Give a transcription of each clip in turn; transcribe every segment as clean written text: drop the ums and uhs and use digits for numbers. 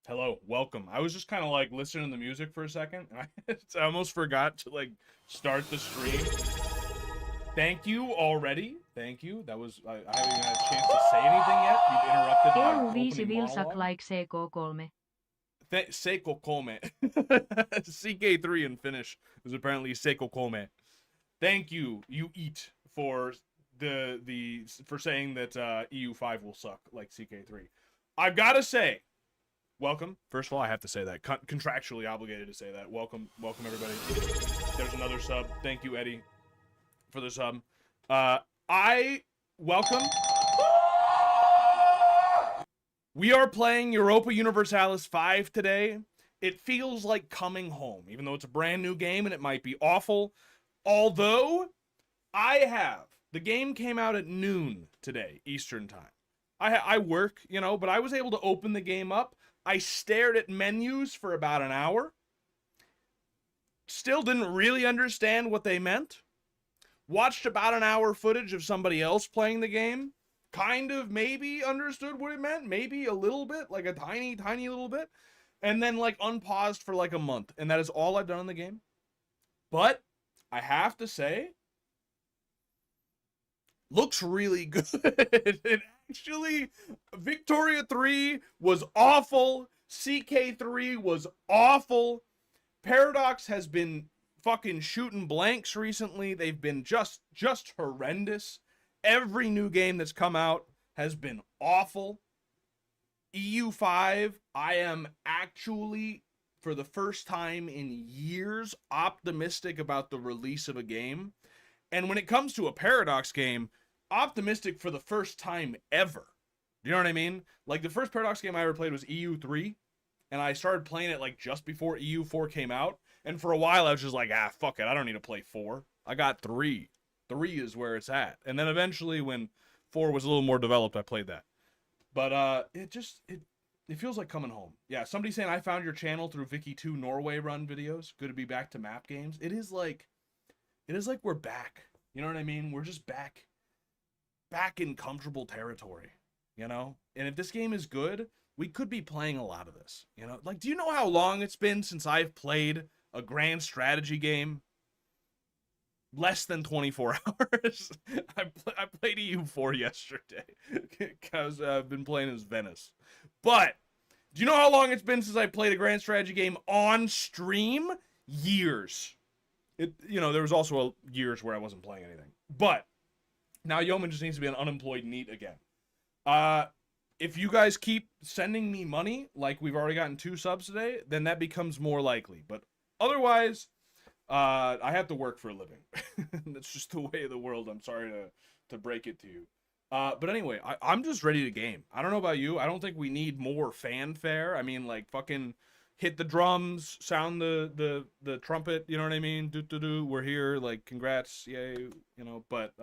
Hello, welcome. I was just kind of like listening to the music for a second, and I almost forgot to like start the stream. Thank you already. Thank you. That was I haven't even had a chance to say anything yet. You've interrupted my EU5 opening Vilsak monologue. like CK3. Seiko Kome. CK3 in Finnish is apparently Seiko Kome. Thank you, you eat, for for saying that EU5 will suck like CK3. I've got to say, welcome. First of all, I have to say that. Contractually obligated to say that. Welcome, everybody. There's another sub. Thank you, Eddie, for the sub. I welcome. We are playing Europa Universalis 5 today. It feels like coming home, even though it's a brand new game and it might be awful. Although, the game came out at noon today, Eastern time. I work, but I was able to open the game up. I stared at menus for about an hour. Still didn't really understand what they meant. Watched about an hour footage of somebody else playing the game. Kind of maybe understood what it meant. Maybe a little bit, like a tiny little bit. And then like unpaused for like a month. And that is all I've done in the game. But I have to say, looks really good. It actually, Victoria 3 was awful. CK3 was awful. Paradox has been fucking shooting blanks recently. They've been just horrendous. Every new game that's come out has been awful. EU5, I am actually, for the first time in years, optimistic about the release of a game. And when it comes to a Paradox game, optimistic for the first time ever. You know what I mean? Like, the first Paradox game I ever played was EU3, and I started playing it like just before EU4 came out. And for a while, I was just like, fuck it, I don't need to play 4. I got 3. 3 is where it's at. And then eventually, when 4 was a little more developed, I played that. But it feels like coming home. Yeah, somebody saying I found your channel through Vicky2 Norway run videos. Good to be back to map games. It is like we're back. You know what I mean? We're just back in comfortable territory, And if this game is good, we could be playing a lot of this, Like, do you know how long it's been since I've played a grand strategy game? Less than 24 hours. I played EU4 yesterday because I've been playing as Venice. But do you know how long it's been since I played a grand strategy game on stream? Years. There was also years where I wasn't playing anything. But now Yeoman just needs to be an unemployed NEET again. If you guys keep sending me money, like we've already gotten 2 subs today, then that becomes more likely. But otherwise, I have to work for a living. That's just the way of the world. I'm sorry to break it to you. But anyway, I'm just ready to game. I don't know about you. I don't think we need more fanfare. I mean, like, fucking hit the drums, sound the trumpet, you know what I mean? Do. We're here, like, congrats, yay, but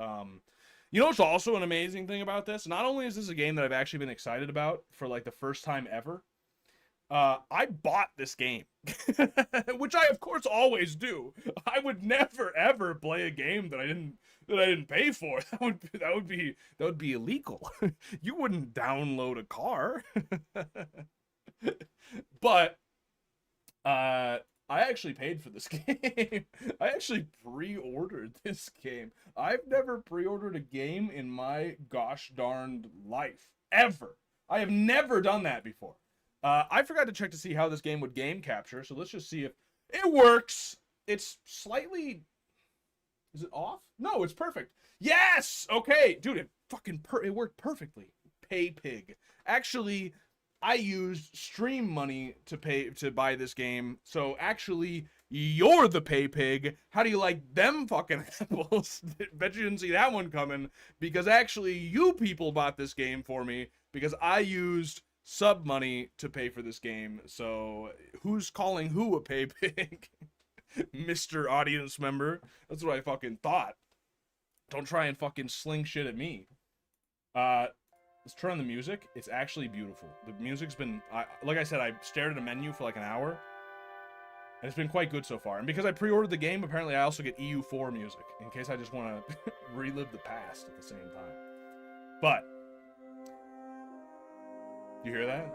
it's also an amazing thing about this. Not only is this a game that I've actually been excited about for like the first time ever, I bought this game, which I of course always do. I would never ever play a game that I didn't pay for. That would be illegal. You wouldn't download a car. But I actually paid for this game. I actually pre-ordered this game. I've never pre-ordered a game in my gosh darned life. Ever. I have never done that before. I forgot to check to see how this game would game capture, so let's just see if it works. It's slightly... Is it off? No, it's perfect. Yes! Okay, dude, it worked perfectly. Pay pig. Actually, I used stream money to buy this game, so actually, you're the pay pig. How do you like them fucking apples? Bet you didn't see that one coming, because actually, you people bought this game for me, because I used sub money to pay for this game. So who's calling who a pay pig? Mr. Audience Member. That's what I fucking thought. Don't try and fucking sling shit at me. Let's turn on the music. It's actually beautiful. The music's been, like I said, I stared at a menu for like an hour, and it's been quite good so far. And because I pre-ordered the game, apparently I also get EU4 music, in case I just want to relive the past at the same time. But you hear that?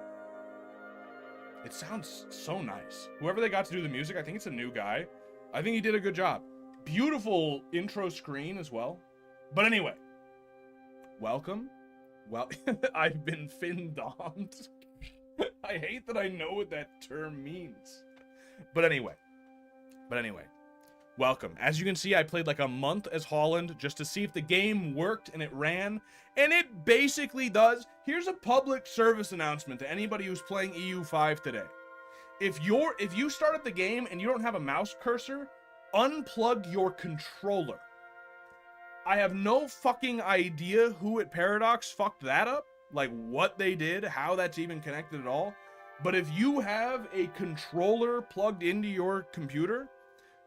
It sounds so nice. Whoever they got to do the music, I think it's a new guy. I think he did a good job. Beautiful intro screen as well. But anyway, welcome. Well, I've been fin-domed. I hate that I know what that term means. But anyway, welcome. As you can see, I played like a month as Holland just to see if the game worked, and it ran, and it basically does. Here's a public service announcement to anybody who's playing EU5 today. If you start up the game and you don't have a mouse cursor, unplug your controller. I have no fucking idea who at Paradox fucked that up, like what they did, how that's even connected at all. But if you have a controller plugged into your computer,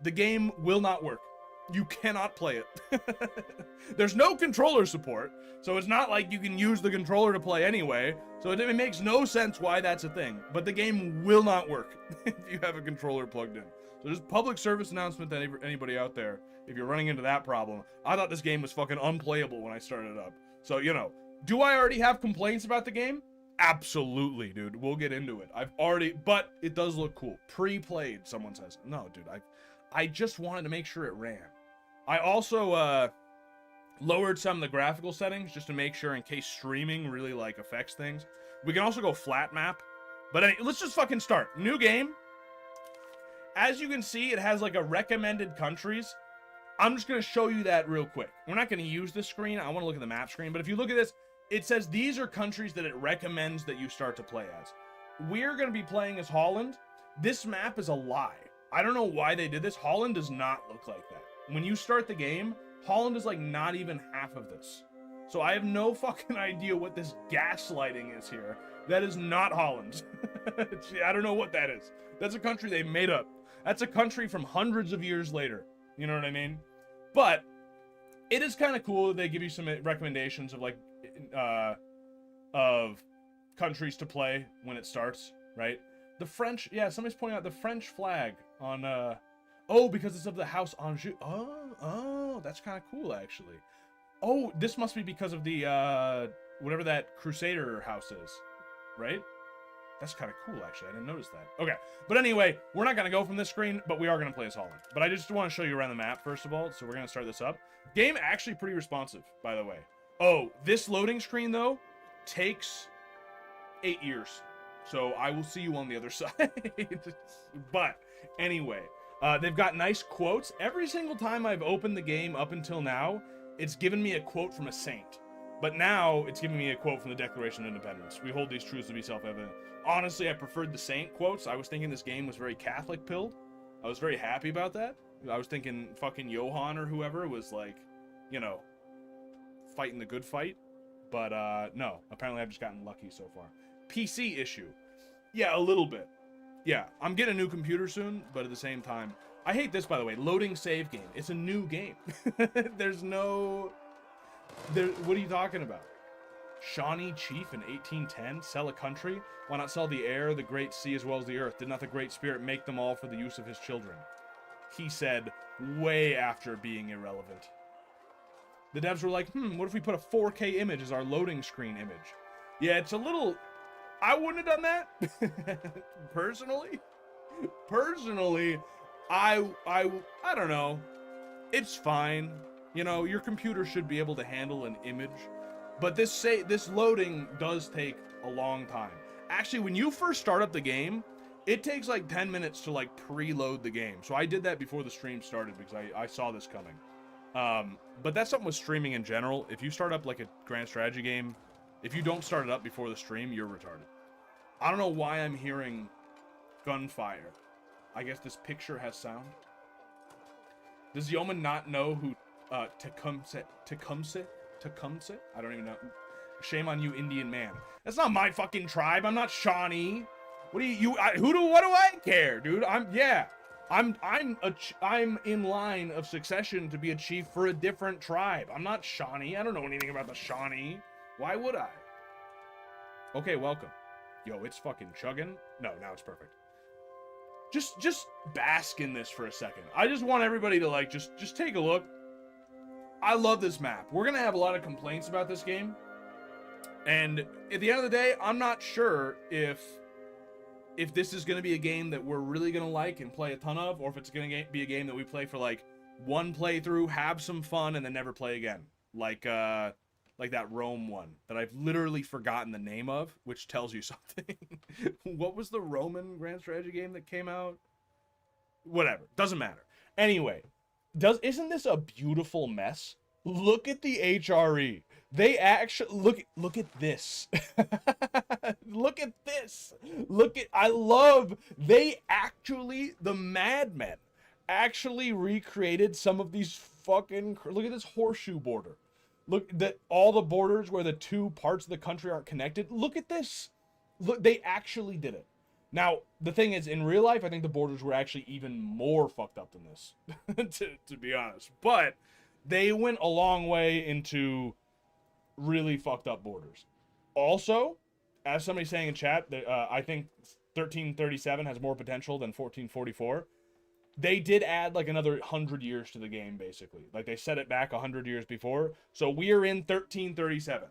the game will not work. You cannot play it. There's no controller support, so it's not like you can use the controller to play anyway, so it makes no sense why that's a thing. But the game will not work if you have a controller plugged in. So just public service announcement to anybody out there, if you're running into that problem. I thought this game was fucking unplayable when I started it up. So, you know, do I already have complaints about the game? Absolutely, dude. We'll get into it. But it does look cool. Pre-played, someone says. No, dude, I just wanted to make sure it ran. I also lowered some of the graphical settings just to make sure in case streaming really like affects things. We can also go flat map. But anyway, let's just fucking start. New game. As you can see, it has like a recommended countries. I'm just going to show you that real quick. We're not going to use this screen. I want to look at the map screen. But if you look at this, it says these are countries that it recommends that you start to play as. We're going to be playing as Holland. This map is a lie. I don't know why they did this. Holland does not look like that. When you start the game, Holland is like not even half of this. So I have no fucking idea what this gaslighting is here. That is not Holland. I don't know what that is. That's a country they made up. That's a country from hundreds of years later. You know what I mean? But it is kind of cool that they give you some recommendations of like of countries to play when it starts, right? The French, yeah, somebody's pointing out the French flag on oh, because it's of the House Anjou. Oh, that's kind of cool actually. Oh, this must be because of the whatever that Crusader house is, right? That's kind of cool, actually. I didn't notice that. Okay, but anyway, we're not going to go from this screen, but we are going to play as Holland. But I just want to show you around the map, first of all, so we're going to start this up. Game actually pretty responsive, by the way. Oh, this loading screen, though, takes 8 years. So I will see you on the other side. But anyway, they've got nice quotes. Every single time I've opened the game up until now, it's given me a quote from a saint. But now it's giving me a quote from the Declaration of Independence. We hold these truths to be self-evident. Honestly, I preferred the saint quotes. I was thinking this game was very Catholic-pilled. I was very happy about that. I was thinking fucking Johann or whoever was like, you know, fighting the good fight. But no, apparently I've just gotten lucky so far. PC issue. Yeah, a little bit. Yeah, I'm getting a new computer soon, but at the same time, I hate this, by the way. Loading save game. It's a new game. There's no... what are you talking about? Shawnee chief in 1810? Sell a country? Why not sell the air, the great sea, as well as the earth? Did not the Great Spirit make them all for the use of his children? He said, way after being irrelevant. The devs were like, what if we put a 4K image as our loading screen image? Yeah, it's a little... I wouldn't have done that. Personally, I don't know. It's fine. You know, your computer should be able to handle an image. But this loading does take a long time. Actually, when you first start up the game, it takes like 10 minutes to like preload the game. So I did that before the stream started because I saw this coming. But that's something with streaming in general. If you start up like a grand strategy game, if you don't start it up before the stream, you're retarded. I don't know why I'm hearing gunfire. I guess this picture has sound. Does Yeoman not know who Tecumseh? I don't even know. Shame on you, Indian man. That's not my fucking tribe. I'm not Shawnee. What do what do I care, dude? I'm in line of succession to be a chief for a different tribe. I'm not Shawnee. I don't know anything about the Shawnee. Why would I? Okay, welcome. Yo, it's fucking chugging. No, now it's perfect. Just bask in this for a second. I just want everybody to like just take a look. I love this map. We're gonna have a lot of complaints about this game. And at the end of the day, I'm not sure if if this is going to be a game that we're really going to like and play a ton of, or if it's going to be a game that we play for like one playthrough, have some fun, and then never play again. Like that Rome one that I've literally forgotten the name of, which tells you something. What was the Roman grand strategy game that came out? Whatever, doesn't matter. Anyway, isn't this a beautiful mess? Look at the HRE. They actually look at this. Look at this. The madmen actually recreated some of these fucking, look at this horseshoe border. Look, that all the borders where the two parts of the country aren't connected. Look at this. Look, they actually did it. Now, the thing is, in real life, I think the borders were actually even more fucked up than this, to be honest. But they went a long way into really fucked up borders. Also, as somebody's saying in chat, I think 1337 has more potential than 1444. They did add like another 100 years to the game, basically. Like they set it back 100 years before. So we are in 1337.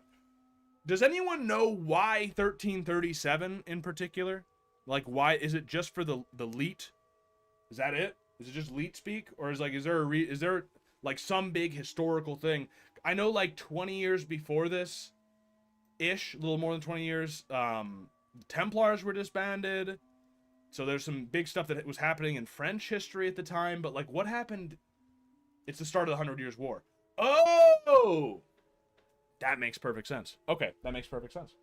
Does anyone know why 1337 in particular? Like, why is it just for the Leet? Is that it? Is it just Leet speak, or is there like some big historical thing? I know like 20 years before this, ish, a little more than 20 years, Templars were disbanded. So there's some big stuff that was happening in French history at the time, but like what happened? It's the start of the 100 Years' War. Oh, that makes perfect sense. Okay, that makes perfect sense.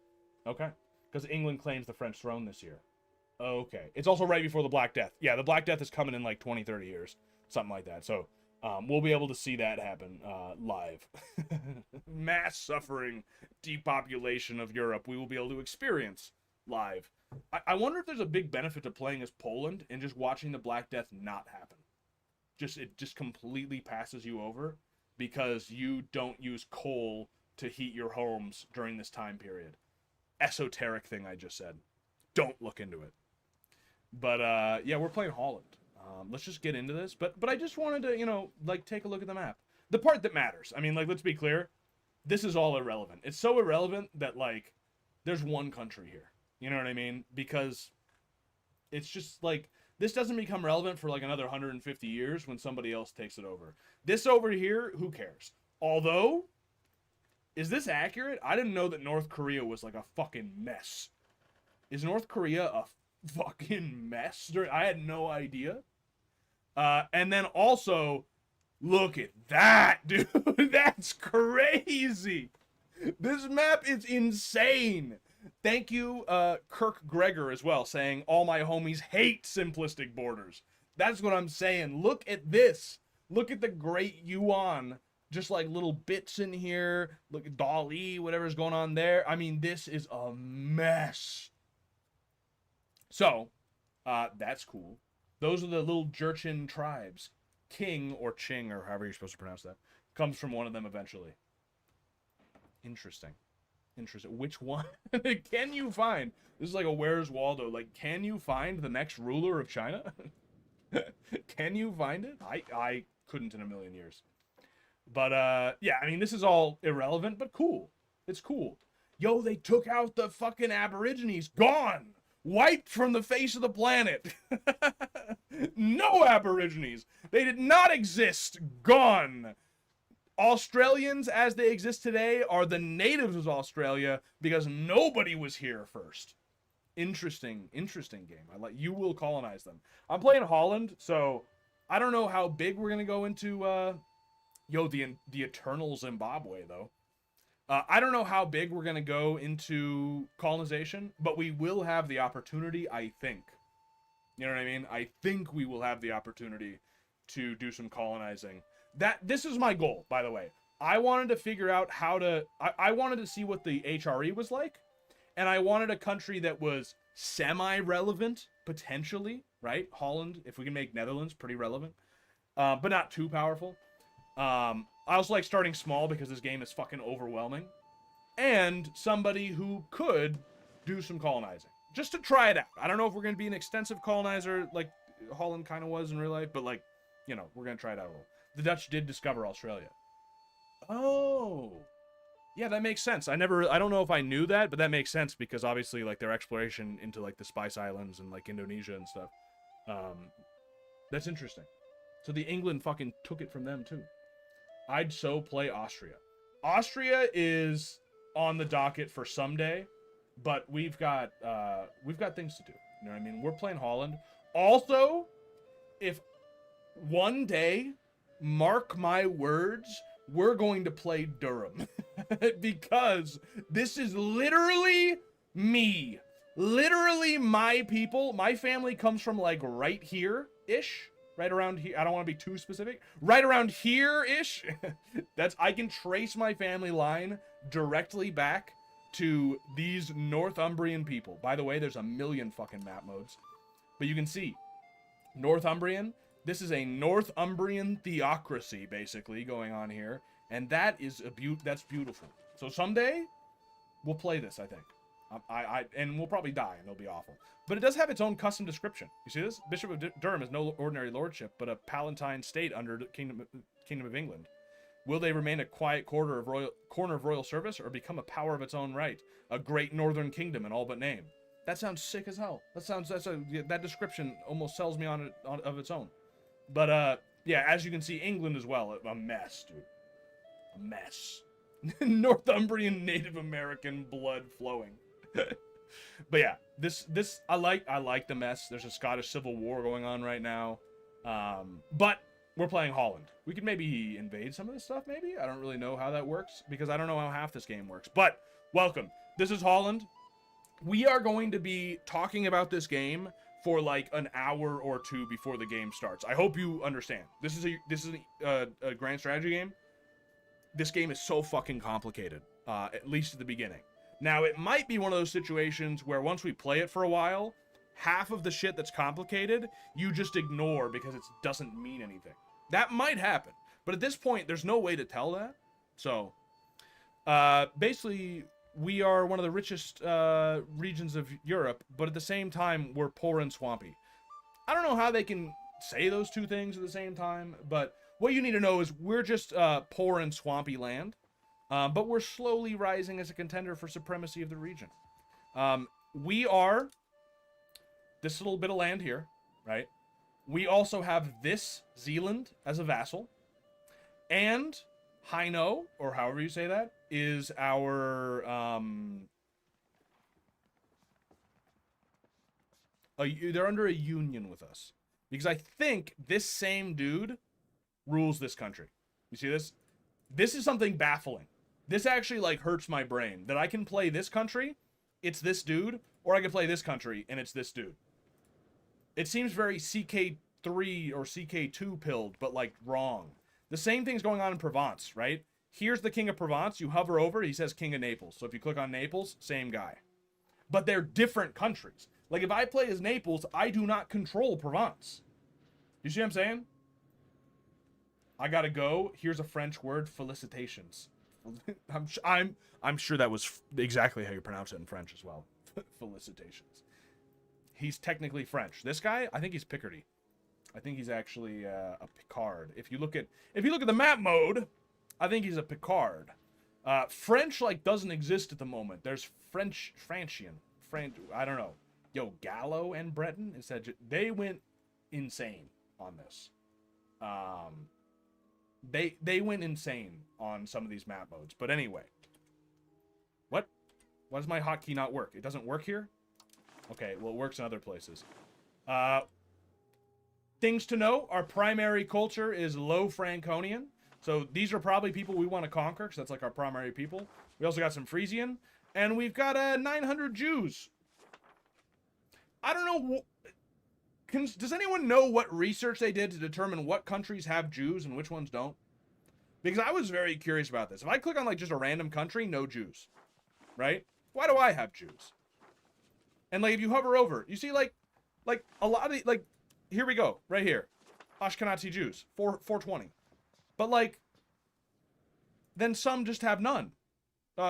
Okay, because England claims the French throne this year. Okay, it's also right before the Black Death. Yeah, the Black Death is coming in like 20, 30 years, something like that. So we'll be able to see that happen live. Mass suffering, depopulation of Europe, we will be able to experience live. I wonder if there's a big benefit to playing as Poland and just watching the Black Death not happen. It just completely passes you over because you don't use coal to heat your homes during this time period. Esoteric thing I just said. Don't look into it. But yeah, we're playing Holland. Let's just get into this. But I just wanted to, like, take a look at the map. The part that matters. I mean, like, let's be clear. This is all irrelevant. It's so irrelevant that, like, there's one country here. You know what I mean? Because it's just, like, this doesn't become relevant for, like, another 150 years when somebody else takes it over. This over here, who cares? Although, is this accurate? I didn't know that North Korea was, like, a fucking mess. Is North Korea a fucking mess? I had no idea. And then also, look at that, dude. That's crazy. This map is insane. Thank you, Kirk Gregor, as well, saying all my homies hate simplistic borders. That's what I'm saying. Look at this. Look at the Great Yuan. Just like little bits in here. Look at Dali, whatever's going on there. I mean, this is a mess. So, that's cool. Those are the little Jurchen tribes. King, or Ching, or however you're supposed to pronounce that, comes from one of them eventually. Interesting. Which one? Can you find? This is like a Where's Waldo. Like, can you find the next ruler of China? Can you find it? I couldn't in a million years. But, yeah, I mean, this is all irrelevant, but cool. It's cool. Yo, they took out the fucking Aborigines. Gone! Wiped from the face of the planet. No Aborigines. They did not exist. Gone. Australians, as they exist today, are the natives of Australia because nobody was here first. Interesting game. You will colonize them. I'm playing Holland, so I don't know how big we're gonna go into. The eternal Zimbabwe though. I don't know how big we're gonna go into colonization, but we will have the opportunity. I think. You know what I mean? I think we will have the opportunity to do some colonizing. This is my goal, by the way. I wanted to figure out how to... I wanted to see what the HRE was like, and I wanted a country that was semi-relevant, potentially, right? Holland, if we can make Netherlands pretty relevant, but not too powerful. I also like starting small because this game is fucking overwhelming. And somebody who could do some colonizing. Just to try it out. I don't know if we're going to be an extensive colonizer like Holland kind of was in real life, but like, we're going to try it out a little. The Dutch did discover Australia. Oh. Yeah, that makes sense. I don't know if I knew that, but that makes sense because obviously like their exploration into like the Spice Islands and like Indonesia and stuff. That's interesting. So the England fucking took it from them too. I'd so play Austria. Austria is on the docket for someday, but we've got things to do. You know what I mean? We're playing Holland. Also, if one day, mark my words, we're going to play Durham. Because this is literally me. Literally my people. My family comes from like right here-ish. Right around here. I don't want to be too specific. Right around here-ish. I can trace my family line directly back to these Northumbrian people. By the way, there's a million fucking map modes. But you can see, Northumbrian, this is a Northumbrian theocracy, basically, going on here. And that is that's beautiful. So someday, we'll play this, I think. And we'll probably die, and it'll be awful. But it does have its own custom description. You see this? Bishop of Durham is no ordinary lordship, but a palatine state under the Kingdom of England. Will they remain a quiet corner of royal service, or become a power of its own right, a great northern kingdom in all but name? That sounds sick as hell. That description almost sells me on its own. But yeah, as you can see, England as well, a mess, dude, a mess. Northumbrian Native American blood flowing. But yeah, this I like the mess. There's a Scottish Civil War going on right now. But we're playing Holland. We could maybe invade some of this stuff, maybe? I don't really know how that works, because I don't know how half this game works. But, welcome. This is Holland. We are going to be talking about this game for like an hour or two before the game starts. I hope you understand. This is a grand strategy game. This game is so fucking complicated, at least at the beginning. Now, it might be one of those situations where once we play it for a while, half of the shit that's complicated, you just ignore because it doesn't mean anything. That might happen. But at this point, there's no way to tell that. So, basically, we are one of the richest regions of Europe, but at the same time, we're poor and swampy. I don't know how they can say those two things at the same time, but what you need to know is we're just poor and swampy land. But we're slowly rising as a contender for supremacy of the region. We are this little bit of land here, right? We also have this Zealand as a vassal. And Hainaut, or however you say that, is our... they're under a union with us. Because I think this same dude rules this country. You see this? This is something baffling. This actually, like, hurts my brain. That I can play this country, it's this dude, or I can play this country, and it's this dude. It seems very CK3 or CK2 pilled, but, like, wrong. The same thing's going on in Provence, right? Here's the King of Provence. You hover over, he says King of Naples. So if you click on Naples, same guy. But they're different countries. Like, if I play as Naples, I do not control Provence. You see what I'm saying? I gotta go. Here's a French word, felicitations. I'm sure that was exactly how you pronounce it in French as well. Felicitations. He's technically French. This guy, I think he's Picardy. I think he's actually a Picard. If you look at the map mode, I think he's a Picard. French like doesn't exist at the moment. There's Francian. I don't know. Yo, Gallo and Breton instead. They went insane on this. They went insane on some of these map modes. But anyway. What? Why does my hotkey not work? It doesn't work here? Okay, well, it works in other places. Things to know. Our primary culture is Low Franconian. So these are probably people we want to conquer, because that's like our primary people. We also got some Frisian. And we've got 900 Jews. I don't know... Does anyone know what research they did to determine what countries have Jews and which ones don't? Because I was very curious about this. If I click on like just a random country, no Jews. Right? Why do I have Jews? And like if you hover over, you see like a lot of like here we go, right here. Ashkenazi Jews, 420. But like then some just have none.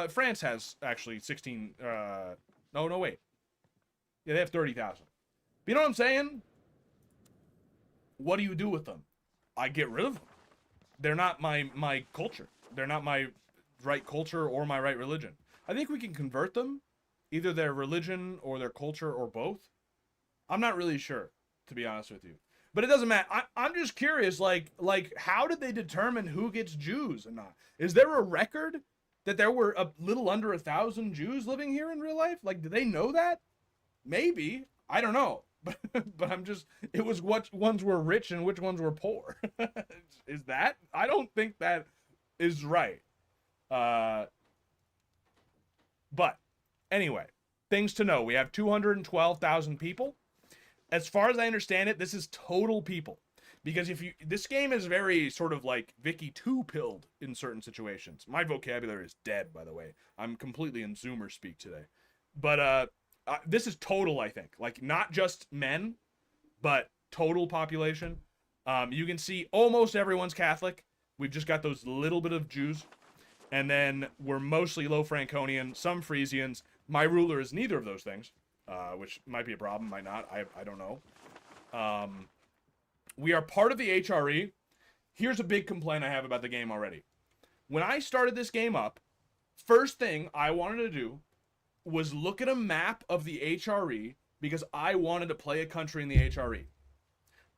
France has actually 16 no wait. Yeah, they have 30,000. You know what I'm saying? What do you do with them? I get rid of them. They're not my culture. They're not my right culture or my right religion. I think we can convert them, either their religion or their culture or both. I'm not really sure, to be honest with you. But it doesn't matter. I'm just curious, like how did they determine who gets Jews and not? Is there a record that there were a little under 1,000 Jews living here in real life? Like, do they know that? Maybe. I don't know. But I'm just, it was what ones were rich and which ones were poor. Is that? I don't think that is right. But anyway, things to know. We have 212,000 people. As far as I understand it, this is total people. Because this game is very sort of like Vicky 2-pilled in certain situations. My vocabulary is dead, by the way. I'm completely in Zoomer speak today. But this is total, I think. Like, not just men, but total population. You can see almost everyone's Catholic. We've just got those little bit of Jews. And then we're mostly low Franconian, some Frisians. My ruler is neither of those things. Which might be a problem, might not. I don't know. We are part of the HRE. Here's a big complaint I have about the game already. When I started this game up, first thing I wanted to do was look at a map of the HRE because I wanted to play a country in the HRE.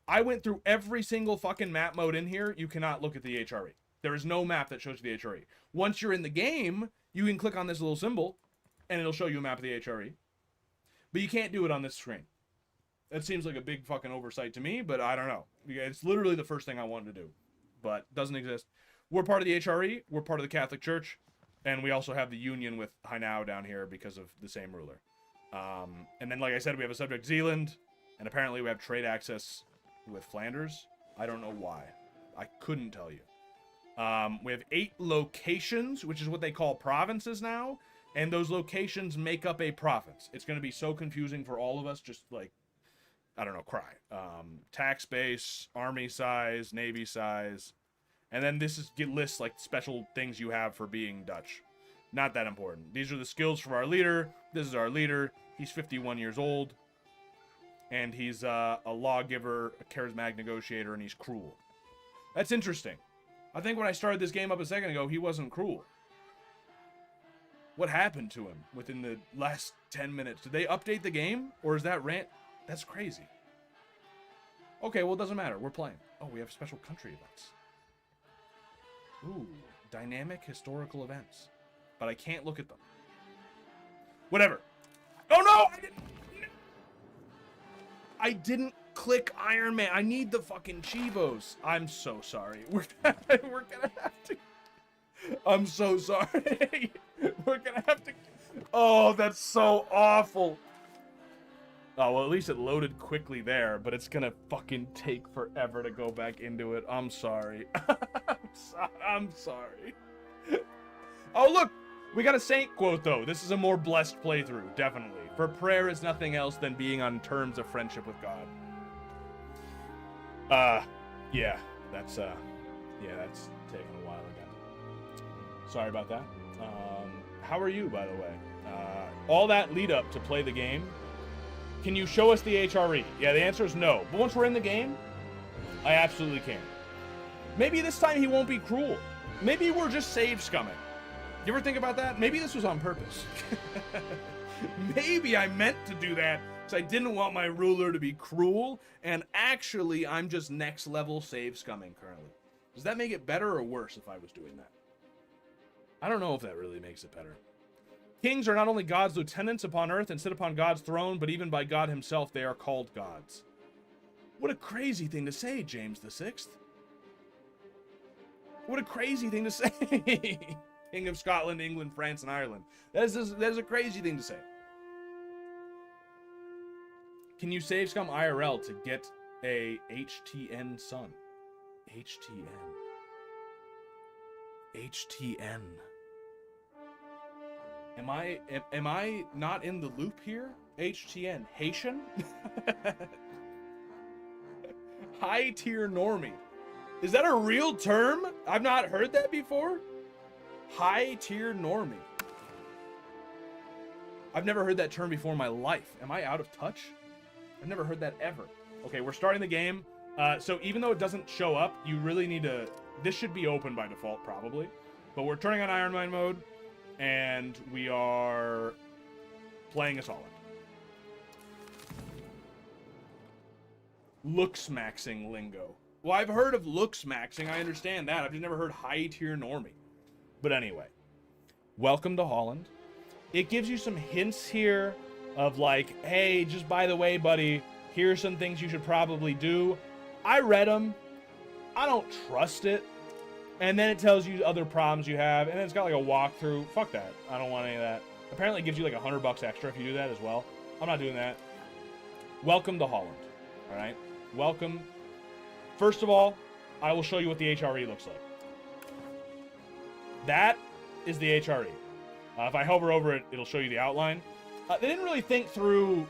I went through every single fucking map mode in here. You cannot look at the HRE. There is no map that shows you the HRE. Once you're in the game, you can click on this little symbol, and it'll show you a map of the HRE. But you can't do it on this screen. That seems like a big fucking oversight to me, but I don't know. It's literally the first thing I wanted to do. But it doesn't exist. We're part of the HRE. We're part of the Catholic Church. And we also have the union with Hainau down here because of the same ruler. And then, like I said, we have a subject Zealand. And apparently we have trade access with Flanders. I don't know why. I couldn't tell you. We have 8 locations, which is what they call provinces now. And those locations make up a province. It's going to be so confusing for all of us, just like, I don't know, cry. Tax base, army size, navy size. And then lists like special things you have for being Dutch. Not that important. These are the skills for our leader. This is our leader. He's 51 years old. And he's a lawgiver, a charismatic negotiator, and he's cruel. That's interesting. I think when I started this game up a second ago, he wasn't cruel. What happened to him within the last 10 minutes? Did they update the game? Or is that rant? That's crazy. Okay, well, it doesn't matter. We're playing. Oh, we have special country events. Ooh, dynamic historical events. But I can't look at them. Whatever. Oh, no! I didn't click Iron Man. I need the fucking Chivos. I'm so sorry. We're gonna have to... I'm so sorry. We're gonna have to... Oh, that's so awful. Oh, well, at least it loaded quickly there, but it's gonna fucking take forever to go back into it. I'm sorry. I'm sorry. Oh, look! We got a saint quote, though. This is a more blessed playthrough, definitely. For prayer is nothing else than being on terms of friendship with God. Yeah, that's taking a while again. Sorry about that. How are you, by the way? All that lead up to play the game. Can you show us the HRE? Yeah, the answer is no. But once we're in the game, I absolutely can. Maybe this time he won't be cruel. Maybe we're just save scumming. You ever think about that? Maybe this was on purpose. Maybe I meant to do that because I didn't want my ruler to be cruel, and actually I'm just next level save scumming currently. Does that make it better or worse if I was doing that? I don't know if that really makes it better. Kings are not only God's lieutenants upon earth and sit upon God's throne, but even by God himself they are called gods. What a crazy thing to say, James VI. What a crazy thing to say. King of Scotland, England, France, and Ireland. That is a crazy thing to say. Can you save scum IRL to get a HTN son? HTN. HTN. Am I not in the loop here? HTN. Haitian? High tier normie. Is that a real term? I've not heard that before. High tier normie. I've never heard that term before in my life. Am I out of touch? I've never heard that ever. Okay, we're starting the game. So even though it doesn't show up, you really need to... This should be open by default, probably. But we're turning on Iron Man mode, and we are playing as Holland. Looks maxing lingo. Well, I've heard of looks maxing. I understand that. I've just never heard high tier normie. But anyway, welcome to Holland. It gives you some hints here of like, hey, just by the way, buddy, here's some things you should probably do. I read them. I don't trust it. And then it tells you other problems you have. And then it's got like a walkthrough. Fuck that. I don't want any of that. Apparently it gives you like $100 extra if you do that as well. I'm not doing that. Welcome to Holland. All right. Welcome. First of all, I will show you what the HRE looks like. That is the HRE. If I hover over it, it'll show you the outline. They didn't really think through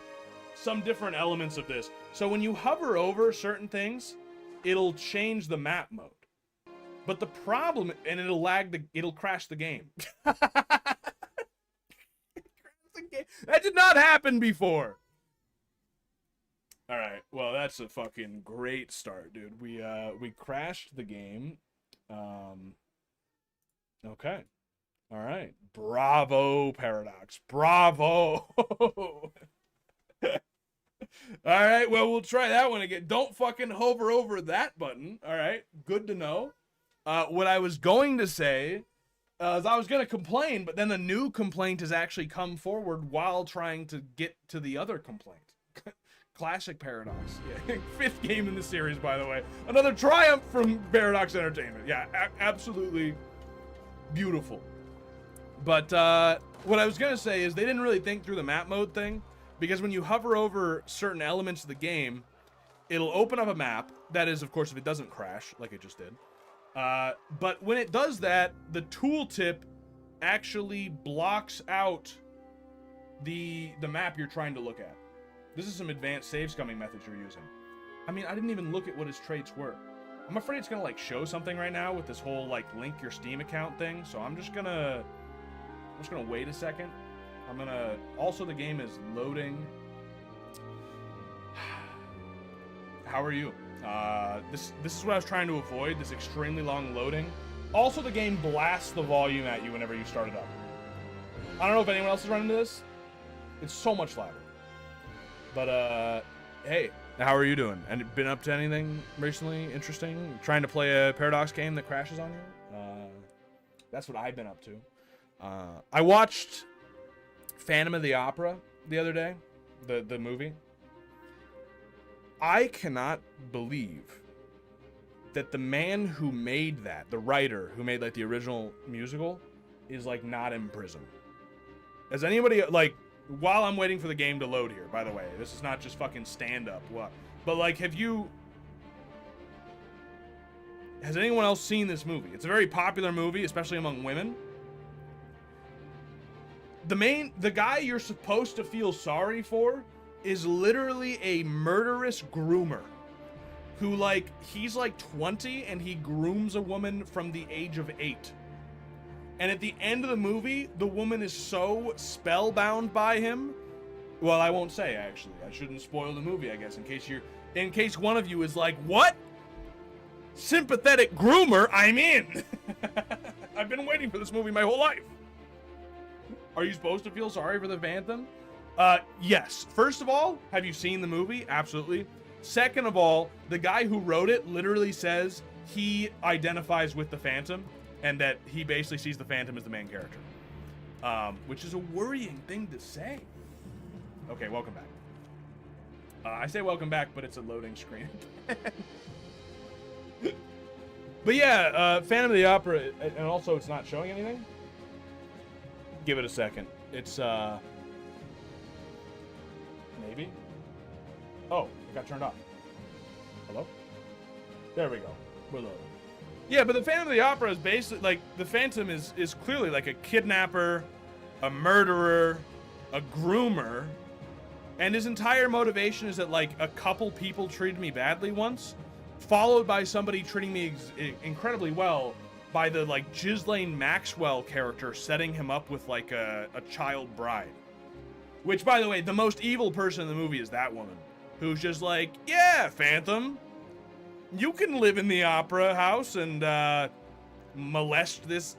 some different elements of this. So when you hover over certain things, it'll change the map mode. But the problem, and it'll crash the game. That did not happen before. All right, well, that's a fucking great start, dude. We crashed the game. Okay. All right. Bravo, Paradox. Bravo. All right, well, we'll try that one again. Don't fucking hover over that button. All right, good to know. What I was going to say is I was going to complain, but then the new complaint has actually come forward while trying to get to the other complaint. Classic Paradox. Yeah. 5th game in the series, by the way. Another triumph from Paradox Entertainment. Yeah, absolutely beautiful. But what I was going to say is they didn't really think through the map mode thing, because when you hover over certain elements of the game, it'll open up a map. That is, of course, if it doesn't crash, like it just did. But when it does that, the tooltip actually blocks out the map you're trying to look at. This is some advanced save scumming methods you're using. I mean, I didn't even look at what his traits were. I'm afraid it's gonna like show something right now with this whole like link your Steam account thing. So I'm just gonna wait a second. Also the game is loading. How are you? This is what I was trying to avoid, this extremely long loading. Also, the game blasts the volume at you whenever you start it up. I don't know if anyone else has run into this. It's so much louder. But, hey, how are you doing? And been up to anything recently interesting? Trying to play a Paradox game that crashes on you? That's what I've been up to. I watched Phantom of the Opera the other day, the movie. I cannot believe that the man who made that, the writer who made like the original musical, is like not in prison. Has anybody, like, while I'm waiting for the game to load here, by the way, this is not just fucking stand up, what? But like, has anyone else seen this movie? It's a very popular movie, especially among women. The guy you're supposed to feel sorry for is literally a murderous groomer who, like, he's like 20 and he grooms a woman from the age of 8. And at the end of the movie, the woman is so spellbound by him. Well, I won't say, actually. I shouldn't spoil the movie, I guess, in case one of you is like, what? Sympathetic groomer? I'm in. I've been waiting for this movie my whole life. Are you supposed to feel sorry for the Phantom? Yes. First of all, have you seen the movie? Absolutely. Second of all, the guy who wrote it literally says he identifies with the Phantom and that he basically sees the Phantom as the main character. Which is a worrying thing to say. Okay, welcome back. I say welcome back, but it's a loading screen. But yeah, Phantom of the Opera, and also it's not showing anything. Give it a second. It's, maybe? Oh, it got turned off. Hello? There we go. We're loading. Yeah, but the Phantom of the Opera is basically, like, the Phantom is clearly like a kidnapper, a murderer, a groomer, and his entire motivation is that, like, a couple people treated me badly once, followed by somebody treating me incredibly well, by the, like, Ghislaine Maxwell character setting him up with, like, a child bride. Which, by the way, the most evil person in the movie is that woman, who's just like, yeah, Phantom, you can live in the opera house and molest this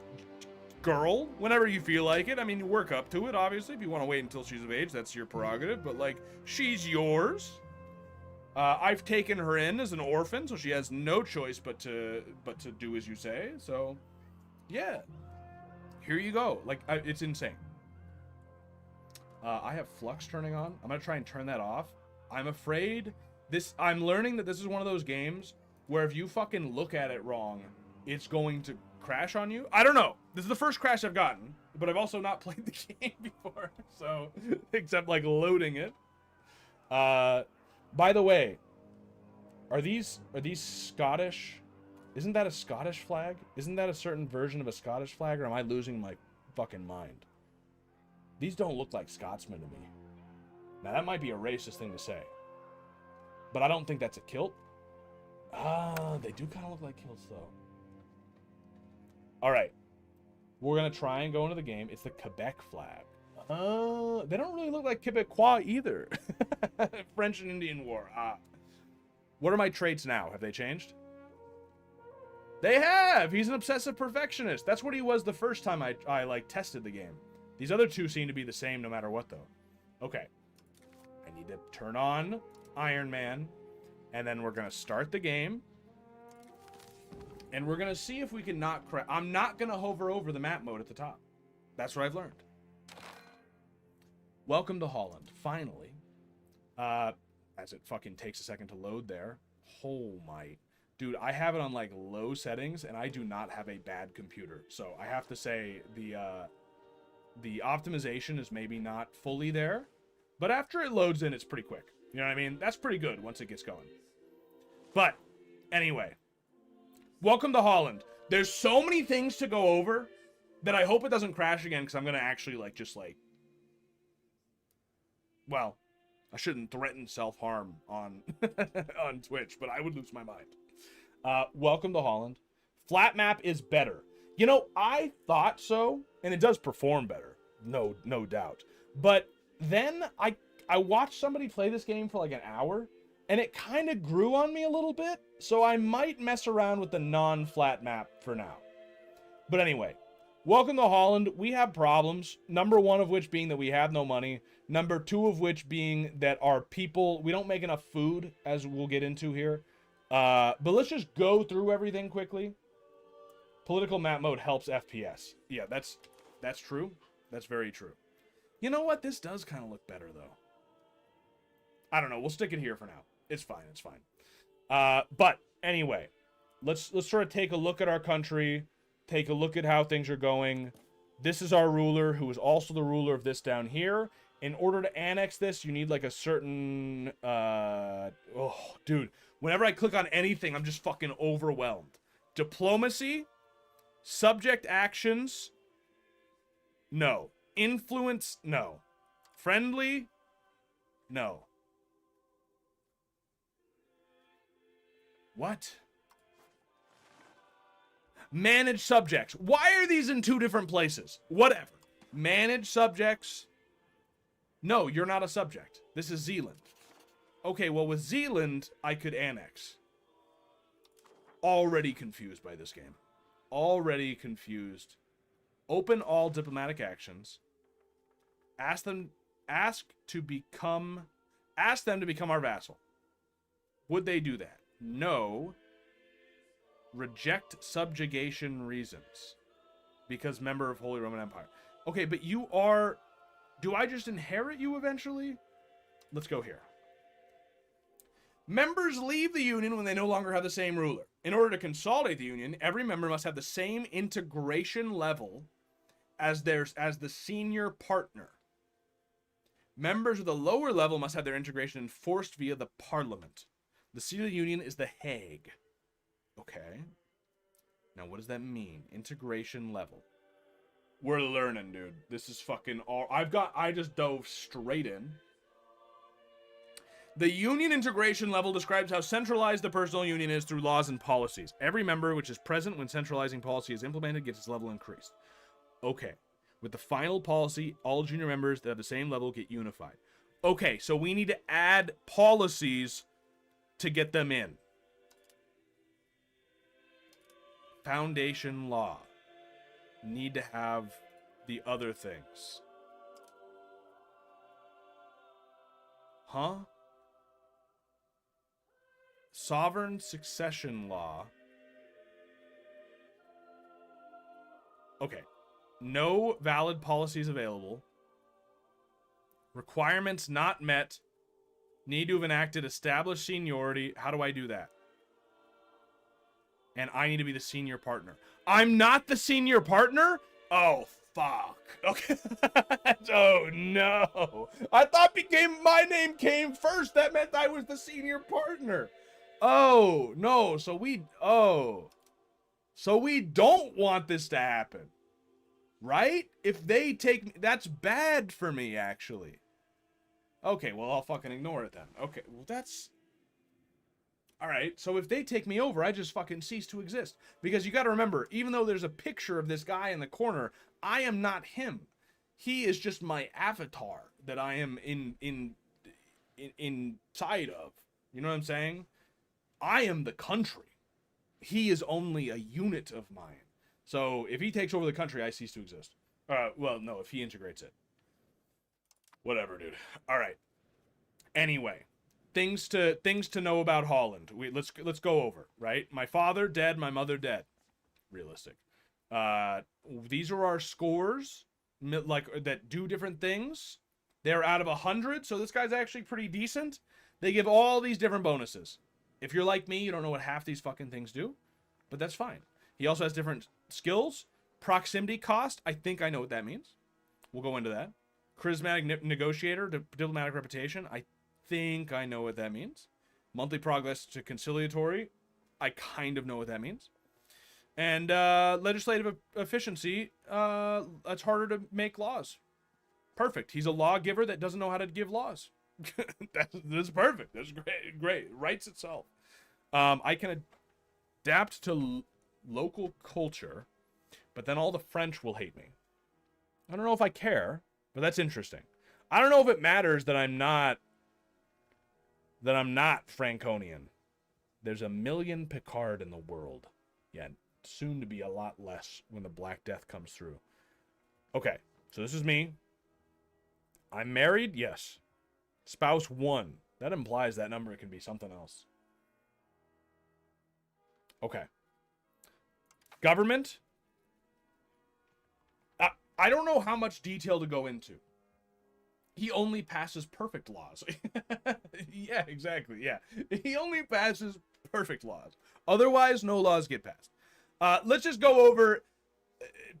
girl whenever you feel like it. I mean, you work up to it, obviously. If you want to wait until she's of age, that's your prerogative. But, like, she's yours. I've taken her in as an orphan, so she has no choice but to do as you say. So, yeah. Here you go. Like, it's insane. I have Flux turning on. I'm going to try and turn that off. I'm afraid I'm learning that this is one of those games where if you fucking look at it wrong, it's going to crash on you. I don't know. This is the first crash I've gotten, but I've also not played the game before, so except like loading it. By the way, are these Scottish? Isn't that a Scottish flag? Isn't that a certain version of a Scottish flag, or am I losing my fucking mind? These don't look like Scotsmen to me. Now that might be a racist thing to say, but I don't think that's a kilt. They do kind of look like kilts though. All right, we're gonna try and go into the game. It's the Quebec flag. They don't really look like Quebecois either. French and Indian War. What are my traits now? Have they changed? They have. He's an obsessive perfectionist. That's what he was the first time I like tested the game. These other two seem to be the same no matter what though. Okay. I need to turn on Iron Man, and then we're gonna start the game. And we're going to see if we can not crash. I'm not going to hover over the map mode at the top. That's what I've learned. Welcome to Holland, finally. As it fucking takes a second to load there. Oh my. Dude, I have it on like low settings, and I do not have a bad computer. So I have to say the optimization is maybe not fully there. But after it loads in, it's pretty quick. You know what I mean? That's pretty good once it gets going. But anyway. Welcome to Holland. There's so many things to go over that I hope it doesn't crash again, because I'm going to actually, like, well, I shouldn't threaten self-harm on on Twitch, but I would lose my mind. Welcome to Holland. Flat map is better. You know, I thought so, and it does perform better. No doubt. But then I watched somebody play this game for like an hour, and it kind of grew on me a little bit, so I might mess around with the non-flat map for now. But anyway, welcome to Holland. We have problems. Number one of which being that we have no money. Number two of which being that our people, we don't make enough food, as we'll get into here. But let's just go through everything quickly. Political map mode helps FPS. Yeah, that's true. That's very true. You know what? This does kind of look better, though. I don't know. We'll stick it here for now. It's fine. It's fine. But anyway, let's sort of take a look at our country, take a look at how things are going. This is our ruler, who is also the ruler of this down here. In order to annex this, you need like a certain, oh, dude, whenever I click on anything, I'm just fucking overwhelmed. Diplomacy, subject actions, no. Influence, no. Friendly, no. What? Manage subjects. Why are these in two different places? Whatever. Manage subjects. No, you're not a subject. This is Zealand. Okay, well, with Zealand, I could annex. Already confused by this game. Already confused. Open all diplomatic actions. Ask them to become our vassal. Would they do that? No. Reject subjugation reasons. Because member of Holy Roman Empire. Okay, but you are... Do I just inherit you eventually? Let's go here. Members leave the Union when they no longer have the same ruler. In order to consolidate the Union, every member must have the same integration level as the senior partner. Members of the lower level must have their integration enforced via the Parliament. The seat of the Union is The Hague. Okay. Now, what does that mean? Integration level. We're learning, dude. This is fucking all... I just dove straight in. The Union integration level describes how centralized the personal union is through laws and policies. Every member which is present when centralizing policy is implemented gets its level increased. Okay. With the final policy, all junior members that have the same level get unified. Okay, so we need to add policies to get them in. Foundation law. need to have the other things. Huh? Sovereign succession law. Okay. No valid policies available. Requirements not met. Need to have enacted established seniority. How do I do that? And I need to be the senior partner. I'm not the senior partner? Oh, fuck. Okay. Oh, no. I thought my name came first. That meant I was the senior partner. Oh, no. So we don't want this to happen. Right? If they take me, that's bad for me, actually. Okay, well, I'll fucking ignore it then. Okay, well, that's... Alright, so if they take me over, I just fucking cease to exist. Because you gotta remember, even though there's a picture of this guy in the corner, I am not him. He is just my avatar that I am inside of. You know what I'm saying? I am the country. He is only a unit of mine. So if he takes over the country, I cease to exist. Well, no, if he integrates it. Whatever, dude. All right. Anyway, things to know about Holland. Let's go over, right? My father dead, my mother dead. Realistic. These are our scores, like that do different things. They're out of 100, so this guy's actually pretty decent. They give all these different bonuses. If you're like me, you don't know what half these fucking things do, but that's fine. He also has different skills. Proximity cost, I think I know what that means. We'll go into that. Charismatic negotiator, diplomatic reputation, I think I know what that means. Monthly progress to conciliatory, I kind of know what that means. And legislative efficiency, it's harder to make laws. Perfect. He's a lawgiver that doesn't know how to give laws. That's perfect. That's great. It writes itself. I can adapt to local culture, but then all the French will hate me. I don't know if I care, but that's interesting. I don't know if it matters that I'm not Franconian. There's 1 million Picard in the world. Yeah, soon to be a lot less when the Black Death comes through. Okay, so this is me. I'm married? Yes. Spouse 1. That implies that number can be something else. Okay. Government? I don't know how much detail to go into. He only passes perfect laws. Yeah, exactly. Yeah. He only passes perfect laws. Otherwise, no laws get passed. Let's just go over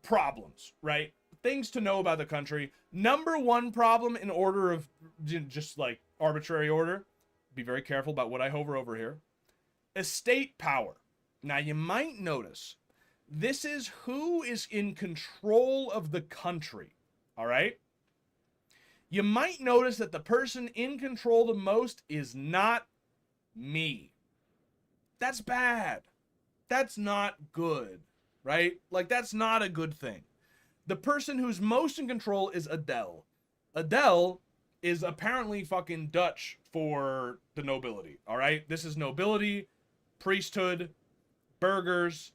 problems, right? Things to know about the country. Number one problem in order of just like arbitrary order. Be very careful about what I hover over here. Estate power. Now, you might notice this is who is in control of the country. All right? You might notice that the person in control the most is not me. That's bad. That's not good, right? Like, that's not a good thing. The person who's most in control is Adele. Adele is apparently fucking Dutch for the nobility, all right? This is nobility, priesthood, burghers,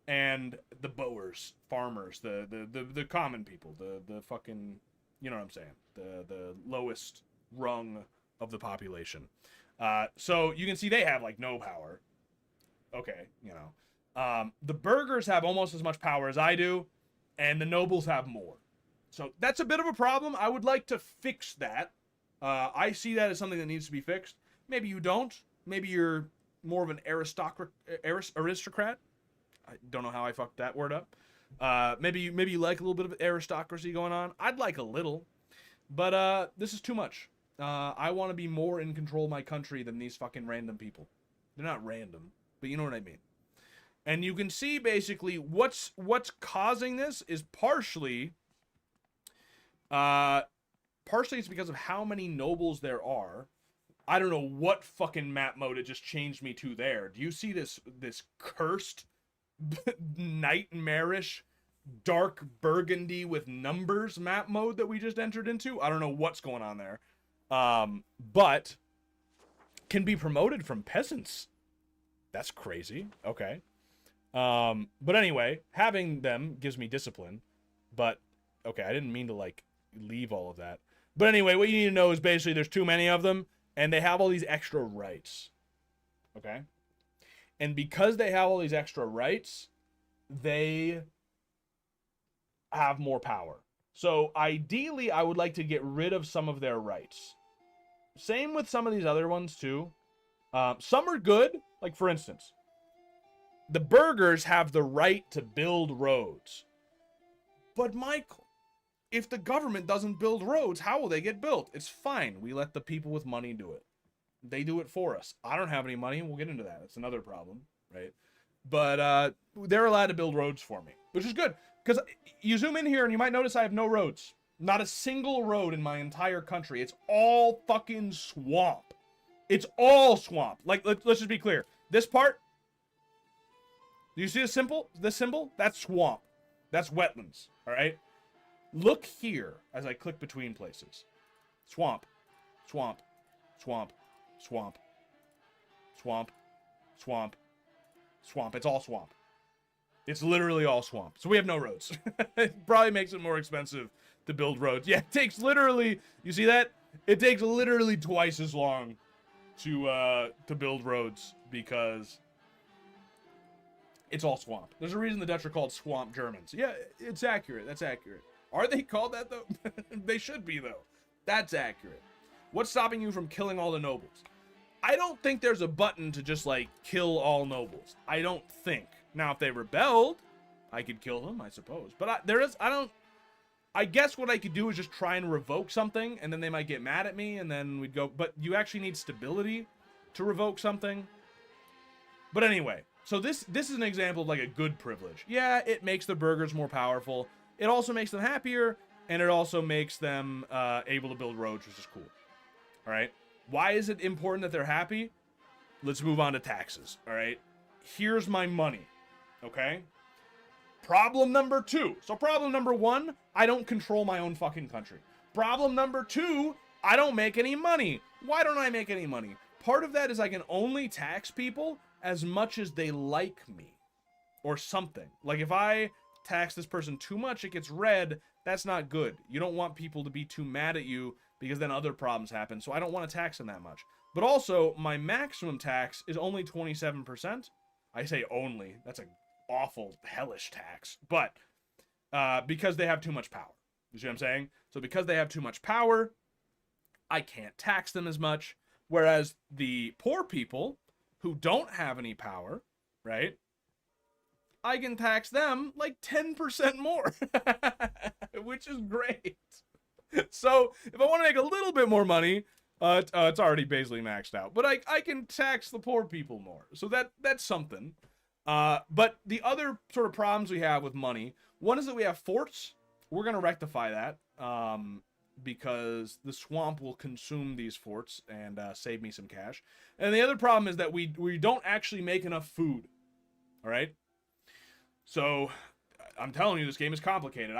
and the boers, farmers, the common people, the fucking, you know what I'm saying, the lowest rung of the population. So you can see they have like no power. Okay, you know. The burghers have almost as much power as I do, and the nobles have more. So that's a bit of a problem. I would like to fix that. I see that as something that needs to be fixed. Maybe you don't. Maybe you're more of an aristocrat. I don't know how I fucked that word up. Maybe you like a little bit of aristocracy going on. I'd like a little, but this is too much. I want to be more in control of my country than these fucking random people. They're not random, but you know what I mean. And you can see basically what's causing this is partially it's because of how many nobles there are. I don't know what fucking map mode it just changed me to there. Do you see this cursed nightmarish dark burgundy with numbers map mode that we just entered into? I don't know what's going on there. But can be promoted from peasants. That's crazy. Okay. But anyway, having them gives me discipline. But okay, I didn't mean to like leave all of that. But anyway, what you need to know is basically there's too many of them, and they have all these extra rights. Okay? And because they have all these extra rights, they have more power. So ideally, I would like to get rid of some of their rights. Same with some of these other ones too. Some are good. Like for instance, the burghers have the right to build roads. But Michael, if the government doesn't build roads, how will they get built? It's fine. We let the people with money do it. They do it for us. I don't have any money. We'll get into that. It's another problem, right? But they're allowed to build roads for me, which is good. Because you zoom in here and you might notice I have no roads. Not a single road in my entire country. It's all fucking swamp. It's all swamp. Like, let's just be clear. This part, do you see this symbol? That's swamp. That's wetlands, all right? Look here as I click between places. Swamp, swamp, swamp, swamp, swamp, swamp, swamp. It's all swamp. It's literally all swamp. So we have no roads. It probably makes it more expensive to build roads. Yeah, it takes literally, you see that? It takes literally twice as long to build roads because it's all swamp. There's a reason the Dutch are called swamp Germans. Yeah, it's accurate. That's accurate. Are they called that though? They should be though. That's accurate. What's stopping you from killing all the nobles? I don't think there's a button to just like kill all nobles. I don't think. Now, if they rebelled, I could kill them, I suppose. But I guess what I could do is just try and revoke something, and then they might get mad at me, and then we'd go. But you actually need stability to revoke something. But anyway, so this is an example of like a good privilege. Yeah, it makes the burghers more powerful. It also makes them happier, and it also makes them able to build roads, which is cool. All right. Why is it important that they're happy? Let's move on to taxes. All right. Here's my money. Okay. Problem number 2. So problem number 1, I don't control my own fucking country. Problem number 2, I don't make any money. Why don't I make any money? Part of that is I can only tax people as much as they like me or something. Like if I tax this person too much, it gets red. That's not good. You don't want people to be too mad at you because then other problems happen. So I don't want to tax them that much. But also my maximum tax is only 27%. I say only. That's an awful, hellish tax. But because they have too much power. You see what I'm saying? So because they have too much power, I can't tax them as much. Whereas the poor people who don't have any power, right? I can tax them like 10% more. Which is great. So if I want to make a little bit more money, it's already basically maxed out. But I can tax the poor people more. So that's something. But the other sort of problems we have with money, one is that we have forts. We're going to rectify that because the swamp will consume these forts and save me some cash. And the other problem is that we don't actually make enough food. All right? So I'm telling you, this game is complicated.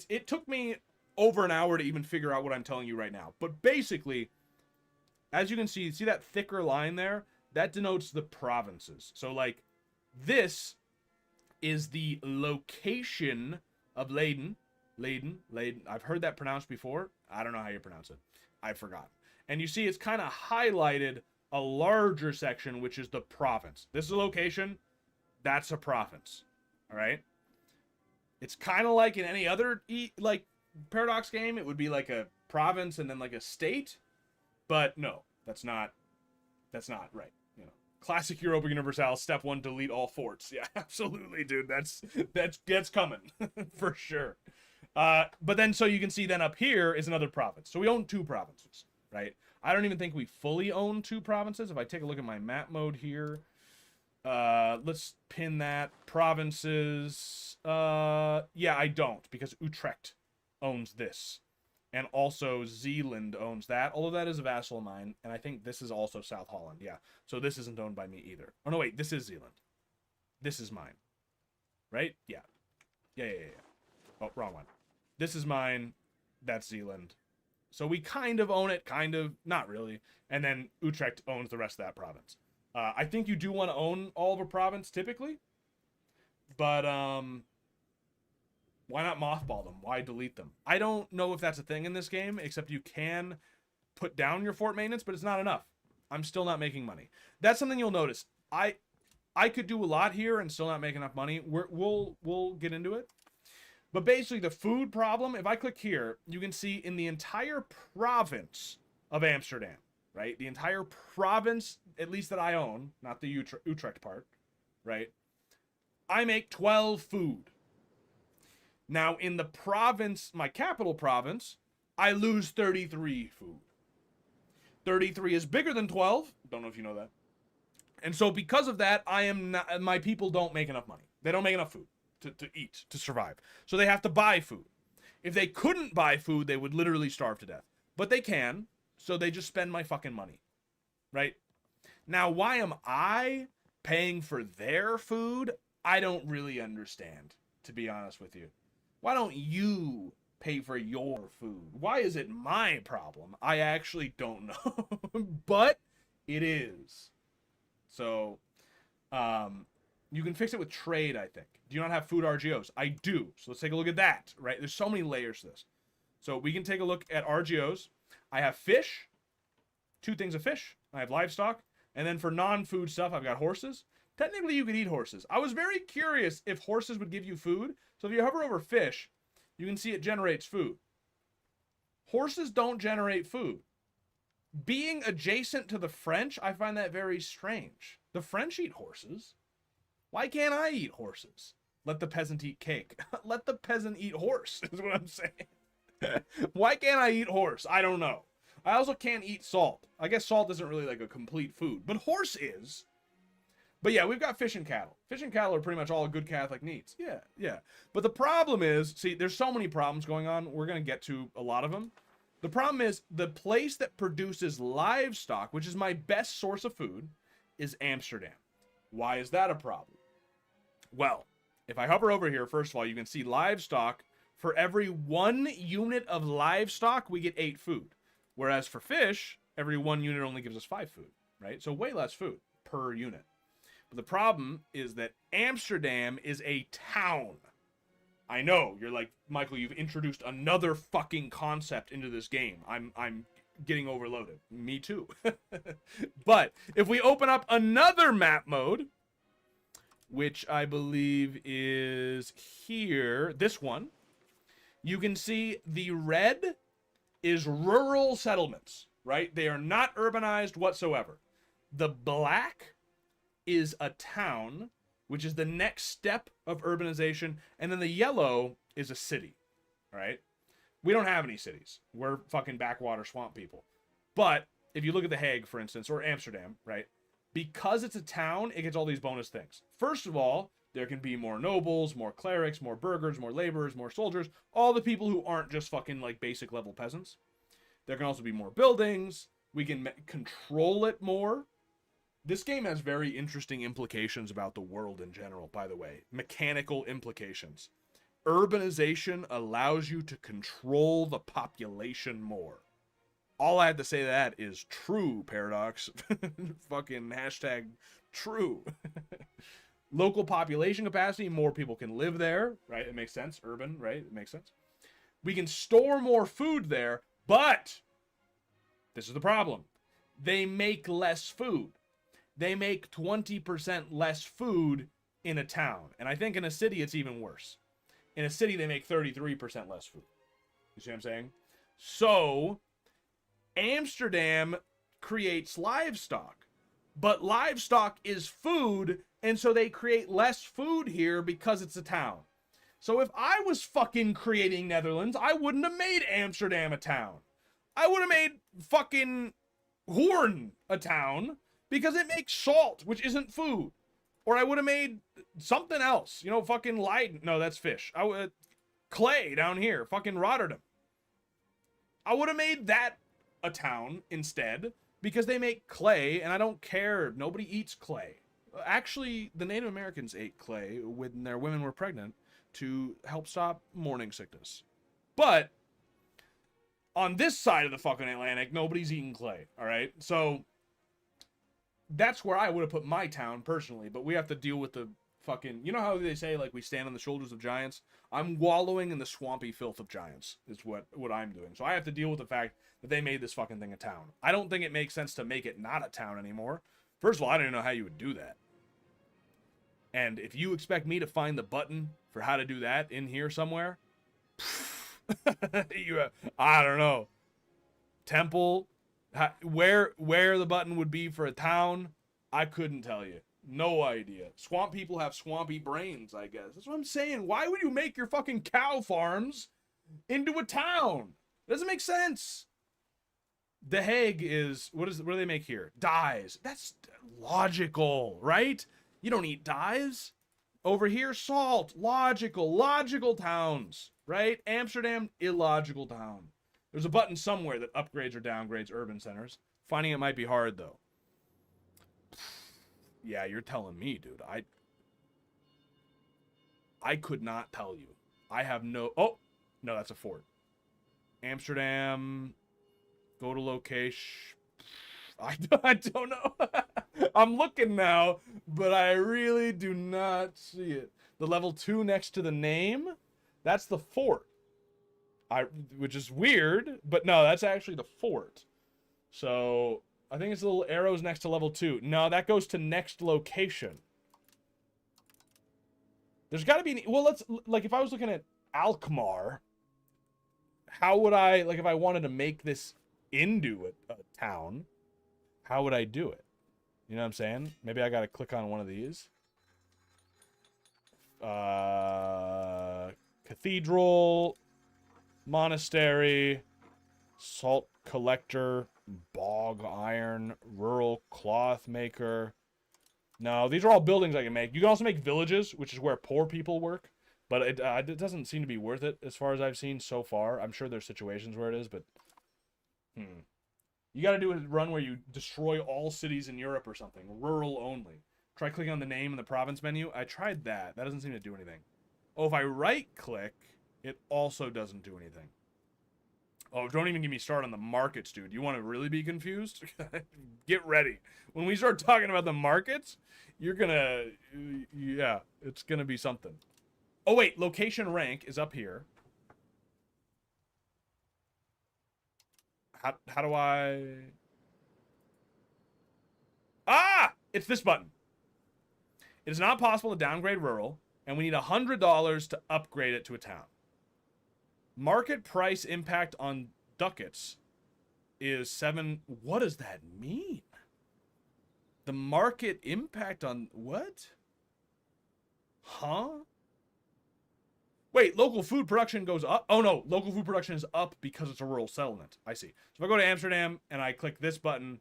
It took me over an hour to even figure out what I'm telling you right now. But basically, as you can see that thicker line there? That denotes the provinces. So like, this is the location of Leyden. Leyden. I've heard that pronounced before. I don't know how you pronounce it. I forgot. And you see it's kind of highlighted a larger section, which is the province. This is a location. That's a province. All right? It's kind of like in any other like Paradox game. It would be like a province and then like a state. But no, that's not right. You know, classic Europa Universalis, step 1, delete all forts. Yeah, absolutely, dude. That's coming for sure. But then, so you can see then up here is another province. So we own 2 provinces, right? I don't even think we fully own 2 provinces. If I take a look at my map mode here, let's pin that. Provinces. Yeah, I don't, because Utrecht owns this. And also Zeeland owns that, although that is a vassal of mine. And I think this is also South Holland. Yeah. So this isn't owned by me either. Oh, no, wait. This is Zeeland. This is mine. Right? Yeah. Yeah. Oh, wrong one. This is mine. That's Zeeland. So we kind of own it. Kind of. Not really. And then Utrecht owns the rest of that province. I think you do want to own all of a province, typically. But why not mothball them? Why delete them? I don't know if that's a thing in this game, except you can put down your fort maintenance, but it's not enough. I'm still not making money. That's something you'll notice. I could do a lot here and still not make enough money. We'll get into it. But basically, the food problem, if I click here, you can see in the entire province of Amsterdam, right? The entire province, at least that I own, not the Utrecht part, right? I make 12 food. Now, in the province, my capital province, I lose 33 food. 33 is bigger than 12. Don't know if you know that. And so because of that, my people don't make enough money. They don't make enough food to eat, to survive. So they have to buy food. If they couldn't buy food, they would literally starve to death. But they can, so they just spend my fucking money. Right? Now, why am I paying for their food? I don't really understand, to be honest with you. Why don't you pay for your food? Why is it my problem? I actually don't know. But it is. So, you can fix it with trade, I think. Do you not have food RGOs? I do. So let's take a look at that, right? There's so many layers to this. So we can take a look at RGOs. I have fish, 2 things of fish. I have livestock. And then for non-food stuff, I've got horses. Technically, you could eat horses. I was very curious if horses would give you food. So if you hover over fish, you can see it generates food. Horses don't generate food. Being adjacent to the French, I find that very strange. The French eat horses. Why can't I eat horses? Let the peasant eat cake. Let the peasant eat horse, is what I'm saying. Why can't I eat horse? I don't know. I also can't eat salt. I guess salt isn't really like a complete food, but horse is. But yeah, we've got fish and cattle. Fish and cattle are pretty much all a good Catholic needs. Yeah. But the problem is, see, there's so many problems going on. We're going to get to a lot of them. The problem is the place that produces livestock, which is my best source of food, is Amsterdam. Why is that a problem? Well, if I hover over here, first of all, you can see livestock. For every 1 unit of livestock, we get 8 food. Whereas for fish, every 1 unit only gives us 5 food, right? So way less food per unit. But the problem is that Amsterdam is a town. I know, you're like, Michael, you've introduced another fucking concept into this game. I'm getting overloaded. Me too. But if we open up another map mode, which I believe is here, this one, you can see the red is rural settlements, right? They are not urbanized whatsoever. The black is a town, which is the next step of urbanization, and then the yellow is a city, right? We don't have any cities. We're fucking backwater swamp people. But if you look at The Hague, for instance, or Amsterdam, right? Because it's a town, it gets all these bonus things. First of all, there can be more nobles, more clerics, more burghers, more laborers, more soldiers, all the people who aren't just fucking like basic level peasants. There can also be more buildings. We can control it more. This game has very interesting implications about the world in general, by the way. Mechanical implications. Urbanization allows you to control the population more. All I have to say to that is true, Paradox. Fucking hashtag true. Local population capacity, more people can live there, right? It makes sense. Urban, right? It makes sense. We can store more food there, but this is the problem. They make less food. They make 20% less food in a town. And I think in a city, it's even worse. In a city, they make 33% less food. You see what I'm saying? So, Amsterdam creates livestock. But livestock is food, and so they create less food here because it's a town. So if I was fucking creating Netherlands, I wouldn't have made Amsterdam a town. I would have made fucking Hoorn a town, because it makes salt, which isn't food. Or I would have made something else. You know, fucking Leiden. No, that's fish. Clay down here. Fucking Rotterdam. I would have made that a town instead, because they make clay, and I don't care. Nobody eats clay. Actually, the Native Americans ate clay when their women were pregnant to help stop morning sickness. But on this side of the fucking Atlantic, nobody's eating clay. All right? So that's where I would have put my town personally, but we have to deal with the fucking, you know how they say, like, we stand on the shoulders of giants? I'm wallowing in the swampy filth of giants is what I'm doing. So I have to deal with the fact that they made this fucking thing a town. I don't think it makes sense to make it not a town anymore. First of all, I don't even know how you would do that. And if you expect me to find the button for how to do that in here somewhere, I don't know. Temple, where the button would be for a town, I couldn't tell you. No idea. Swamp people have swampy brains, I guess. That's what I'm saying. Why would you make your fucking cow farms into a town? It doesn't make sense. The Hague is, what do they make here? Dyes. That's logical, right? You don't eat dyes. Over here, salt. Logical towns, right? Amsterdam, illogical town. There's a button somewhere that upgrades or downgrades urban centers. Finding it might be hard, though. Yeah, you're telling me, dude. I could not tell you. I have no... Oh! No, that's a fort. Amsterdam. Go to location. I don't know. I'm looking now, but I really do not see it. The level 2 next to the name? That's the fort. Which is weird, but no, that's actually the fort. So... I think it's the little arrows next to level 2. No, that goes to next location. There's got to be... Well, let's... Like, if I was looking at Alkmaar, how would I... Like, if I wanted to make this into a town, how would I do it? You know what I'm saying? Maybe I got to click on one of these. Cathedral, monastery, salt collector, bog iron, rural cloth maker. No, these are all buildings I can make. You can also make villages, which is where poor people work, but it doesn't seem to be worth it as far as I've seen so far. I'm sure there's situations where it is, but you got to do a run where you destroy all cities in Europe or something. Rural only. Try clicking on the name in the province menu. I tried that. That doesn't seem to do anything. Oh, if I right click, it also doesn't do anything. Oh, don't even get me started on the markets, dude. You want to really be confused? Get ready. When we start talking about the markets, you're gonna... Yeah, it's gonna be something. Oh, wait. Location rank is up here. How do I... Ah! It's this button. It is not possible to downgrade rural, and we need $100 to upgrade it to a town. Market price impact on ducats is 7. What does that mean? The market impact on what? Huh? Wait, local food production goes up? Oh no, local food production is up because it's a rural settlement. I see. So if I go to Amsterdam and I click this button,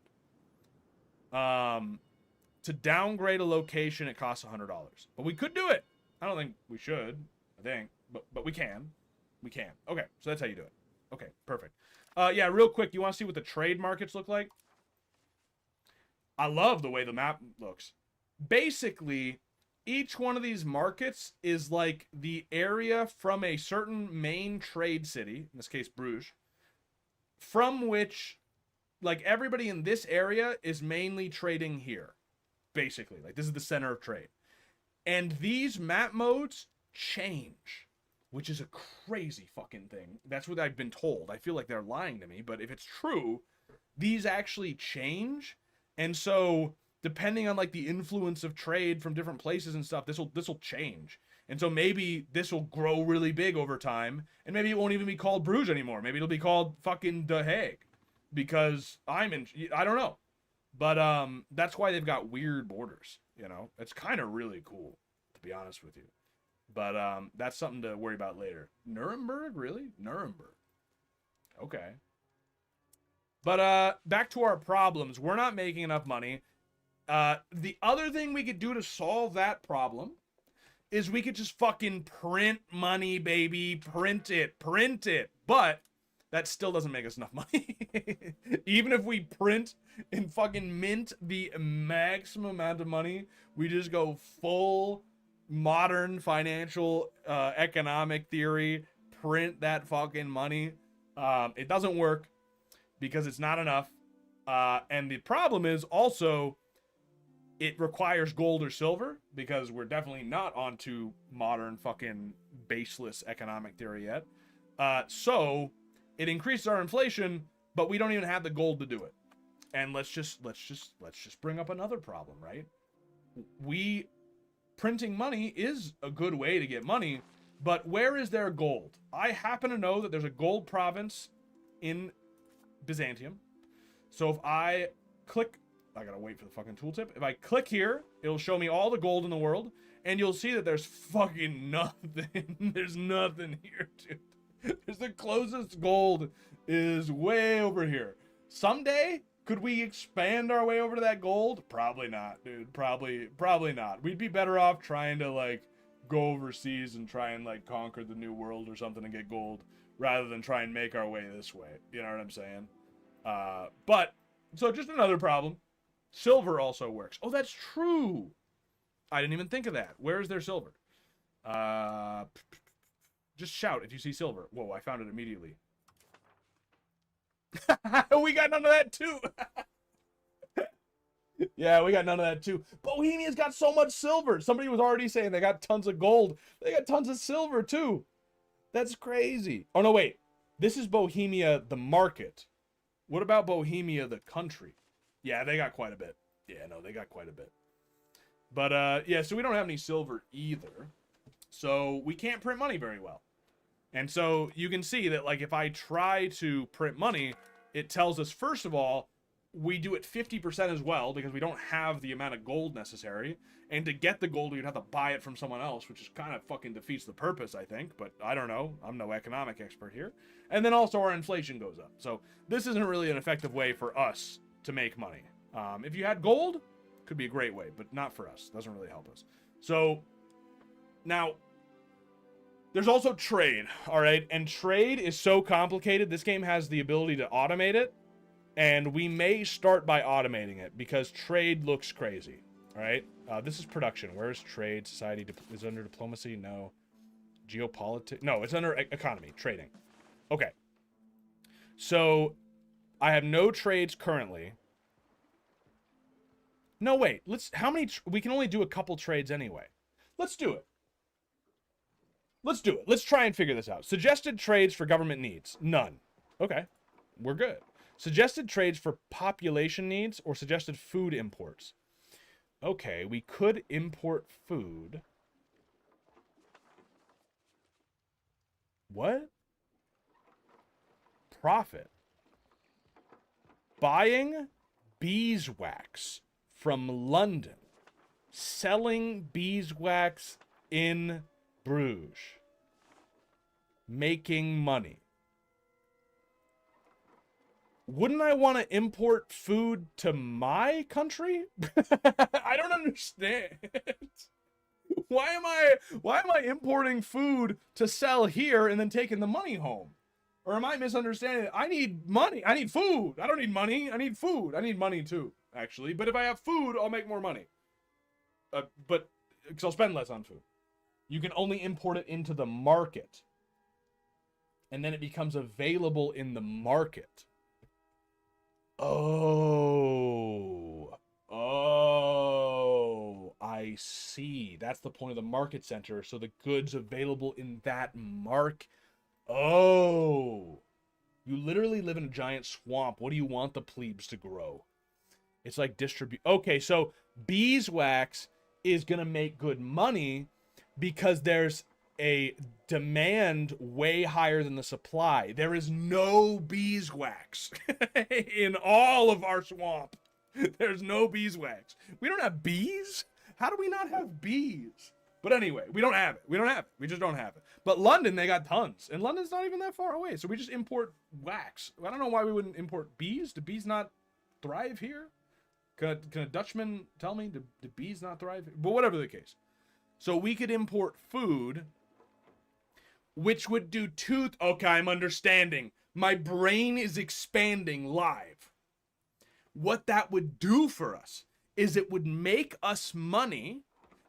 to downgrade a location, it costs $100. But we could do it. I don't think we should. I think, but we can. We can. Okay, so that's how you do it. Okay, perfect. Yeah, real quick, you want to see what the trade markets look like? I love the way the map looks. Basically, each one of these markets is like the area from a certain main trade city, in this case Bruges, from which, like, everybody in this area is mainly trading here. Basically, like, this is the center of trade. And these map modes change, which is a crazy fucking thing. That's what I've been told. I feel like they're lying to me, but if it's true, these actually change. And so, depending on, like, the influence of trade from different places and stuff, this will change. And so maybe this will grow really big over time, and maybe it won't even be called Bruges anymore. Maybe it'll be called fucking The Hague, because I don't know. But that's why they've got weird borders, you know? It's kind of really cool, to be honest with you. But that's something to worry about later. Nuremberg? Really? Nuremberg. Okay. But back to our problems. We're not making enough money. The other thing we could do to solve that problem is we could just fucking print money, baby. Print it. Print it. But that still doesn't make us enough money. Even if we print and fucking mint the maximum amount of money, we just go full modern financial economic theory, print that fucking money. It doesn't work because it's not enough. And the problem is also, It requires gold or silver because we're definitely not onto modern fucking baseless economic theory yet. So it increases our inflation, but we don't even have the gold to do it. And let's just bring up another problem, right? Printing money is a good way to get money, but where is there gold? I happen to know that there's a gold province in Byzantium. So if I click, I gotta wait for the fucking tooltip. If I click here, it'll show me all the gold in the world, and you'll see that there's fucking nothing. There's nothing here, dude. There's the closest gold is way over here. Someday, could we expand our way over to that gold? Probably not, dude. Probably not. We'd be better off trying to, like, go overseas and try and, like, conquer the new world or something and get gold, rather than try and make our way this way. You know what I'm saying? But, so just another problem. Silver also works. Oh, that's true. I didn't even think of that. Where is there silver? Just shout if you see silver. Whoa, I found it immediately. We got none of that too. Yeah, we got none of that too. Bohemia's got so much silver. Somebody was already saying they got tons of gold. They got tons of silver too. That's crazy. Oh no, wait. This is Bohemia, the market. What about Bohemia, the country? Yeah, they got quite a bit. Yeah, no, they got quite a bit. But yeah, so we don't have any silver either. So we can't print money very well. And so you can see that, like, if I try to print money, it tells us, first of all, we do it 50% as well because we don't have the amount of gold necessary. And to get the gold, we'd have to buy it from someone else, which is kind of fucking defeats the purpose, I think. But I don't know. I'm no economic expert here. And then also our inflation goes up. So this isn't really an effective way for us to make money. If you had gold, could be a great way, but not for us. Doesn't really help us. So now, there's also trade, all right? And trade is so complicated. This game has the ability to automate it, and we may start by automating it because trade looks crazy, all right? This is production. Where's trade? Society is under diplomacy? No. Geopolitics? No, it's under economy, trading. Okay. So I have no trades currently. No, wait. We can only do a couple trades anyway. Let's do it. Let's do it. Let's try and figure this out. Suggested trades for government needs. None. Okay. We're good. Suggested trades for population needs or suggested food imports. Okay, we could import food. What? Profit. Buying beeswax from London. Selling beeswax in Bruges. Making money. Wouldn't I want to import food to my country? I don't understand. Why am I importing food to sell here and then taking the money home? Or am I misunderstanding it? I need money. I need food. I don't need money. I need food. I need money too, actually. But if I have food, I'll make more money. But because I'll spend less on food. You can only import it into the market. And then it becomes available in the market. Oh, I see. That's the point of the market center. So the goods available in that mark. Oh, you literally live in a giant swamp. What do you want the plebes to grow? It's like distribute. Okay, so beeswax is going to make good money because there's a demand way higher than the supply. There is no beeswax in all of our swamp. There's no beeswax. We don't have bees? How do we not have bees? But anyway, we don't have it. We don't have it. We just don't have it. But London, they got tons. And London's not even that far away. So we just import wax. I don't know why we wouldn't import bees. Do bees not thrive here? Can a Dutchman tell me? Do bees not thrive here? But whatever the case. So we could import food, which would do two... Okay, I'm understanding. My brain is expanding live. What that would do for us is it would make us money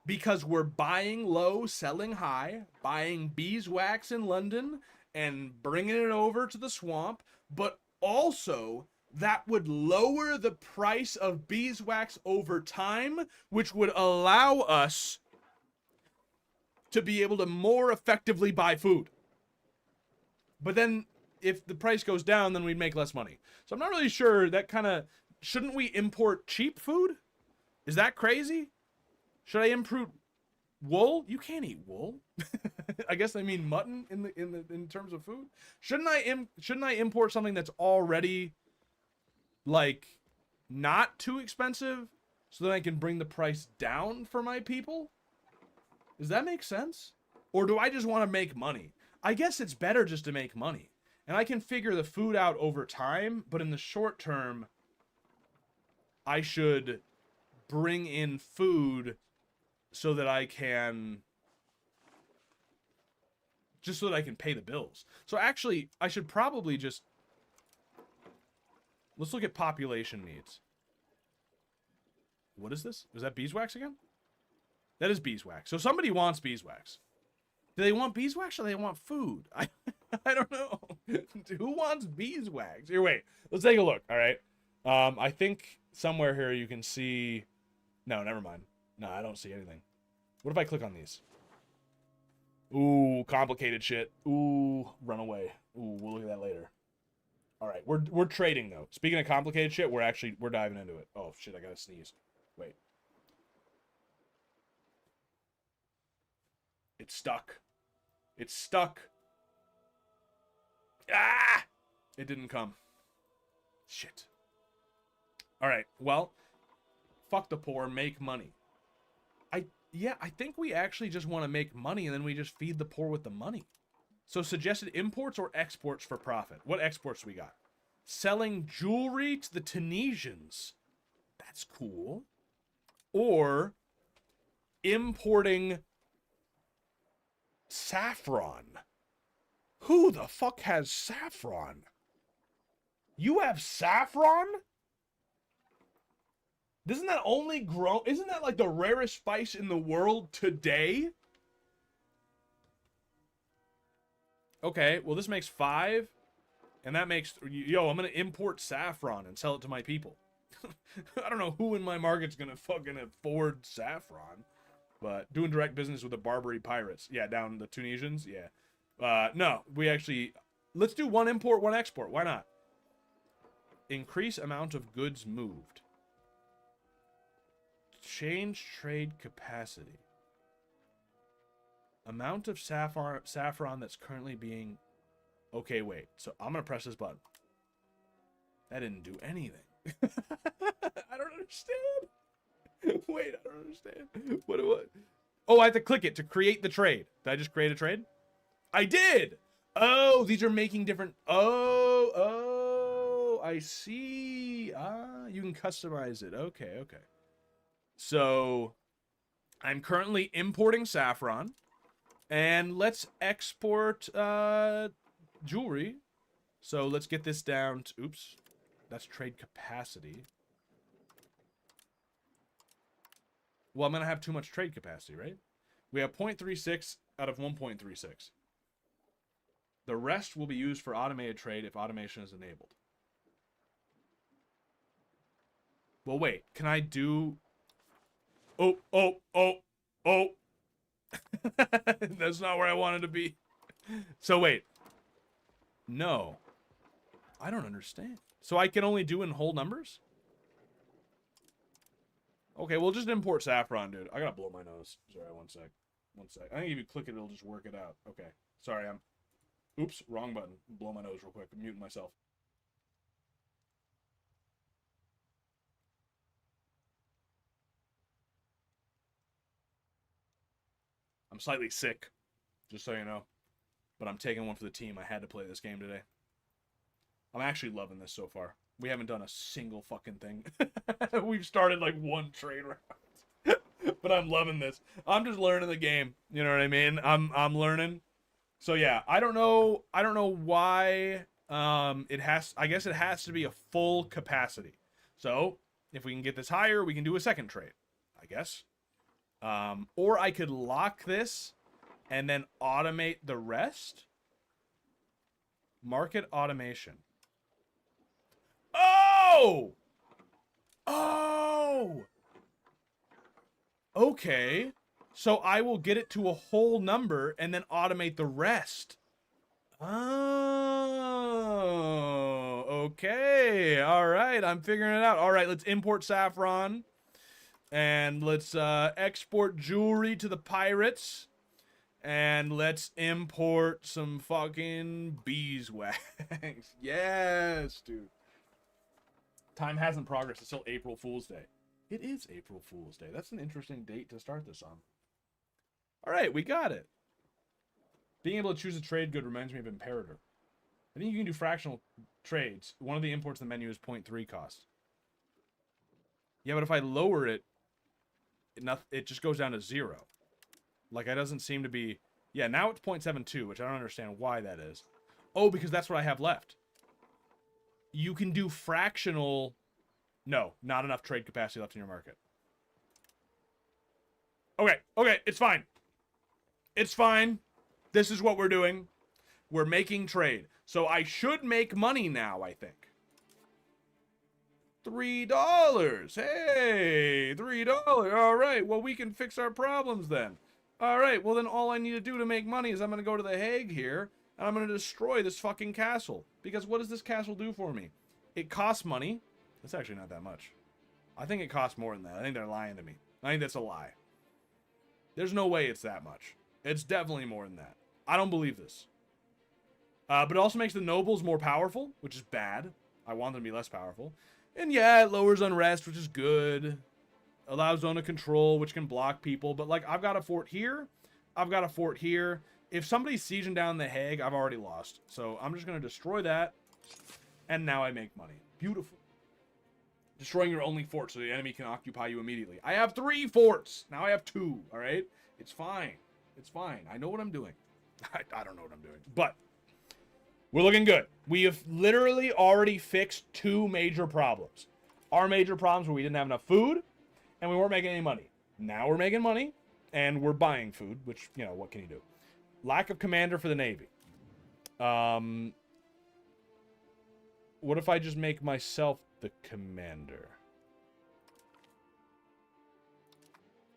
because we're buying low, selling high, buying beeswax in London and bringing it over to the swamp, but also that would lower the price of beeswax over time, which would allow us to be able to more effectively buy food. But then if the price goes down, then we'd make less money. So I'm not really sure. That kind of, shouldn't we import cheap food? Is that crazy? Should I import wool? You can't eat wool. I guess I mean mutton in terms of food. Shouldn't I import something that's already like not too expensive so that I can bring the price down for my people? Does that make sense? Or do I just want to make money? I guess it's better just to make money. And I can figure the food out over time, but in the short term, I should bring in food so that I can... just so that I can pay the bills. So actually, I should probably just... let's look at population needs. What is this? Is that beeswax again? That is beeswax. So somebody wants beeswax. Do they want beeswax or do they want food? I don't know. Who wants beeswax? Here, wait. Let's take a look, all right? I think somewhere here you can see... no, never mind. No, I don't see anything. What if I click on these? Ooh, complicated shit. Ooh, run away. Ooh, we'll look at that later. All right, we're trading, though. Speaking of complicated shit, we're diving into it. Oh, shit, I gotta sneeze. Wait. It's stuck. It's stuck. Ah! It didn't come. Shit. All right, well, fuck the poor, make money. Yeah, I think we actually just want to make money and then we just feed the poor with the money. So suggested imports or exports for profit. What exports we got? Selling jewelry to the Tunisians. That's cool. Or importing saffron. Who the fuck has saffron? You have saffron? Doesn't that only grow? Isn't that like the rarest spice in the world today? Okay, well this makes 5. And that makes... yo, I'm going to import saffron and sell it to my people. I don't know who in my market's going to fucking afford saffron. But doing direct business with the Barbary pirates. Yeah, down the Tunisians. Yeah. No, we actually... let's do 1 import, 1 export. Why not? Increase amount of goods moved. Change trade capacity. Amount of saffron that's currently being... okay, wait. So I'm going to press this button. That didn't do anything. I don't understand. Wait, I don't understand. What? Oh, I have to click it to create the trade. Did I just create a trade? I did! Oh, these are making different... oh, I see. Ah, you can customize it. Okay, okay. So, I'm currently importing saffron. And let's export jewelry. So, let's get this down to... oops. That's trade capacity. Well, I'm going to have too much trade capacity, right? We have 0.36 out of 1.36. The rest will be used for automated trade if automation is enabled. Well, wait. Can I do... oh. That's not where I wanted to be. So, wait. No. I don't understand. So I can only do in whole numbers? Okay, we'll just import saffron, dude. I gotta blow my nose. Sorry, one sec. One sec. I think if you click it, it'll just work it out. Okay. Sorry, I'm... oops, wrong button. Blow my nose real quick. I'm muting myself. I'm slightly sick, just so you know. But I'm taking one for the team. I had to play this game today. I'm actually loving this so far. We haven't done a single fucking thing. We've started like 1 trade round. But I'm loving this. I'm just learning the game. You know what I mean? I'm learning. So yeah, I don't know why it has... I guess it has to be a full capacity. So, if we can get this higher, we can do a second trade, I guess. Or I could lock this and then automate the rest. Market automation. Oh! Oh! Oh! Okay. So I will get it to a whole number and then automate the rest. Oh, okay. All right. I'm figuring it out. All right. Let's import saffron. And let's export jewelry to the pirates. And let's import some fucking beeswax. Yes, dude. Time hasn't progressed. It's still April Fool's Day. It is April Fool's Day. That's an interesting date to start this on. All right, we got it. Being able to choose a trade good reminds me of Imperator. I think you can do fractional trades. One of the imports in the menu is 0.3 cost. Yeah, but if I lower it, it just goes down to 0. Like, it doesn't seem to be... Yeah, now it's 0.72, which I don't understand why that is. Oh, because that's what I have left. You can do fractional... No, not enough trade capacity left in your market. Okay, it's fine. It's fine. This is what we're doing. We're making trade. So I should make money now, I think. $3. Hey, $3. All right, well, we can fix our problems then. All right, well, then all I need to do to make money is I'm going to go to The Hague here, and I'm going to destroy this fucking castle. Because what does this castle do for me? It costs money. That's actually not that much. I think it costs more than that. I think they're lying to me. I think that's a lie. There's no way it's that much. It's definitely more than that. I don't believe this. But it also makes the nobles more powerful, which is bad. I want them to be less powerful. And yeah, it lowers unrest, which is good. Allows zone of control, which can block people. But, like, I've got a fort here. I've got a fort here. If somebody's sieging down The Hague, I've already lost. So I'm just going to destroy that. And now I make money. Beautiful. Destroying your only fort so the enemy can occupy you immediately. I have 3 forts. Now I have 2, all right? It's fine. It's fine. I know what I'm doing. I don't know what I'm doing. But we're looking good. We have literally already fixed 2 major problems. Our major problems were we didn't have enough food, and we weren't making any money. Now we're making money, and we're buying food, which, you know, what can you do? Lack of commander for the Navy. What if I just make myself the commander?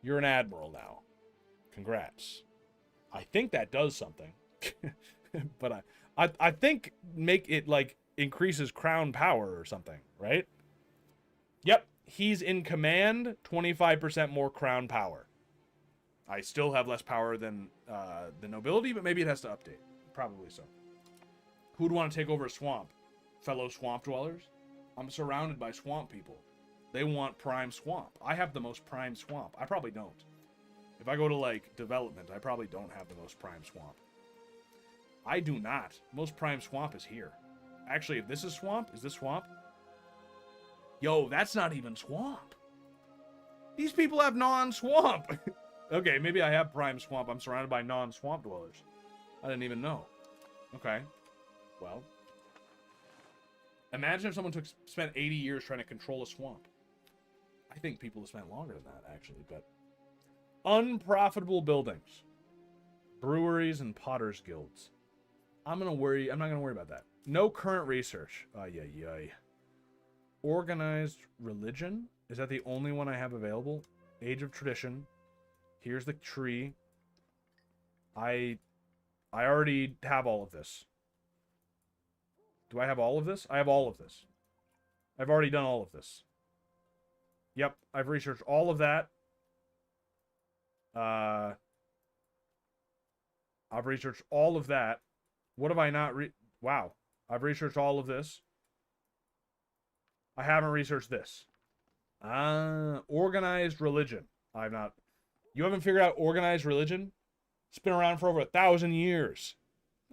You're an admiral now. Congrats. I think that does something. But I think make it, like, increases crown power or something, right? Yep. He's in command, 25% more crown power. I still have less power than the nobility, but maybe it has to update. Probably so. Who'd want to take over a swamp? Fellow swamp dwellers? I'm surrounded by swamp people. They want prime swamp. I have the most prime swamp. I probably don't. If I go to, like, development, I probably don't have the most prime swamp. I do not. Most prime swamp is here. Actually, if this is swamp, is this swamp? Yo, that's not even swamp. These people have non-swamp. Okay, maybe I have prime swamp. I'm surrounded by non-swamp dwellers. I didn't even know. Okay. Well. Imagine if someone spent 80 years trying to control a swamp. I think people have spent longer than that, actually, but... Unprofitable buildings. Breweries and potters guilds. I'm not gonna worry about that. No current research. Ay. Organized religion? Is that the only one I have available? Age of tradition. Here's the tree. I already have all of this. Do I have all of this? I have all of this. I've already done all of this. Yep, I've researched all of that. I've researched all of that. What have I not Wow. I've researched all of this. I haven't researched this. Organized religion. I've not... You haven't figured out organized religion? It's been around for over 1,000 years.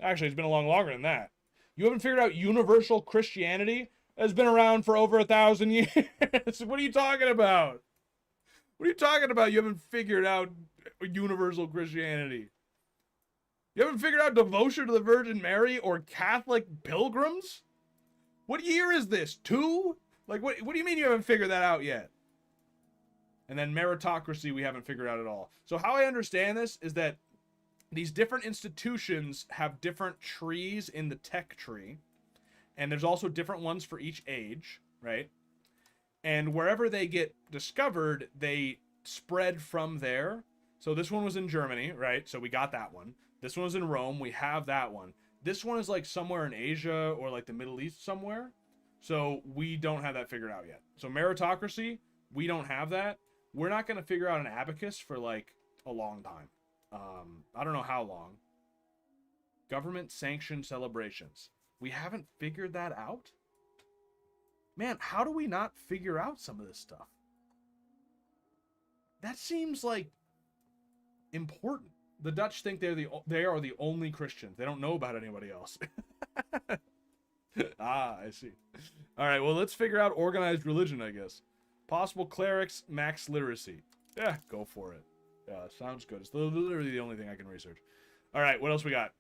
Actually, it's been a lot longer than that. You haven't figured out universal Christianity? It's been around for over 1,000 years. What are you talking about? What are you talking about? You haven't figured out universal Christianity. You haven't figured out devotion to the Virgin Mary or Catholic pilgrims? What year is this? 2? Like, what do you mean you haven't figured that out yet? And then meritocracy we haven't figured out at all. So how I understand this is that these different institutions have different trees in the tech tree. And there's also different ones for each age, right? And wherever they get discovered, they spread from there. So this one was in Germany, right? So we got that one. This one was in Rome. We have that one. This one is like somewhere in Asia or like the Middle East somewhere. So we don't have that figured out yet. So meritocracy, we don't have that. We're not going to figure out an abacus for like a long time. I don't know how long. Government sanctioned celebrations. We haven't figured that out? Man, how do we not figure out some of this stuff? That seems like important. The Dutch think they are the only Christians. They don't know about anybody else. Ah, I see. All right, well, let's figure out organized religion, I guess. Possible clerics, max literacy. Yeah, go for it. Yeah, sounds good. It's literally the only thing I can research. All right, what else we got?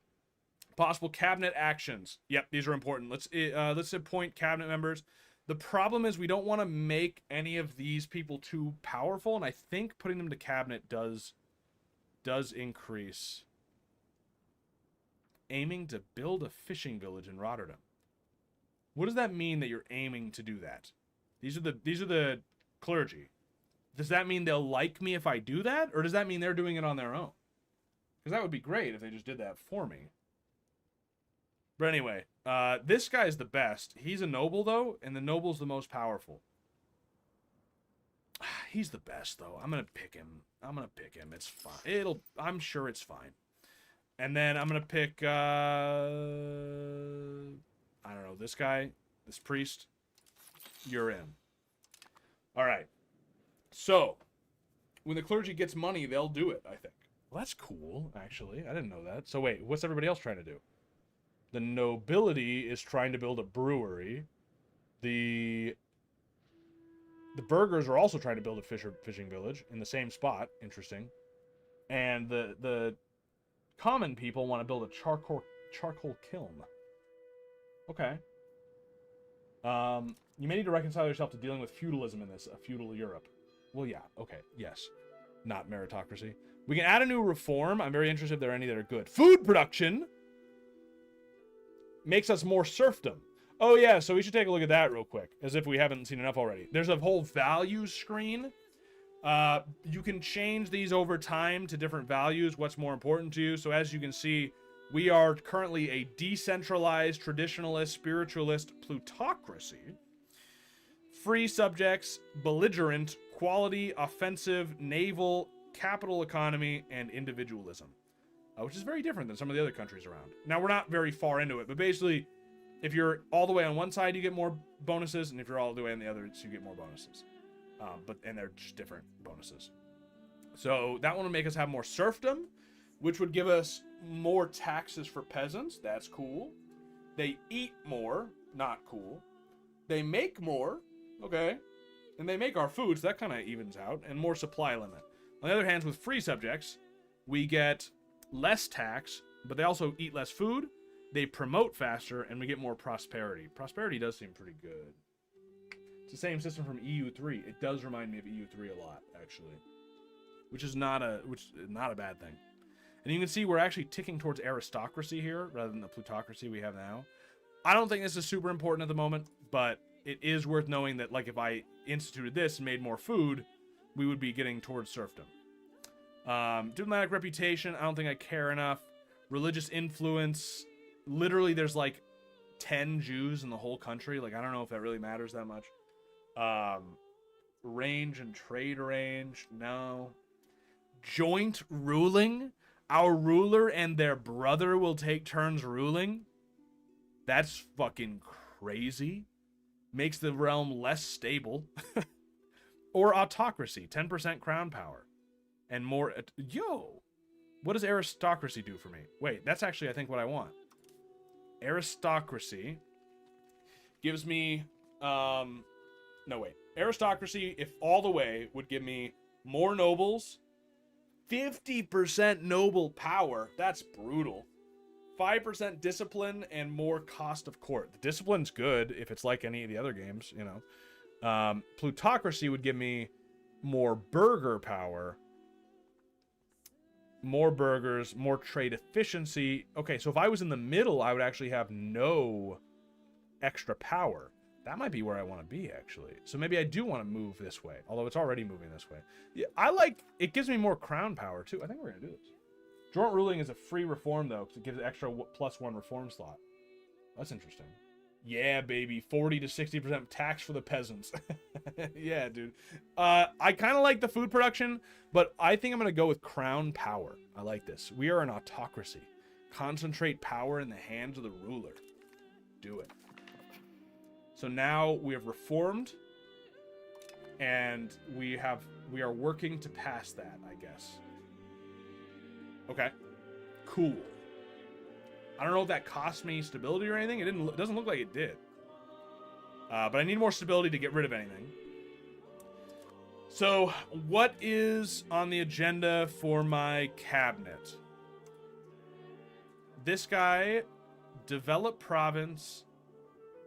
Possible cabinet actions. Yep, these are important. Let's appoint cabinet members. The problem is we don't want to make any of these people too powerful, and I think putting them to cabinet does increase. Aiming to build a fishing village in Rotterdam. What does that mean that you're aiming to do that? These are the clergy. Does that mean they'll like me if I do that, or does that mean they're doing it on their own? Because that would be great if they just did that for me. But anyway, this guy's the best. He's a noble, though, and the noble's the most powerful. He's the best, though. I'm going to pick him. It's fine. I'm sure it's fine. And then I'm going to pick, I don't know, this guy, this priest. You're in. All right. So, when the clergy gets money, they'll do it, I think. Well, that's cool, actually. I didn't know that. So, wait, what's everybody else trying to do? The nobility is trying to build a brewery. The burghers are also trying to build a fishing village in the same spot. Interesting. And the common people want to build a charcoal kiln. Okay. You may need to reconcile yourself to dealing with feudalism in this, a feudal Europe. Well, yeah. Okay. Yes. Not meritocracy. We can add a new reform. I'm very interested if there are any that are good. Food production makes us more serfdom. Oh, yeah, so we should take a look at that real quick, as if we haven't seen enough already. There's a whole values screen. You can change these over time to different values, what's more important to you. So as you can see, we are currently a decentralized, traditionalist, spiritualist plutocracy. Free subjects, belligerent, quality, offensive, naval, capital economy, and individualism. Which is very different than some of the other countries around. Now, we're not very far into it, but basically, if you're all the way on one side, you get more bonuses, and if you're all the way on the other, you get more bonuses. And they're just different bonuses. So that one would make us have more serfdom, which would give us more taxes for peasants. That's cool. They eat more. Not cool. They make more. Okay. And they make our food, so that kind of evens out. And more supply limit. On the other hand, with free subjects, we get less tax, but they also eat less food. They promote faster, and we get more prosperity. Prosperity does seem pretty good. It's the same system from EU3. It does remind me of EU3 a lot, actually, which is not a bad thing. And you can see we're actually ticking towards aristocracy here rather than the plutocracy we have now. I don't think this is super important at the moment, but it is worth knowing that, like, if I instituted this and made more food, we would be getting towards serfdom. Diplomatic reputation, I don't think I care enough. Religious influence, literally there's like 10 Jews in the whole country. Like, I don't know if that really matters that much. Range and trade range, no. Joint ruling, our ruler and their brother will take turns ruling. That's fucking crazy. Makes the realm less stable. Or autocracy, 10% crown power. And more... What does aristocracy do for me? Wait, that's actually, I think, what I want. Aristocracy gives me... no, wait. Aristocracy, if all the way, would give me more nobles. 50% noble power. That's brutal. 5% discipline and more cost of court. The discipline's good if it's like any of the other games, you know. Plutocracy would give me more burgher power. More burgers, more trade efficiency. Okay, so if I was in the middle, I would actually have no extra power. That might be where I want to be, actually. So maybe I do want to move this way, although it's already moving this way. Yeah, I like... It gives me more crown power, too. I think we're going to do this. Joint ruling is a free reform, though, because it gives an extra +1 reform slot. That's interesting. Yeah, baby. 40 to 60% tax for the peasants. Yeah, dude. I kind of like the food production, but I think I'm going to go with crown power. I like this. We are an autocracy. Concentrate power in the hands of the ruler. Do it. So now we have reformed, and we are working to pass that, I guess. Okay. Cool. I don't know if that cost me stability or anything. It doesn't look like it did. But I need more stability to get rid of anything. So, what is on the agenda for my cabinet? This guy, develop province,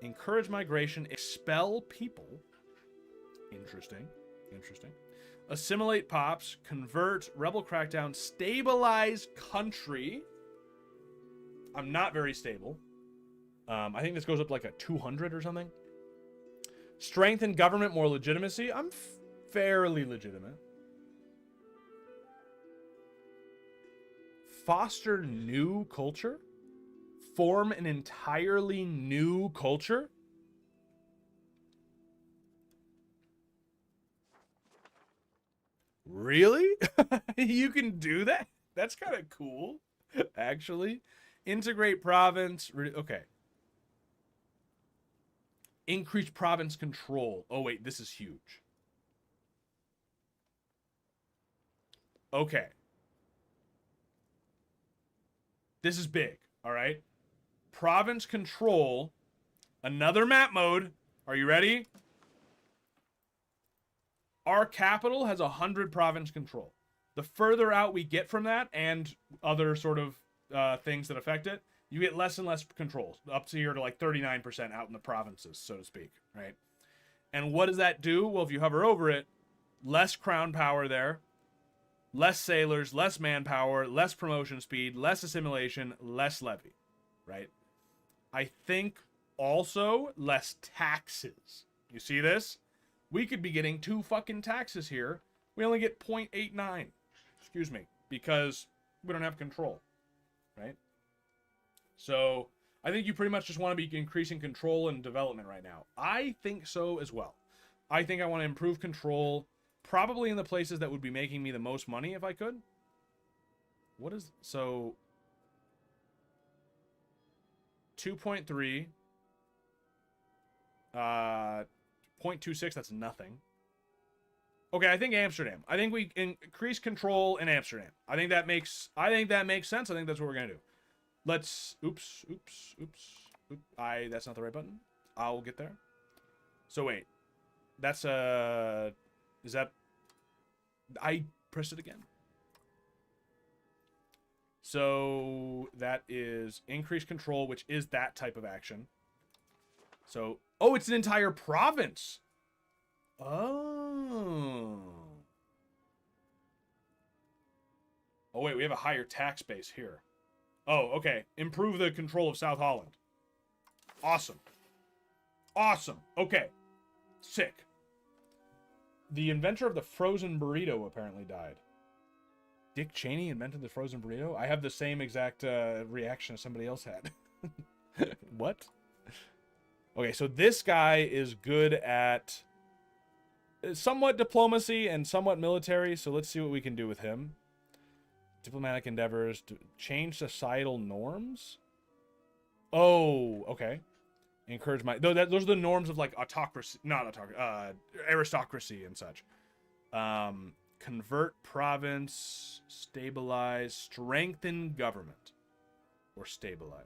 encourage migration, expel people. Interesting. Interesting. Assimilate pops, convert, rebel crackdown, stabilize country. I'm not very stable. I think this goes up like a 200 or something. Strengthen government, more legitimacy. I'm fairly legitimate. Foster new culture. Form an entirely new culture. Really? You can do that? That's kind of cool, actually. Integrate province. Okay. Increase province control. Oh, wait. This is huge. Okay. This is big. All right. Province control. Another map mode. Are you ready? Our capital has 100 province control. The further out we get from that, and other sort of things that affect it, you get less and less control, up to here to like 39% out in the provinces, so to speak, right? And what does that do? Well, if you hover over it, less crown power there, less sailors, less manpower, less promotion speed, less assimilation, less levy, right? I think also less taxes. You see this? We could be getting 2 fucking taxes here. We only get 0.89. Excuse me. Because we don't have control. Right? So, I think you pretty much just want to be increasing control and development right now. I think so as well. I think I want to improve control, probably in the places that would be making me the most money if I could. What is... So... 2.3. 0.26, that's nothing. Okay, I think Amsterdam. I think we increase control in Amsterdam. I think that makes sense. I think that's what we're gonna do. Let's oops. That's not the right button. I'll get there. So wait. That's is that I pressed it again. So that is increase control, which is that type of action. So, oh, it's an entire province. Oh. Oh, wait, we have a higher tax base here. Oh, okay. Improve the control of South Holland. Awesome. Awesome. Okay. Sick. The inventor of the frozen burrito apparently died. Dick Cheney invented the frozen burrito? I have the same exact reaction somebody else had. What? Okay, so this guy is good at somewhat diplomacy and somewhat military, so let's see what we can do with him. Diplomatic endeavors to change societal norms? Oh, okay. Encourage my... Those are the norms of, like, autocracy... Not autocracy. Aristocracy and such. Convert province, stabilize, strengthen government. Or stabilize.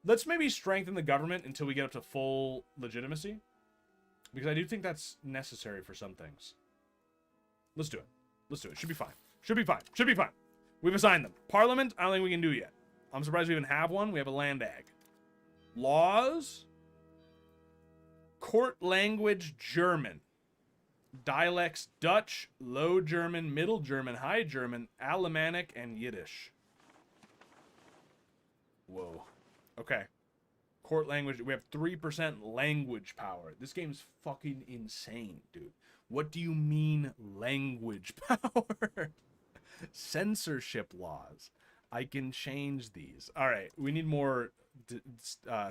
Let's maybe strengthen the government until we get up to full legitimacy. Because I do think that's necessary for some things. Let's do it. Let's do it. Should be fine. Should be fine. Should be fine. We've assigned them. Parliament, I don't think we can do yet. I'm surprised we even have one. We have a land ag. Laws. Court language, German. Dialects, Dutch, Low German, Middle German, High German, Alemannic, and Yiddish. Whoa. Okay. Court language. We have 3% language power. This game's fucking insane, dude. What do you mean language power? Censorship laws. I can change these. All right, we need more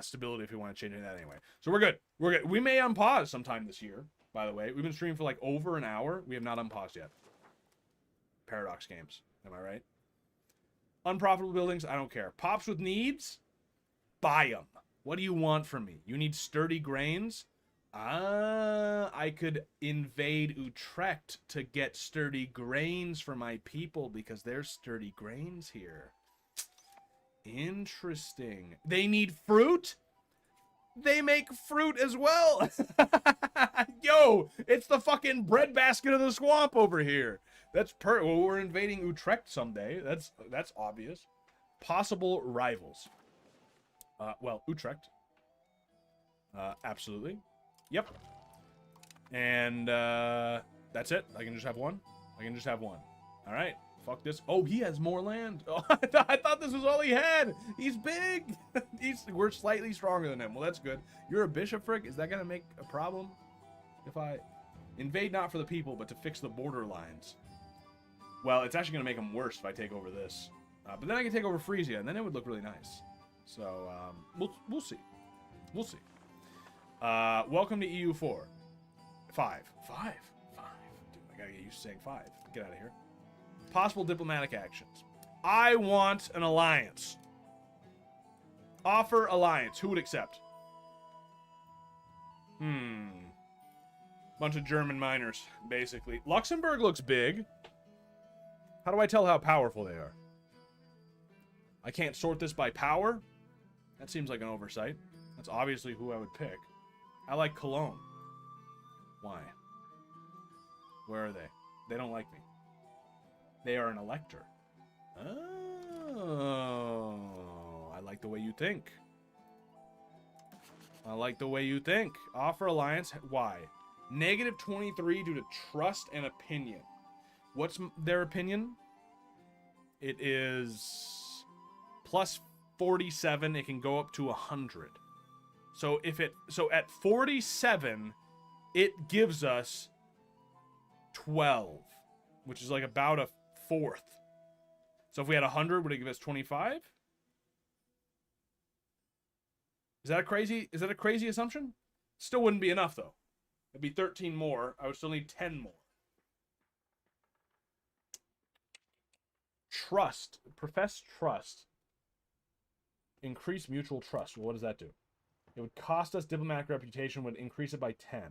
stability if we want to change that anyway. So we're good. We're good. We may unpause sometime this year, by the way. We've been streaming for like over an hour. We have not unpaused yet. Paradox games. Am I right? Unprofitable buildings, I don't care. Pops with needs, buy them. What do you want from me? You need sturdy grains? I could invade Utrecht to get sturdy grains for my people because there's sturdy grains here. Interesting. They need fruit? They make fruit as well. Yo, it's the fucking breadbasket of the swamp over here. That's well, we're invading Utrecht someday. That's obvious. Possible rivals. Well, Utrecht. Absolutely. Yep. And that's it. I can just have one. I can just have one. All right. Fuck this. Oh, he has more land. Oh, I thought this was all he had. He's big. We're slightly stronger than him. Well, that's good. You're a bishopric. Is that gonna make a problem? If I invade not for the people, but to fix the border lines. Well, it's actually gonna make them worse if I take over this. But then I can take over Frisia, and then it would look really nice. So we'll see. We'll see. Welcome to EU4. 5. Dude, I gotta get used to saying 5. Get out of here. Possible diplomatic actions. I want an alliance. Offer alliance. Who would accept? Bunch of German miners, basically. Luxembourg looks big. How do I tell how powerful they are? I can't sort this by power? That seems like an oversight. That's obviously who I would pick. I like Cologne. Why? Where are they? They don't like me. They are an elector. Oh, I like the way you think. I like the way you think. Offer alliance. Why? Negative 23 due to trust and opinion. What's their opinion? It is plus 47. It can go up to 100. So at 47, it gives us 12, which is like about a fourth. So if we had 100, would it give us 25? Is that a crazy assumption? Still wouldn't be enough though. It'd be 13 more. I would still need 10 more. Trust. Profess trust. Increase mutual trust. Well, what does that do? It would cost us diplomatic reputation, would increase it by 10.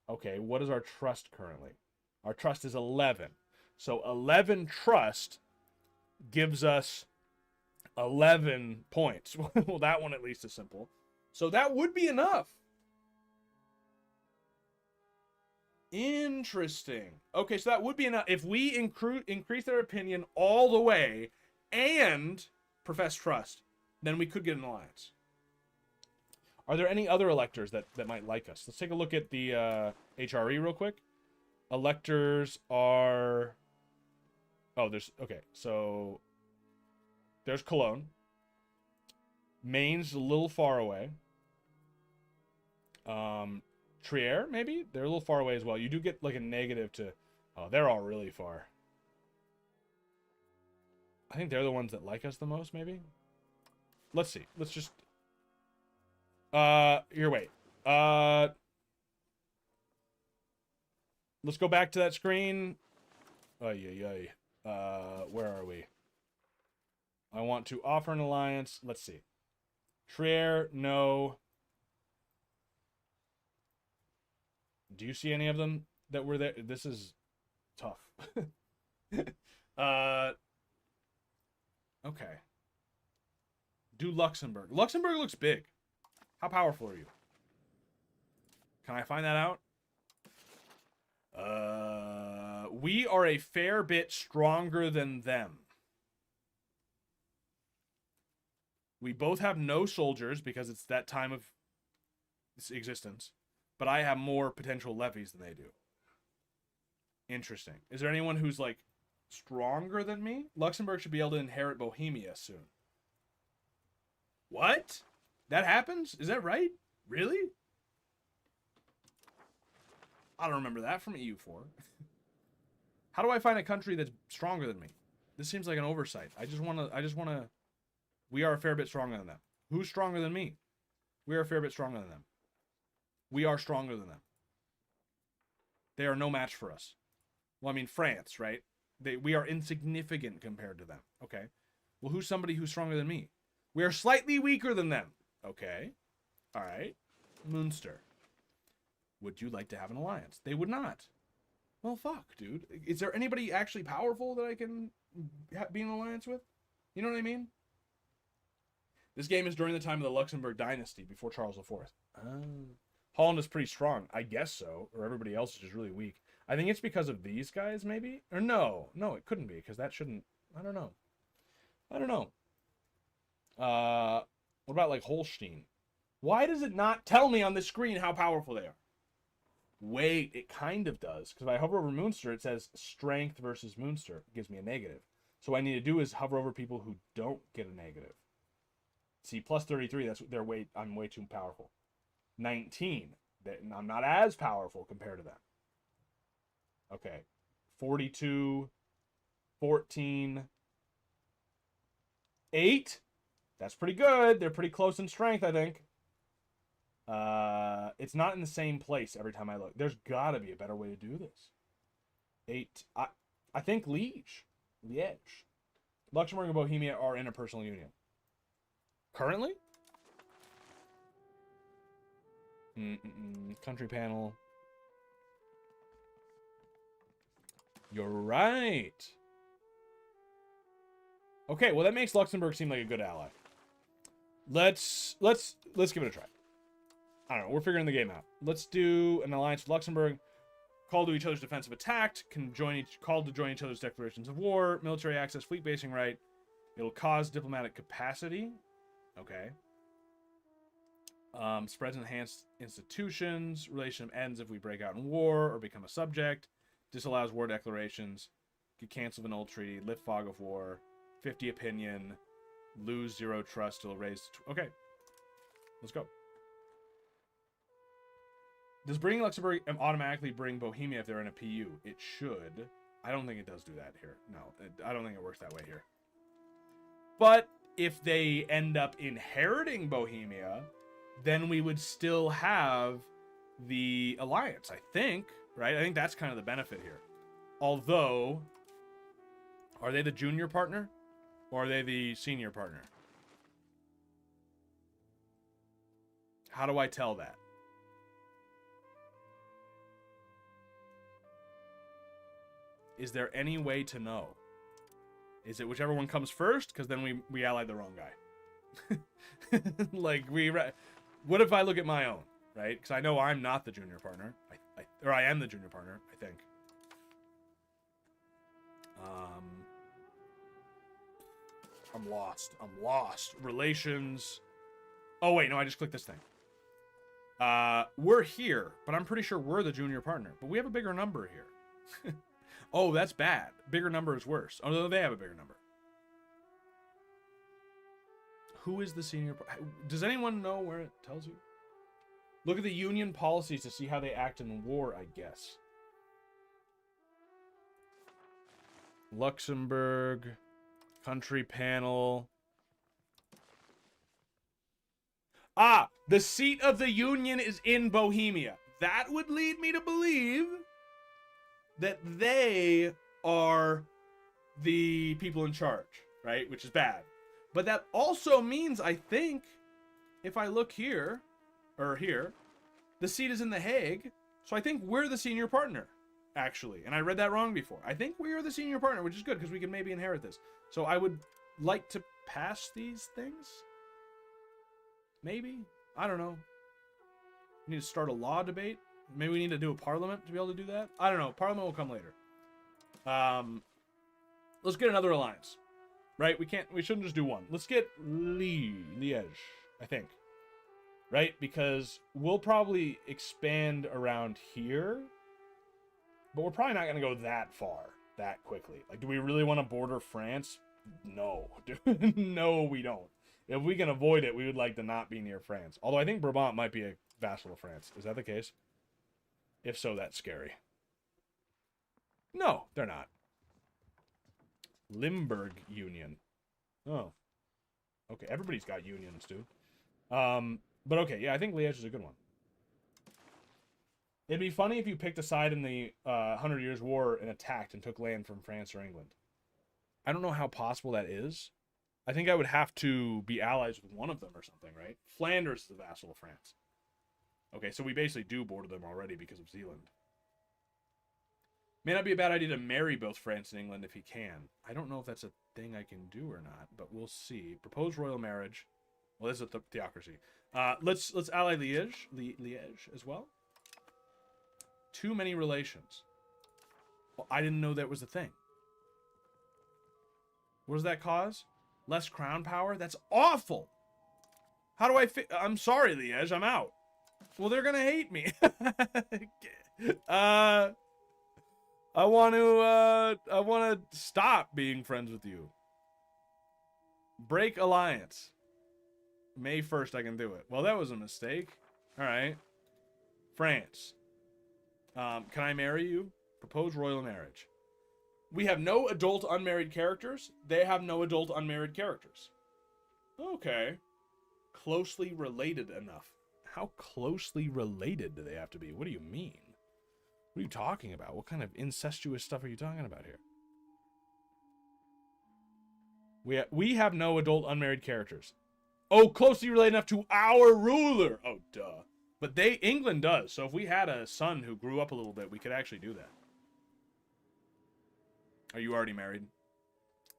Okay, what is our trust currently? Our trust is 11. So 11 trust gives us 11 points. Well, that one at least is simple. So that would be enough. Interesting. Okay, so that would be enough. If we increase their opinion all the way and profess trust, then we could get an alliance. Are there any other electors that might like us? Let's take a look at the HRE real quick. Electors are... Oh, okay, so there's Cologne. Maine's a little far away. Trier, maybe? They're a little far away as well. You do get like a negative to... Oh, they're all really far. I think they're the ones that like us the most, maybe? Let's see. Let's just... Here, wait. Let's go back to that screen. Where are we? I want to offer an alliance. Let's see. Trier, no. Do you see any of them that were there? This is tough. Okay. Do Luxembourg. Luxembourg looks big. How powerful are you? Can I find that out? We are a fair bit stronger than them. We both have no soldiers because it's that time of existence. But I have more potential levies than they do. Interesting. Is there anyone who's, like, stronger than me? Luxembourg should be able to inherit Bohemia soon. What? That happens? Is that right? Really? I don't remember that from EU4. How do I find a country that's stronger than me? This seems like an oversight. I just want to... We are a fair bit stronger than them. Who's stronger than me? We are a fair bit stronger than them. We are stronger than them. They are no match for us. Well, I mean, France, right? We are insignificant compared to them. Okay. Well, who's somebody who's stronger than me? We are slightly weaker than them. Okay. All right. Munster. Would you like to have an alliance? They would not. Well, fuck, dude. Is there anybody actually powerful that I can be in an alliance with? You know what I mean? This game is during the time of the Luxembourg dynasty, before Charles IV. Holland is pretty strong. I guess so. Or everybody else is just really weak. I think it's because of these guys, maybe? Or no. No, it couldn't be, because that shouldn't... I don't know. What about, like, Holstein? Why does it not tell me on the screen how powerful they are? Wait, it kind of does. Because if I hover over Munster, it says strength versus Munster. It gives me a negative. So what I need to do is hover over people who don't get a negative. See, plus 33, I'm way too powerful. 19. I'm not as powerful compared to them. Okay. 42. 14. 8. That's pretty good. They're pretty close in strength, I think. It's not in the same place every time I look. There's got to be a better way to do this. 8. I think Liège. Luxembourg and Bohemia are in a personal union. Currently? Country panel. You're right. Okay, well that makes Luxembourg seem like a good ally. Let's give it a try. I don't know, we're figuring the game out. Let's do an alliance with Luxembourg. Call to each other's defensive attack. Call to join each other's declarations of war. Military access, fleet basing right. It'll cause diplomatic capacity. Okay. Spreads enhanced institutions. Relationship ends if we break out in war or become a subject. Disallows war declarations. Get canceled an old treaty. Lift fog of war. 50 opinion. Lose 0 trust till raise. Okay. Let's go. Does bringing Luxembourg automatically bring Bohemia if they're in a PU? It should. I don't think it does do that here. No, I don't think it works that way here. But if they end up inheriting Bohemia, then we would still have the alliance, I think. Right? I think that's kind of the benefit here. Although, are they the junior partner? Or are they the senior partner? How do I tell that? Is there any way to know? Is it whichever one comes first? Because then we allied the wrong guy. Like, what if I look at my own, right? Because I know I'm not the junior partner. Or I am the junior partner, I think. I'm lost. Relations. Oh, wait, no, I just clicked this thing. We're here, but I'm pretty sure we're the junior partner. But we have a bigger number here. Oh, that's bad. Bigger number is worse. Although they have a bigger number. Who is the senior? Does anyone know where it tells you? Look at the union policies to see how they act in war, I guess. Luxembourg. Country panel. Ah, the seat of the union is in Bohemia. That would lead me to believe that they are the people in charge, right? Which is bad. But that also means, I think, if I look here, or here, the seat is in The Hague. So I think we're the senior partner, actually. And I read that wrong before. I think we are the senior partner, which is good, because we can maybe inherit this. So I would like to pass these things. Maybe? I don't know. We need to start a law debate. Maybe we need to do a parliament to be able to do that. I don't know. Parliament will come later. Let's get another alliance. Right? We shouldn't just do one. Let's get Liège, I think. Right? Because we'll probably expand around here. But we're probably not going to go that far, that quickly. Like, do we really want to border France? No. No, we don't. If we can avoid it, we would like to not be near France. Although I think Brabant might be a vassal of France. Is that the case? If so, that's scary. No, they're not. Limburg Union. Oh. Okay, everybody's got unions, dude. But okay, yeah, I think Liège is a good one. It'd be funny if you picked a side in the 100 Years' War and attacked and took land from France or England. I don't know how possible that is. I think I would have to be allies with one of them or something, right? Flanders is the vassal of France. Okay, so we basically do border them already because of Zealand. May not be a bad idea to marry both France and England if he can. I don't know if that's a thing I can do or not, but we'll see. Propose royal marriage. Well, this is a theocracy. Let's ally Liège as well. Too many relations. Well, I didn't know that was a thing. What does that cause? Less crown power? That's awful. How do I I'm sorry, Liège. I'm out. Well, they're gonna hate me. I want to stop being friends with you. Break alliance. May 1st, I can do it. Well, that was a mistake. All right. France. Can I marry you? Propose royal marriage. We have no adult unmarried characters. They have no adult unmarried characters. Okay. Closely related enough. How closely related do they have to be? What do you mean? What are you talking about? What kind of incestuous stuff are you talking about here? We have no adult unmarried characters. Oh, closely related enough to our ruler. Oh, duh. But England does. So if we had a son who grew up a little bit, we could actually do that. Are you already married?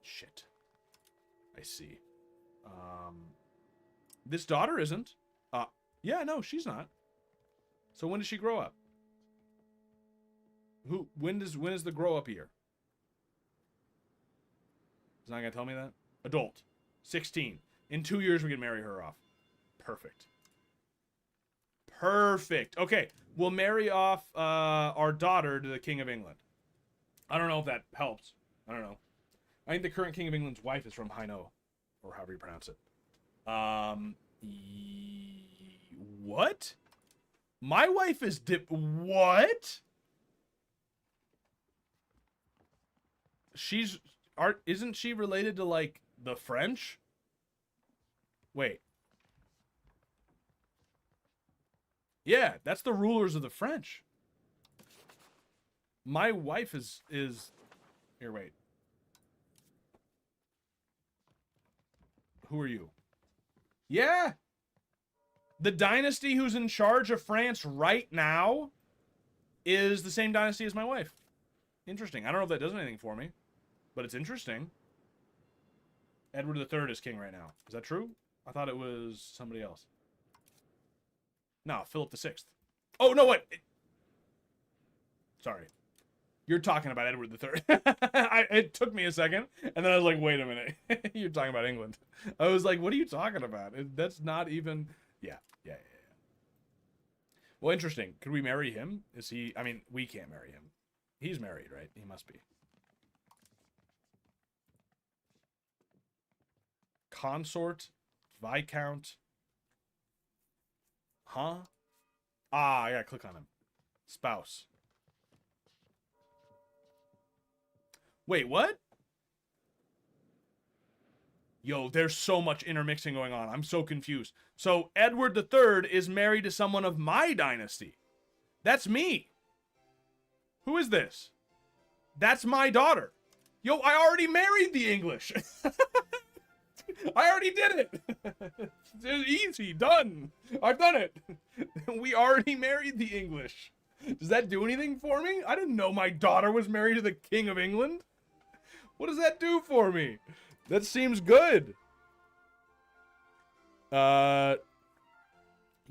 Shit. I see. This daughter isn't. Yeah, no, she's not. So when does she grow up? When is the grow up year? Is not gonna tell me that? Adult. 16. In 2 years we can marry her off. Perfect. Perfect. Okay. We'll marry off our daughter to the King of England. I don't know if that helps. I don't know. I think the current King of England's wife is from Hainaut, or however you pronounce it. What? My wife is what? Isn't she related to, like, the French? Wait. Yeah, that's the rulers of the French. My wife is here, wait. Who are you? Yeah. The dynasty who's in charge of France right now is the same dynasty as my wife. Interesting. I don't know if that does anything for me, but it's interesting. Edward III is king right now. Is that true? I thought it was somebody else. No, Philip VI. Oh, no, what? Sorry. You're talking about Edward III. It took me a second, and then I was like, wait a minute. You're talking about England. I was like, what are you talking about? That's not even... Yeah. Well, interesting. Could we marry him? Is he... I mean, we can't marry him. He's married, right? He must be. Consort. Viscount. Huh? I gotta click on him. Spouse. Wait, what? Yo, there's so much intermixing going on. I'm so confused. So, Edward III is married to someone of my dynasty. That's me. Who is this? That's my daughter. Yo, I already married the English. I already did it. It's easy. Done. I've done it. We already married the English. Does that do anything for me? I didn't know my daughter was married to the King of England. What does that do for me? That seems good. You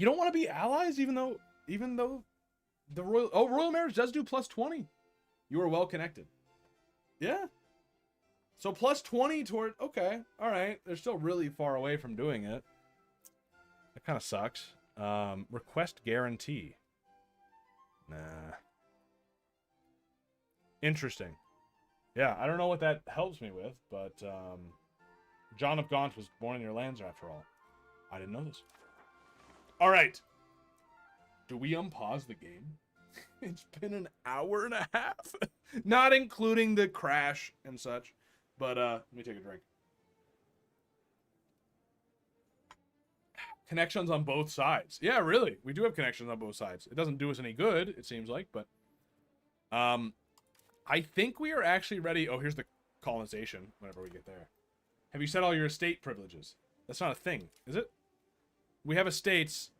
don't want to be allies even though the royal marriage does do plus 20. You are well connected. Yeah. So plus 20 toward... Okay. All right. They're still really far away from doing it. That kind of sucks. Request guarantee. Nah. Interesting. Yeah, I don't know what that helps me with, but John of Gaunt was born in your lands, after all. I didn't know this. All right. Do we unpause the game? It's been an hour and a half. Not including the crash and such. But let me take a drink. Connections on both sides. Yeah, really. We do have connections on both sides. It doesn't do us any good, it seems like, but I think we are actually ready. Oh, here's the colonization whenever we get there. Have you set all your estate privileges? That's not a thing, is it? We have estates.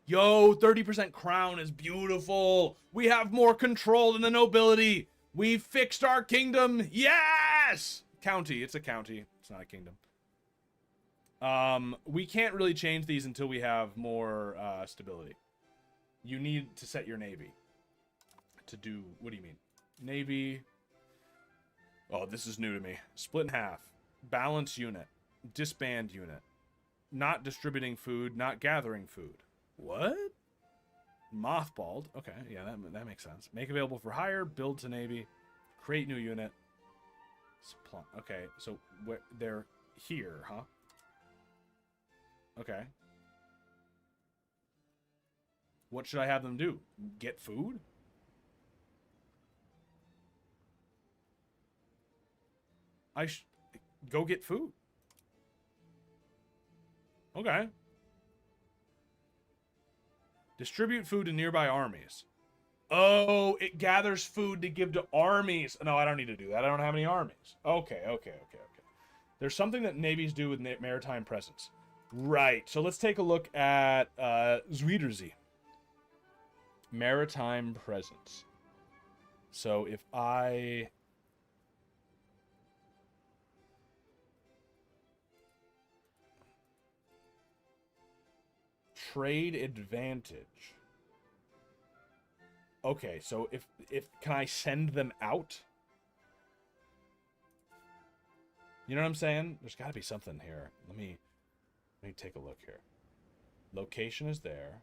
Yo, 30% crown is beautiful. We have more control than the nobility. We fixed our kingdom. Yes! County. It's a county. It's not a kingdom. We can't really change these until we have more stability. You need to set your navy to do... What do you mean? Navy... Oh, this is new to me. Split in half. Balance unit. Disband unit. Not distributing food. Not gathering food. What? Mothballed. Okay, yeah, that makes sense. Make available for hire. Build to navy. Create new unit. Supply. Okay, so they're here, huh? Okay. What should I have them do? Get food? Go get food. Okay. Distribute food to nearby armies. Oh, it gathers food to give to armies. No, I don't need to do that. I don't have any armies. Okay. There's something that navies do with maritime presence. Right. So let's take a look at Zuiderzee. Maritime presence. So if I... Trade advantage. Okay, so if can I send them out? You know what I'm saying? There's got to be something here. Let me take a look here. Location is there.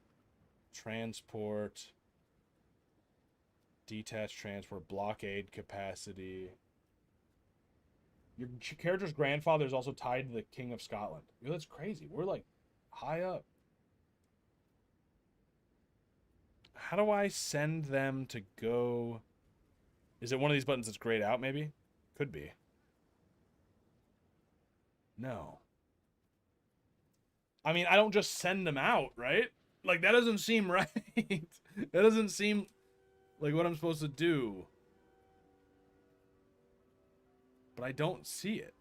Transport. Detached transport. Blockade capacity. Your character's grandfather is also tied to the King of Scotland. Yo, that's crazy. We're like high up. How do I send them to go? Is it one of these buttons that's grayed out, maybe? Could be. No. I mean, I don't just send them out, right? Like, that doesn't seem right. That doesn't seem like what I'm supposed to do. But I don't see it.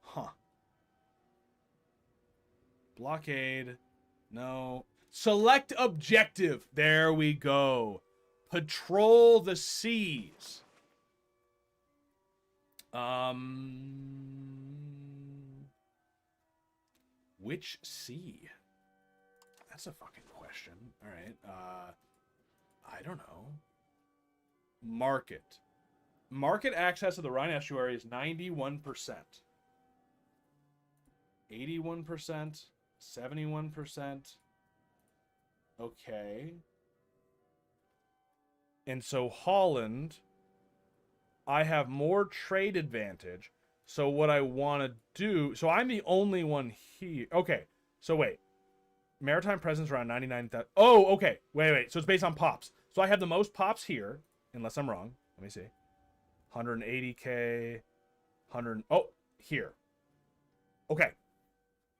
Huh. Blockade. No. Select objective. There we go. Patrol the seas. Which sea? That's a fucking question. All right. I don't know. Market. Market access to the Rhine estuary is 91%. 81%. 71%. Okay. And so Holland, I have more trade advantage. So what I want to do... So I'm the only one here. Okay. So wait. Maritime presence around 99,000. Oh, okay. Wait. So it's based on pops. So I have the most pops here. Unless I'm wrong. Let me see. 180k. 100... Oh, here. Okay.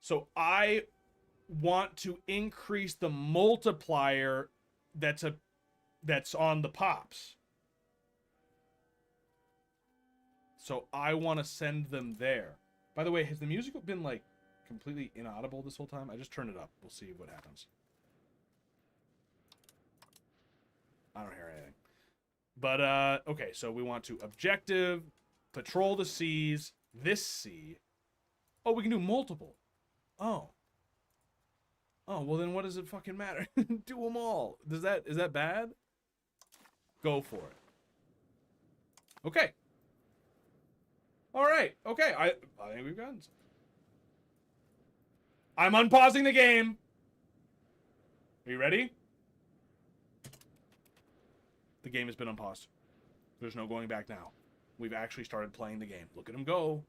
So I want to increase the multiplier that's on the pops. So I want to send them there. By the way, has the music been like completely inaudible this whole time? I just turned it up. We'll see what happens. I don't hear anything. But okay, so we want to objective, patrol the seas, this sea. Oh, we can do multiple. Oh. Oh, well then what does it fucking matter? Do them all. Is that bad? Go for it. Okay. All right. Okay. I think we've gotten some. I'm unpausing the game. Are you ready? The game has been unpaused. There's no going back now. We've actually started playing the game. Look at him go.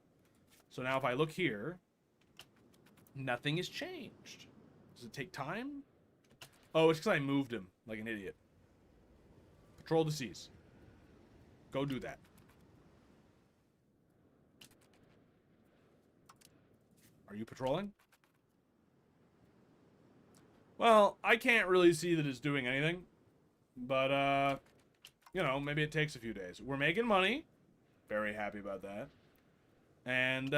So now if I look here, nothing has changed. Does it take time? Oh, it's because I moved him like an idiot. Patrol the seas. Go do that. Are you patrolling? Well, I can't really see that it's doing anything. But, you know, maybe it takes a few days. We're making money. Very happy about that. And,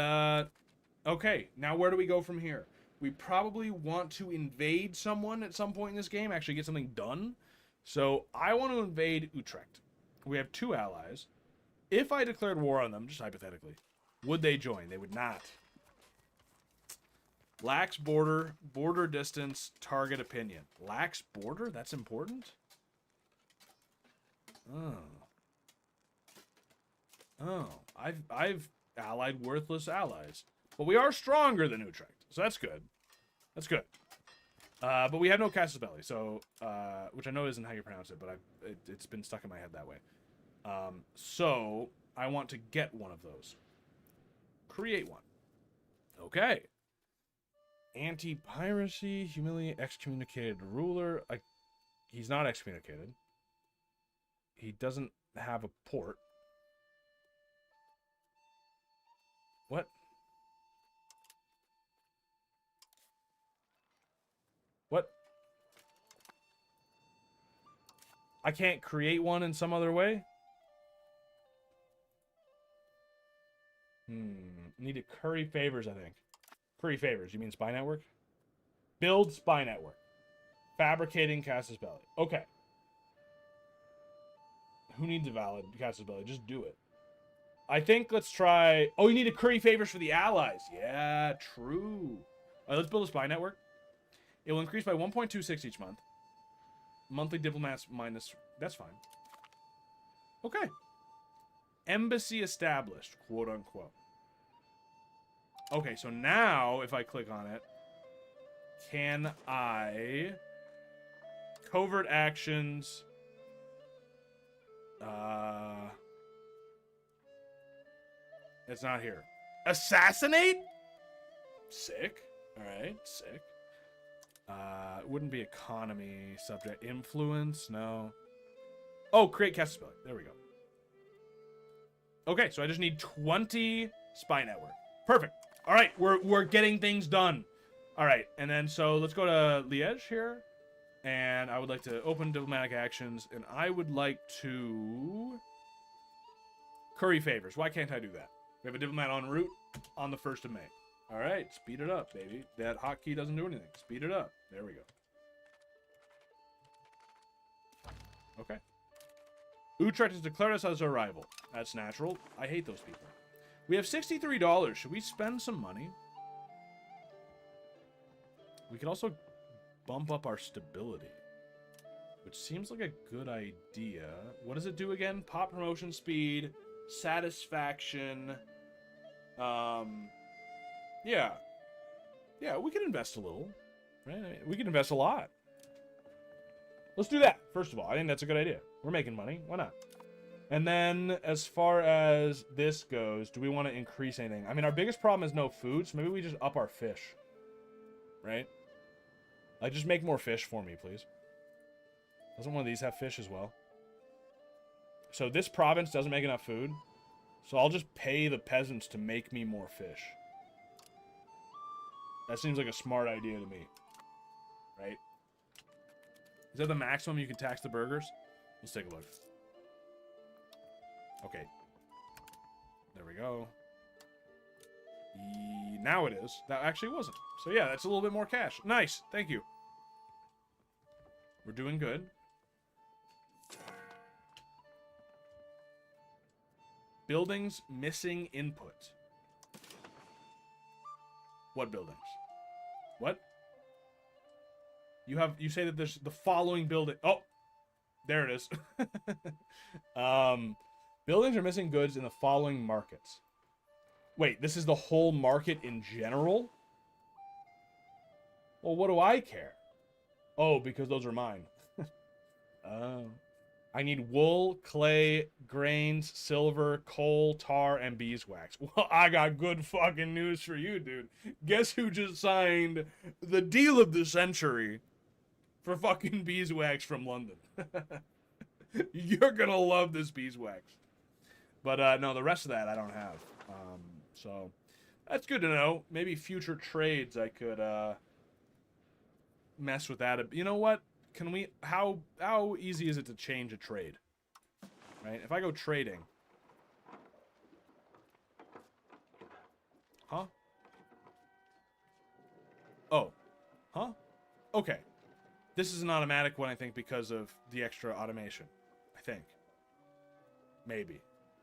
okay. Now where do we go from here? We probably want to invade someone at some point in this game. Actually get something done. So, I want to invade Utrecht. We have 2 allies. If I declared war on them, just hypothetically, would they join? They would not. Lacks border, border distance, target opinion. Lacks border? That's important? Oh. Oh. I've allied worthless allies. But we are stronger than Utrecht, so that's good. That's good. But we have no Casus Belli, so, which I know isn't how you pronounce it, but it's been stuck in my head that way. So, I want to get one of those. Create one. Okay. Anti-piracy, humiliate, excommunicated ruler. He's not excommunicated. He doesn't have a port. What? What? I can't create one in some other way? Need to curry favors, I think. Curry favors. You mean spy network? Build spy network. Fabricating Casus Belli. Okay. Who needs a valid Casus Belli? Just do it. I think let's try... Oh, you need to curry favors for the allies. Yeah, true. All right, let's build a spy network. It will increase by 1.26 each month. Monthly diplomats minus... That's fine. Okay. Embassy established, quote unquote. Okay, so now, if I click on it, can I... Covert actions... It's not here. Assassinate? Sick. Alright, sick. It wouldn't be economy, subject, influence, no. Oh, create Casus Belli. There we go. Okay, so I just need 20 spy network. Perfect. All right, we're getting things done. All right, and then so let's go to Liège here, and I would like to open diplomatic actions, and I would like to curry favors. Why can't I do that? We have a diplomat en route on the 1st of May. All right, speed it up, baby. That hotkey doesn't do anything. Speed it up. There we go. Okay. Utrecht has declared us as a rival. That's natural. I hate those people. We have $63. Should we spend some money? We could also bump up our stability, which seems like a good idea. What does it do again? Pop promotion speed, satisfaction. Yeah. Yeah, we can invest a little, right? I mean, we can invest a lot. Let's do that, first of all. I think that's a good idea. We're making money. Why not? And then, as far as this goes, do we want to increase anything? I mean, our biggest problem is no food, so maybe we just up our fish. Right? Like, just make more fish for me, please. Doesn't one of these have fish as well? So this province doesn't make enough food, so I'll just pay the peasants to make me more fish. That seems like a smart idea to me. Right? Is that the maximum you can tax the burgers? Let's take a look. Okay. There we go. Now it is. That actually wasn't. So yeah, that's a little bit more cash. Nice. Thank you. We're doing good. Buildings missing input. What buildings? What? You say that there's the following building. Oh, there it is. Buildings are missing goods in the following markets. Wait, this is the whole market in general? Well, what do I care? Oh, because those are mine. Oh. I need wool, clay, grains, silver, coal, tar, and beeswax. Well, I got good fucking news for you, dude. Guess who just signed the deal of the century for fucking beeswax from London? You're gonna love this beeswax. But no, the rest of that I don't have. So that's good to know. Maybe future trades I could mess with that. You know what? Can we, how easy is it to change a trade? Right? If I go trading. Huh? Oh. Huh? Okay. This is an automatic one, I think, because of the extra automation. I think. Maybe.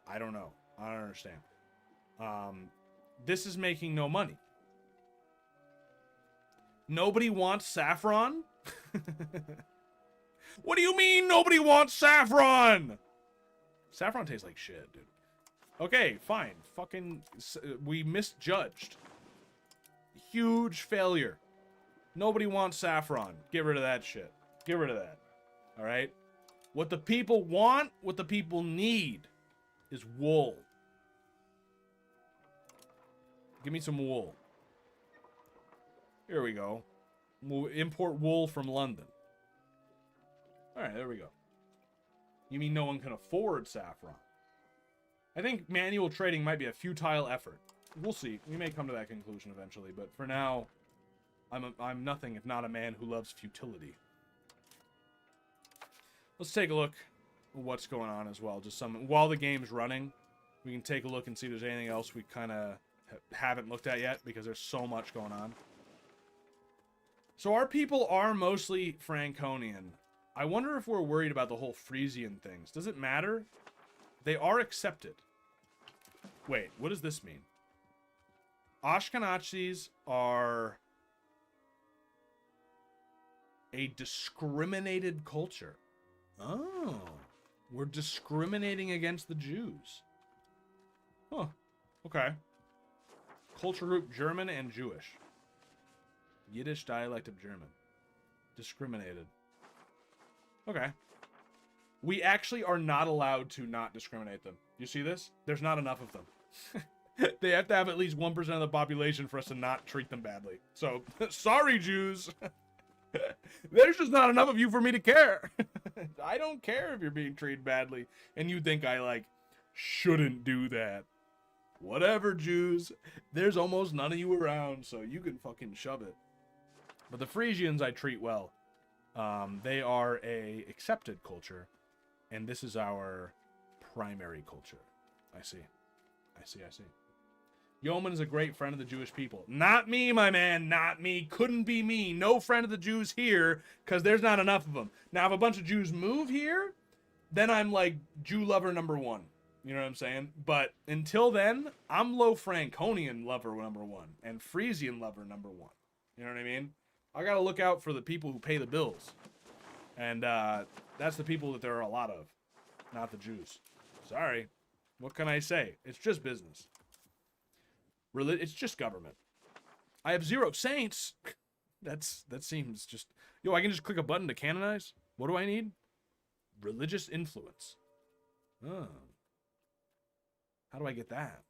I don't know. I don't understand. This is making no money. Nobody wants saffron? What do you mean nobody wants saffron? Saffron tastes like shit, dude. Okay, fine. Fucking, we misjudged. Huge failure. Nobody wants saffron. Get rid of that shit. Get rid of that. All right? What the people want, what the people need is wool. Give me some wool. Here we go. We'll import wool from London. Alright, there we go. You mean no one can afford saffron? I think manual trading might be a futile effort. We'll see. We may come to that conclusion eventually, but for now, I'm nothing if not a man who loves futility. Let's take a look at what's going on as well. Just some, while the game's running, we can take a look and see if there's anything else we kind of haven't looked at yet, because there's so much going on. So our people are mostly Franconian. I wonder if we're worried about the whole Frisian things. Does it matter? They are accepted. Wait, what does this mean? Ashkenazis are a discriminated culture. Oh, we're discriminating against the Jews. Huh, okay. Culture group German and Jewish. Yiddish dialect of German. Discriminated. Okay. We actually are not allowed to not discriminate them. You see this? There's not enough of them. They have to have at least 1% of the population for us to not treat them badly. So, sorry, Jews. There's just not enough of you for me to care. I don't care if you're being treated badly. And you think I, like, shouldn't do that. Whatever, Jews. There's almost none of you around, so you can fucking shove it. But the Frisians I treat well. They are a accepted culture, and this is our primary culture. I see. I see, I see. Yeoman is a great friend of the Jewish people. Not me, my man, not me. Couldn't be me. No friend of the Jews here, because there's not enough of them. Now, if a bunch of Jews move here, then I'm like Jew lover number one. You know what I'm saying? But until then, I'm low Franconian lover number one, and Frisian lover number one. You know what I mean? I gotta look out for the people who pay the bills. And that's the people that there are a lot of, not the Jews. Sorry. What can I say? It's just business. It's just government. I have 0 saints. That seems just... Yo, I can just click a button to canonize? What do I need? Religious influence. Oh. How do I get that?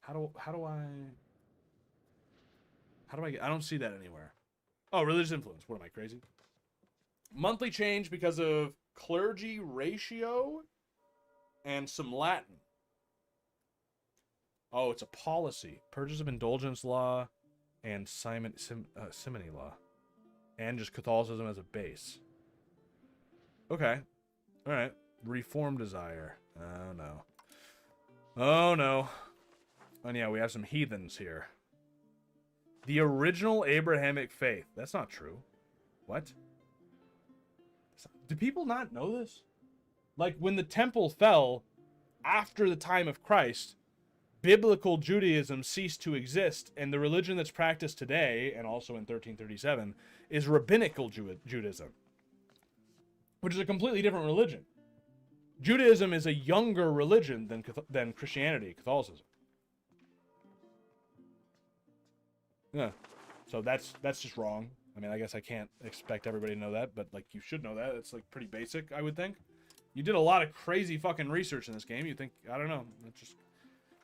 How do I get... I don't see that anywhere. Oh, religious influence. What am I, crazy? Monthly change because of clergy ratio and some Latin. Oh, it's a policy. Purchase of indulgence law and simony law. And just Catholicism as a base. Okay. All right. Reform desire. Oh, no. Oh, no. And yeah, we have some heathens here. The original Abrahamic faith. That's not true. What? Do people not know this? Like, when the temple fell after the time of Christ, biblical Judaism ceased to exist, and the religion that's practiced today, and also in 1337, is rabbinical Judaism, which is a completely different religion. Judaism is a younger religion than Christianity, Catholicism. Yeah. So that's just wrong. I mean, I guess I can't expect everybody to know that, but like you should know that. It's like pretty basic, I would think. You did a lot of crazy fucking research in this game. You think, I don't know. It's just...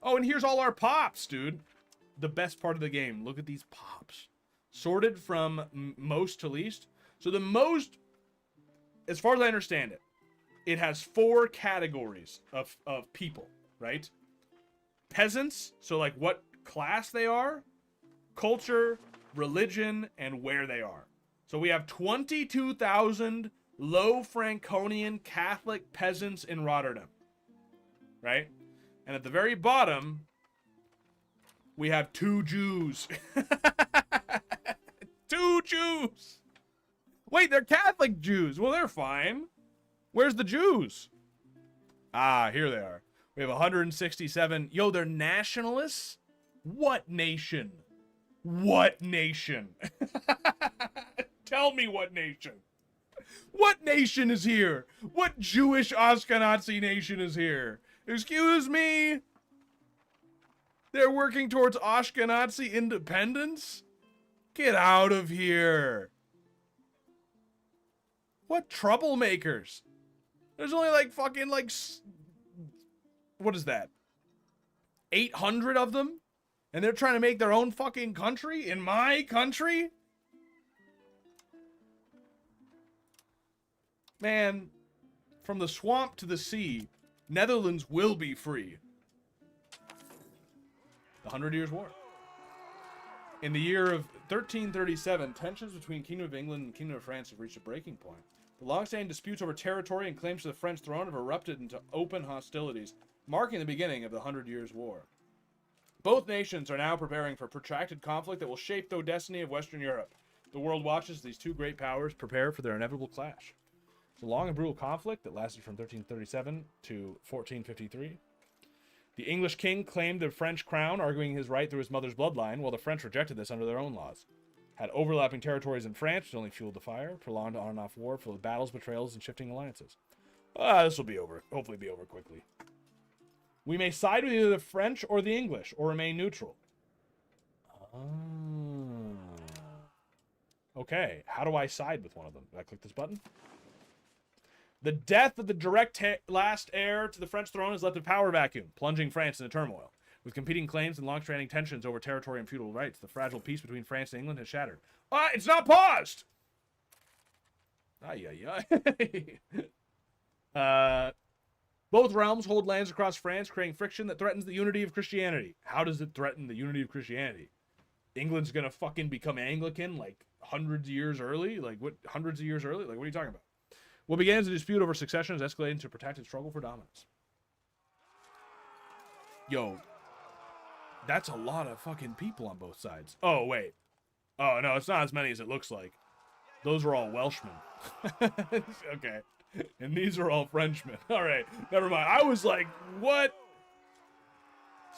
Oh, and here's all our pops, dude. The best part of the game. Look at these pops. Sorted from most to least. So the most, as far as I understand it, it has 4 categories of people, right? Peasants, so like what class they are, culture, religion, and where they are. So we have 22,000 low Franconian Catholic peasants in Rotterdam, right? And at the very bottom, we have 2 Jews. 2 Jews! Wait, they're Catholic Jews. Well, they're fine. Where's the Jews? Ah, here they are. We have 167. Yo, they're nationalists? What nation? What nation? Tell me what nation. What nation is here? What Jewish Ashkenazi nation is here? Excuse me? They're working towards Ashkenazi independence? Get out of here. What troublemakers? There's only like fucking like... What is that? 800 of them? And they're trying to make their own fucking country? In my country? Man, from the swamp to the sea, Netherlands will be free. The 100 Years' War. In the year of 1337, tensions between Kingdom of England and Kingdom of France have reached a breaking point. The long-standing disputes over territory and claims to the French throne have erupted into open hostilities, marking the beginning of the 100 Years' War. Both nations are now preparing for protracted conflict that will shape the destiny of Western Europe. The world watches as these 2 great powers prepare for their inevitable clash. It's a long and brutal conflict that lasted from 1337 to 1453. The English king claimed the French crown, arguing his right through his mother's bloodline, while the French rejected this under their own laws. Had overlapping territories in France, which only fueled the fire, prolonged on and off war, full of battles, betrayals, and shifting alliances. This will be over. Hopefully be over quickly. We may side with either the French or the English, or remain neutral. Okay, how do I side with one of them? Do I click this button? The death of the direct last heir to the French throne has left a power vacuum, plunging France into turmoil. With competing claims and long-standing tensions over territory and feudal rights, the fragile peace between France and England has shattered. It's not paused! Both realms hold lands across France, creating friction that threatens the unity of Christianity. How does it threaten the unity of Christianity? England's gonna fucking become Anglican, like, hundreds of years early? Like, what, hundreds of years early? Like, what are you talking about? What began as a dispute over succession has escalated into a protracted struggle for dominance. Yo, that's a lot of fucking people on both sides. Oh, wait. Oh, no, it's not as many as it looks like. Those are all Welshmen. Okay. And these are all Frenchmen. All right, never mind. I was like, what?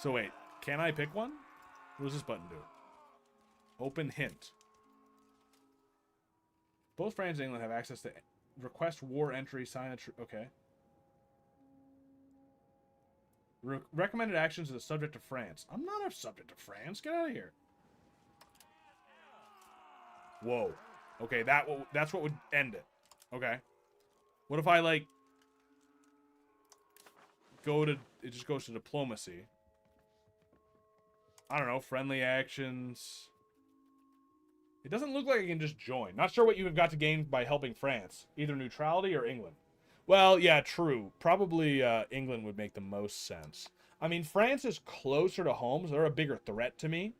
So wait, can I pick one? What does this button do? Open hint. Both France and England have access to request war entry, sign a... Okay. Recommended actions are the subject of France. I'm not a subject of France. Get out of here. Whoa. Okay, that's what would end it. Okay. What if I, like, go to... It just goes to diplomacy. I don't know. Friendly actions. It doesn't look like I can just join. Not sure what you have got to gain by helping France. Either neutrality or England. Well, yeah, true. Probably England would make the most sense. I mean, France is closer to home, so they're a bigger threat to me.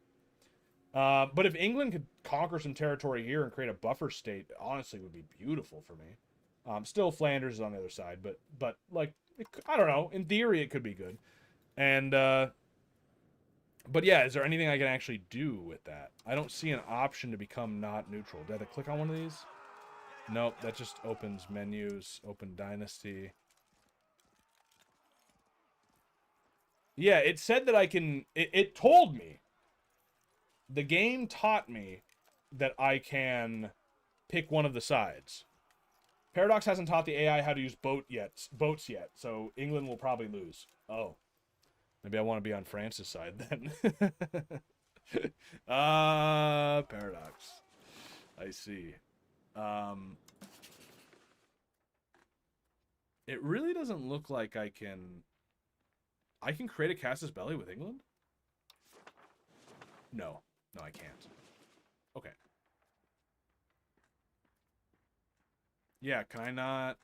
But if England could conquer some territory here and create a buffer state, honestly, it would be beautiful for me. Still, Flanders is on the other side, but like, I don't know. In theory, it could be good. And, but yeah, is there anything I can actually do with that? I don't see an option to become not neutral. Did I have to click on one of these? Nope, that just opens menus, open dynasty. Yeah, it said that I can, it told me. The game taught me that I can pick one of the sides. Paradox hasn't taught the AI how to use boats yet, so England will probably lose. Oh. Maybe I want to be on France's side then. Paradox. I see. It really doesn't look like I can create a Casus Belli with England? No. No, I can't. Okay. Yeah, can I not?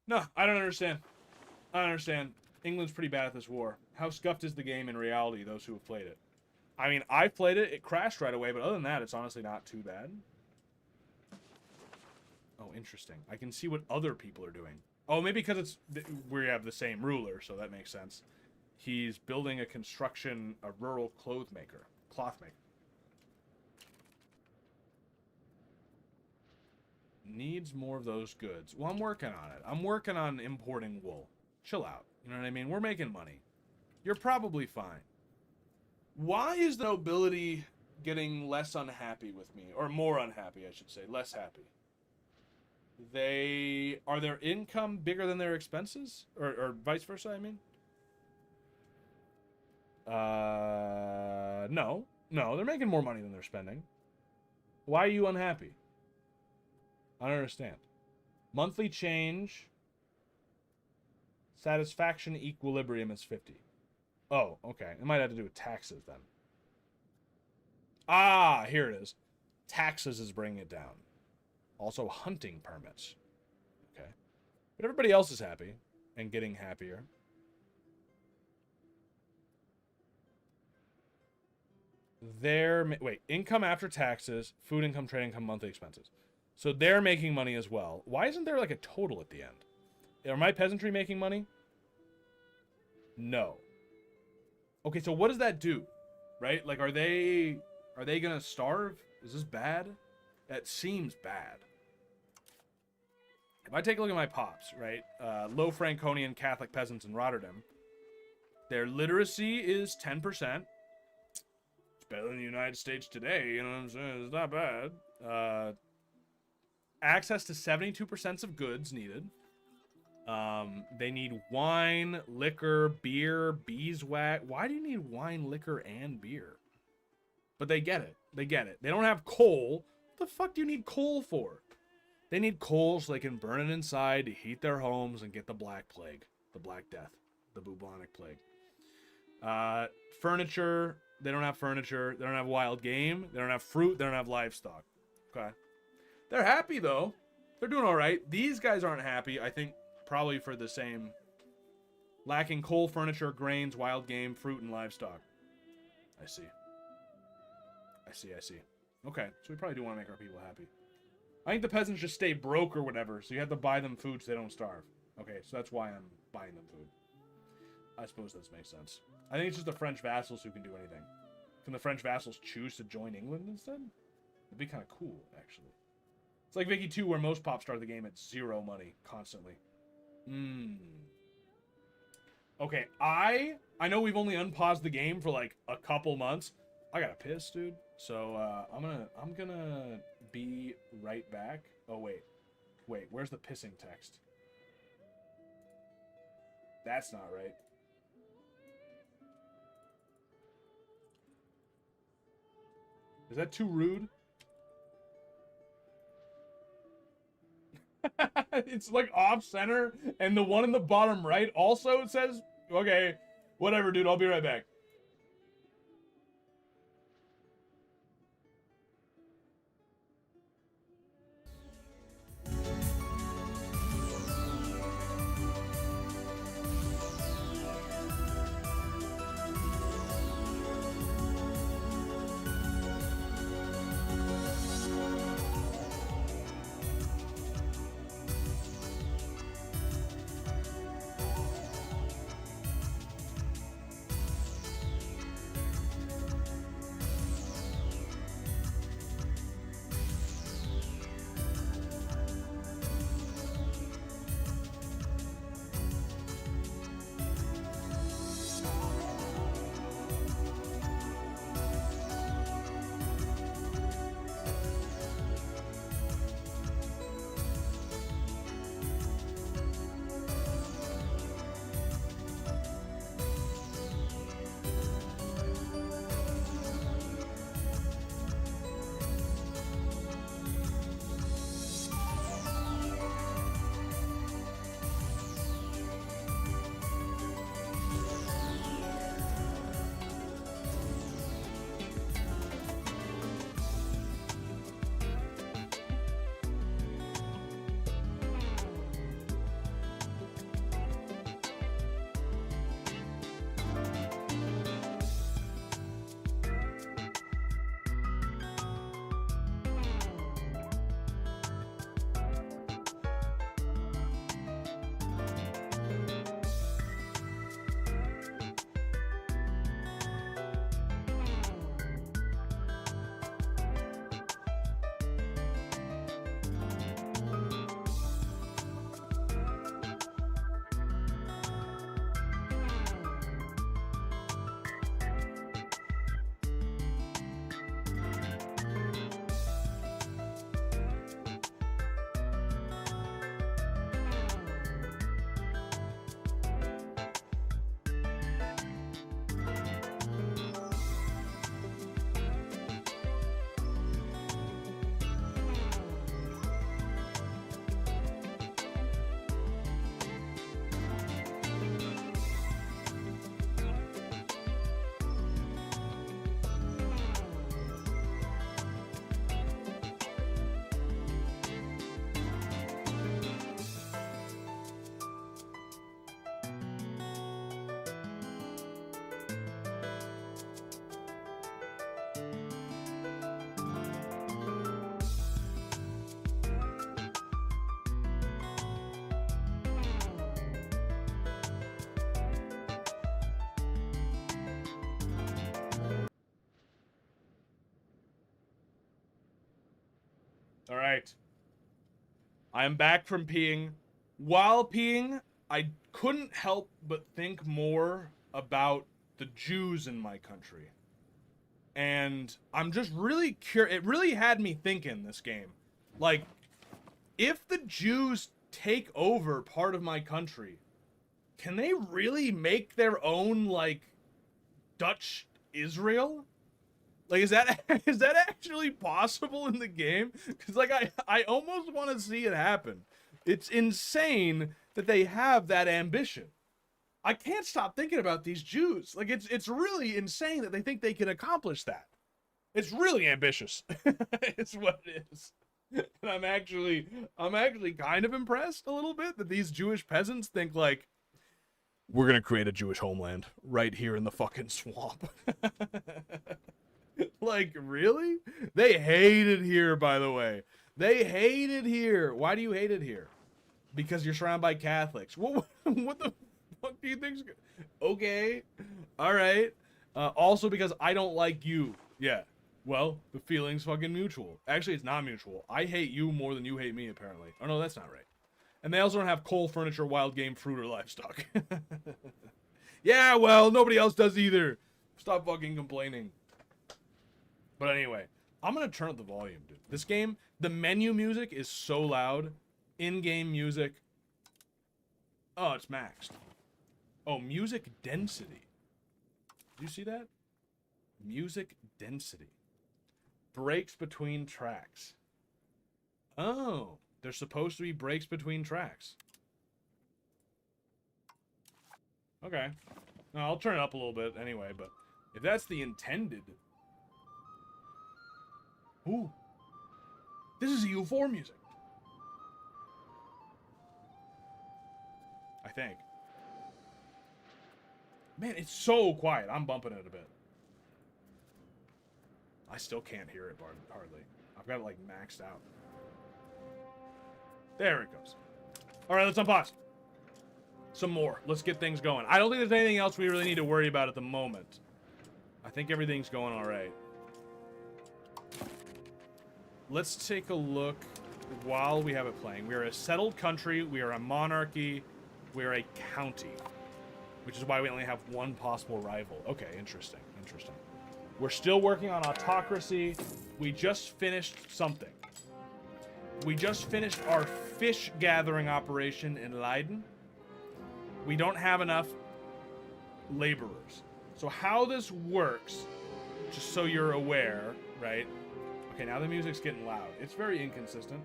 No, I don't understand. I don't understand. England's pretty bad at this war. How scuffed is the game in reality, those who have played it? I mean, I played it. It crashed right away, but other than that, it's honestly not too bad. Oh, interesting. I can see what other people are doing. Oh, maybe because we have the same ruler, so that makes sense. He's building a rural cloth maker. Needs more of those goods. Well, I'm working on it. I'm working on importing wool. Chill out. You know what I mean? We're making money. You're probably fine. Why is the nobility getting less unhappy with me? Or more unhappy, I should say. Less happy. Are their income bigger than their expenses? Or vice versa, I mean? No. No, they're making more money than they're spending. Why are you unhappy? I don't understand. Monthly change. Satisfaction equilibrium is 50. Oh, okay. It might have to do with taxes then. Ah, here it is. Taxes is bringing it down. Also hunting permits. Okay. But everybody else is happy and getting happier. Wait, income after taxes, food income, trade income, monthly expenses. So they're making money as well. Why isn't there like a total at the end? Are my peasantry making money? No. Okay, so what does that do? Right? Like, are they gonna starve? Is this bad? That seems bad. If I take a look at my pops, right? Low Franconian Catholic peasants in Rotterdam. Their literacy is 10%. It's better than the United States today, you know what I'm saying? It's not bad. Access to 72% of goods needed. They need wine, liquor, beer, beeswax. Why do you need wine, liquor, and beer? But they get it. They get it. They don't have coal. What the fuck do you need coal for? They need coal so they can burn it inside to heat their homes and get the Black Plague, the Black Death, the bubonic plague. Furniture. They don't have furniture. They don't have wild game. They don't have fruit. They don't have livestock. Okay. They're happy, though. They're doing all right. These guys aren't happy, I think, probably for the same. Lacking coal, furniture, grains, wild game, fruit, and livestock. I see. I see. Okay, so we probably do want to make our people happy. I think the peasants just stay broke or whatever, so you have to buy them food so they don't starve. Okay, so that's why I'm buying them food. I suppose this makes sense. I think it's just the French vassals who can do anything. Can the French vassals choose to join England instead? It'd be kind of cool, actually. It's like Vicky 2, where most pops start the game at 0 money, constantly. Okay, I know we've only unpaused the game for like a couple months. I gotta piss, dude. So I'm gonna be right back. Oh wait, where's the pissing text? That's not right. Is that too rude? It's like off center, and the one in the bottom right also says, okay, whatever, dude, I'll be right back. All right. I am back from peeing. While peeing, I couldn't help but think more about the Jews in my country. And I'm just really curious. It really had me thinking, this game. Like, if the Jews take over part of my country, can they really make their own, like, Dutch Israel? Like, is that actually possible in the game? Because, like, I almost want to see it happen. It's insane that they have that ambition. I can't stop thinking about these Jews. Like, it's really insane that they think they can accomplish that. It's really ambitious. It's what it is. And I'm actually kind of impressed a little bit that these Jewish peasants think, like, we're gonna create a Jewish homeland right here in the fucking swamp. Like, really? They hate it here, by the way. They hate it here. Why do you hate it here? Because you're surrounded by Catholics. What the fuck do you think's good? Okay. All right. Also because I don't like you. Yeah. Well, the feeling's fucking mutual. Actually, it's not mutual. I hate you more than you hate me, apparently. Oh, no, that's not right. And they also don't have coal, furniture, wild game, fruit, or livestock. Yeah, well, nobody else does either. Stop fucking complaining. But anyway, I'm gonna turn up the volume, dude. This game, the menu music is so loud. In-game music. Oh, it's maxed. Oh, music density. Do you see that? Music density. Breaks between tracks. Oh, there's supposed to be breaks between tracks. Okay. No, I'll turn it up a little bit anyway, but if that's the intended... Ooh. This is EU4 music. I think. Man, it's so quiet. I'm bumping it a bit. I still can't hear it hardly. I've got it, like, maxed out. There it goes. All right, let's unpause. Some more. Let's get things going. I don't think there's anything else we really need to worry about at the moment. I think everything's going all right. Let's take a look while we have it playing. We are a settled country. We are a monarchy. We are a county, which is why we only have one possible rival. Okay, interesting. Interesting. We're still working on autocracy. We just finished something. We just finished our fish gathering operation in Leiden. We don't have enough laborers. So how this works, just so you're aware, right? Okay, now the music's getting loud. It's very inconsistent,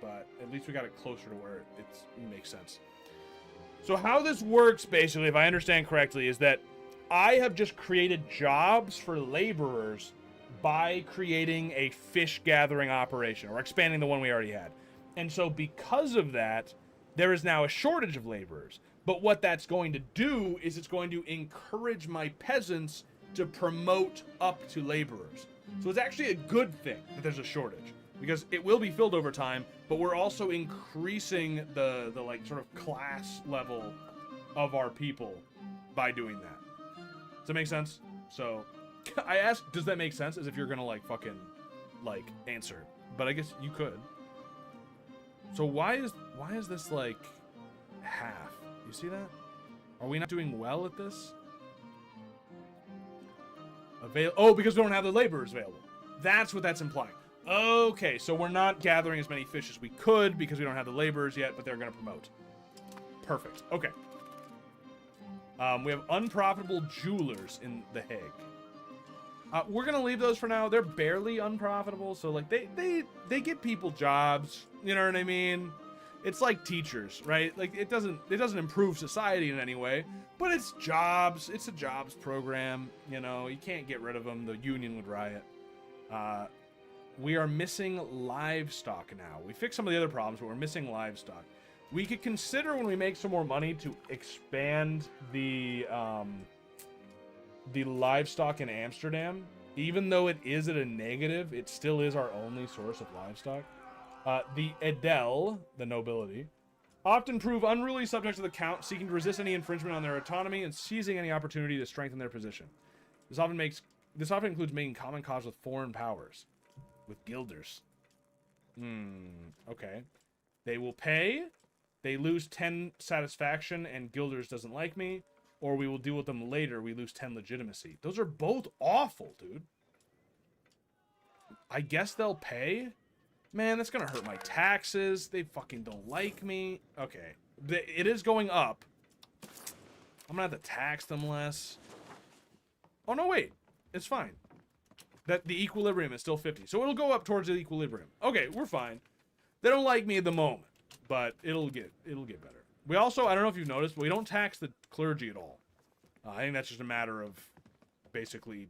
but at least we got it closer to where it makes sense. So how this works, basically, if I understand correctly, is that I have just created jobs for laborers by creating a fish gathering operation, or expanding the one we already had. And so because of that, there is now a shortage of laborers. But what that's going to do is it's going to encourage my peasants to promote up to laborers. So it's actually a good thing that there's a shortage, because it will be filled over time, but we're also increasing the like sort of class level of our people by doing that. Does that make sense? So I asked, does that make sense? As if you're gonna like fucking like answer, but I guess you could. So why is this like half? You see that? Are we not doing well at this? Oh, because we don't have the laborers available. That's what that's implying. Okay, so we're not gathering as many fish as we could because we don't have the laborers yet, but they're going to promote. Perfect. Okay. We have unprofitable jewelers in The Hague. We're going to leave those for now. They're barely unprofitable, so like they get people jobs. You know what I mean? It's like teachers, right? Like it doesn't improve society in any way, but it's jobs. It's a jobs program. You know, you can't get rid of them. The union would riot. We are missing livestock now. We fixed some of the other problems, but we're missing livestock. We could consider when we make some more money to expand the livestock in Amsterdam. Even though it is at a negative, it still is our only source of livestock. The Edel, the nobility, often prove unruly subjects of the Count, seeking to resist any infringement on their autonomy and seizing any opportunity to strengthen their position. This often includes making common cause with foreign powers, with guilders. Okay. They will pay. They lose 10 satisfaction and Guilders doesn't like me. Or we will deal with them later. We lose 10 legitimacy. Those are both awful, dude. I guess they'll pay. Man, that's gonna hurt my taxes. They fucking don't like me. Okay. It is going up. I'm gonna have to tax them less. Oh, no, wait. It's fine. That the equilibrium is still 50. So it'll go up towards the equilibrium. Okay, we're fine. They don't like me at the moment, but it'll get better. We also, I don't know if you've noticed, but we don't tax the clergy at all. I think that's just a matter of basically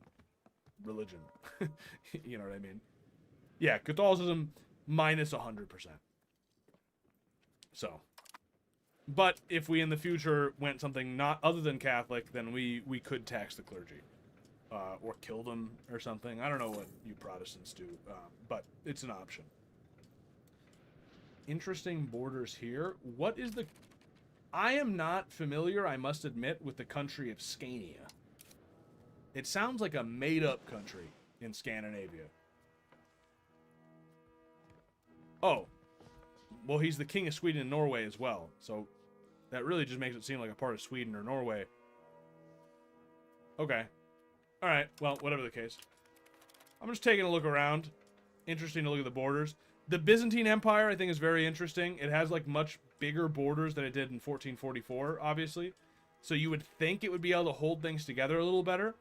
religion. You know what I mean? Yeah, Catholicism minus 100%. So, but if we in the future went something not other than Catholic, then we could tax the clergy. Or kill them or something. I don't know what you Protestants do, but it's an option. Interesting borders here. What is the... I am not familiar, I must admit, with the country of Scania. It sounds like a made-up country in Scandinavia. Oh. Well, he's the king of Sweden and Norway as well, so that really just makes it seem like a part of Sweden or Norway. Okay. Alright, well, whatever the case. I'm just taking a look around. Interesting to look at the borders. The Byzantine Empire, I think, is very interesting. It has, like, much bigger borders than it did in 1444, obviously. So you would think it would be able to hold things together a little better.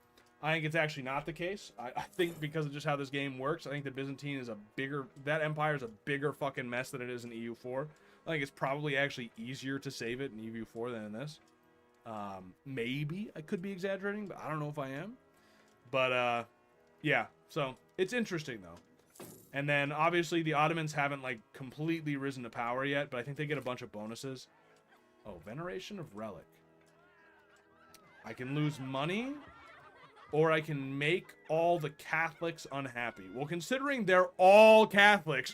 I think it's actually not the case. I think because of just how this game works, I think the Byzantine is a bigger... That empire is a bigger fucking mess than it is in EU4. I think it's probably actually easier to save it in EU4 than in this. Maybe I could be exaggerating, but I don't know if I am. But, yeah, so it's interesting, though. And then, obviously, the Ottomans haven't, like, completely risen to power yet, but I think they get a bunch of bonuses. Oh, Veneration of Relic. I can lose money, or I can make all the Catholics unhappy. Well, considering they're all Catholics,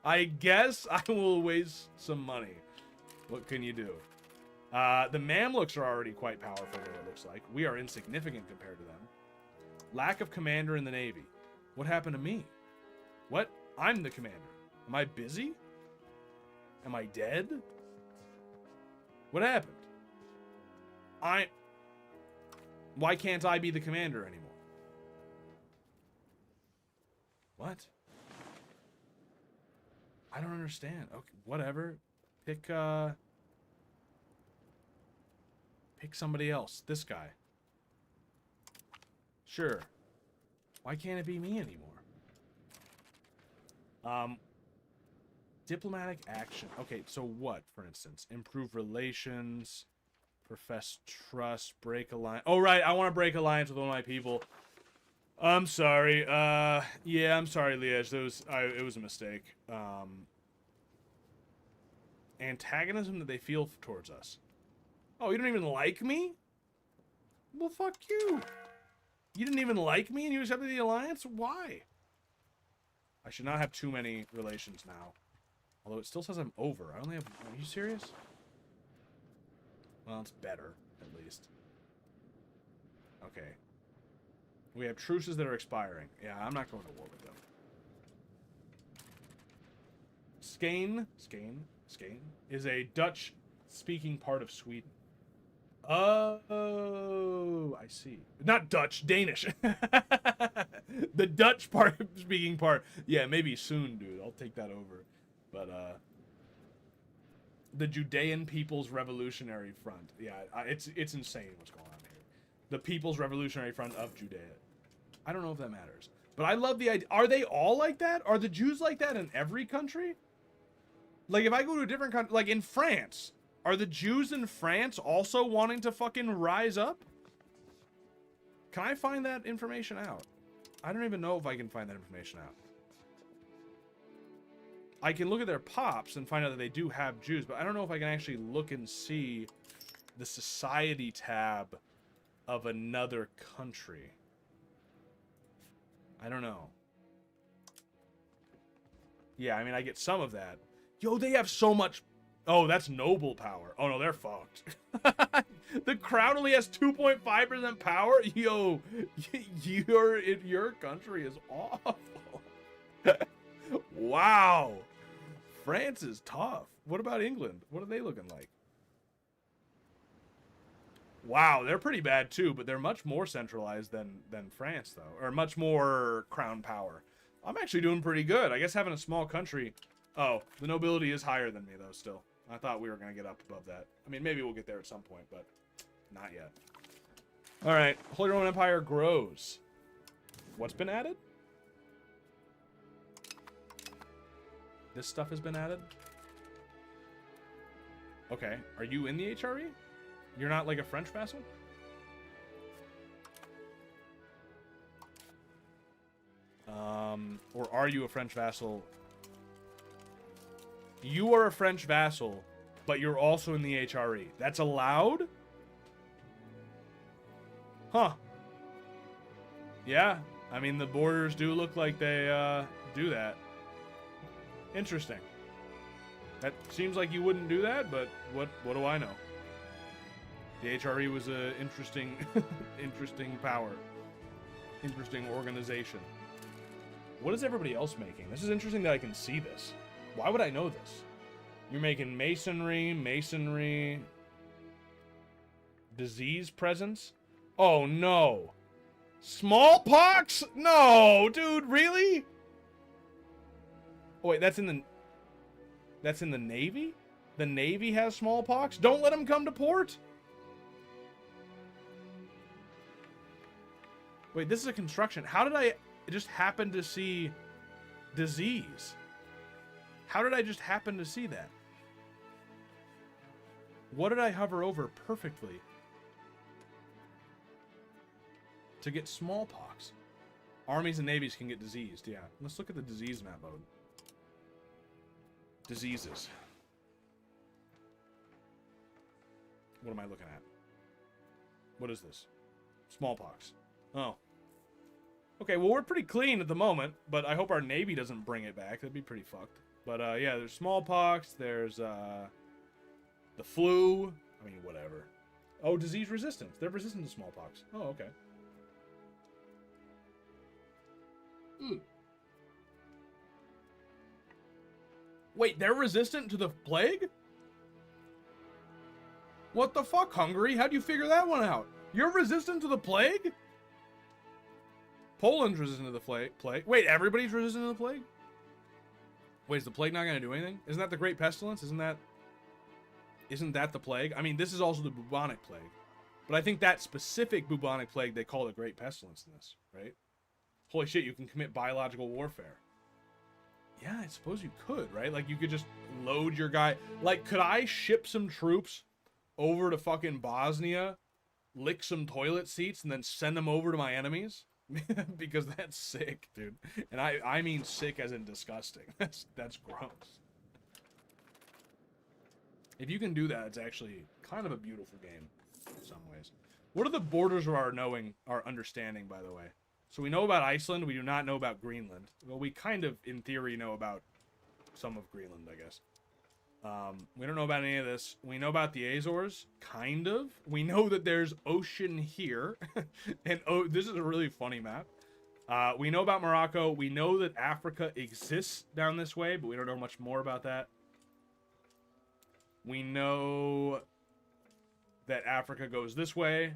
I guess I will waste some money. What can you do? The Mamluks are already quite powerful, what it looks like. We are insignificant compared to them. Lack of commander in the Navy. What happened to me? What? I'm the commander. Am I busy? Am I dead? What happened? Why can't I be the commander anymore? What? I don't understand. Okay, whatever. Pick somebody else. This guy. Sure. Why can't it be me anymore? Diplomatic action. Okay, so what, for instance? Improve relations, profess trust, break alliance. Oh, right, I want to break alliance with one of my people. I'm sorry. Yeah, I'm sorry, Liège. It was a mistake. Antagonism that they feel towards us. Oh, you don't even like me? Well, fuck you. You didn't even like me and you accepted the alliance? Why? I should not have too many relations now. Although it still says I'm over. I only have... Are you serious? Well, it's better, at least. Okay. We have truces that are expiring. Yeah, I'm not going to war with them. Skane is a Dutch-speaking part of Sweden. Oh, I see. Not Dutch, Danish. The Dutch speaking part. Yeah, maybe soon, dude. I'll take that over. But, the Judean People's Revolutionary Front. Yeah, it's insane what's going on here. The People's Revolutionary Front of Judea. I don't know if that matters. But I love the idea. Are they all like that? Are the Jews like that in every country? Like, if I go to a different country, like in France, are the Jews in France also wanting to fucking rise up? Can I find that information out? I don't even know if I can find that information out. I can look at their pops and find out that they do have Jews, but I don't know if I can actually look and see the society tab of another country. I don't know. Yeah, I mean, I get some of that. Yo, they have so much... Oh, that's noble power. Oh, no, they're fucked. The crown only has 2.5% power? Yo, your country is awful. Wow. Wow. France is tough. What about England? What are they looking like? Wow, they're pretty bad too, but they're much more centralized than France, though. Or much more crown power. I'm actually doing pretty good. I guess having a small country... Oh, the nobility is higher than me, though, still. I thought we were going to get up above that. I mean, maybe we'll get there at some point, but not yet. All right, Holy Roman Empire grows. What's been added? This stuff has been added? Okay, are you in the HRE? You're not like a French vassal? Or are you a French vassal? You are a French vassal, but you're also in the HRE. That's allowed? Huh. Yeah, I mean, the borders do look like they do that. Interesting. That seems like you wouldn't do that, but what do I know? The HRE was a interesting interesting power. Interesting organization. What is everybody else making? This is interesting that I can see this. Why would I know this? You're making masonry, disease presence. Oh no. Smallpox? No, dude, really? Oh wait, that's in the Navy? The Navy has smallpox? Don't let them come to port? Wait, this is a construction. How did I just happen to see disease? How did I just happen to see that? What did I hover over perfectly to get smallpox? Armies and navies can get diseased, yeah. Let's look at the disease map mode. Diseases. What am I looking at? What is this? Smallpox. Oh. Okay, well, we're pretty clean at the moment, but I hope our Navy doesn't bring it back. That'd be pretty fucked. But, yeah, there's smallpox. There's, the flu. I mean, whatever. Oh, disease resistance. They're resistant to smallpox. Oh, okay. Wait, they're resistant to the plague? What the fuck, Hungary? How'd you figure that one out? You're resistant to the plague? Poland's resistant to the plague. Wait, everybody's resistant to the plague? Wait, is the plague not going to do anything? Isn't that the Great Pestilence? Isn't that the plague? I mean, this is also the bubonic plague. But I think that specific bubonic plague they call the Great Pestilence in this, right? Holy shit, you can commit biological warfare. Yeah, I suppose you could, right? Like, you could just load your guy. Like, could I ship some troops over to fucking Bosnia, lick some toilet seats, and then send them over to my enemies? Because that's sick, dude. And I mean sick as in disgusting. That's gross. If you can do that, it's actually kind of a beautiful game in some ways. What are the borders of our understanding, by the way? So we know about Iceland. We do not know about Greenland. Well, we kind of, in theory, know about some of Greenland, I guess. We don't know about any of this. We know about the Azores, kind of. We know that there's ocean here. And oh, this is a really funny map. We know about Morocco. We know that Africa exists down this way, but we don't know much more about that. We know that Africa goes this way.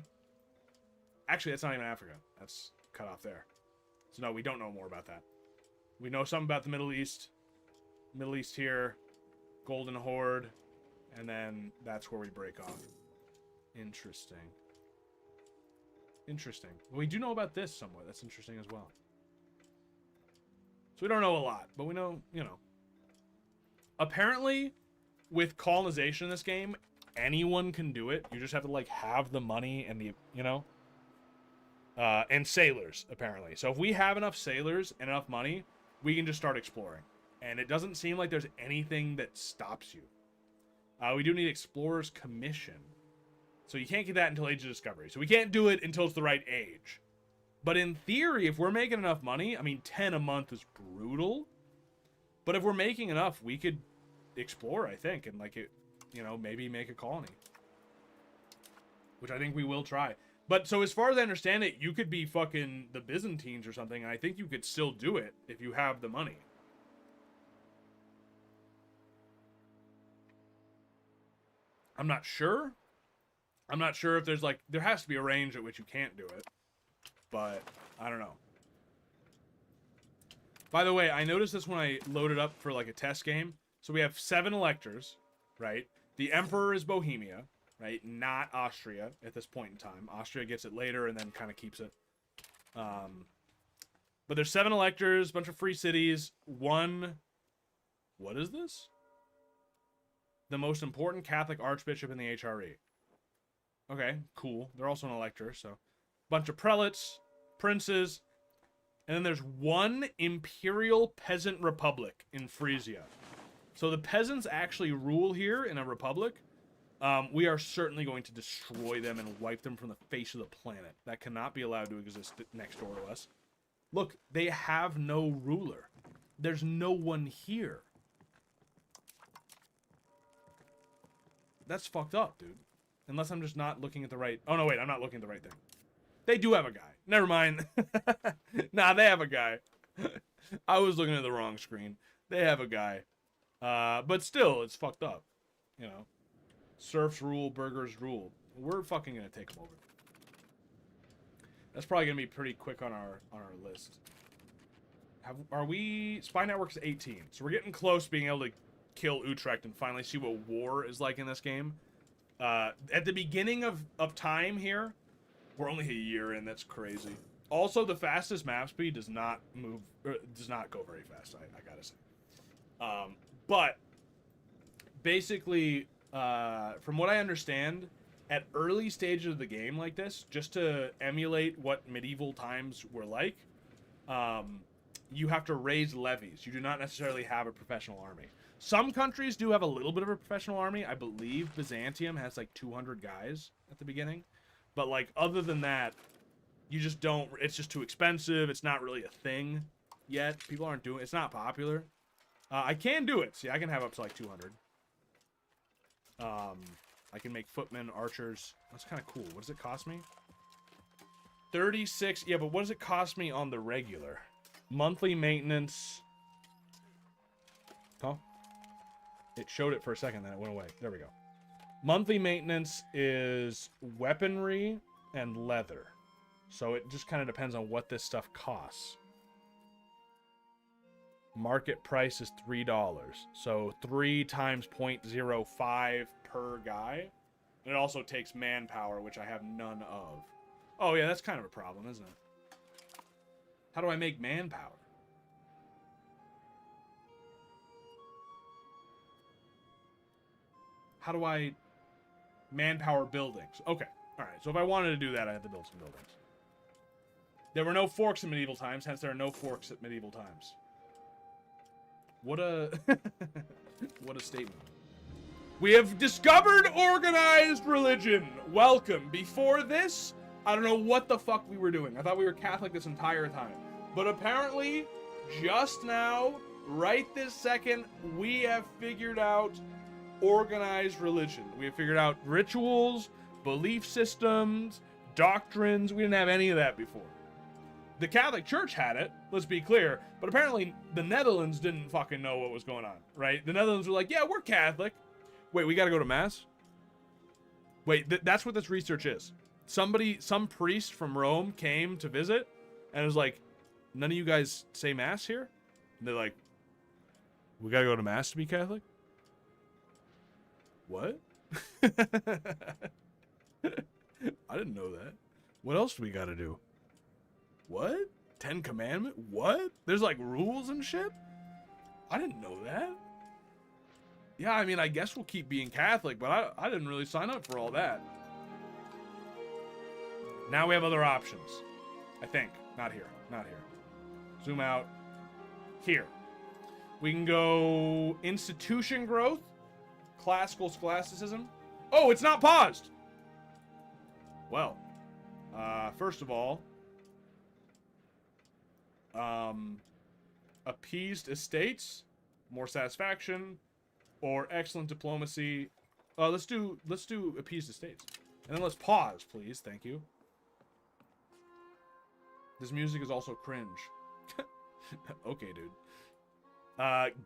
Actually, that's not even Africa. That's cut off there. So no, we don't know more about that. We know something about the Middle East. Middle East here. Golden Horde. And then that's where we break off. Interesting. Interesting. Well, we do know about this somewhat. That's interesting as well. So we don't know a lot, but we know, you know. Apparently, with colonization in this game, anyone can do it. You just have to, like, have the money and the, you know. And sailors, apparently. So if we have enough sailors and enough money, we can just start exploring. And it doesn't seem like there's anything that stops you. We do need Explorer's Commission. So you can't get that until Age of Discovery. So we can't do it until it's the right age. But in theory, if we're making enough money, I mean, 10 a month is brutal. But if we're making enough, we could explore, I think, and, like, it, you know, maybe make a colony. Which I think we will try. But, so as far as I understand it, you could be fucking the Byzantines or something, and I think you could still do it if you have the money. I'm not sure. I'm not sure if there's like, there has to be a range at which you can't do it. But, I don't know. By the way, I noticed this when I loaded up for like a test game. So we have 7 electors, right? The Emperor is Bohemia, right? Not Austria at this point in time. Austria gets it later and then kind of keeps it. But there's 7 electors, bunch of free cities, 1... What is this? The most important Catholic archbishop in the HRE. Okay, cool. They're also an elector, so... Bunch of prelates, princes, and then there's 1 imperial peasant republic in Frisia. So the peasants actually rule here in a republic. We are certainly going to destroy them and wipe them from the face of the planet. That cannot be allowed to exist next door to us. Look, they have no ruler. There's no one here. That's fucked up, dude. Unless I'm just not looking at the right... Oh, no, wait, I'm not looking at the right thing. They do have a guy. Never mind. Nah, they have a guy. I was looking at the wrong screen. They have a guy. But still, it's fucked up. You know. Serfs rule, burghers rule. We're fucking gonna take them over. That's probably gonna be pretty quick on our list. Are we... Spy Network's 18. So we're getting close to being able to kill Utrecht and finally see what war is like in this game. At the beginning of time here, we're only a year in. That's crazy. Also, the fastest map speed does not move, does not go very fast. I gotta say. But basically, from what I understand, at early stages of the game like this, just to emulate what medieval times were like, you have to raise levies. You do not necessarily have a professional army. Some countries do have a little bit of a professional army. I believe Byzantium has like 200 guys at the beginning. But like, other than that, you just don't, it's just too expensive. It's not really a thing yet. People aren't doing, it's not popular. I can do it. See, I can have up to like 200. I can make footmen, archers. That's kind of cool. What does it cost me? 36. Yeah, but what does it cost me on the regular? Monthly maintenance. Huh? It showed it for a second, then it went away. There we go. Monthly maintenance is weaponry and leather. So it just kind of depends on what this stuff costs. Market price is $3. So 3 times 0.05 per guy. And it also takes manpower, which I have none of. Oh yeah, that's kind of a problem, isn't it? How do I make manpower? How do I... Manpower buildings. Okay. Alright, so if I wanted to do that, I have to build some buildings. There were no forks in medieval times, hence there are no forks at medieval times. What a... what a statement. We have discovered organized religion. Welcome. Before this, I don't know what the fuck we were doing. I thought we were Catholic this entire time. But apparently, just now, right this second, we have figured out organized religion. We have figured out rituals, belief systems, doctrines. We didn't have any of that before. The Catholic Church had it, let's be clear, but apparently the Netherlands didn't fucking know what was going on, right? The Netherlands were like, yeah, we're Catholic. Wait, we gotta go to Mass? Wait, that's what this research is. Some priest from Rome came to visit and was like, none of you guys say Mass here? And they're like, we gotta go to Mass to be Catholic? What? I didn't know that. What else do we gotta do? What? 10 Commandment? What? There's like rules and shit? I didn't know that. Yeah, I mean, I guess we'll keep being Catholic, but I didn't really sign up for all that. Now we have other options. I think. Not here. Not here. Zoom out. Here. We can go institution growth. Classical scholasticism. Oh, it's not paused. Well, first of all, appeased estates, more satisfaction, or excellent diplomacy. Let's do appeased estates, and then let's pause, please. Thank you. This music is also cringe. Okay, dude.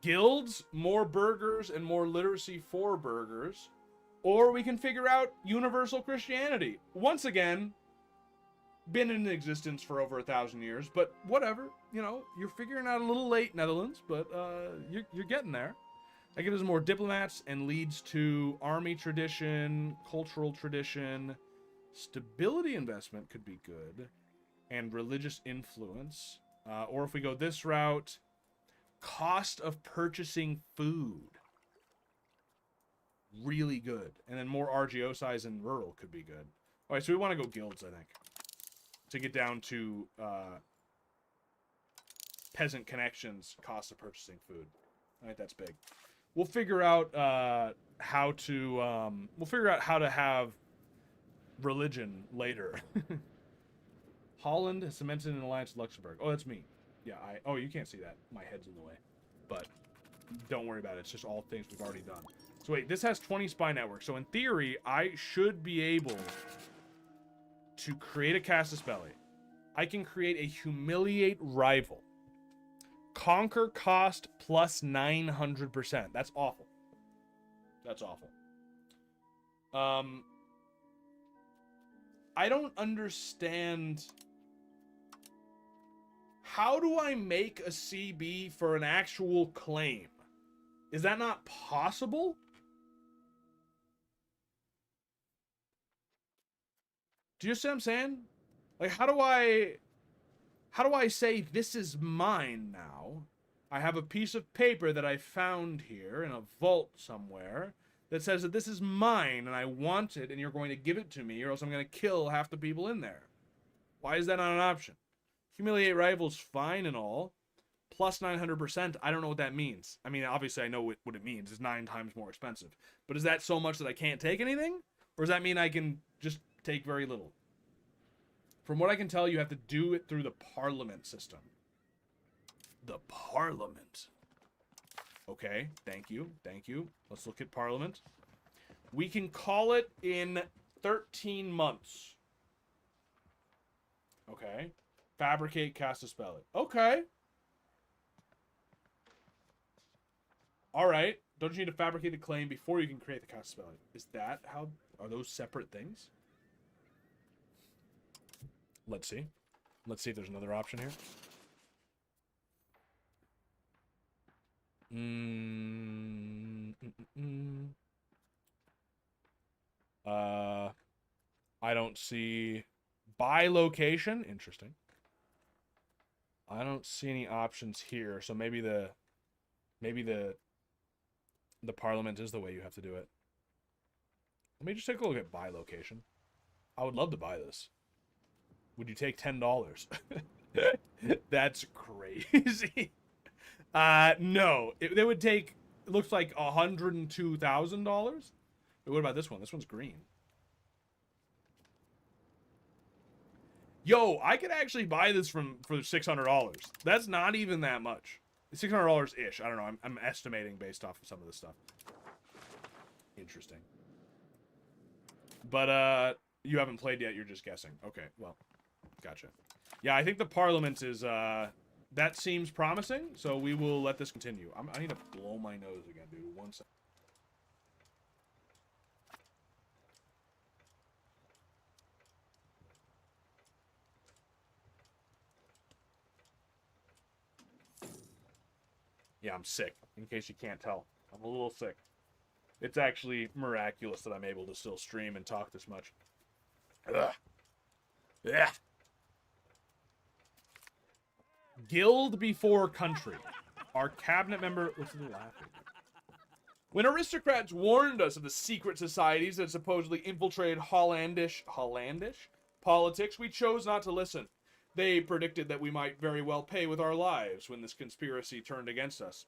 Guilds, more burghers and more literacy for burghers, Or we can figure out universal Christianity. Once again, been in existence for over 1,000 years, but whatever. You know, you're figuring out a little late, Netherlands, but you're getting there. That gives us more diplomats and leads to army tradition, cultural tradition, stability investment could be good, and religious influence. Or if we go this route, cost of purchasing food. Really good. And then more RGO size in rural could be good. Alright, so we want to go guilds, I think. To get down to peasant connections, cost of purchasing food. I think that's big. We'll figure out how to have religion later. Holland has cemented an alliance with Luxembourg. Oh, that's me. Yeah, oh, you can't see that. My head's in the way. But don't worry about it. It's just all things we've already done. So wait, this has 20 spy networks. So in theory, I should be able to create a Casus Belli. I can create a humiliate rival. Conquer cost plus 900%. That's awful. That's awful. I don't understand. How do I make a CB for an actual claim? Is that not possible? Do you see what I'm saying? Like, how do I say this is mine now? I have a piece of paper that I found here in a vault somewhere that says that this is mine and I want it and you're going to give it to me or else I'm going to kill half the people in there. Why is that not an option? Humiliate rivals, fine and all. Plus 900%, I don't know what that means. I mean, obviously I know what it means. It's 9 times more expensive. But is that so much that I can't take anything? Or does that mean I can just take very little? From what I can tell, you have to do it through the parliament system. The parliament. Okay, thank you, thank you. Let's look at parliament. We can call it in 13 months. Okay. Fabricate Casus Belli. Okay. Alright. Don't you need to fabricate a claim before you can create the Casus Belli? Is that how... Are those separate things? Let's see. Let's see if there's another option here. I don't see by location. Interesting. I don't see any options here, so maybe the parliament is the way you have to do it. Let me just take a look at by location. I would love to buy this. Would you take $10? That's crazy. No. It would take, it looks like $102,000. What about this one? This one's green. Yo, I could actually buy this for $600. That's not even that much. $600-ish. I don't know. I'm estimating based off of some of this stuff. Interesting. But, you haven't played yet. You're just guessing. Okay, well. Gotcha. Yeah, I think the parliament is, that seems promising, so we will let this continue. I need to blow my nose again, dude. 1 second. Yeah, I'm sick, in case you can't tell. I'm a little sick. It's actually miraculous that I'm able to still stream and talk this much. Ugh. Yeah. Guild before country. Our cabinet member... What's the laughing? When aristocrats warned us of the secret societies that supposedly infiltrated Hollandish politics, we chose not to listen. They predicted that we might very well pay with our lives when this conspiracy turned against us.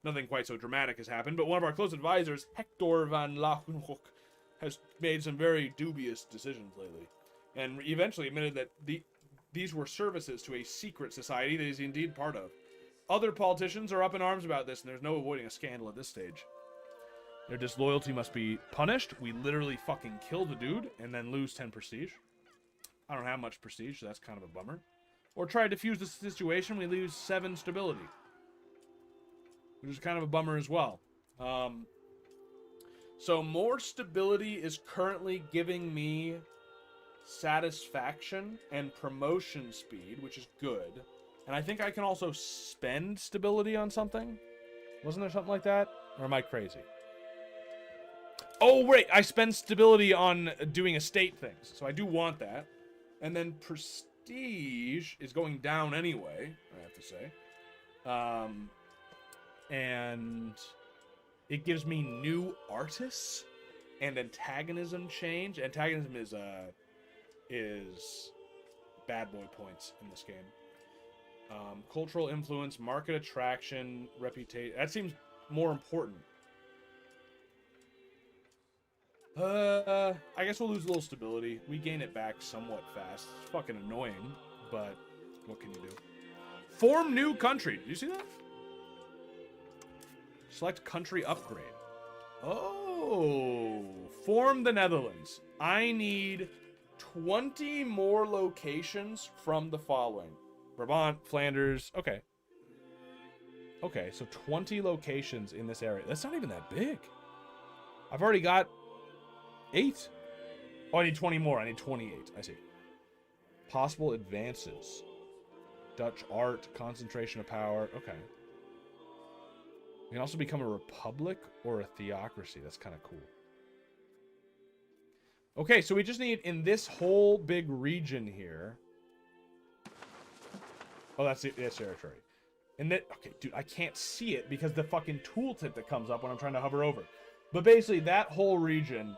Nothing quite so dramatic has happened, but one of our close advisors, Hector van Lachenhoek, has made some very dubious decisions lately, and eventually admitted that these were services to a secret society that he's indeed part of. Other politicians are up in arms about this, and there's no avoiding a scandal at this stage. Their disloyalty must be punished. We literally fucking kill the dude, and then lose 10 prestige. I don't have much prestige, so that's kind of a bummer. Or try to defuse the situation, we lose 7 stability. Which is kind of a bummer as well. So more stability is currently giving me satisfaction and promotion speed, which is good. And I think I can also spend stability on something. Wasn't there something like that? Or am I crazy? Oh, wait. I spend stability on doing estate things. So I do want that. And then prestige is going down anyway, I have to say. And it gives me new artists and antagonism change. Antagonism is bad boy points in this game. Cultural influence, market attraction, reputation. That seems more important. I guess we'll lose a little stability. We gain it back somewhat fast. It's fucking annoying, but what can you do? Form new country. Did you see that? Select country upgrade. Oh, form the Netherlands. I need 20 more locations from the following. Brabant, Flanders. Okay. Okay, so 20 locations in this area. That's not even that big. I've already got 8. Oh, I need 20 more. I need 28. I see. Possible advances. Dutch art, concentration of power. Okay. We can also become a republic or a theocracy. That's kind of cool. Okay, so we just need, in this whole big region here... Oh, that's territory. And that... Okay, dude, I can't see it because the fucking tooltip that comes up when I'm trying to hover over. But basically, that whole region,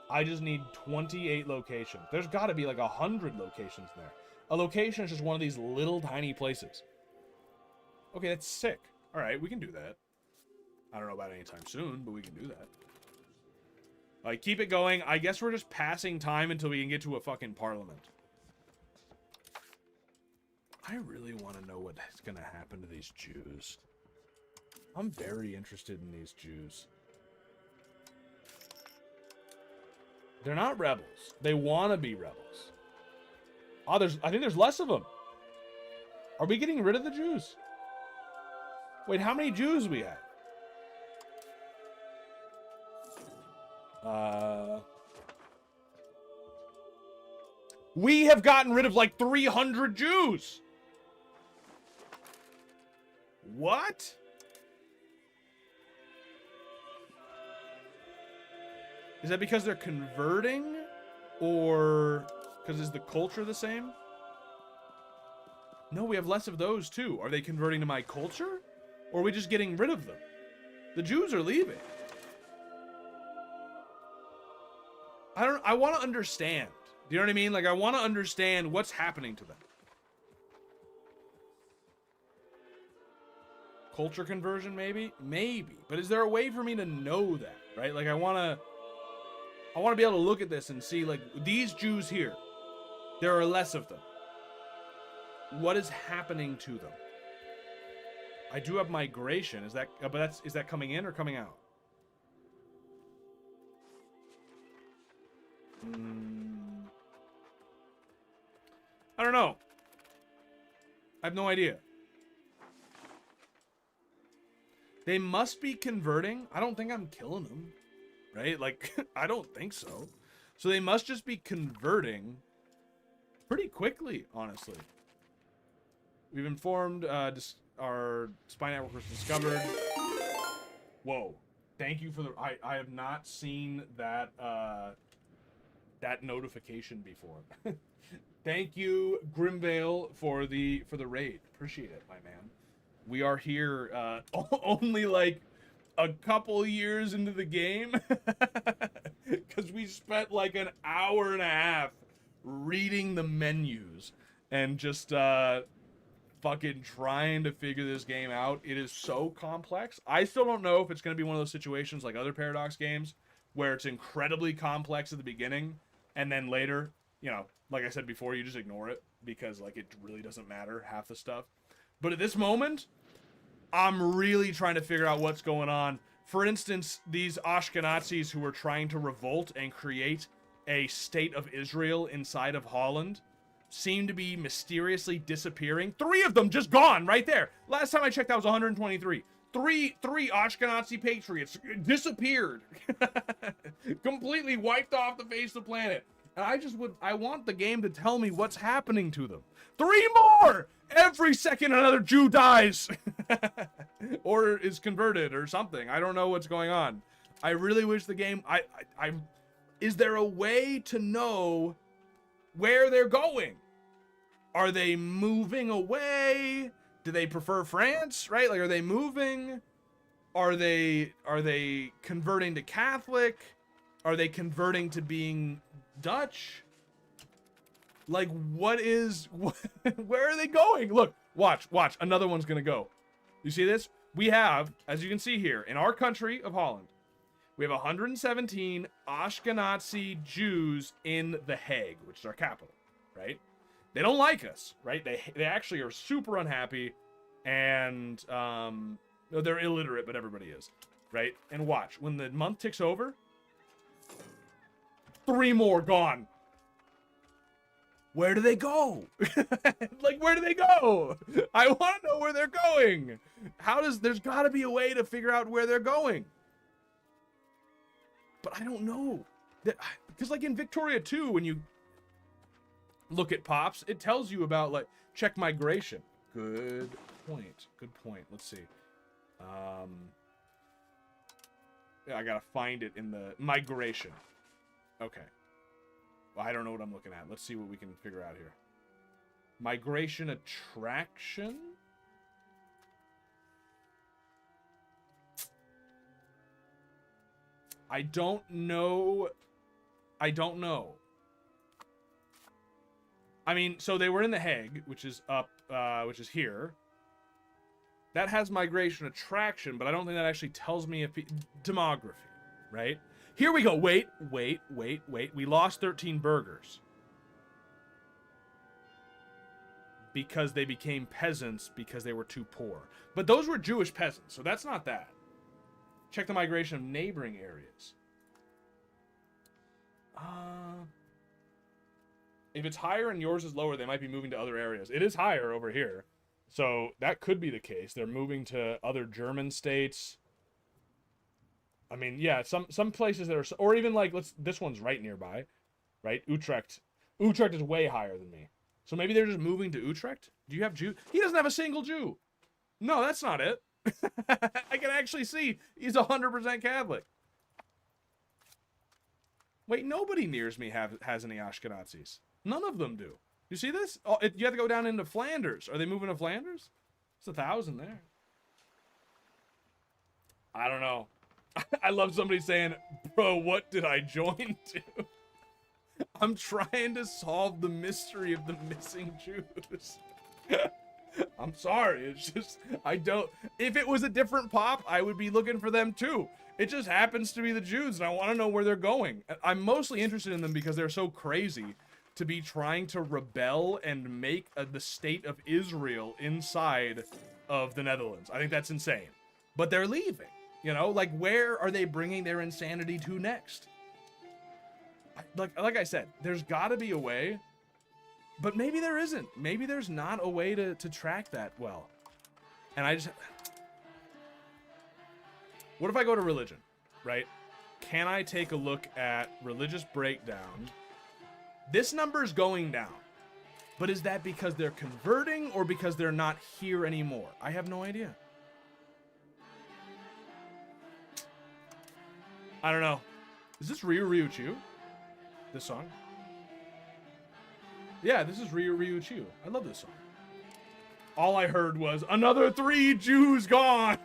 I just need 28 locations. There's got to be like 100 locations there. A location is just one of these little tiny places. Okay, that's sick. All right, we can do that. I don't know about anytime soon, but we can do that. Like, keep it going. I guess we're just passing time until we can get to a fucking parliament. I really want to know what's going to happen to these Jews. I'm very interested in these Jews. They're not rebels. They want to be rebels. Oh, I think there's less of them. Are we getting rid of the Jews? Wait, how many Jews do we have? We have gotten rid of like 300 Jews. What? Is that because they're converting? Or because is the culture the same? No, we have less of those too. Are they converting to my culture? Or are we just getting rid of them? The Jews are leaving. I want to understand. Do you know what I mean? Like, I want to understand what's happening to them. Culture conversion, maybe? Maybe. But is there a way for me to know that, right? Like, I want to be able to look at this and see, like, these Jews here, there are less of them. What is happening to them? I do have migration. Is that, but is that coming in or coming out? I don't know. I have no idea. They must be converting. I don't think I'm killing them. Right? Like, I don't think so. So they must just be converting pretty quickly, honestly. We've informed our spy network was discovered. Whoa. Thank you for the... I have not seen that that notification before. Thank you, Grimvale, for the raid. Appreciate it, my man. We are here only like a couple years into the game because we spent like an hour and a half reading the menus and just fucking trying to figure this game out. It is so complex. I still don't know if it's going to be one of those situations like other Paradox games where it's incredibly complex at the beginning and then later, you know, like I said before, you just ignore it because like it really doesn't matter half the stuff. But at this moment, I'm really trying to figure out what's going on. For instance, these Ashkenazis who are trying to revolt and create a state of Israel inside of Holland seem to be mysteriously disappearing. 3 of them just gone right there. Last time I checked, that was 123. Three Ashkenazi patriots disappeared. Completely wiped off the face of the planet. And I want the game to tell me what's happening to them. 3 more! Every second another Jew dies. Or is converted or something. I don't know what's going on. I really wish the game, is there a way to know where they're going? Are they moving away? Do they prefer France, right? Like, are they moving? Are they converting to Catholic? Are they converting to being Dutch? Like, where are they going? Look, watch, another one's gonna go. You see this? We have, as you can see here, in our country of Holland, we have 117 Ashkenazi Jews in The Hague, which is our capital, right? They don't like us, right? They actually are super unhappy, and they're illiterate, but everybody is, right? And watch, when the month ticks over, 3 more gone. Where do they go? Like, where do they go? I want to know where they're going. There's got to be a way to figure out where they're going. But I don't know. Because like in Victoria 2, when you look at pops, it tells you about, like, check migration. Good point. Let's see. Yeah, I gotta find it in the migration. Okay. Well, I don't know what I'm looking at. Let's see what we can figure out here. Migration attraction? I don't know. I mean, so they were in The Hague, which is up, which is here. That has migration attraction, but I don't think that actually tells me if demography, right? Here we go. Wait. We lost 13 burghers. Because they became peasants because they were too poor. But those were Jewish peasants, so that's not that. Check the migration of neighboring areas. If it's higher and yours is lower, they might be moving to other areas. It is higher over here. So that could be the case. They're moving to other German states. I mean, yeah, some places that are, or even like, this one's right nearby, right? Utrecht is way higher than me. So maybe they're just moving to Utrecht? Do you have Jew? He doesn't have a single Jew. No, that's not it. I can actually see he's 100% Catholic. Wait, nobody near me has any Ashkenazis. None of them do. You see this? Oh, you have to go down into Flanders. Are they moving to Flanders? It's 1,000 there. I don't know. I love somebody saying, bro, what did I join to? I'm trying to solve the mystery of the missing Jews. I'm sorry. It's just, if it was a different pop, I would be looking for them too. It just happens to be the Jews, and I want to know where they're going. I'm mostly interested in them because they're so crazy to be trying to rebel and make the state of Israel inside of the Netherlands. I think that's insane. But they're leaving. You know, like, where are they bringing their insanity to next? Like I said, there's got to be a way, but maybe there isn't. Maybe there's not a way to track that well. And I just... What if I go to religion, right? Can I take a look at religious breakdown? This number's going down. But is that because they're converting or because they're not here anymore? I have no idea. I don't know. Is this Ryu Ryu Chu? This song? Yeah, this is Ryu Ryu Chu. I love this song. All I heard was, another 3 Jews gone!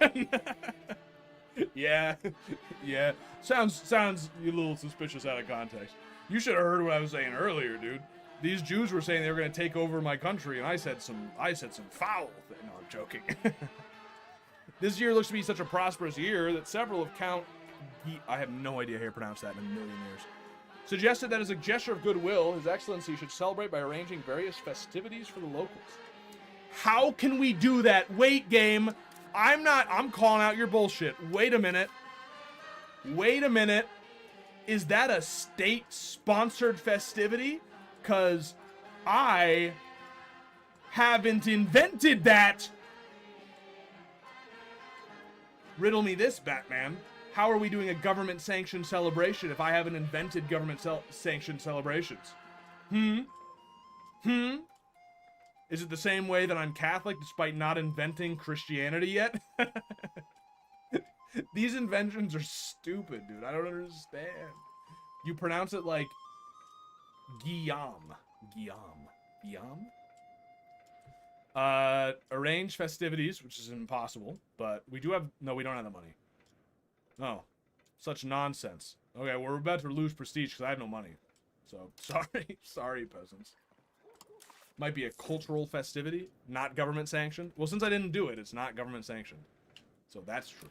Yeah. Sounds a little suspicious out of context. You should have heard what I was saying earlier, dude. These Jews were saying they were going to take over my country, and I said some foul thing. No, I'm joking. This year looks to be such a prosperous year that several have I have no idea how to pronounce that in a million years. Suggested that as a gesture of goodwill, His Excellency should celebrate by arranging various festivities for the locals. How can we do that? Wait, game. I'm calling out your bullshit. Wait a minute. Is that a state-sponsored festivity? Because I haven't invented that. Riddle me this, Batman. How are we doing a government-sanctioned celebration if I haven't invented government-sanctioned celebrations? Is it the same way that I'm Catholic despite not inventing Christianity yet? These inventions are stupid, dude. I don't understand. You pronounce it like Guillaume. Arrange festivities, which is impossible, but we do have... No, we don't have the money. Oh, such nonsense. Okay, we're about to lose prestige because I have no money. So, sorry, peasants. Might be a cultural festivity, not government sanctioned. Well, since I didn't do it, it's not government sanctioned. So that's true.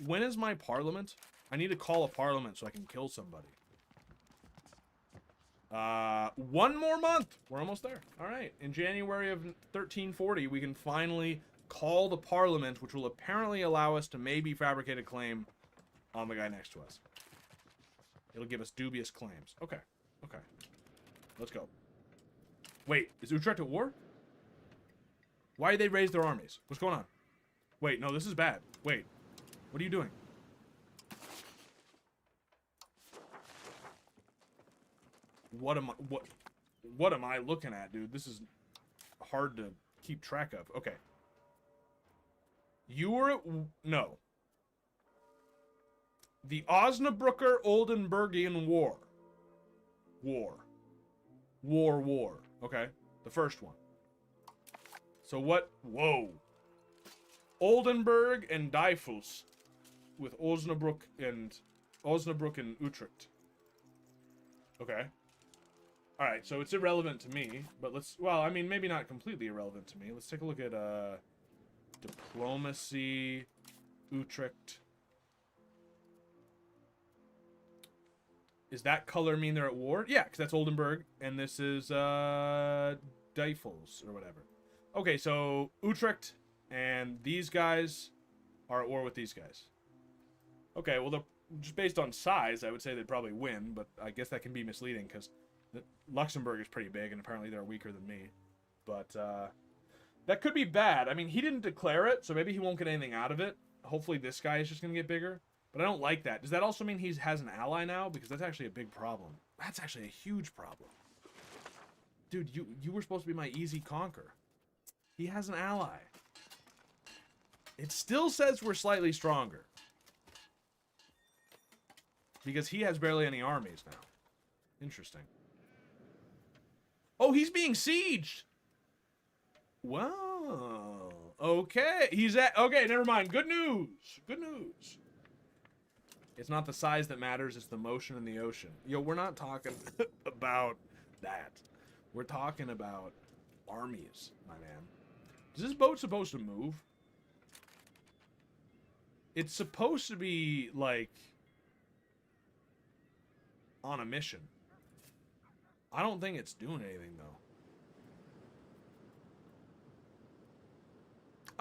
When is my parliament? I need to call a parliament so I can kill somebody. 1 more month. We're almost there. All right. In January of 1340, we can finally call the parliament, which will apparently allow us to maybe fabricate a claim on the guy next to us. It'll give us dubious claims. Okay. Okay. Let's go. Wait, is Utrecht at war? Why did they raise their armies? What's going on? Wait, no, this is bad. Wait. What are you doing? What am I looking at, dude? This is hard to keep track of. Okay. You were at... No. The Osnabrücker Oldenburgian War. War. Okay. The first one. So what... Whoa. Oldenburg and Dyfus. With Osnabrück and Utrecht. Okay. Alright, so it's irrelevant to me, but let's... Well, I mean, maybe not completely irrelevant to me. Let's take a look at, diplomacy, Utrecht. Does that color mean they're at war? Yeah, because that's Oldenburg, and this is, Dyfus, or whatever. Okay, so Utrecht and these guys are at war with these guys. Okay, well, just based on size, I would say they'd probably win, but I guess that can be misleading, because Luxembourg is pretty big, and apparently they're weaker than me. But, that could be bad. I mean, he didn't declare it, so maybe he won't get anything out of it. Hopefully this guy is just going to get bigger. But I don't like that. Does that also mean he has an ally now? Because that's actually a big problem. That's actually a huge problem. Dude, you were supposed to be my easy conquer. He has an ally. It still says we're slightly stronger. Because he has barely any armies now. Interesting. Oh, he's being sieged! Wow. Okay. Okay, never mind. Good news. Good news. It's not the size that matters, it's the motion in the ocean. Yo, we're not talking about that. We're talking about armies, my man. Is this boat supposed to move? It's supposed to be, like, on a mission. I don't think it's doing anything, though.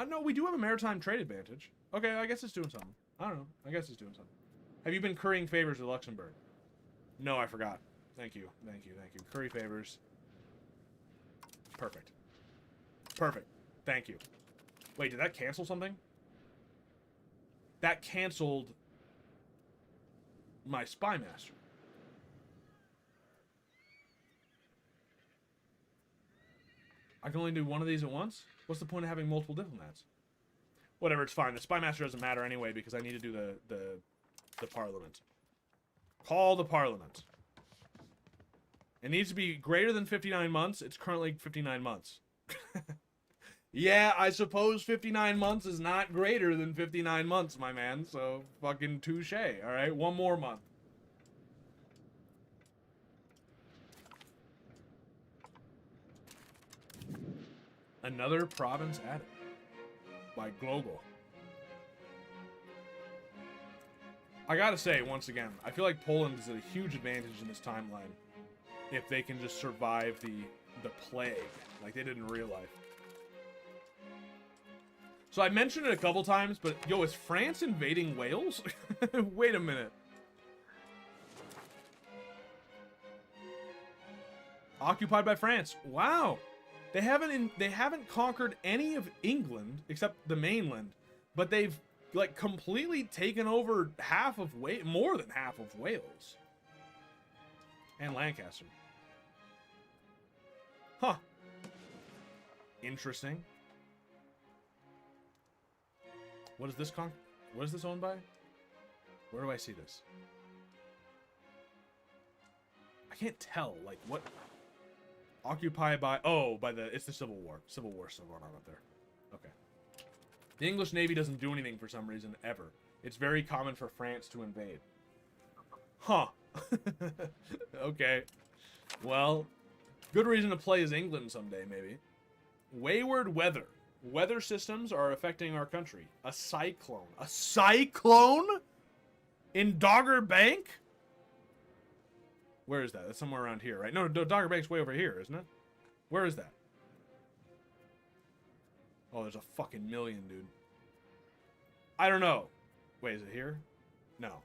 No, we do have a maritime trade advantage. Okay, I guess it's doing something. I don't know. I guess it's doing something. Have you been currying favors with Luxembourg? No, I forgot. Thank you. Thank you. Thank you. Curry favors. Perfect. Perfect. Thank you. Wait, did that cancel something? That canceled my spy master. I can only do one of these at once? What's the point of having multiple diplomats? Whatever, it's fine. The spy master doesn't matter anyway because I need to do the parliament. Call the parliament. It needs to be greater than 59 months. It's currently 59 months. Yeah, I suppose 59 months is not greater than 59 months, my man. So, fucking touche. Alright, 1 more month. Another province added. By Glogol. I gotta say, once again, I feel like Poland is a huge advantage in this timeline. If they can just survive the plague. Like they did in real life. So I mentioned it a couple times, but yo, is France invading Wales? Wait a minute. Occupied by France. Wow. They haven't conquered any of England except the mainland, But they've like completely taken over more than half of Wales. And Lancaster. Huh. Interesting. What is this what is this owned by? Where do I see this? I can't tell. Like, what? Occupied by... Oh, it's the Civil War. Civil War still going on up there. Okay. The English Navy doesn't do anything for some reason, ever. It's very common for France to invade. Huh. Okay. Well, good reason to play as England someday, maybe. Wayward weather. Weather systems are affecting our country. A cyclone. A cyclone? In Dogger Bank? Where is that? That's somewhere around here, right? No, Dogger Bank's way over here, isn't it? Where is that? Oh, there's a fucking million, dude. I don't know. Wait, is it here? No.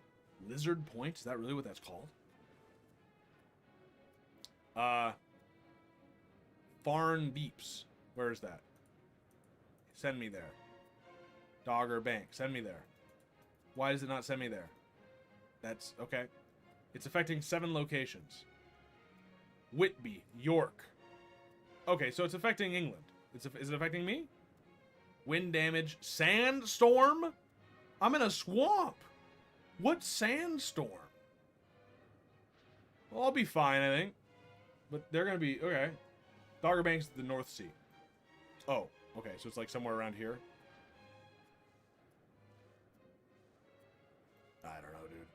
Lizard Point? Is that really what that's called? Farn Beeps. Where is that? Send me there. Dogger Bank. Send me there. Why does it not send me there? That's... okay. It's affecting 7 locations. Whitby. York. Okay, so it's affecting England. Is it affecting me? Wind damage. Sandstorm? I'm in a swamp. What sandstorm? Well, I'll be fine, I think. But they're going to be... okay. Dogger Bank's the North Sea. Oh, okay. So it's like somewhere around here. I don't know, dude.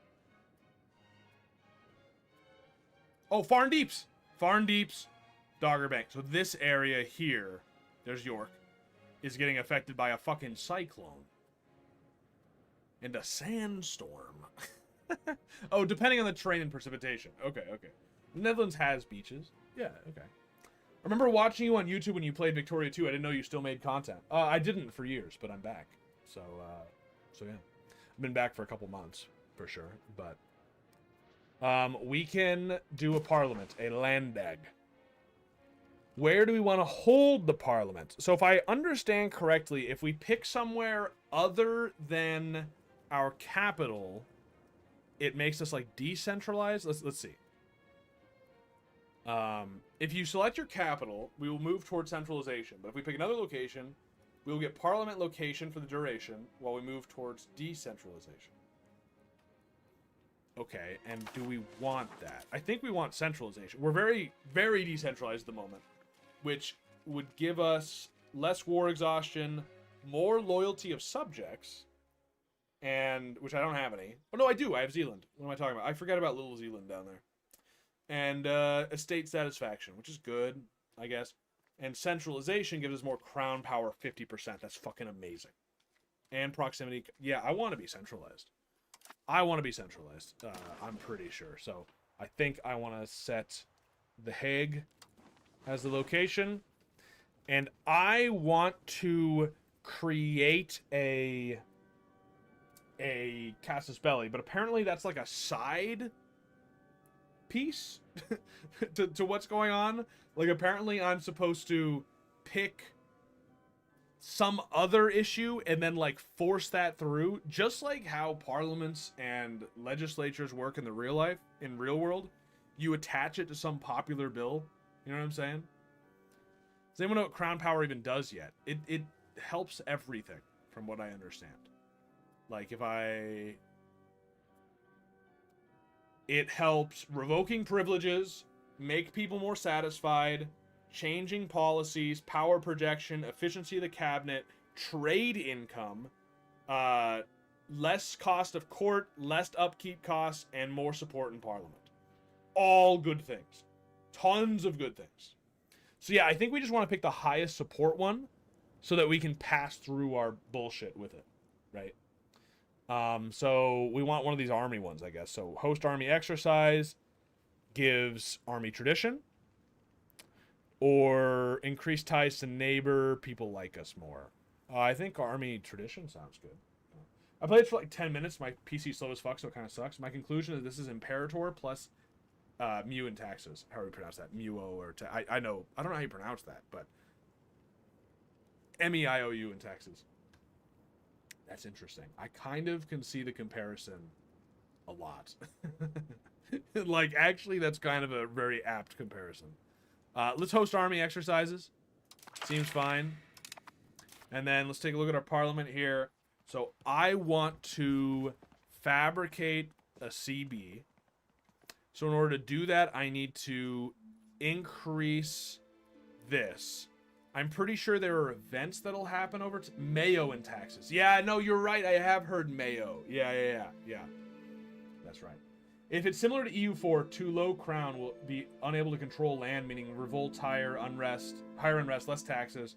Oh, Farn Deeps. Farn Deeps, Dogger Bank. So this area here, there's York, is getting affected by a fucking cyclone. And a sandstorm. Oh, depending on the terrain and precipitation. Okay, okay. The Netherlands has beaches. Yeah, okay. I remember watching you on YouTube when you played Victoria 2. I didn't know you still made content. I didn't for years, but I'm back. So yeah. I've been back for a couple months, for sure. But we can do a parliament, a Landdag. Where do we want to hold the parliament? So if I understand correctly, if we pick somewhere other than our capital, it makes us like decentralized. Let's see. If you select your capital, we will move towards centralization. But if we pick another location, we will get parliament location for the duration while we move towards decentralization. Okay, and do we want that? I think we want centralization. We're very, very decentralized at the moment, which would give us less war exhaustion, more loyalty of subjects, and which I don't have any. Oh, no, I do. I have Zealand. What am I talking about? I forget about little Zealand down there. And estate satisfaction, which is good, I guess. And centralization gives us more crown power, 50%. That's fucking amazing. And proximity. Yeah, I want to be centralized. I want to be centralized. I'm pretty sure. So I think I want to set The Hague as the location. And I want to create a Casus Belli. But apparently that's like a side piece to what's going on. Like, apparently I'm supposed to pick some other issue and then like force that through, just like how parliaments and legislatures work in the real world. You attach it to some popular bill. You know what I'm saying? Does anyone know what crown power even does yet? It helps everything from what I understand. Like, it helps revoking privileges, make people more satisfied, changing policies, power projection, efficiency of the cabinet, trade income, less cost of court, less upkeep costs, and more support in parliament. All good things. Tons of good things. So yeah, I think we just want to pick the highest support one so that we can pass through our bullshit with it, right? So we want one of these army ones, I guess. So host army exercise gives army tradition, or increase ties to neighbor, people like us more. I think army tradition sounds good. I played it for like 10 minutes. My PC slow as fuck, so it kind of sucks. My conclusion is this is Imperator plus Mew and taxes. How do we pronounce that? Mewo or I don't know how you pronounce that, but MEIOU and taxes. That's interesting. I kind of can see the comparison a lot. Like, actually, that's kind of a very apt comparison. Let's host army exercises. Seems fine. And then let's take a look at our parliament here. So I want to fabricate a CB. So in order to do that, I need to increase this. I'm pretty sure there are events that'll happen over Mayo and taxes. Yeah, no, you're right. I have heard Mayo. Yeah. That's right. If it's similar to EU4, too low crown will be unable to control land, meaning revolt, higher unrest, less taxes.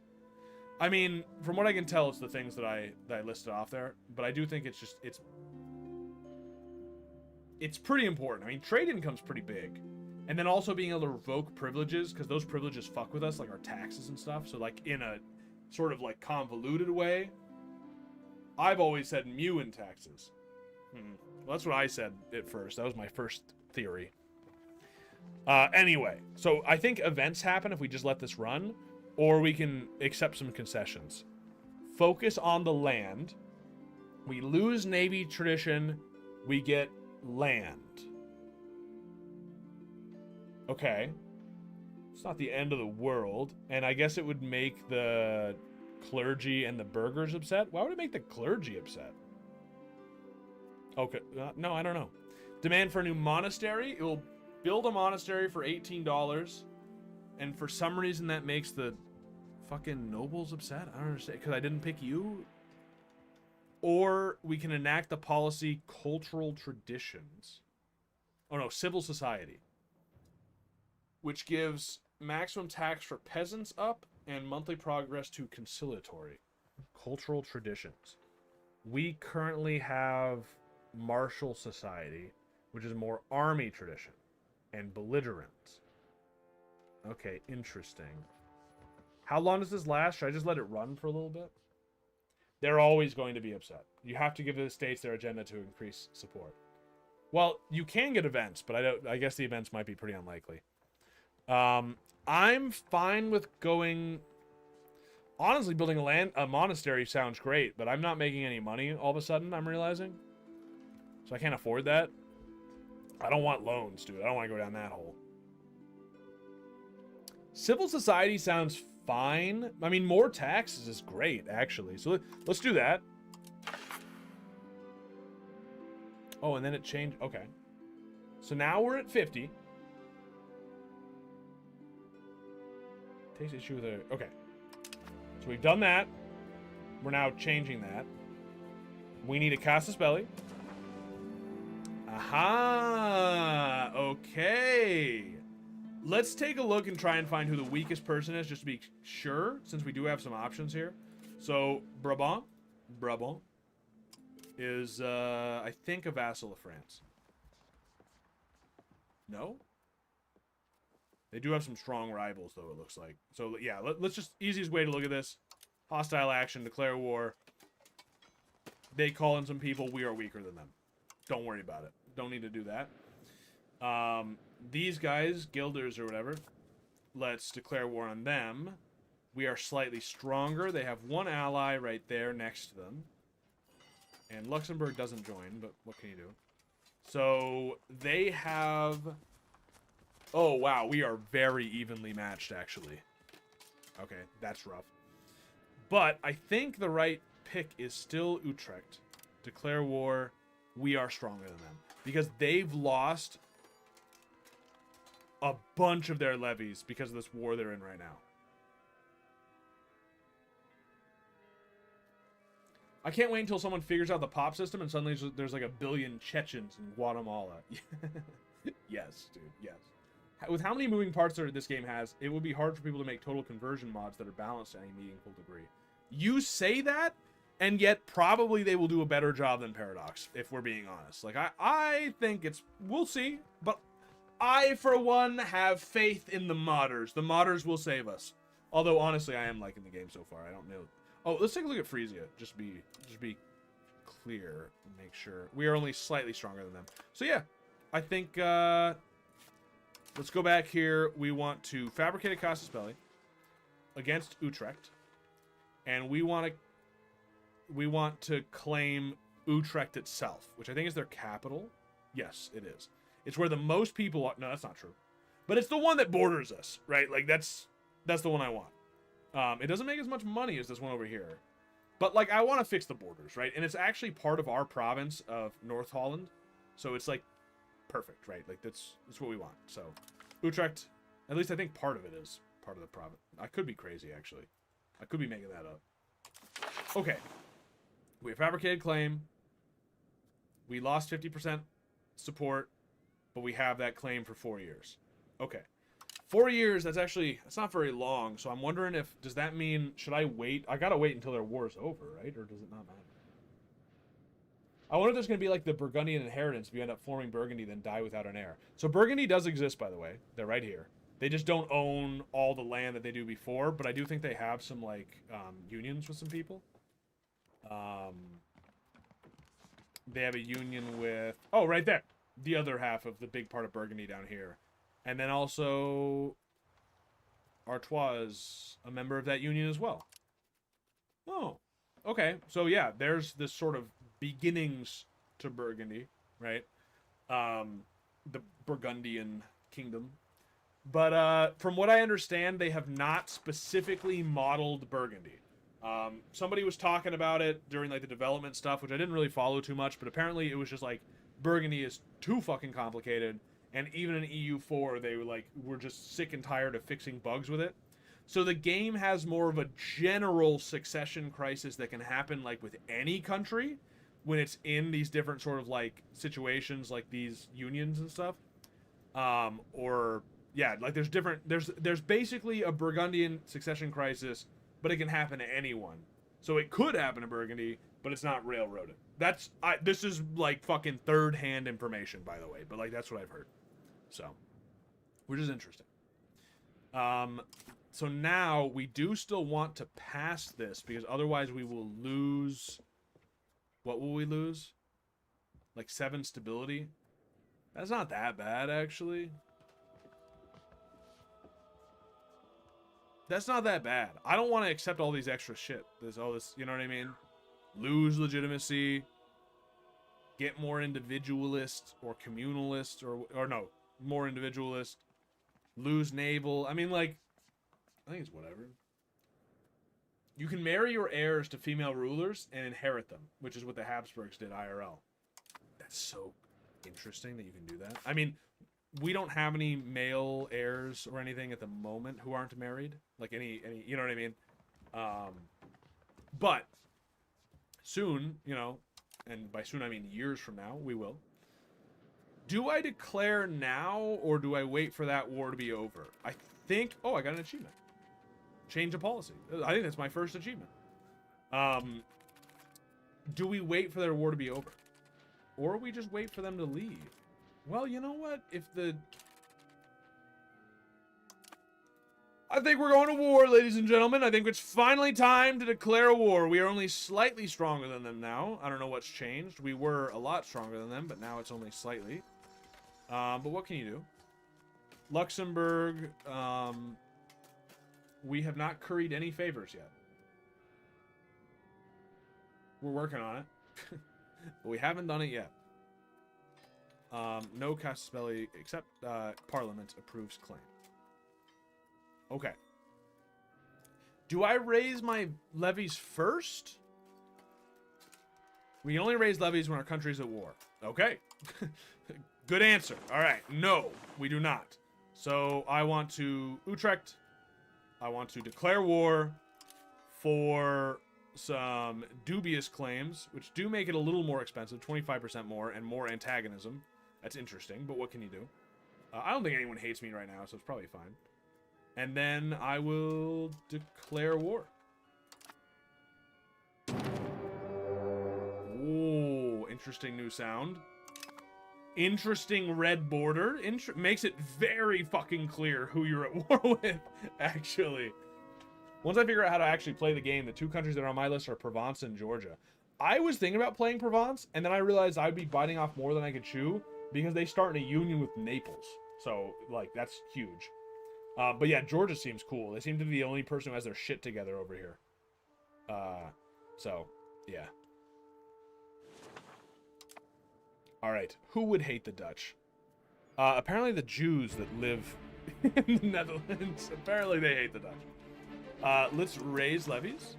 I mean, from what I can tell, it's the things that I listed off there. But I do think it's pretty important. I mean, trade income's pretty big. And then also being able to revoke privileges, because those privileges fuck with us, like our taxes and stuff. So, like, in a sort of, like, convoluted way, I've always said mu in taxes. Well, that's what I said at first. That was my first theory. Anyway, so I think events happen if we just let this run, or we can accept some concessions. Focus on the land. We lose Navy tradition. We get land. Okay. It's not the end of the world. And I guess it would make the clergy and the burghers upset. Why would it make the clergy upset? Okay. No, I don't know. Demand for a new monastery. It will build a monastery for $18. And for some reason that makes the fucking nobles upset. I don't understand. Because I didn't pick you? Or we can enact the policy cultural traditions. Oh no, civil society. Which gives maximum tax for peasants up and monthly progress to conciliatory. Cultural traditions. We currently have martial society, which is more army tradition, and belligerent. Okay, interesting. How long does this last? Should I just let it run for a little bit? They're always going to be upset. You have to give the states their agenda to increase support. Well, you can get events, but I guess the events might be pretty unlikely. I'm fine with going... Honestly, building a monastery sounds great, but I'm not making any money all of a sudden, I'm realizing. So I can't afford that. I don't want loans, dude. I don't want to go down that hole. Civil society sounds fine. I mean, more taxes is great, actually. So let's do that. Oh, and then it changed. Okay. So now we're at 50. Takes issue with it. Okay. So we've done that. We're now changing that. We need a casus belli. Aha! Okay. Let's take a look and try and find who the weakest person is, just to be sure, since we do have some options here. So, Brabant is, I think, a vassal of France. No? They do have some strong rivals, though, it looks like. So, yeah, let's just... Easiest way to look at this. Hostile action, declare war. They call in some people. We are weaker than them. Don't worry about it. Don't need to do that. These guys, guilders or whatever, let's declare war on them. We are slightly stronger. They have one ally right there next to them. And Luxembourg doesn't join, but what can you do? So, they have... Oh, wow, we are very evenly matched, actually. Okay, that's rough. But I think the right pick is still Utrecht. Declare war. We are stronger than them. Because they've lost a bunch of their levies because of this war they're in right now. I can't wait until someone figures out the pop system and suddenly there's like 1 billion Chechens in Guatemala. Yes, dude, yes. With how many moving parts this game has, it would be hard for people to make total conversion mods that are balanced to any meaningful degree. You say that, and yet probably they will do a better job than Paradox, if we're being honest. Like, I think it's... We'll see, but I, for one, have faith in the modders. The modders will save us. Although, honestly, I am liking the game so far. I don't know. Oh, let's take a look at Frisia. Just be clear. Make sure. We are only slightly stronger than them. So, yeah. I think... let's go back here. We want to fabricate a casus belli against Utrecht. And we want to we want to claim Utrecht itself, which I think is their capital. Yes, it is. It's where the most people are. No, that's not true. But it's the one that borders us, right? Like, that's the one I want. It doesn't make as much money as this one over here. But, like, I want to fix the borders, right? And it's actually part of our province of North Holland. So it's, like, perfect, right? Like, that's what we want. So, Utrecht, at least I think part of it is part of the province. I could be crazy, actually. I could be making that up. Okay. We have fabricated claim. We lost 50% support, but we have that claim for 4 years. Okay. 4 years, that's not very long, so I'm wondering if, does that mean, should I wait? I gotta wait until their war's over, right? Or does it not matter? I wonder if there's gonna be like the Burgundian inheritance if you end up forming Burgundy, then die without an heir. So Burgundy does exist, by the way. They're right here. They just don't own all the land that they do before, but I do think they have some, like, unions with some people. They have a union with, oh, right there. The other half of the big part of Burgundy down here. And then also, Artois is a member of that union as well. Oh, okay. So yeah, there's this sort of beginnings to Burgundy, right? The Burgundian kingdom. But from what I understand, they have not specifically modeled Burgundy. Somebody was talking about it during like the development stuff, which I didn't really follow too much, but apparently it was just like Burgundy is too fucking complicated. And even in EU4, they were just sick and tired of fixing bugs with it. So the game has more of a general succession crisis that can happen like with any country when it's in these different sort of like situations, like these unions and stuff. Or yeah, like there's basically a Burgundian succession crisis, but it can happen to anyone. So it could happen to Burgundy, but it's not railroaded. This is like fucking third-hand information, by the way, but like that's what I've heard. So, which is interesting. So now we do still want to pass this because otherwise we will lose. What will we lose? Like 7 stability. That's not that bad, actually. That's not that bad. I don't want to accept all these extra shit. All this, you know what I mean? Lose legitimacy. Get more individualist or communalist or no, more individualist. Lose naval. I mean, like, I think it's whatever. You can marry your heirs to female rulers and inherit them, which is what the Habsburgs did IRL. That's so interesting that you can do that. I mean, we don't have any male heirs or anything at the moment who aren't married. Like any, you know what I mean? But soon, you know, and by soon I mean years from now, we will. Do I declare now or do I wait for that war to be over? I think, oh, I got an achievement. Change of policy. I think that's my first achievement. Do we wait for their war to be over? Or we just wait for them to leave? Well, you know what? I think we're going to war, ladies and gentlemen. I think it's finally time to declare a war. We are only slightly stronger than them now. I don't know what's changed. We were a lot stronger than them, but now it's only slightly. But what can you do? Luxembourg, we have not curried any favors yet. We're working on it. But we haven't done it yet. No casus belli, except Parliament approves claim. Okay. Do I raise my levies first? We can only raise levies when our country's at war. Okay. Good answer. All right. No, we do not. So I want to Utrecht. I want to declare war for some dubious claims, which do make it a little more expensive, 25% more, and more antagonism. That's interesting, but what can you do? I don't think anyone hates me right now, so it's probably fine. And then I will declare war. Ooh, interesting new sound. Interesting red border. Makes it very fucking clear who you're at war with, actually. Once I figure out how to actually play the game, the 2 countries that are on my list are Provence and Georgia. I was thinking about playing Provence, and then I realized I'd be biting off more than I could chew because they start in a union with Naples. So, like, that's huge. But yeah, Georgia seems cool. They seem to be the only person who has their shit together over here. So, Yeah. All right. Who would hate the Dutch? Apparently the Jews that live in the Netherlands. Apparently they hate the Dutch. Let's raise levies.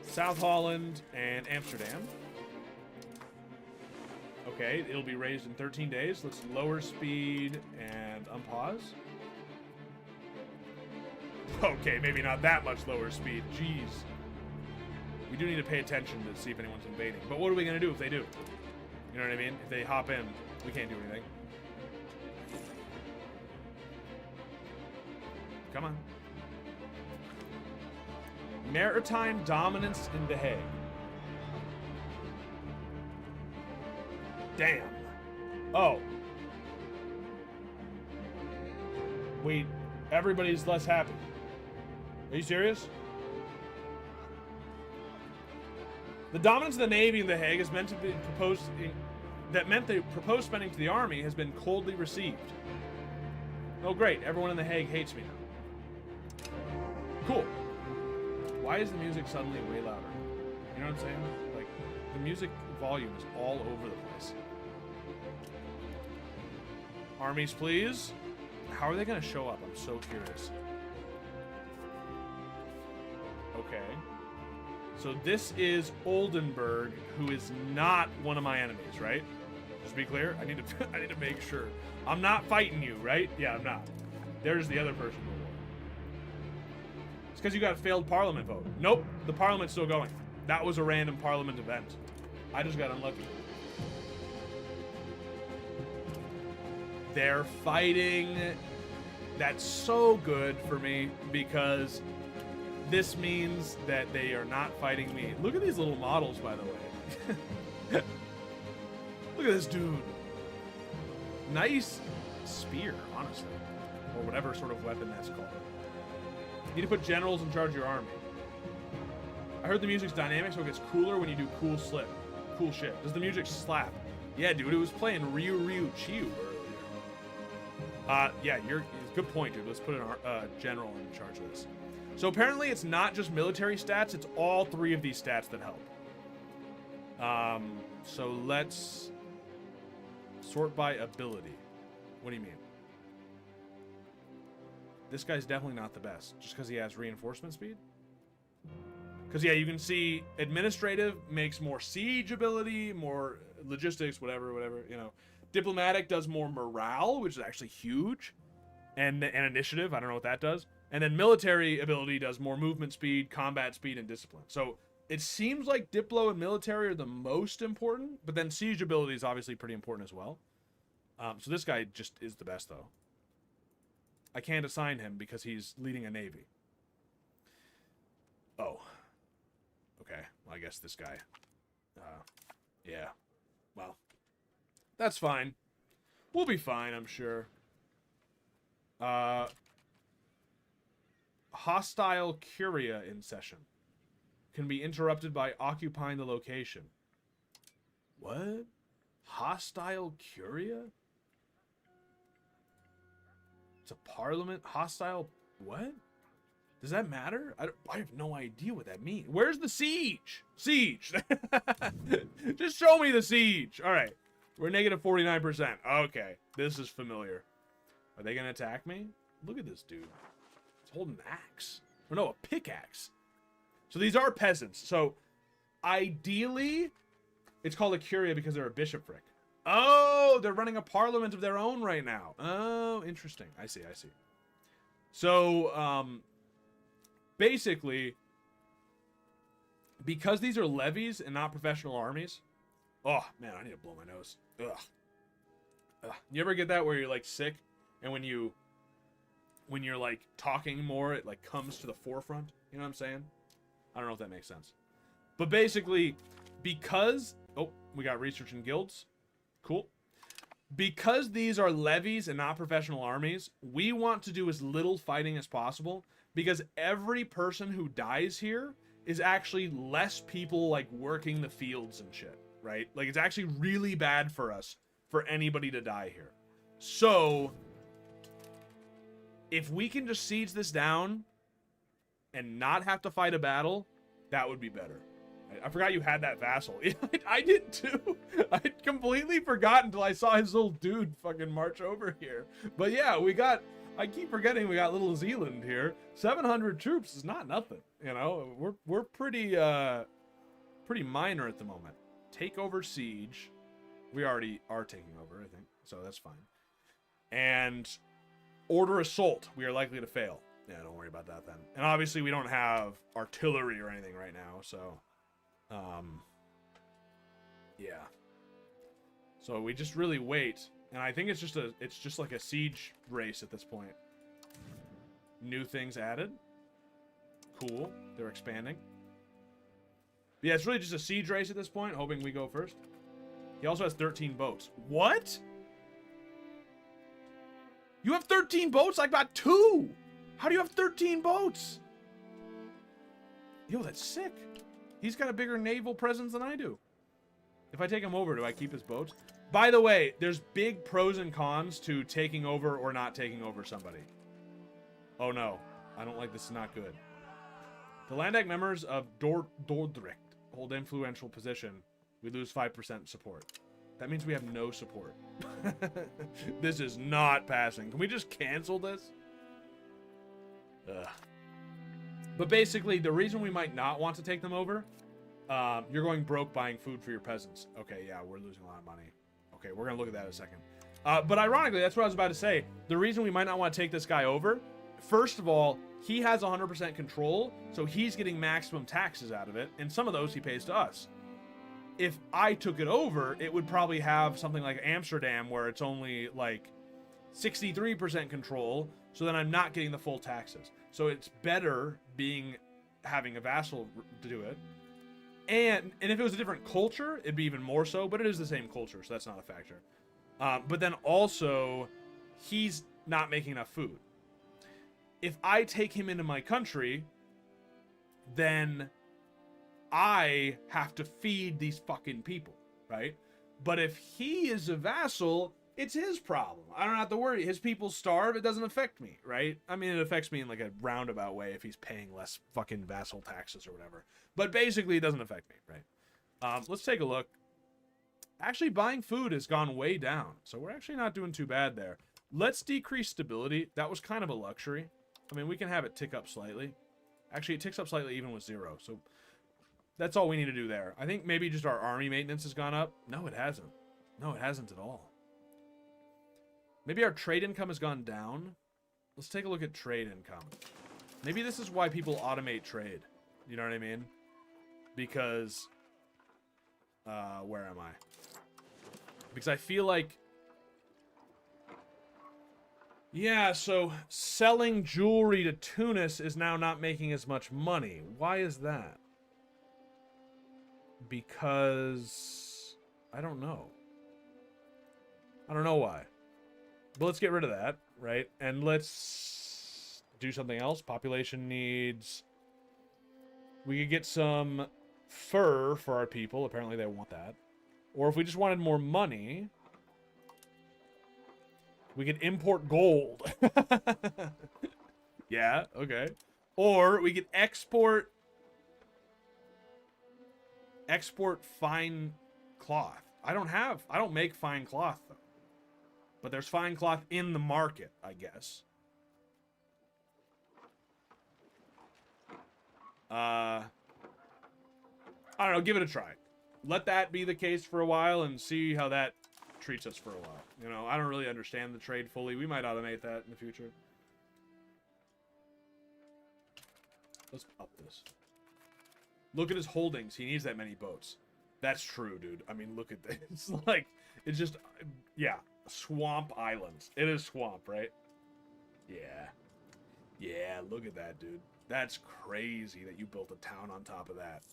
South Holland and Amsterdam. Okay, it'll be raised in 13 days. Let's lower speed and unpause. Okay, maybe not that much lower speed. Jeez. We do need to pay attention to see if anyone's invading. But what are we going to do if they do? You know what I mean? If they hop in, we can't do anything. Come on. Maritime dominance in The Hague. Damn. Oh. Wait, everybody's less happy. Are you serious? The dominance of the Navy in The Hague is meant to be proposed. That meant the proposed spending to the Army has been coldly received. Oh, great. Everyone in The Hague hates me now. Cool. Why is the music suddenly way louder? You know what I'm saying? Like, the music volume is all over the place. Armies, please. How are they going to show up? I'm so curious. Okay. So this is Oldenburg, who is not one of my enemies, right? Just be clear. I need to make sure. I'm not fighting you, right? Yeah, I'm not. There's the other person. It's because you got a failed parliament vote. Nope, the parliament's still going. That was a random parliament event. I just got unlucky. They're fighting. That's so good for me because this means that they are not fighting me. Look at these little models, by the way. Look at this dude. Nice spear, honestly. Or whatever sort of weapon that's called. You need to put generals in charge of your army. I heard the music's dynamic, so it gets cooler when you do cool shit. Does the music slap? Yeah, dude, it was playing Ryu Ryu Chiu earlier. Yeah, good point, dude. Let's put a general in charge of this. So apparently it's not just military stats, it's all three of these stats that help. So let's sort by ability. What do you mean? This guy's definitely not the best, just because he has reinforcement speed. Because, yeah, you can see administrative makes more siege ability, more logistics, whatever, you know. Diplomatic does more morale, which is actually huge. And initiative, I don't know what that does. And then military ability does more movement speed, combat speed, and discipline. So it seems like Diplo and military are the most important, but then siege ability is obviously pretty important as well. So this guy just is the best, though. I can't assign him because he's leading a navy. Oh. Okay. Well, I guess this guy. Yeah. Well. That's fine. We'll be fine, I'm sure. Hostile curia in session. Can be interrupted by occupying the location. What? Hostile curia? It's a parliament? Hostile... What? Does that matter? I have no idea what that means. Where's the siege? Siege! Just show me the siege! Alright. We're negative 49%. Okay. This is familiar. Are they going to attack me? Look at this dude. He's holding an axe. Or no, a pickaxe. So these are peasants. So, ideally, it's called a curia because they're a bishopric. Oh, they're running a parliament of their own right now. Oh, interesting. I see. So, basically, because these are levies and not professional armies... Oh, man, I need to blow my nose. Ugh. You ever get that where you're, like, sick, and when you're, like, talking more, it, like, comes to the forefront? You know what I'm saying? I don't know if that makes sense. But basically, because... Oh, we got research in guilds. Cool. Because these are levies and not professional armies, we want to do as little fighting as possible, because every person who dies here is actually less people, like, working the fields and shit, right? Like, it's actually really bad for us for anybody to die here. So, if we can just siege this down and not have to fight a battle, that would be better. I forgot you had that vassal. I did too. I completely forgot until I saw his little dude fucking march over here. But yeah, we got, I keep forgetting we got little Zealand here. 700 troops is not nothing. You know, we're pretty minor at the moment. Take over siege. We already are taking over, I think. So that's fine. And order assault. We are likely to fail. Yeah, don't worry about that then. And obviously we don't have artillery or anything right now, so yeah. So we just really wait, and I think it's just like a siege race at this point. New things added. Cool. They're expanding. Yeah, it's really just a siege race at this point, hoping we go first. He also has 13 boats. What? You have 13 boats? I got 2. How do you have 13 boats? Yo, that's sick. He's got a bigger naval presence than I do. If I take him over, do I keep his boats? By the way, there's big pros and cons to taking over or not taking over somebody. Oh no. I don't like this. Is not good. The Landak members of Dordrecht hold influential position. We lose 5% support. That means we have no support. This is not passing. Can we just cancel this? Ugh. But basically, the reason we might not want to take them over, you're going broke buying food for your peasants. Okay, yeah, we're losing a lot of money. Okay, we're going to look at that in a second. But ironically, that's what I was about to say. The reason we might not want to take this guy over, first of all, he has 100% control, so he's getting maximum taxes out of it, and some of those he pays to us. If I took it over, it would probably have something like Amsterdam, where it's only like 63% control, so then I'm not getting the full taxes. So it's better having a vassal to do it. And if it was a different culture, it'd be even more so, but it is the same culture, so that's not a factor. But then also, he's not making enough food. If I take him into my country, then I have to feed these fucking people, right? But if he is a vassal, it's his problem. I don't have to worry. His people starve. It doesn't affect me, right? I mean, it affects me in like a roundabout way if he's paying less fucking vassal taxes or whatever. But basically, it doesn't affect me, right? Let's take a look. Actually, buying food has gone way down. So we're actually not doing too bad there. Let's decrease stability. That was kind of a luxury. I mean, we can have it tick up slightly. Actually, it ticks up slightly even with 0. So that's all we need to do there. I think maybe just our army maintenance has gone up. No, it hasn't. No, it hasn't at all. Maybe our trade income has gone down. Let's take a look at trade income. Maybe this is why people automate trade. You know what I mean? Because, where am I? Because I feel like, yeah, so selling jewelry to Tunis is now not making as much money. Why is that? Because I don't know. I don't know why. But let's get rid of that, right? And let's do something else. Population needs... We could get some fur for our people. Apparently they want that. Or if we just wanted more money, we could import gold. Yeah, okay. Or we could export fine cloth. I don't make fine cloth though. But there's fine cloth in the market, I guess. I don't know, give it a try. Let that be the case for a while and see how that treats us for a while. You know, I don't really understand the trade fully. We might automate that in the future. Let's up this. Look at his holdings. He needs that many boats. That's true, dude. I mean, look at this. Like, it's just, yeah. Swamp Islands. It is swamp, right? Yeah. Yeah, look at that, dude. That's crazy that you built a town on top of that.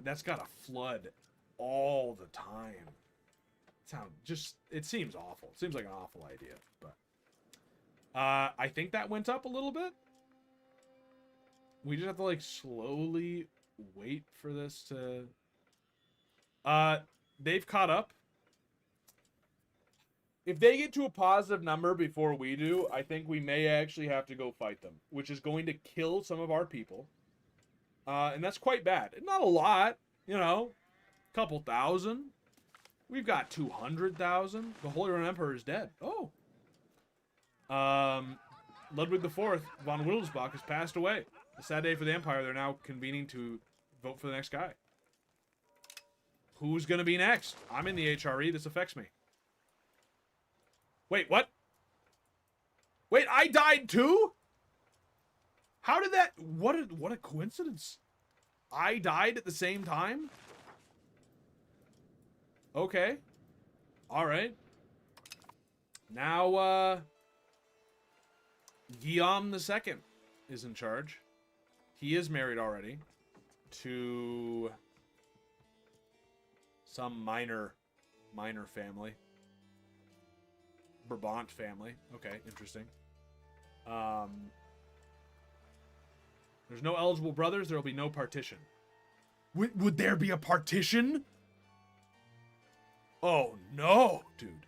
That's gotta flood all the time. It seems awful. It seems like an awful idea, but I think that went up a little bit. We just have to like slowly wait for this to they've caught up. If they get to a positive number before we do, I think we may actually have to go fight them, which is going to kill some of our people. And that's quite bad. Not a lot, You know, couple thousand. We've got 200,000. The Holy Roman Emperor is dead. Oh. Ludwig IV von Wittelsbach has passed away. A sad day for the Empire. They're now convening to vote for the next guy. Who's going to be next? I'm in the HRE. This affects me. Wait, what? Wait, I died too? How did that... What a coincidence. I died at the same time? Okay. Alright. Now, Guillaume II is in charge. He is married already to some minor family. Brabant family. Okay, interesting. There's no eligible brothers. There will be no partition. Would there be a partition? Oh, no, dude.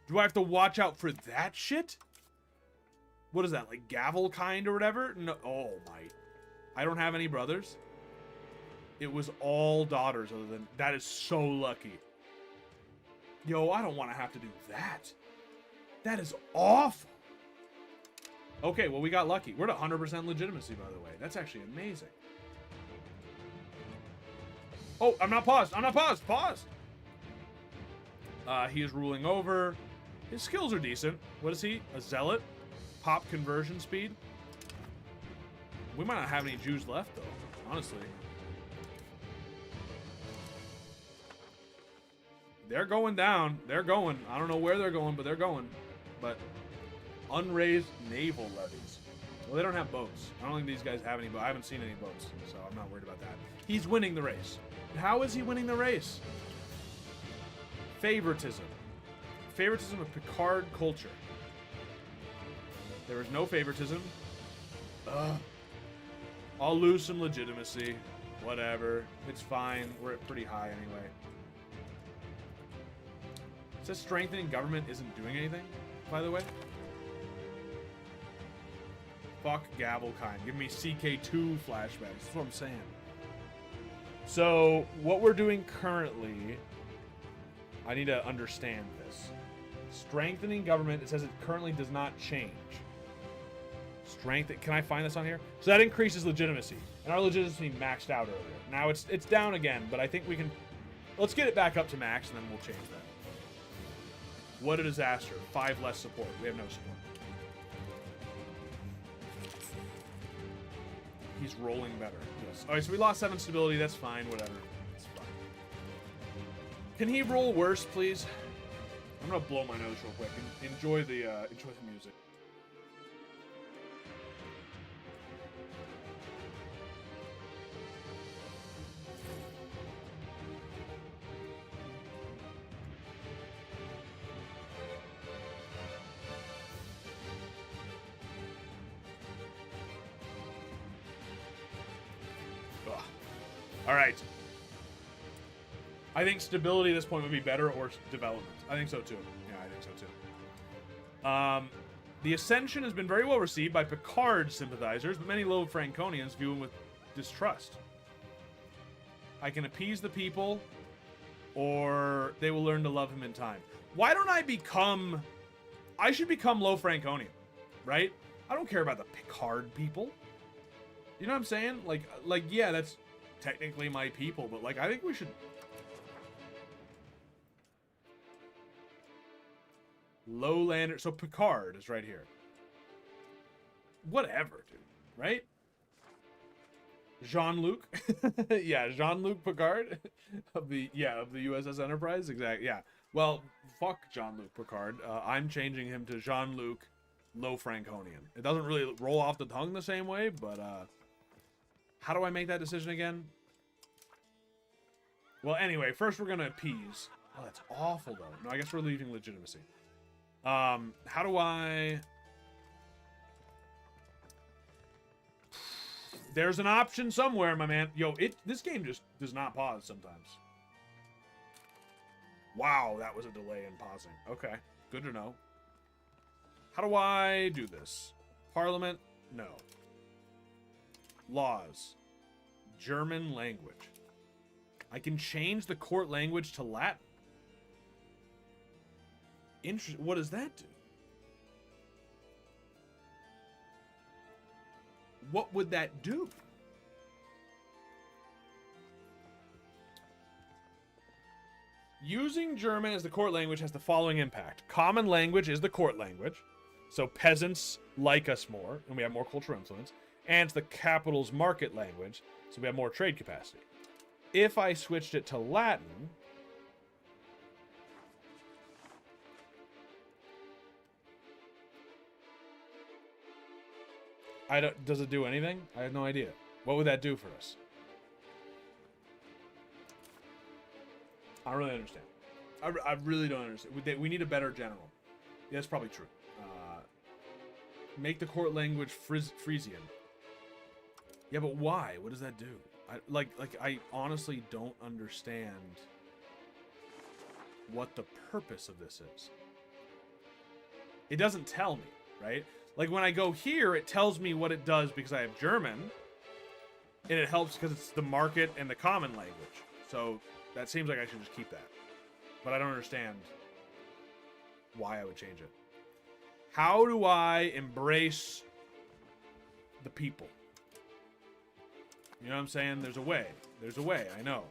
Do I have to watch out for that shit? What is that, like gavel kind or whatever? No. Oh, my. I don't have any brothers. It was all daughters other than... That is so lucky. Yo, I don't want to have to do that. That is awful. Okay, well, we got lucky. We're at 100% legitimacy, by the way. That's actually amazing. Oh, I'm not paused. I'm not paused. Pause. He is ruling over. His skills are decent. What is he? A zealot? Pop conversion speed? We might not have any Jews left, though. Honestly. They're going down. They're going. I don't know where they're going, but they're going. But unraised naval levies. Well, they don't have boats. I don't think these guys have any boats. I haven't seen any boats, so I'm not worried about that. He's winning the race. How is he winning the race? Favoritism. Favoritism of Picard culture. There is no favoritism. I'll lose some legitimacy. Whatever. It's fine. We're at pretty high anyway. It says strengthening government isn't doing anything, by the way. Fuck gavel kind. Give me CK2 flashbacks. That's what I'm saying. So, what we're doing currently... I need to understand this. Strengthening government, it says it currently does not change. Can I find this on here? So that increases legitimacy. And our legitimacy maxed out earlier. Now it's down again, but I think we can... Let's get it back up to max, and then we'll change that. What a disaster. 5 less support. We have no support. He's rolling better. Yes. Alright, so we lost 7 stability. That's fine. Whatever. It's fine. Can he roll worse, please? I'm gonna blow my nose real quick and enjoy the music. All right. I think stability at this point would be better, or development. I think so too. Yeah, I think so too. The Ascension has been very well received by Picard sympathizers, but many low Franconians view him with distrust. I can appease the people, or they will learn to love him in time. Why don't I become... I should become low Franconian, right? I don't care about the Picard people. You know what I'm saying? Like, yeah, that's technically my people, but, like, I think we should... Lowlander... So Picard is right here. Whatever, dude. Right? Jean-Luc? Yeah, Jean-Luc Picard of the USS Enterprise. Exactly. Yeah. Well, fuck Jean-Luc Picard. I'm changing him to Jean-Luc Low Franconian. It doesn't really roll off the tongue the same way, but how do I make that decision again? Well, anyway, first we're gonna appease. Oh, that's awful though. No, I guess we're leaving legitimacy. How do I... There's an option somewhere, my man. Yo, this game just does not pause sometimes. Wow, that was a delay in pausing. Okay, good to know. How do I do this? Parliament? No. Laws. German language. I can change the court language to Latin. Interesting. What does that do? What would that do? Using German as the court language has the following impact. Common language is the court language, so peasants like us more, and we have more cultural influence. And it's the capital's market language, so we have more trade capacity. If I switched it to Latin... does it do anything? I have no idea. What would that do for us? I don't really understand. I really don't understand. We need a better general. Yeah, that's probably true. Make the court language Frisian. Yeah, but why? What does that do? I honestly don't understand what the purpose of this is. It doesn't tell me, right? Like, when I go here, it tells me what it does because I have German. And it helps because it's the market and the common language. So, that seems like I should just keep that. But I don't understand why I would change it. How do I embrace the people? You know what I'm saying? There's a way. There's a way, I know.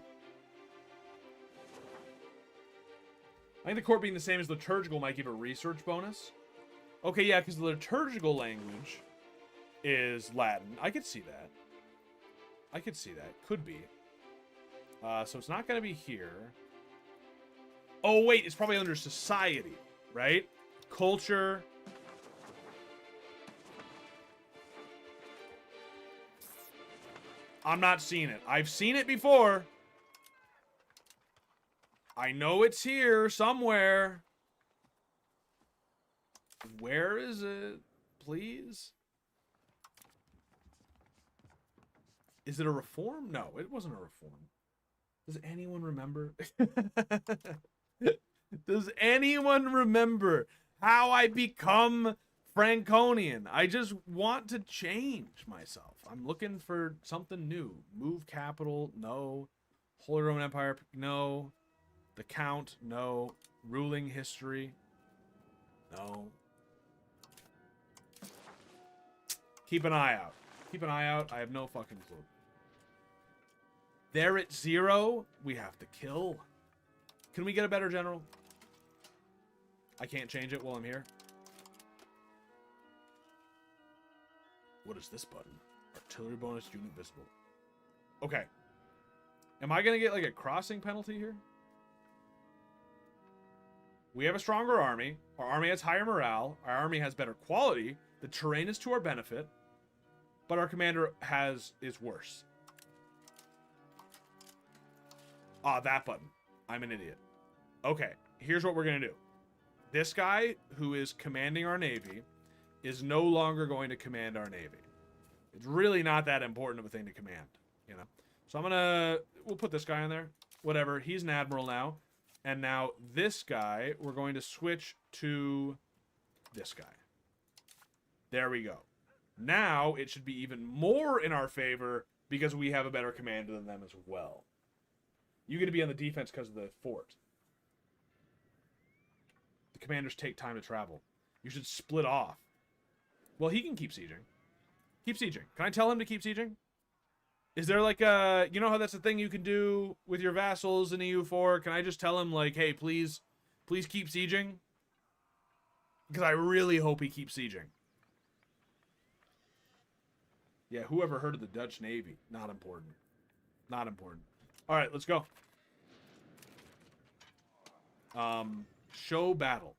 I think the court being the same as liturgical might give a research bonus. Okay, yeah, because the liturgical language is Latin. I could see that. I could see that. Could be. So it's not going to be here. Oh, wait. It's probably under society, right? Culture. I'm not seeing it. I've seen it before. I know it's here somewhere. Where is it? Please? Is it a reform? No, it wasn't a reform. Does anyone remember? Does anyone remember how I become Franconian? I just want to change myself. I'm looking for something new. Move capital, no. Holy Roman Empire, no. The Count, no. Ruling history, no. Keep an eye out. Keep an eye out. I have no fucking clue. They're at 0. We have to kill. Can we get a better general? I can't change it while I'm here. What is this button? Artillery bonus, unit visible. Okay. Am I going to get like a crossing penalty here? We have a stronger army. Our army has higher morale. Our army has better quality. The terrain is to our benefit. But our commander is worse. Ah, that button. I'm an idiot. Okay, here's what we're going to do. This guy, who is commanding our navy, is no longer going to command our navy. It's really not that important of a thing to command, you know? So we'll put this guy in there. Whatever, he's an admiral now. And now this guy, we're going to switch to this guy. There we go. Now, it should be even more in our favor because we have a better commander than them as well. You get to be on the defense because of the fort. The commanders take time to travel. You should split off. Well, he can keep sieging. Keep sieging. Can I tell him to keep sieging? Is there like a... You know how that's a thing you can do with your vassals in EU4? Can I just tell him, like, hey, please keep sieging? Because I really hope he keeps sieging. Yeah, whoever heard of the Dutch Navy? Not important. Not important. All right, let's go. Show battle.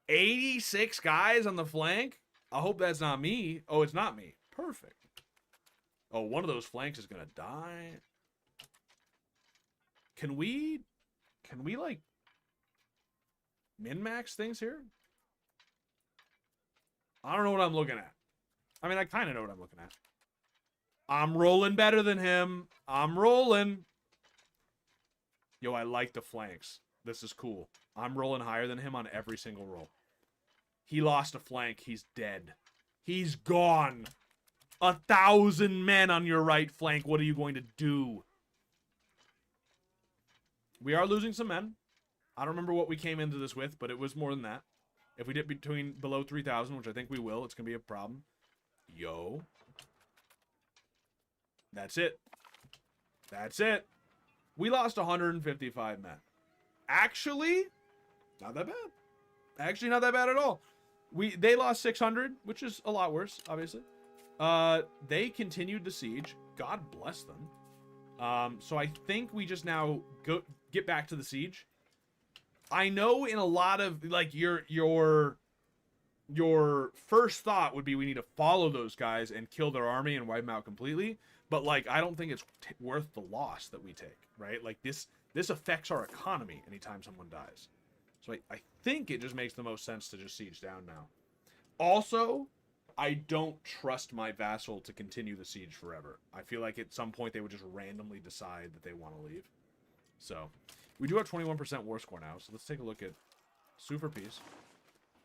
86 guys on the flank? I hope that's not me. Oh, it's not me. Perfect. Oh, one of those flanks is going to die. Can we like, min-max things here? I don't know what I'm looking at. I mean, I kind of know what I'm looking at. I'm rolling better than him. I'm rolling. Yo, I like the flanks. This is cool. I'm rolling higher than him on every single roll. He lost a flank. He's dead. He's gone. 1,000 men on your right flank. What are you going to do? We are losing some men. I don't remember what we came into this with, but it was more than that. If we dip below 3,000, which I think we will, it's going to be a problem. Yo. That's it. That's it. We lost 155 men. Actually, not that bad. Actually, not that bad at all. They lost 600, which is a lot worse, obviously. They continued the siege. God bless them. So I think we just now get back to the siege. I know in a lot of, like, your first thought would be we need to follow those guys and kill their army and wipe them out completely. But, like, I don't think it's worth the loss that we take, right? Like, this affects our economy anytime someone dies. So I think it just makes the most sense to just siege down now. Also, I don't trust my vassal to continue the siege forever. I feel like at some point they would just randomly decide that they want to leave. So, we do have 21% war score now, so let's take a look at sue for peace.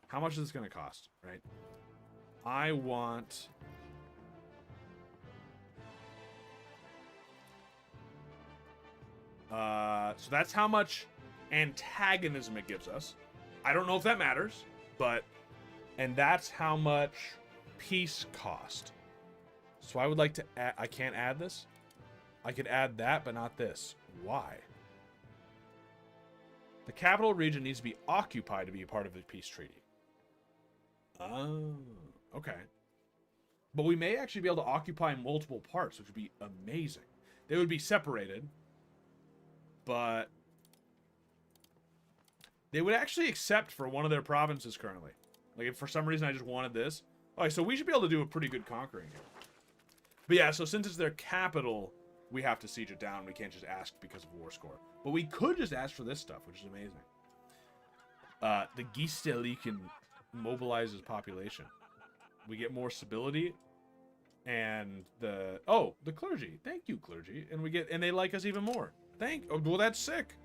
How much is this going to cost, right? I want... so that's how much antagonism it gives us. I don't know if that matters, but... And that's how much peace cost. So I would like to add... I can't add this? I could add that, but not this. Why? The capital region needs to be occupied to be a part of the peace treaty. Oh, okay. But we may actually be able to occupy multiple parts, which would be amazing. They would be separated, but they would actually accept for one of their provinces currently. Like, if for some reason I just wanted this. Okay, so we should be able to do a pretty good conquering here. But yeah, so since it's their capital, we have to siege it down. We can't just ask because of war score. But we could just ask for this stuff, which is amazing. The Giseli can mobilize his population. We get more stability. And the clergy. Thank you, clergy. And they like us even more. Well, that's sick.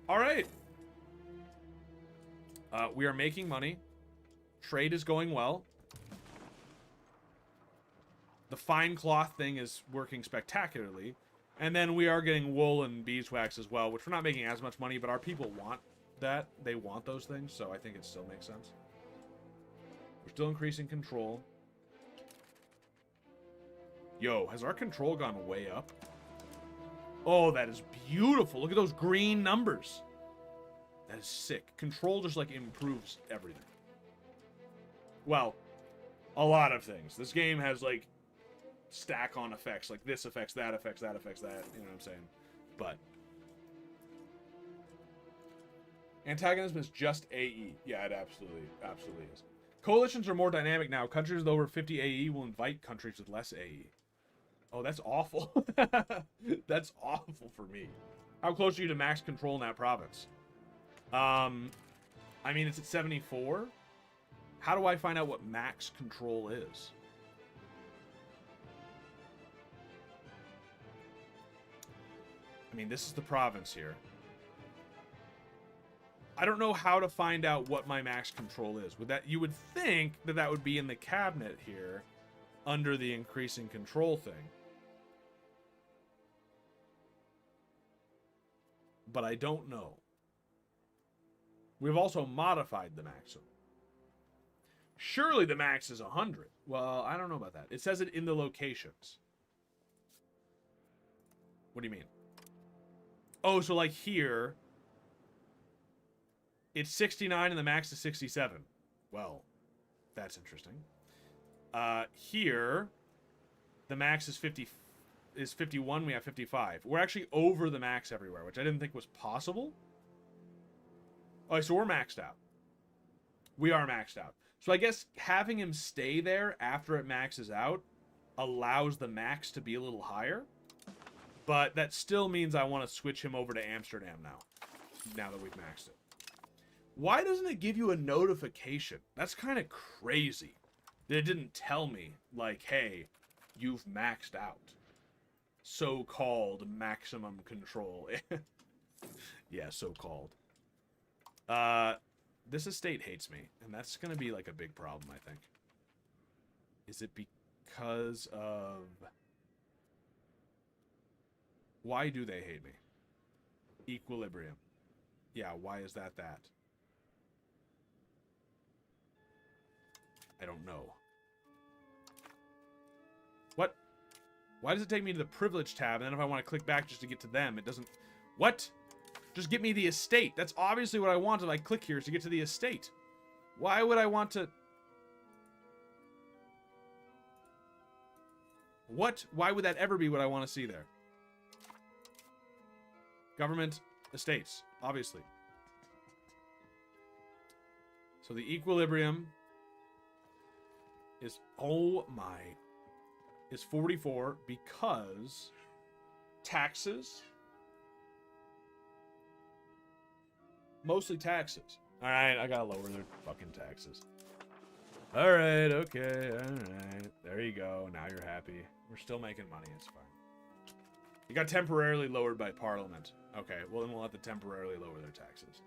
All right. We are making money. Trade is going well. The fine cloth thing is working spectacularly. And then we are getting wool and beeswax as well, which we're not making as much money, but our people want that. They want those things, so I think it still makes sense. We're still increasing control. Yo, has our control gone way up? Oh, that is beautiful. Look at those green numbers. That is sick. Control just, like, improves everything. Well, a lot of things. This game has, like, stack-on effects. Like, this affects that, affects that, affects that. You know what I'm saying? But antagonism is just AE. Yeah, it absolutely is. Coalitions are more dynamic now. Countries with over 50 AE will invite countries with less AE. Oh, that's awful. That's awful for me. How close are you to max control in that province? I mean, it's at 74. How do I find out what max control is? I mean, this is the province here. I don't know how to find out what my max control is. You would think that that would be in the cabinet here under the increasing control thing. But I don't know. We've also modified the maximum. Surely the max is 100. Well, I don't know about that. It says it in the locations. What do you mean? Oh, so like here, it's 69 and the max is 67. Well, that's interesting. Here, the max is 51. We have 55. We're actually over the max everywhere, which I didn't think was possible. Oh, so we're maxed out. We are maxed out. So I guess having him stay there after it maxes out allows the max to be a little higher. But that still means I want to switch him over to Amsterdam now that we've maxed it. Why doesn't it give you a notification? That's kind of crazy that it didn't tell me, like, hey, you've maxed out. So-called maximum control. Yeah, so-called. This estate hates me, and that's going to be, like, a big problem, I think. Is it because of... Why do they hate me? Equilibrium. Yeah, why is that that? I don't know. What? Why does it take me to the privilege tab, and then if I want to click back just to get to them, it doesn't... What? Just get me the estate. That's obviously what I want if I click here, is to get to the estate. Why would I want to... What? Why would that ever be what I want to see there? Government estates, obviously. So the equilibrium is, oh my, is 44 because taxes. Mostly taxes. Alright, I gotta lower their fucking taxes. Alright, okay, alright. There you go. Now you're happy. We're still making money, it's fine. You got temporarily lowered by Parliament. Okay, well then we'll have to temporarily lower their taxes.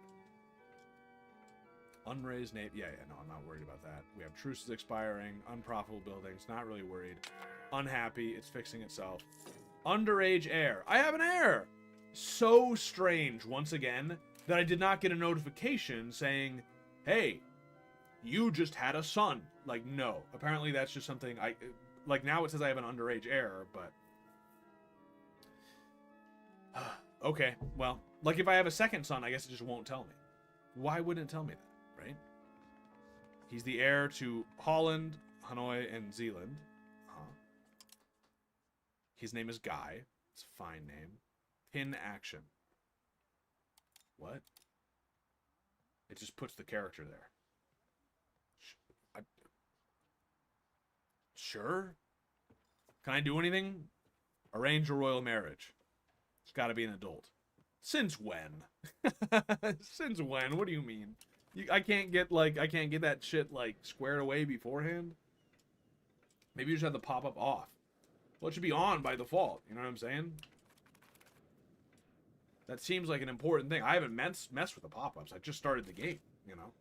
Unraised Nate. Yeah, no, I'm not worried about that. We have truces expiring, unprofitable buildings, not really worried. Unhappy, it's fixing itself. Underage heir. I have an heir! So strange, once again, that I did not get a notification saying, hey, you just had a son. Like, no. Apparently that's just something I... Like, now it says I have an underage heir, but... Okay, well, like if I have a second son, I guess it just won't tell me. Why wouldn't it tell me that, right? He's the heir to Holland, Hanoi, and Zealand. His name is Guy. It's a fine name. Pin action. What? It just puts the character there. Sure? Can I do anything? Arrange a royal marriage. It's got to be an adult. Since when? Since when? What do you mean? I can't get that shit like squared away beforehand. Maybe you just have the pop-up off. Well, it should be on by default. You know what I'm saying? That seems like an important thing. I haven't messed with the pop-ups. I just started the game, you know.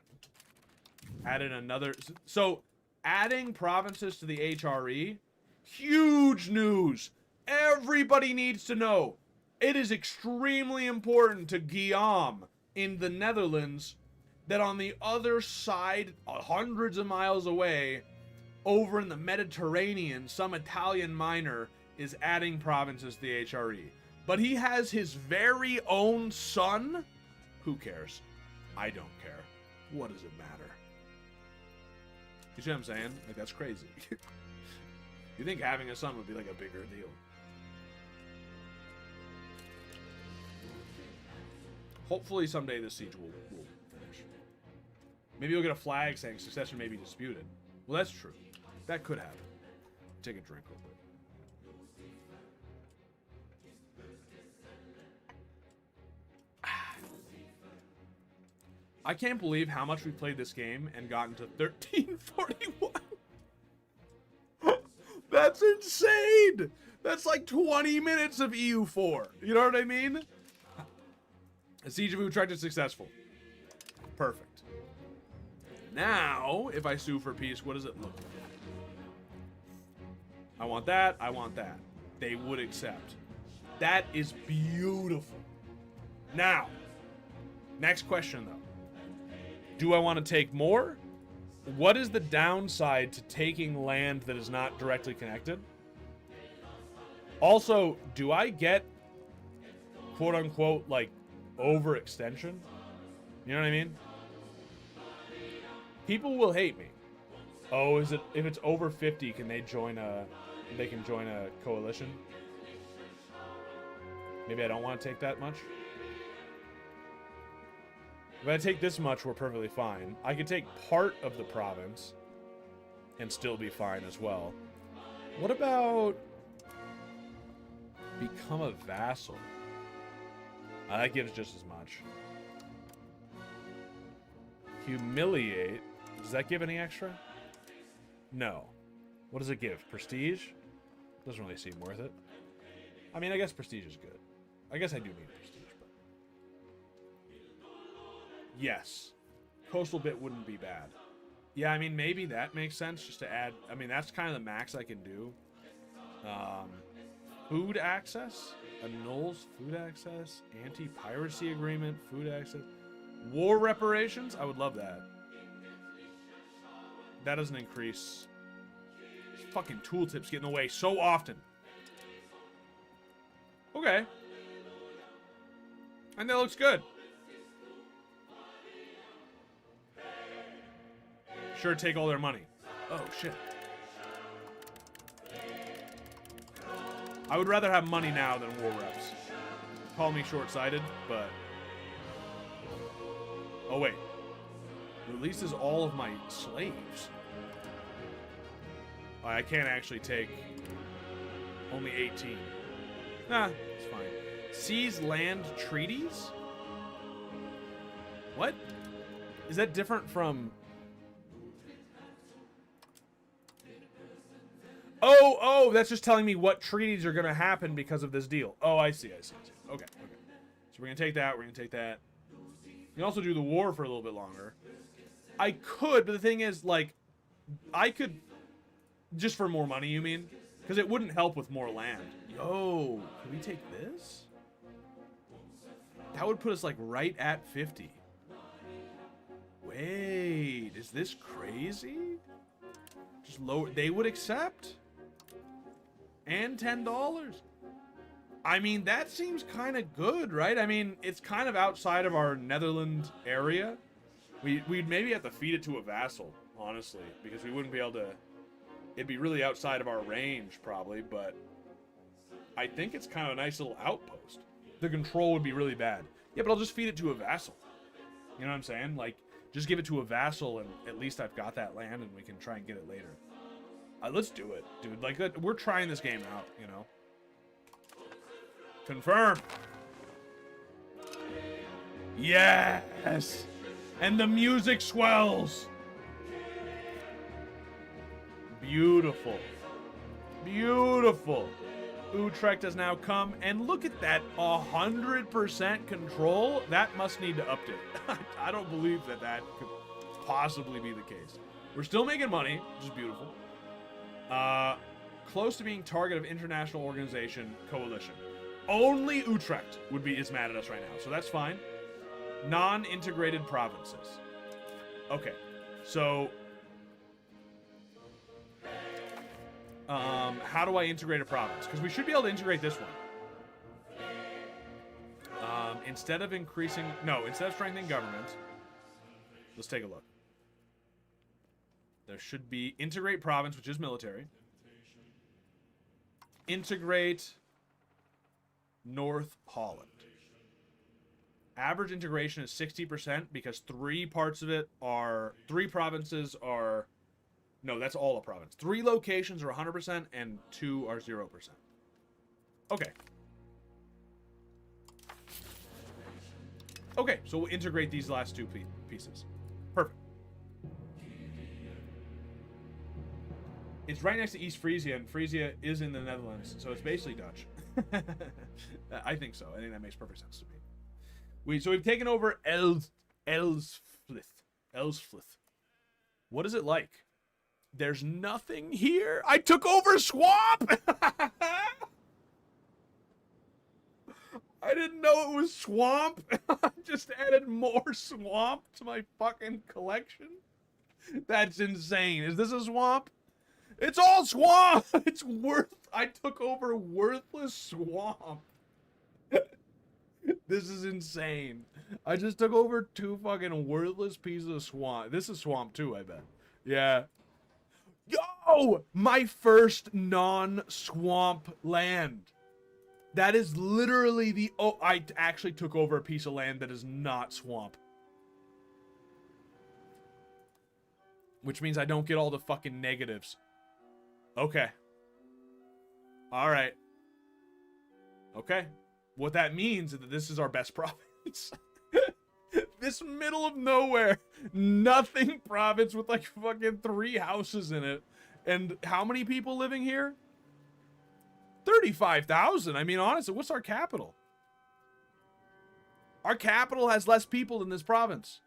Added another... So, adding provinces to the HRE, huge news. Everybody needs to know. It is extremely important to Guillaume in the Netherlands that on the other side, hundreds of miles away, over in the Mediterranean, some Italian miner is adding provinces to the HRE. But he has his very own son? Who cares? I don't care. What does it matter? You see what I'm saying? Like, that's crazy. You think having a son would be like a bigger deal. Hopefully someday this siege will finish. Maybe you'll get a flag saying succession may be disputed. Well, that's true. That could happen. Take a drink real quick. I can't believe how much we played this game and gotten to 1341. That's insane! That's like 20 minutes of EU4. You know what I mean? A Siege of Utrecht is successful. Perfect. Now, if I sue for peace, what does it look like? I want that. I want that. They would accept. That is beautiful. Now, next question, though. Do I want to take more? What is the downside to taking land that is not directly connected? Also, do I get, quote-unquote, like, overextension? You know what I mean? People will hate me. Oh, is it, if it's over 50, can they join they can join a coalition? Maybe I don't want to take that much. If I take this much, we're perfectly fine. I could take part of the province and still be fine as well. What about become a vassal? That gives just as much. Humiliate. Does that give any extra? No. What does it give? Prestige? Doesn't really seem worth it. I mean, I guess prestige is good. I guess I do need prestige, but... Yes. Coastal bit wouldn't be bad. Yeah, I mean, maybe that makes sense, just to add... I mean, that's kind of the max I can do. Food access? Annuls food access. Anti-piracy agreement. Food access. War reparations? I would love that. That doesn't increase. These fucking tooltips get in the way so often. Okay. And that looks good. Sure, take all their money. Oh, shit. I would rather have money now than war reps. Call me short-sighted, but... Oh, wait. Releases all of my slaves. I can't actually take only 18. Nah, it's fine. Seize land treaties? What? Is that different from... Oh, that's just telling me what treaties are going to happen because of this deal. Oh, I see. Okay. So we're going to take that, we're going to take that. You can also do the war for a little bit longer. I could, but the thing is, like, I could... Just for more money, you mean? Because it wouldn't help with more land. Yo, can we take this? That would put us, like, right at 50. Wait, is this crazy? Just lower... They would accept? And $10. I mean, that seems kind of good, right? I mean, it's kind of outside of our Netherlands area. We'd maybe have to feed it to a vassal, honestly, because we wouldn't be able to... It'd be really outside of our range, probably, but I think it's kind of a nice little outpost. The control would be really bad. Yeah, but I'll just feed it to a vassal. You know what I'm saying? Like, just give it to a vassal, and at least I've got that land, and we can try and get it later. Let's do it, dude. Like, we're trying this game out, you know? Confirm. Yes! And the music swells! Beautiful. Beautiful. Utrecht has now come, and look at that 100% control. That must need to update. I don't believe that could possibly be the case. We're still making money, which is beautiful. Close to being target of international organization coalition. Only Utrecht is mad at us right now, so that's fine. Non-integrated provinces. Okay, so... how do I integrate a province? Because we should be able to integrate this one. Instead of strengthening government, let's take a look. There should be integrate province, which is military. Integrate North Holland. Average integration is 60% because three provinces are... No, that's all a province. 3 locations are 100% and 2 are 0%. Okay. Okay, so we'll integrate these last 2 pieces. Perfect. It's right next to East Frisia, and Frisia is in the Netherlands, so it's basically Dutch. I think so. I think that makes perfect sense to me. So we've taken over Elsflith. What is it like? There's nothing here. I took over swamp. I didn't know it was swamp. I just added more swamp to my fucking collection. That's insane. Is this a swamp? It's all swamp. I took over worthless swamp. This is insane. I just took over 2 fucking worthless pieces of swamp. This is swamp too, I bet. Yeah. Yo! My first non-swamp land. That is literally the... Oh, I actually took over a piece of land that is not swamp. Which means I don't get all the fucking negatives. Okay. Alright. Okay. What that means is that this is our best province. This middle of nowhere, nothing province with like fucking 3 houses in it. And how many people living here? 35,000. I mean, honestly, what's our capital? Our capital has less people than this province.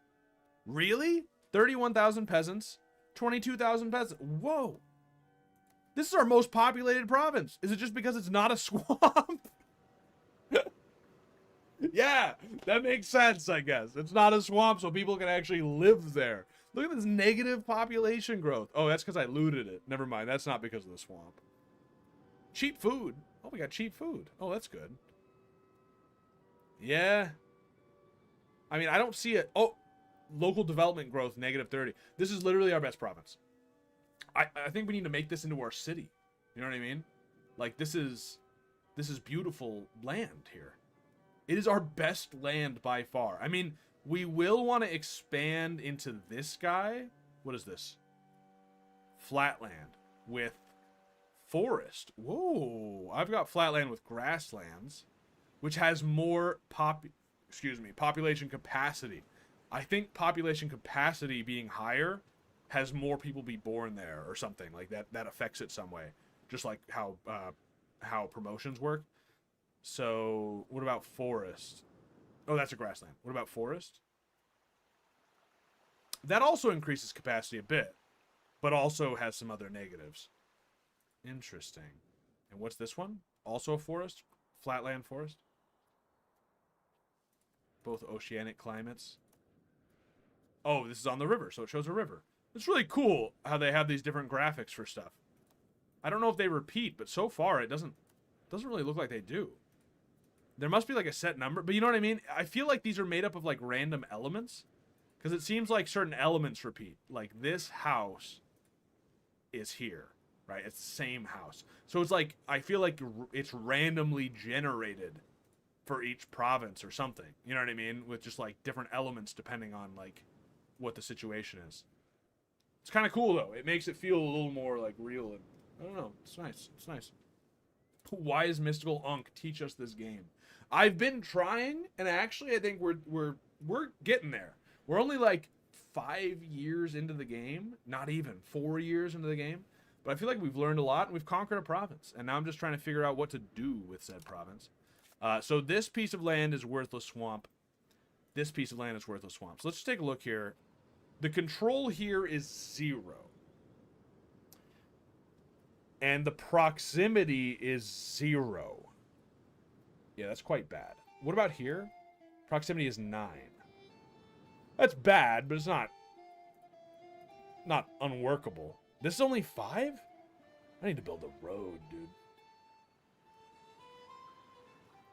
Really? 31,000 peasants, 22,000 peasants. Whoa. This is our most populated province. Is it just because it's not a swamp? Yeah, that makes sense, I guess. It's not a swamp, so people can actually live there. Look at this negative population growth. Oh, that's because I looted it. Never mind, that's not because of the swamp. Cheap food. Oh, we got cheap food. Oh, that's good. Yeah. I mean, I don't see it. Oh, local development growth, -30. This is literally our best province. I think we need to make this into our city. You know what I mean? Like, this is beautiful land here. It is our best land by far. I mean, we will want to expand into this guy. What is this? Flatland with forest. Whoa. I've got flatland with grasslands, which has more population capacity. I think population capacity being higher has more people be born there or something like that. That affects it some way, just like how promotions work. So, what about forest? Oh, that's a grassland. What about forest? That also increases capacity a bit, but also has some other negatives. Interesting. And what's this one? Also a forest? Flatland forest? Both oceanic climates. Oh, this is on the river, so it shows a river. It's really cool how they have these different graphics for stuff. I don't know if they repeat, but so far it doesn't really look like they do. There must be like a set number, but you know what I mean? I feel like these are made up of like random elements, because it seems like certain elements repeat. Like this house is here, right? It's the same house. So it's like, I feel like it's randomly generated for each province or something. You know what I mean? With just like different elements depending on like what the situation is. It's kind of cool though. It makes it feel a little more like real, and I don't know. It's nice. It's nice. Why is Mystical Unk teach us this game? I've been trying, and actually I think we're getting there. We're only like 5 years into the game, not even 4 years into the game, but I feel like we've learned a lot and we've conquered a province, and now I'm just trying to figure out what to do with said province. So this piece of land is Worthless Swamp. This piece of land is Worthless Swamp. So let's just take a look here. The control here is 0. And the proximity is 0. Yeah, that's quite bad. What about here? Proximity is 9. That's bad, but it's not unworkable. This is only 5? I need to build a road, dude.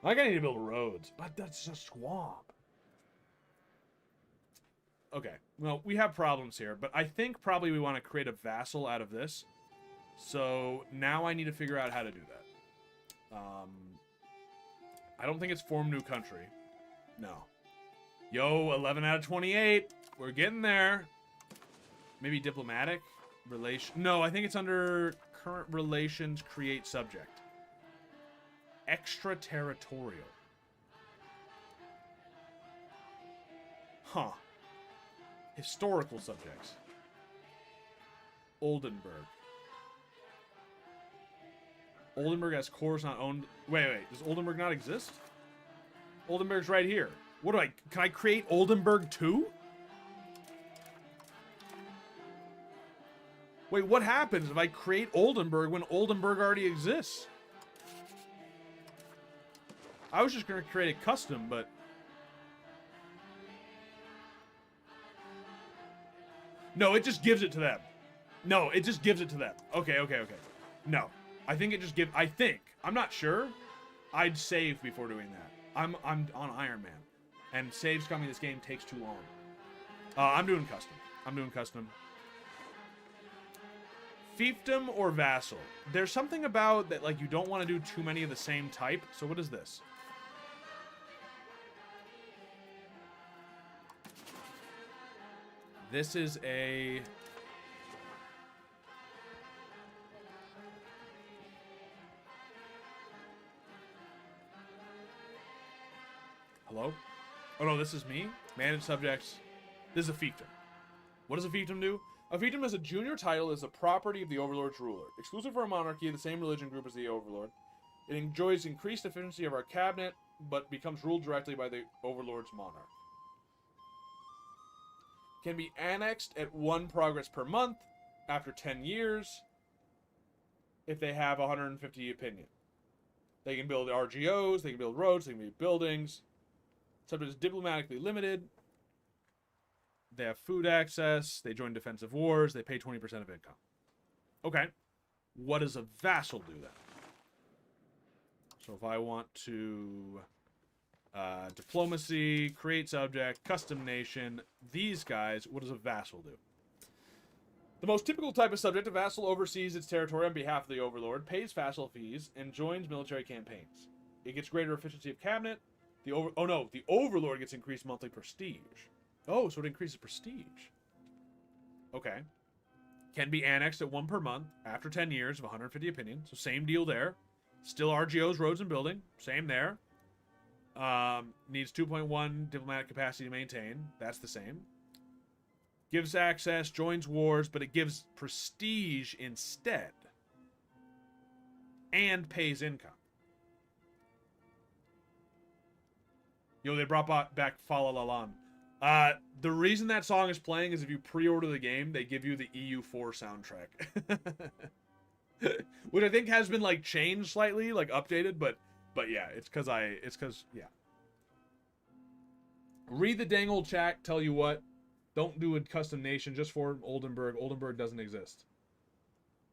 Like, I need to build roads, but that's a swamp. Okay, well, we have problems here, but I think probably we want to create a vassal out of this. So now I need to figure out how to do that. I don't think it's form new country. No. Yo, 11 out of 28. We're getting there. Maybe diplomatic relation. No, I think it's under current relations, create subject. Extraterritorial. Huh. Historical subjects. Oldenburg. Oldenburg has cores not owned. Wait. Does Oldenburg not exist? Oldenburg's right here. What do can I create Oldenburg too? Wait, what happens if I create Oldenburg when Oldenburg already exists? I was just going to create a custom, but... No, it just gives it to them. No, it just gives it to them. Okay. No. I think it just gives... I'm not sure. I'd save before doing that. I'm on Iron Man. And saves coming in this game takes too long. I'm doing custom. Fiefdom or vassal? There's something about that, like, you don't want to do too many of the same type. So what is this? This is a... Hello? Oh no, this is me? Manage subjects. This is a fiefdom. What does a fiefdom do? A fiefdom is a junior title, is a property of the Overlord's ruler. Exclusive for a monarchy of the same religion group as the Overlord. It enjoys increased efficiency of our cabinet, but becomes ruled directly by the Overlord's monarch. Can be annexed at 1 progress per month after 10 years if they have 150 opinion. They can build RGOs, they can build roads, they can build buildings. Subject is diplomatically limited. They have food access. They join defensive wars. They pay 20% of income. Okay. What does a vassal do then? So if I want to diplomacy, create subject, custom nation, these guys, what does a vassal do? The most typical type of subject, a vassal oversees its territory on behalf of the overlord, pays vassal fees, and joins military campaigns. It gets greater efficiency of cabinet. The overlord gets increased monthly prestige. Oh, so it increases prestige. Okay. Can be annexed at 1 per month after 10 years of 150 opinion. So same deal there. Still RGOs, roads, and building. Same there. Needs 2.1 diplomatic capacity to maintain. That's the same. Gives access, joins wars, but it gives prestige instead. And pays income. Yo, they brought back Fa La La Lan. The reason that song is playing is if you pre-order the game, they give you the EU4 soundtrack. Which I think has been, like, changed slightly, like, updated, but yeah, it's because yeah. Read the dang old chat, tell you what. Don't do a custom nation just for Oldenburg. Oldenburg doesn't exist.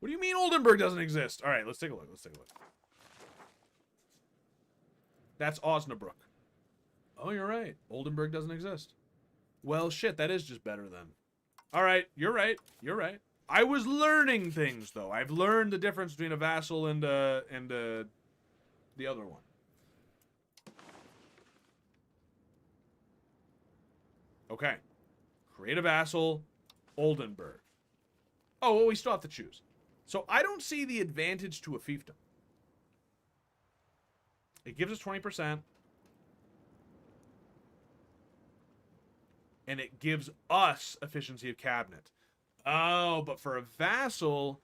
What do you mean Oldenburg doesn't exist? All right, let's take a look. That's Osnabrück. Oh, you're right. Oldenburg doesn't exist. Well, shit, that is just better then. All right, you're right. I was learning things, though. I've learned the difference between a vassal and the other one. Okay. Create a vassal, Oldenburg. Oh, well, we still have to choose. So I don't see the advantage to a fiefdom. It gives us 20%. And it gives us efficiency of cabinet. Oh, but for a vassal,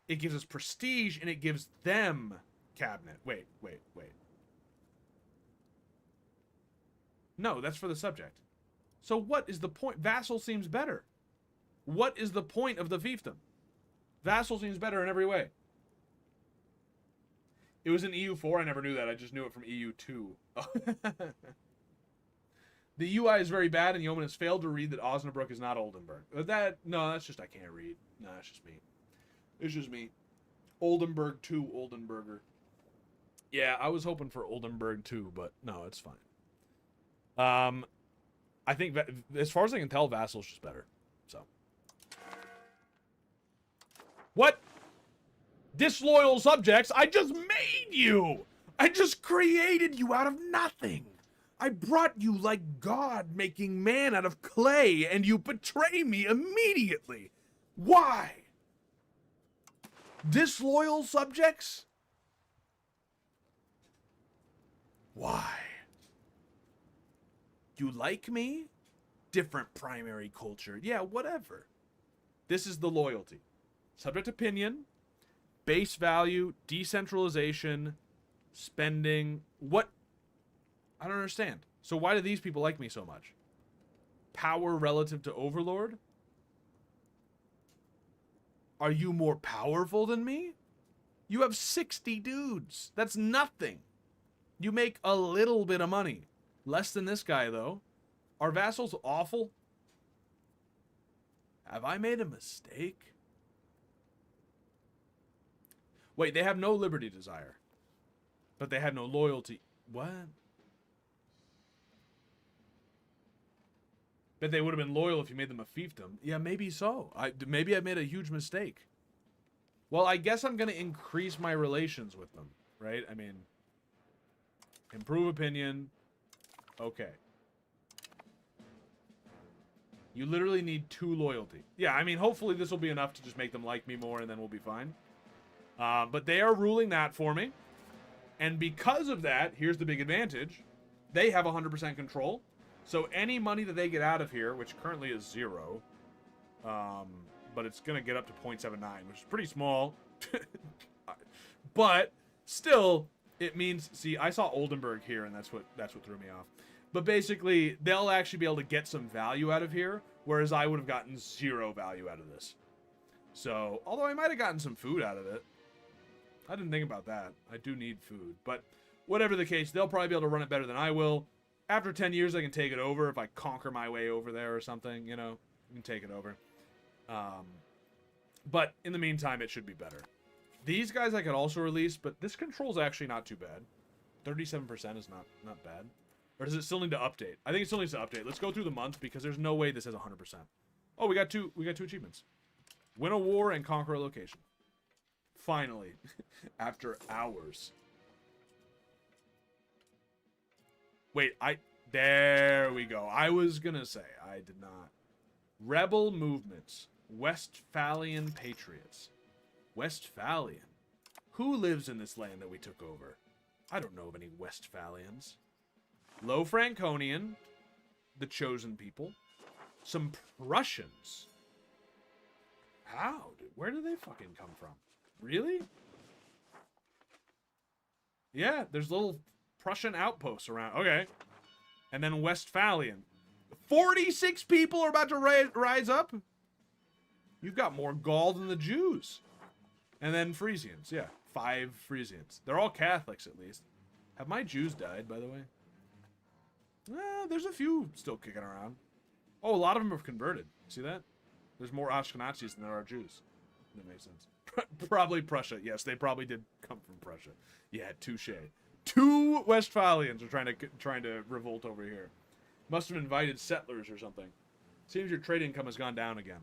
it gives us prestige and it gives them cabinet. Wait. No, that's for the subject. So what is the point? Vassal seems better. What is the point of the fiefdom? Vassal seems better in every way. It was in EU4. I never knew that. I just knew it from EU2. The UI is very bad, and Yeoman has failed to read that Osnabrück is not Oldenburg. No, that's just I can't read. No, that's just me. It's just me. Oldenburg 2, Oldenburger. Yeah, I was hoping for Oldenburg 2, but no, it's fine. I think, as far as I can tell, Vassal's just better. So. What? Disloyal subjects? I just made you! I just created you out of nothing! I brought you like God making man out of clay, and you betray me immediately! Why? Disloyal subjects? Why? You like me? Different primary culture. Yeah, whatever. This is the loyalty. Subject opinion, base value, decentralization, spending. What? I don't understand. So why do these people like me so much? Power relative to Overlord? Are you more powerful than me? You have 60 dudes. That's nothing. You make a little bit of money. Less than this guy, though. Are vassals awful? Have I made a mistake? Wait, they have no liberty desire. But they have no loyalty. What? Bet they would have been loyal if you made them a fiefdom. Yeah, maybe so. Maybe I made a huge mistake. Well, I guess I'm going to increase my relations with them, right? I mean, improve opinion. Okay. You literally need 2 loyalty. Yeah, I mean, hopefully this will be enough to just make them like me more, and then we'll be fine. But they are ruling that for me. And because of that, here's the big advantage. They have 100% control. So any money that they get out of here, which currently is 0, but it's going to get up to 0.79, which is pretty small. But still, it means, see, I saw Oldenburg here, and that's what threw me off. But basically, they'll actually be able to get some value out of here, whereas I would have gotten 0 value out of this. So, although I might have gotten some food out of it. I didn't think about that. I do need food. But whatever the case, they'll probably be able to run it better than I will. After 10 years, I can take it over. If I conquer my way over there or something, you know, I can take it over. But in the meantime, it should be better. These guys I could also release, but this control's actually not too bad. 37% is not bad. Or does it still need to update? I think it still needs to update. Let's go through the month because there's no way this has 100%. Oh, we got two achievements. Win a war and conquer a location. Finally, after hours. Wait, there we go. I was gonna say, I did not. Rebel movements. Westphalian patriots. Westphalian. Who lives in this land that we took over? I don't know of any Westphalians. Low Franconian. The chosen people. Some Prussians. How? Where do they fucking come from? Really? Yeah, there's little Prussian outposts around. Okay. And then Westphalian. 46 people are about to rise up? You've got more Gaul than the Jews. And then Frisians. Yeah, 5 Frisians. They're all Catholics, at least. Have my Jews died, by the way? There's a few still kicking around. Oh, a lot of them have converted. See that? There's more Ashkenazis than there are Jews. That makes sense. Probably Prussia. Yes, they probably did come from Prussia. Yeah, touche. 2 Westphalians are trying to revolt over here. Must have invited settlers or something. Seems your trade income has gone down again.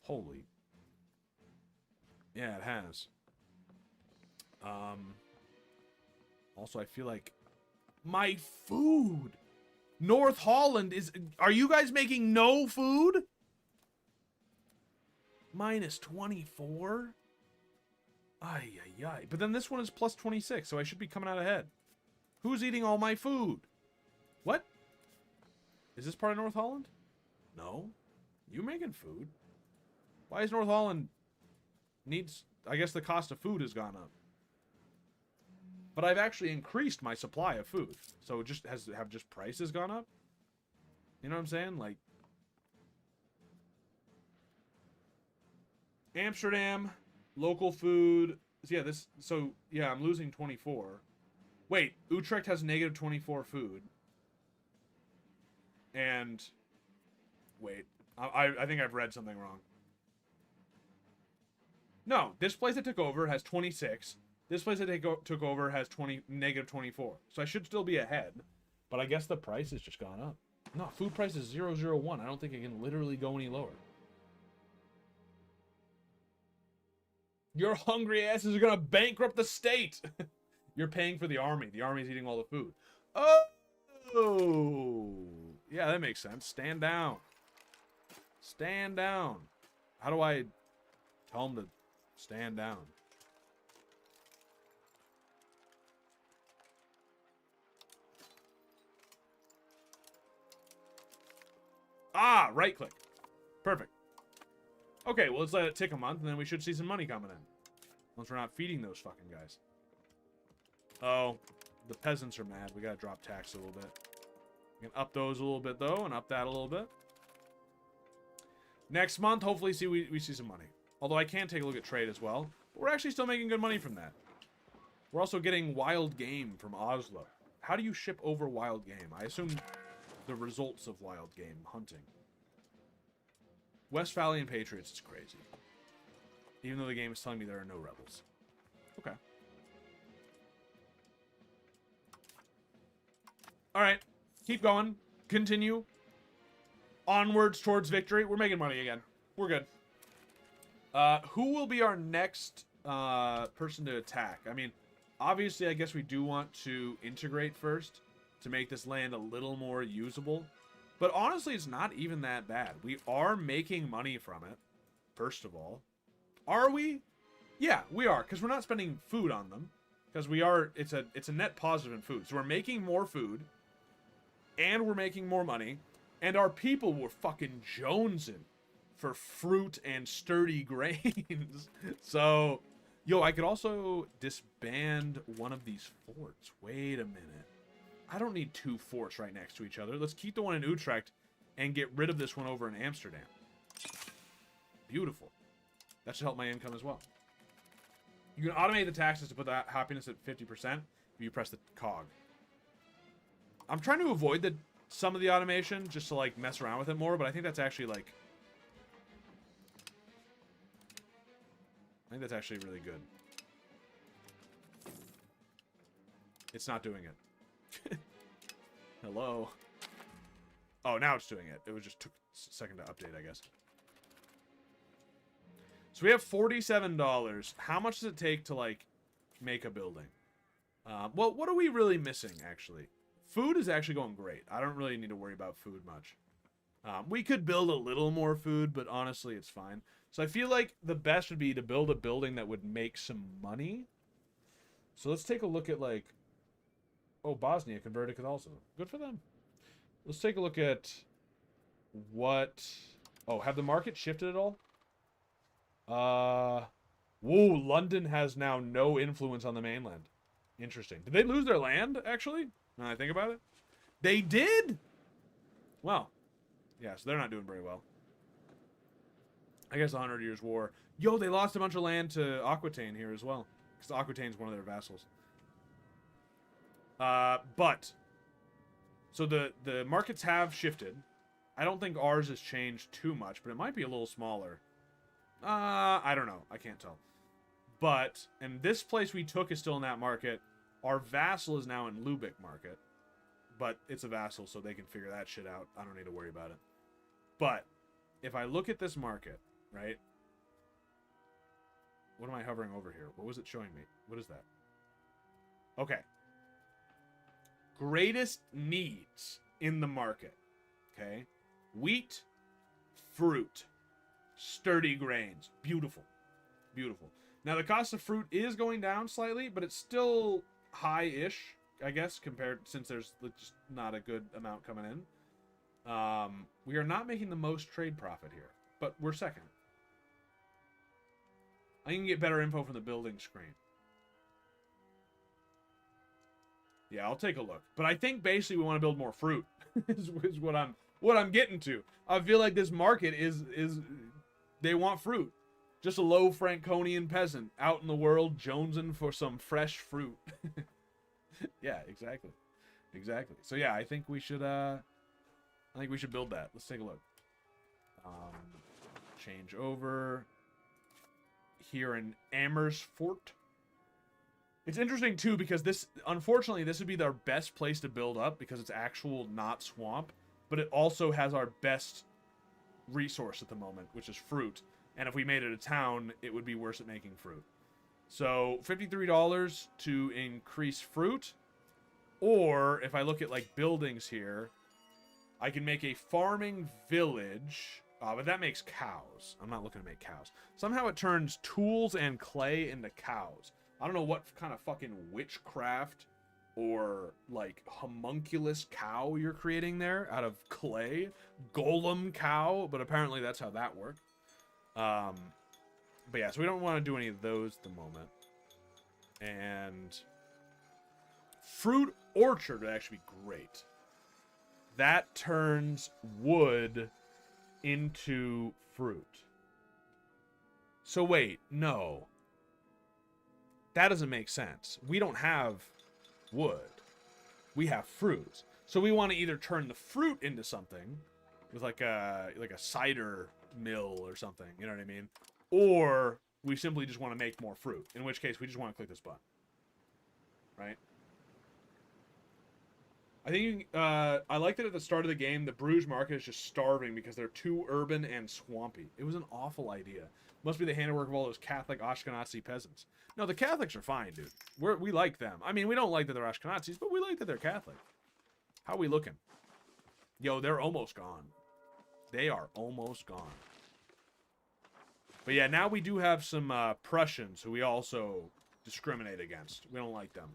Holy. Yeah, it has. Also, I feel like my food. North Holland is... Are you guys making no food? Minus 24? Ay, ay, ay. But then this one is plus 26, so I should be coming out ahead. Who's eating all my food? What? Is this part of North Holland? No. You making food? Why is North Holland needs... I guess the cost of food has gone up. But I've actually increased my supply of food. So it just have prices gone up? You know what I'm saying? Like... Amsterdam, local food. Yeah, I'm losing 24. Wait, Utrecht has negative 24 food. And wait, I think I've read something wrong. No, this place I took over has 26. This place I took over has negative 24. So I should still be ahead. But I guess the price has just gone up. No, food price is 001. I don't think it can literally go any lower. Your hungry asses are gonna bankrupt the state. You're paying for the army. The army's eating all the food. Oh, yeah, that makes sense. Stand down. Stand down. How do I tell them to stand down? Ah, right click. Perfect. Okay, well, let's let it tick a month, and then we should see some money coming in. Once we're not feeding those fucking guys. Oh, the peasants are mad. We gotta drop tax a little bit. We can up those a little bit, though, and up that a little bit. Next month, hopefully we see some money. Although I can take a look at trade as well. But we're actually still making good money from that. We're also getting wild game from Oslo. How do you ship over wild game? I assume the results of wild game hunting. Westphalian Patriots is crazy. Even though the game is telling me there are no rebels. Okay. Alright. Keep going. Continue. Onwards towards victory. We're making money again. We're good. Who will be our next person to attack? I mean, obviously, I guess we do want to integrate first to make this land a little more usable. But honestly, it's not even that bad. We are making money from it, first of all. Are we? Yeah, we are, because we're not spending food on them. Because we are, it's a net positive in food. So we're making more food, and we're making more money, and our people were fucking jonesing for fruit and sturdy grains. So, yo, I could also disband one of these forts. Wait a minute. I don't need 2 forts right next to each other. Let's keep the one in Utrecht and get rid of this one over in Amsterdam. Beautiful. That should help my income as well. You can automate the taxes to put that happiness at 50% if you press the cog. I'm trying to avoid some of the automation just to like mess around with it more, but I think that's actually like... I think that's actually really good. It's not doing it. Hello. Oh, now it's doing it. It was just took a second to update, I guess. So we have $47. How much does it take to, like, make a building? Well, what are we really missing, actually? Food is actually going great. I don't really need to worry about food much. We could build a little more food, but honestly, it's fine. So I feel like the best would be to build a building that would make some money. So let's take a look at, like... Oh, Bosnia converted Catholicism. Good for them. Let's take a look at what... Oh, have the market shifted at all? Whoa, London has now no influence on the mainland. Interesting. Did they lose their land, actually? When I think about it. They did? Well, yeah, so they're not doing very well. I guess the 100 Years' War. Yo, they lost a bunch of land to Aquitaine here as well. Because Aquitaine's one of their vassals. But... So the markets have shifted. I don't think ours has changed too much, but it might be a little smaller. I don't know. I can't tell. But, and this place we took is still in that market. Our vassal is now in Lubeck market. But it's a vassal, so they can figure that shit out. I don't need to worry about it. But, if I look at this market, right? What am I hovering over here? What was it showing me? What is that? Okay. Greatest needs in the market. Okay? Wheat, fruit, sturdy grains. Beautiful. Beautiful. Now, the cost of fruit is going down slightly, but it's still high-ish, I guess, compared, since there's just not a good amount coming in. We are not making the most trade profit here, but we're second. I can get better info from the building screen. Yeah, I'll take a look. But I think basically we want to build more fruit. is what I'm getting to. I feel like this market is they want fruit. Just a low Franconian peasant out in the world jonesing for some fresh fruit. Yeah, exactly. Exactly. So yeah, I think we should build that. Let's take a look. Change over here in Amersfoort. It's interesting too because this, unfortunately, this would be our best place to build up because it's actual not swamp, but it also has our best resource at the moment, which is fruit. And if we made it a town, it would be worse at making fruit. So $53 to increase fruit. Or if I look at like buildings here, I can make a farming village. But that makes cows. I'm not looking to make cows. Somehow it turns tools and clay into cows. I don't know what kind of fucking witchcraft or like homunculus cow you're creating there out of clay. Golem cow, but apparently that's how that worked. But yeah, so we don't want to do any of those at the moment. And fruit orchard would actually be great. That turns wood into fruit. So wait, no. That doesn't make sense. We don't have wood. We have fruits. So we want to either turn the fruit into something with like a cider mill or something, you know what I mean? Or we simply just want to make more fruit, in which case we just want to click this button. Right? I think I liked it at the start of the game. The Bruges market is just starving because they're too urban and swampy. It was an awful idea. Must be the handiwork of all those Catholic Ashkenazi peasants. No, the Catholics are fine, dude. We like them. I mean, we don't like that they're Ashkenazis, but we like that they're Catholic. How are we looking? Yo, they're almost gone. They are almost gone. But yeah, now we do have some Prussians who we also discriminate against. We don't like them.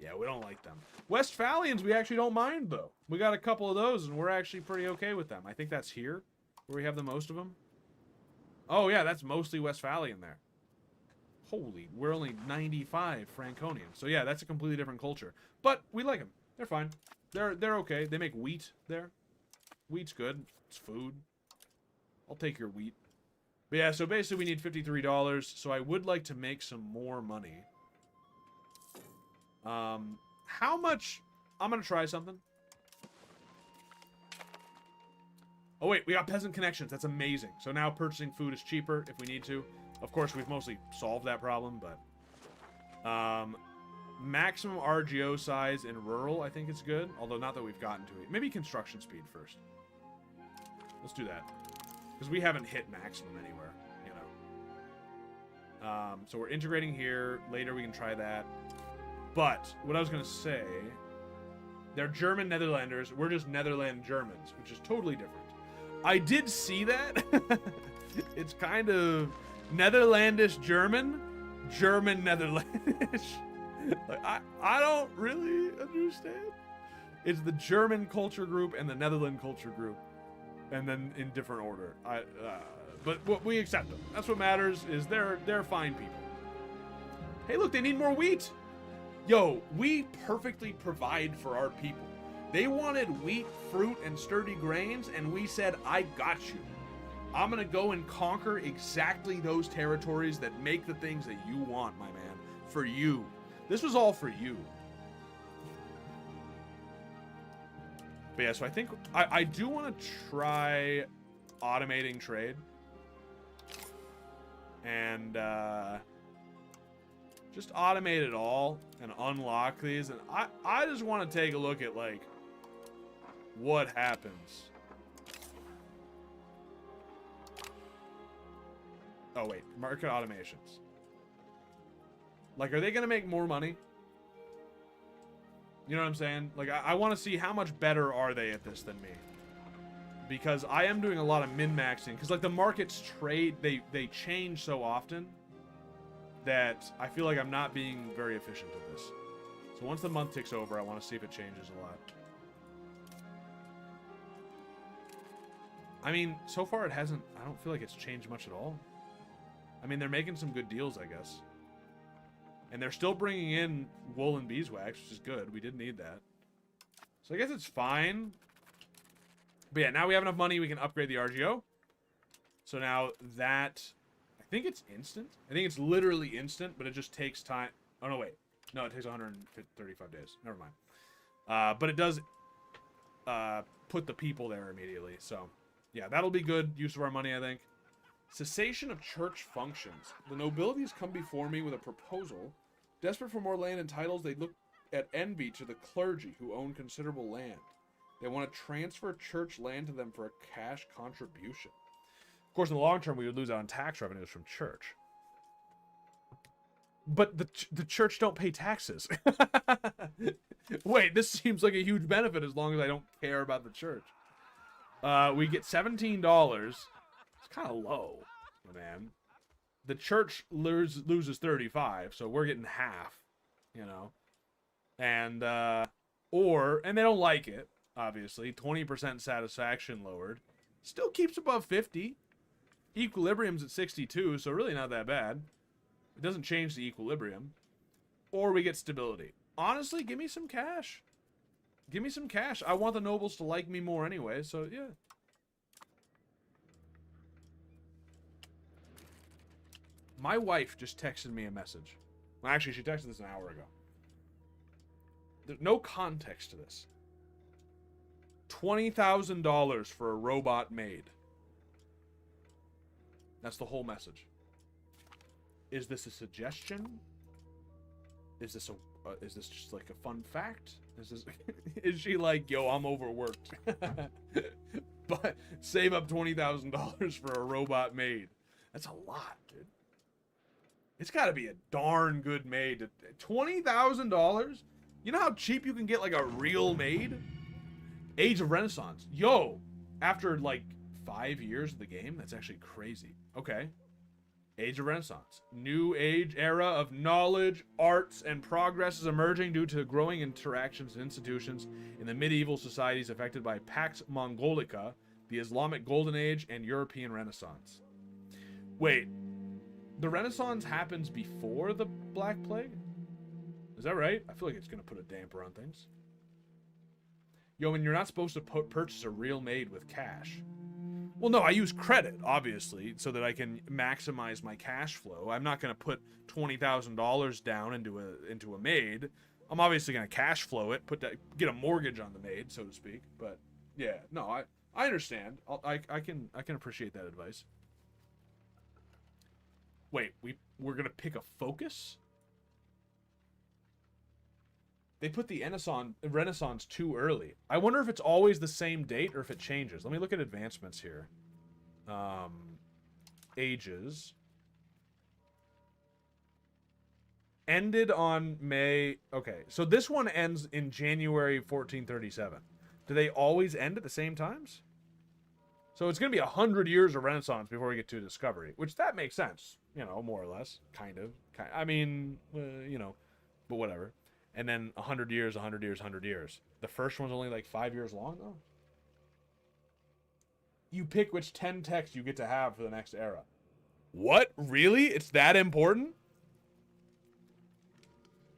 Yeah, we don't like them. Westphalians, we actually don't mind, though. We got a couple of those, and we're actually pretty okay with them. I think that's here, where we have the most of them. Oh, yeah, that's mostly Westphalian there. Holy, we're only 95 Franconians. So, yeah, that's a completely different culture. But we like them. They're fine. They're okay. They make wheat there. Wheat's good. It's food. I'll take your wheat. But yeah, so basically we need $53. So I would like to make some more money. How much? I'm going to try something. Oh, wait. We got peasant connections. That's amazing. So now purchasing food is cheaper if we need to. Of course, we've mostly solved that problem, but... maximum RGO size in rural, I think it's good. Although not that we've gotten to it. Maybe construction speed first. Let's do that. Because we haven't hit maximum anywhere, you know. So we're integrating here. Later we can try that. But, what I was going to say... They're German Netherlanders. We're just Netherland Germans, which is totally different. I did see that. It's kind of Netherlandish German. German Netherlandish. Like, I don't really understand. It's the German culture group and the Netherlands culture group, and then in different order. But what we accept them. That's what matters. Is they're fine people. Hey, look, they need more wheat. Yo, we perfectly provide for our people. They wanted wheat, fruit, and sturdy grains, and we said, I got you. I'm gonna go and conquer exactly those territories that make the things that you want, my man. For you. This was all for you. But yeah, so I think I do want to try automating trade. And just automate it all and unlock these. And I just want to take a look at, like, what happens. Oh, wait. Market automations. Like, are they going to make more money? You know what I'm saying? Like, I want to see how much better are they at this than me. Because I am doing a lot of min-maxing. Because, like, the markets trade, they change so often that I feel like I'm not being very efficient at this. So once the month ticks over, I want to see if it changes a lot. I mean, so far it hasn't... I don't feel like it's changed much at all. I mean, they're making some good deals, I guess. And they're still bringing in wool and beeswax, which is good. We did need that. So I guess it's fine. But yeah, now we have enough money, we can upgrade the RGO. So now that... I think it's instant. I think it's literally instant, but it just takes time. Oh, no, wait. No, it takes 135 days. Never mind. But it does put the people there immediately. So, yeah, that'll be good use of our money, I think. Cessation of church functions. The nobilities come before me with a proposal. Desperate for more land and titles, they look at envy to the clergy who own considerable land. They want to transfer church land to them for a cash contribution. Of course, in the long term, we would lose out on tax revenues from church. But the church don't pay taxes. Wait, this seems like a huge benefit as long as I don't care about the church. We get $17. It's kind of low, man. The church loses 35, so we're getting half, you know. And, and they don't like it, obviously. 20% satisfaction lowered. Still keeps above 50. Equilibrium's at 62, so really not that bad. It doesn't change the equilibrium. Or we get stability. Honestly, give me some cash. Give me some cash. I want the nobles to like me more anyway, so yeah. My wife just texted me a message. Well, actually, she texted this an hour ago. There's no context to this. $20,000 for a robot maid. That's the whole message. Is this a suggestion? Is this just like a fun fact? Is she like, yo, I'm overworked, but save up $20,000 for a robot maid? That's a lot, dude. It's got to be a darn good maid. $20,000? You know how cheap you can get like a real maid? Age of Renaissance. Yo, after like 5 years of the game, that's actually crazy. Okay. Age of Renaissance. New age era of knowledge, arts, and progress is emerging due to growing interactions and institutions in the medieval societies affected by Pax Mongolica, the Islamic Golden Age, and European Renaissance. Wait, the Renaissance happens before the Black Plague? Is that right? I feel like it's going to put a damper on things. Yo, and you're not supposed to purchase a real maid with cash. Well, no, I use credit, obviously, so that I can maximize my cash flow. I'm not going to put $20,000 down into a maid. I'm obviously going to cash flow it, get a mortgage on the maid, so to speak. But yeah, no, I understand. I can appreciate that advice. Wait, we're going to pick a focus? They put the Renaissance too early. I wonder if it's always the same date or if it changes. Let me look at advancements here. Ages. Ended on May... Okay, so this one ends in January 1437. Do they always end at the same times? So it's going to be 100 years of Renaissance before we get to Discovery. Which, that makes sense. You know, more or less. Kind of. I mean, you know, but whatever. And then 100 years, 100 years, 100 years. The first one's only like 5 years long, though. You pick which 10 texts you get to have for the next era. What? Really? It's that important?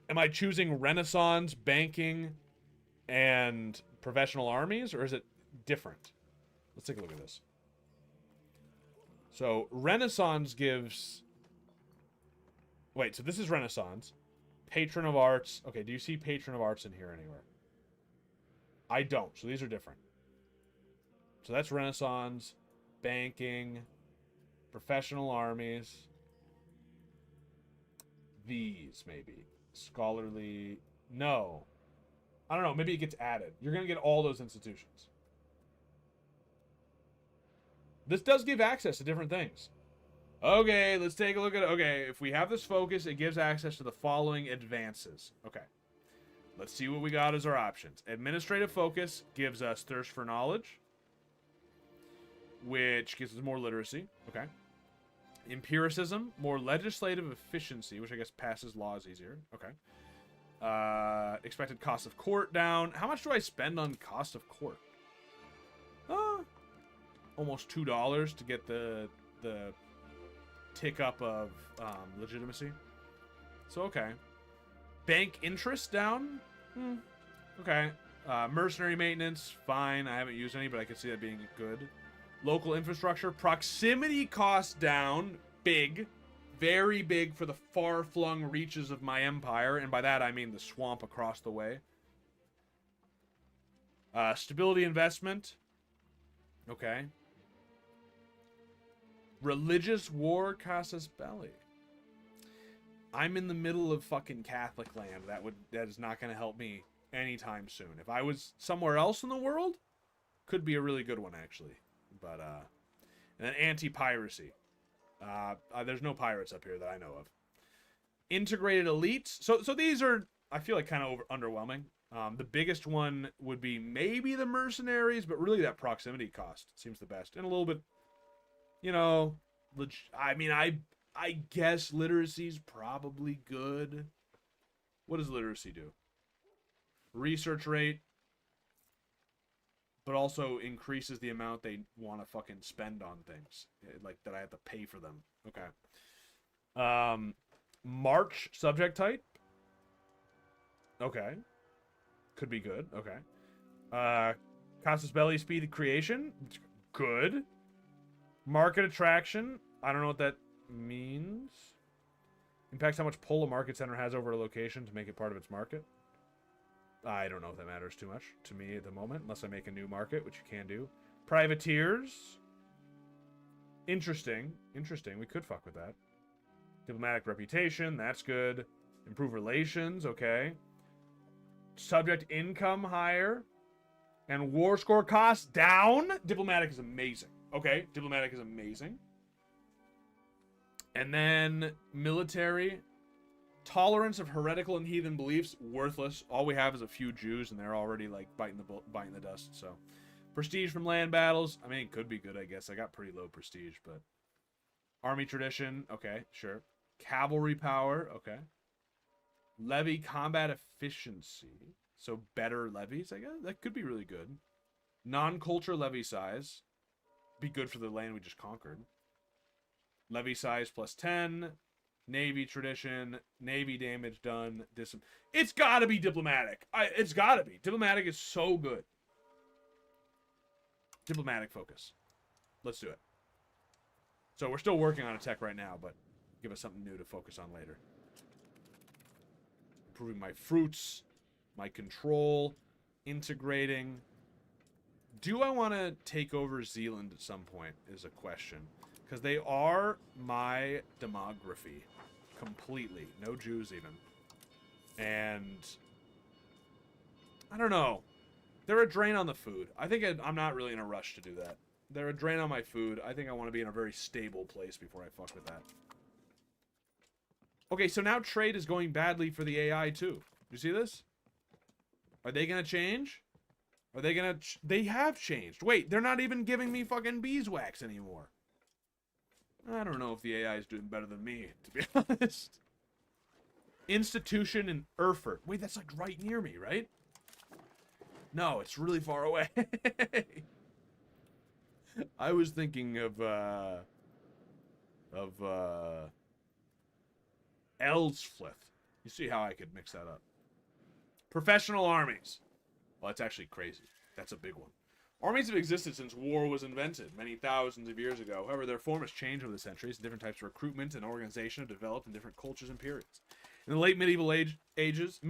Am I choosing Renaissance, banking, and professional armies? Or is it different? Let's take a look at this. So, Renaissance gives... Wait, so this is Renaissance. Patron of Arts. Okay, do you see Patron of Arts in here anywhere? I don't, so these are different. So that's Renaissance, banking, professional armies. These, maybe. Scholarly. No. I don't know, maybe it gets added. You're going to get all those institutions. This does give access to different things. Okay, let's take a look at it. Okay, if we have this focus, it gives access to the following advances. Okay. Let's see what we got as our options. Administrative focus gives us thirst for knowledge, which gives us more literacy. Okay. Empiricism, more legislative efficiency, which I guess passes laws easier. Okay. Expected cost of court down. How much do I spend on cost of court? Almost $2 to get the tick up of legitimacy. So, okay. Bank interest down? Okay. Mercenary maintenance, fine. I haven't used any, but I can see that being good. Local infrastructure. Proximity cost down. Big. Very big for the far-flung reaches of my empire. And by that, I mean the swamp across the way. Stability investment. Okay. Religious war, casus belli. I'm in the middle of fucking Catholic land. That is not going to help me anytime soon. If I was somewhere else in the world, could be a really good one actually. But and then anti-piracy. There's no pirates up here that I know of. Integrated elites. So these are, I feel like, kind of underwhelming. The biggest one would be maybe the mercenaries, but really that proximity cost seems the best. And a little bit, you know, I mean, I guess literacy's probably good. What does literacy do? Research rate, but also increases the amount they want to fucking spend on things. Like, that I have to pay for them. Okay. March subject type. Okay. Could be good. Okay. Casus belli speed creation. Good. Market attraction. I don't know what that means. Impacts how much pull a market center has over a location to make it part of its market. I don't know if that matters too much to me at the moment, unless I make a new market, which you can do. Privateers. Interesting. Interesting. We could fuck with that. Diplomatic reputation. That's good. Improve relations. Okay. Subject income higher. And war score costs down. Diplomatic is amazing. Okay. Diplomatic is amazing. And then military. Tolerance of heretical and heathen beliefs, worthless. All we have is a few Jews, and they're already like biting the dust. So, prestige from land battles. I mean, it could be good, I guess. I got pretty low prestige, but army tradition. Okay, sure. Cavalry power. Okay. Levy combat efficiency. So better levies, I guess. That could be really good. Non-culture levy size. Be good for the land we just conquered. Levy size plus 10. Navy tradition, Navy damage done. It's gotta be diplomatic. It's gotta be. Diplomatic is so good. Diplomatic focus. Let's do it. So we're still working on a tech right now, but give us something new to focus on later. Improving my fruits, my control, integrating. Do I want to take over Zealand at some point is a question. Because they are my demography. Completely. No Jews even. And I don't know. They're a drain on the food. I think I'm not really in a rush to do that. They're a drain on my food. I think I want to be in a very stable place before I fuck with that. Okay, so now trade is going badly for the AI too. You see this? Are they going to change? Are they going to... They have changed. Wait, they're not even giving me fucking beeswax anymore. I don't know if the AI is doing better than me, to be honest. Institution in Erfurt. Wait, that's like right near me, right? No, it's really far away. I was thinking of Elsfleth. You see how I could mix that up. Professional armies. Well, that's actually crazy. That's a big one. Armies have existed since war was invented, many thousands of years ago. However, their form has changed over the centuries, and different types of recruitment and organization have developed in different cultures and periods. In the late Middle Ages,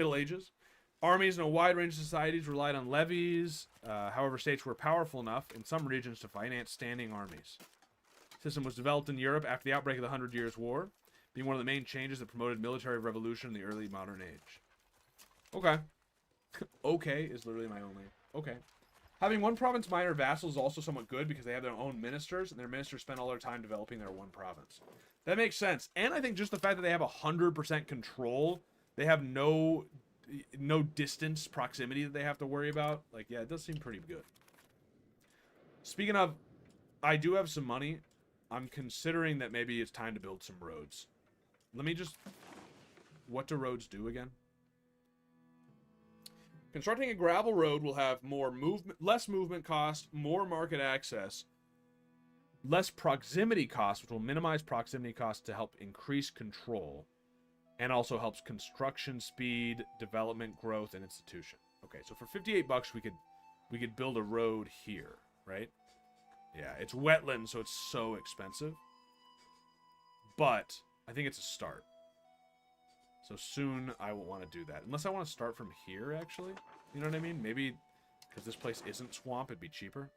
armies in a wide range of societies relied on levies. However, states were powerful enough in some regions to finance standing armies. The system was developed in Europe after the outbreak of the 100 Years' War, being one of the main changes that promoted military revolution in the early modern age. Okay. Okay is literally my only... Okay. Having one province minor vassals is also somewhat good because they have their own ministers, and their ministers spend all their time developing their one province. That makes sense. And I think just the fact that they have 100% control, they have no distance, proximity that they have to worry about. Like, yeah, it does seem pretty good. Speaking of, I do have some money. I'm considering that maybe it's time to build some roads. Let me just... What do roads do again? Constructing a gravel road will have less movement cost, more market access, less proximity cost, which will minimize proximity costs to help increase control, and also helps construction speed, development growth, and institution. Okay, so for 58 bucks, we could build a road here, right? Yeah, it's wetland, so it's so expensive. But I think it's a start. So soon I will want to do that. Unless I want to start from here, actually. You know what I mean? Maybe because this place isn't swamp, it'd be cheaper.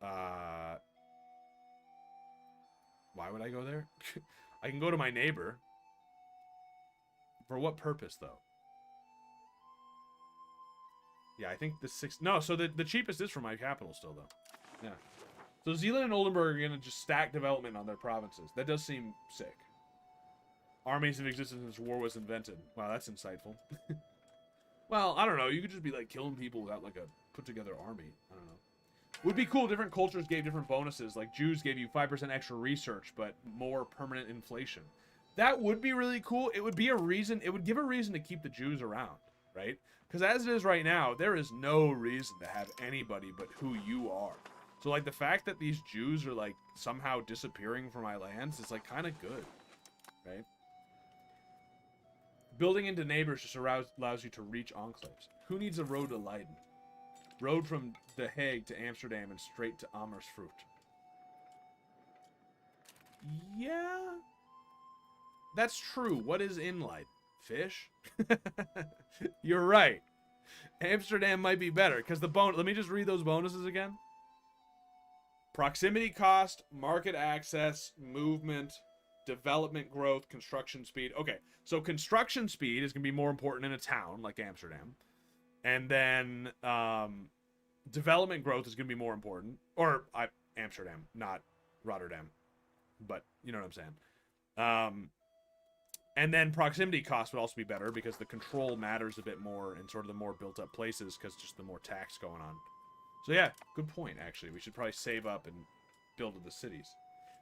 Why would I go there? I can go to my neighbor. For what purpose, though? Yeah, I think the No, so the cheapest is for my capital still, though. Yeah. So Zealand and Oldenburg are going to just stack development on their provinces. That does seem sick. Armies have existed since war was invented. Wow, that's insightful. Well, I don't know. You could just be, like, killing people without, like, a put-together army. I don't know. Would be cool. Different cultures gave different bonuses. Like, Jews gave you 5% extra research, but more permanent inflation. That would be really cool. It would be a reason. It would give a reason to keep the Jews around, right? Because as it is right now, there is no reason to have anybody but who you are. So, like, the fact that these Jews are, like, somehow disappearing from my lands is, like, kind of good, right? Building into neighbors just allows you to reach enclaves. Who needs a road to Leiden? Road from The Hague to Amsterdam and straight to Amersfoort. Yeah. That's true. What is in Leiden? Fish? You're right. Amsterdam might be better because the let me just read those bonuses again. Proximity cost, market access, movement, development growth, construction speed. Okay, so construction speed is going to be more important in a town like Amsterdam. And then development growth is going to be more important. Or Amsterdam, not Rotterdam. But you know what I'm saying. And then proximity cost would also be better because the control matters a bit more in sort of the more built-up places because just the more tax going on. So yeah, good point, actually. We should probably save up and build in the cities.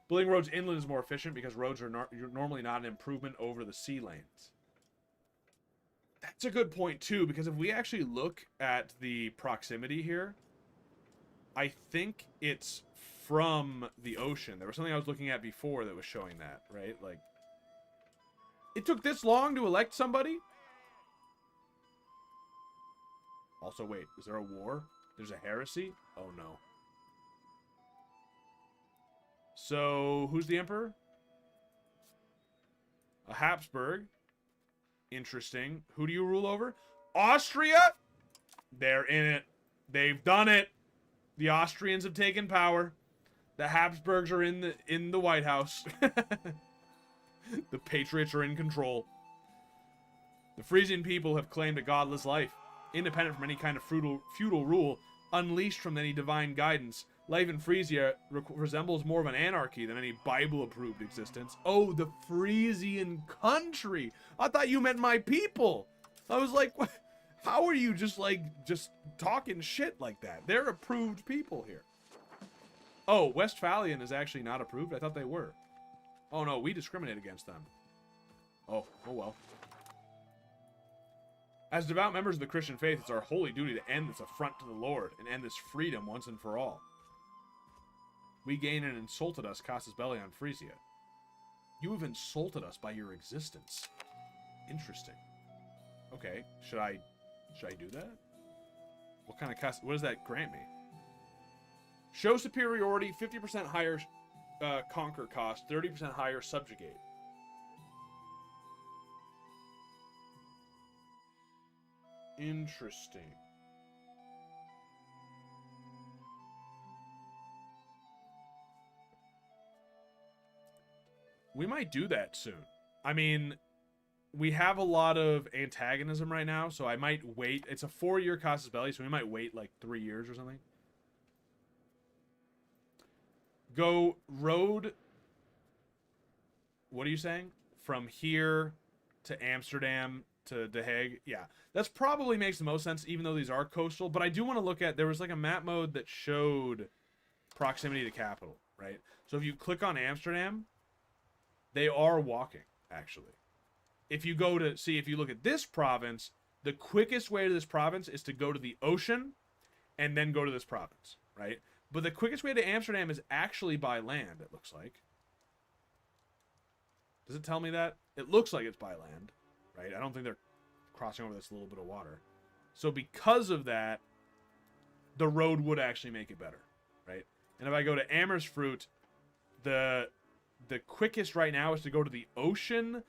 Building roads inland is more efficient because roads are normally not an improvement over the sea lanes. That's a good point, too, because if we actually look at the proximity here, I think it's from the ocean. There was something I was looking at before that was showing that, right? Like, it took this long to elect somebody? Also, wait, is there a war? There's a heresy? Oh, no. So, who's the emperor? A Habsburg. Interesting. Who do you rule over? Austria? They're in it. They've done it. The Austrians have taken power. The Habsburgs are in the White House. The Patriots are in control. The Frisian people have claimed a godless life, independent from any kind of feudal rule, unleashed from any divine guidance. Life in Frisia resembles more of an anarchy than any Bible-approved existence. Oh, the Frisian country! I thought you meant my people! I was like, what? How are you just talking shit like that? They're approved people here. Oh, Westphalian is actually not approved? I thought they were. Oh no, we discriminate against them. Oh well. As devout members of the Christian faith, it's our holy duty to end this affront to the Lord and end this freedom once and for all. We gained and insulted us, Casus Belli on Frisia. You have insulted us by your existence. Interesting. Okay, should I do that? What kind of what does that grant me? Show superiority, 50% higher conquer cost, 30% higher subjugate. Interesting. We might do that soon. I mean, we have a lot of antagonism right now, so I might wait. It's a 4-year Casus Belli, so we might wait like 3 years or something. Go road. What are you saying? From here to Amsterdam to The Hague. Yeah, that's probably makes the most sense, even though these are coastal. But I do want to look at, there was like a map mode that showed proximity to capital, right? So if you click on Amsterdam, they are walking, actually. If you go to, see, if you look at this province, the quickest way to this province is to go to the ocean and then go to this province, right? But the quickest way to Amsterdam is actually by land, it looks like. Does it tell me that? It looks like it's by land, right? I don't think they're crossing over this little bit of water. So because of that, the road would actually make it better, right? And if I go to Amersfoort, the quickest right now is to go to the ocean,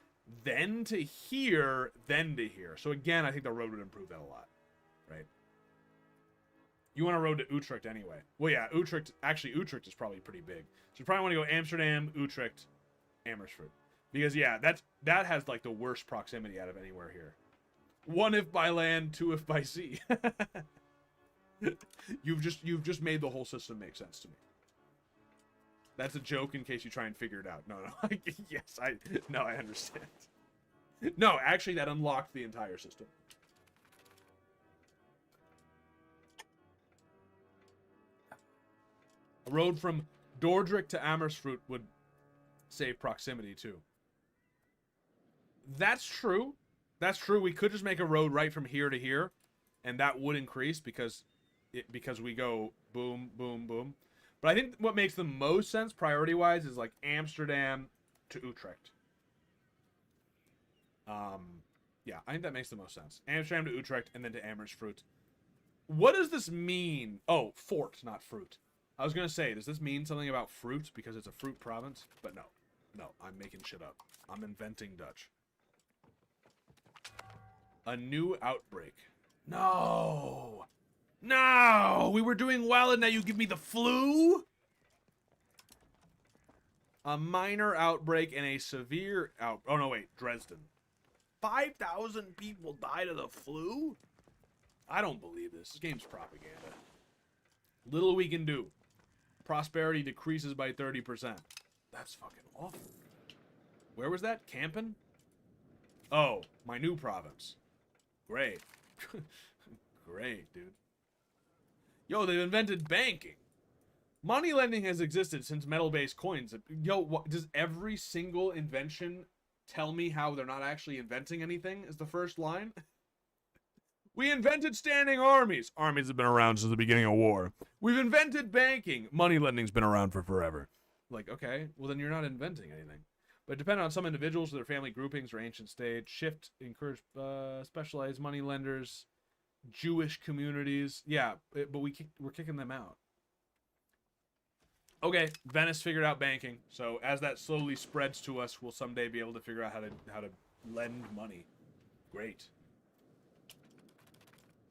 then to here, then to here. So again, I think the road would improve that a lot, right? You want a road to Utrecht anyway. Well, yeah, Utrecht is probably pretty big. So you probably want to go Amsterdam, Utrecht, Amersfoort. Because, yeah, that has, like, the worst proximity out of anywhere here. 1 if by land, 2 if by sea. You've just made the whole system make sense to me. That's a joke in case you try and figure it out. No. Yes, I understand. No, actually, that unlocked the entire system. A road from Dordrecht to Amersfoort would save proximity, too. That's true. That's true. We could just make a road right from here to here, and that would increase because we go boom, boom, boom. But I think what makes the most sense priority-wise is like Amsterdam to Utrecht. Yeah, I think that makes the most sense. Amsterdam to Utrecht and then to Amersfoort. What does this mean? Oh, fort, not fruit. I was going to say, does this mean something about fruit because it's a fruit province? But no. No, I'm making shit up. I'm inventing Dutch. A new outbreak. No! No! We were doing well and now you give me the flu? A minor outbreak and a severe Oh, no, wait. Dresden. 5,000 people died of the flu? I don't believe this. This game's propaganda. Little we can do. Prosperity decreases by 30%. That's fucking awful. Where was that? Kampen? Oh, my new province. Great. Great, dude. Yo, they've invented banking. Money lending has existed since metal-based coins. Yo, does every single invention tell me how they're not actually inventing anything is the first line? We invented standing armies. Armies have been around since the beginning of war. We've invented banking. Money lending's been around for forever. Like, okay, well then you're not inventing anything. But depending on some individuals, their family groupings or ancient stage, shift, encourage specialized money lenders. Jewish communities. Yeah, but we're kicking them out. Okay, Venice figured out banking. So as that slowly spreads to us, we'll someday be able to figure out how to lend money. Great.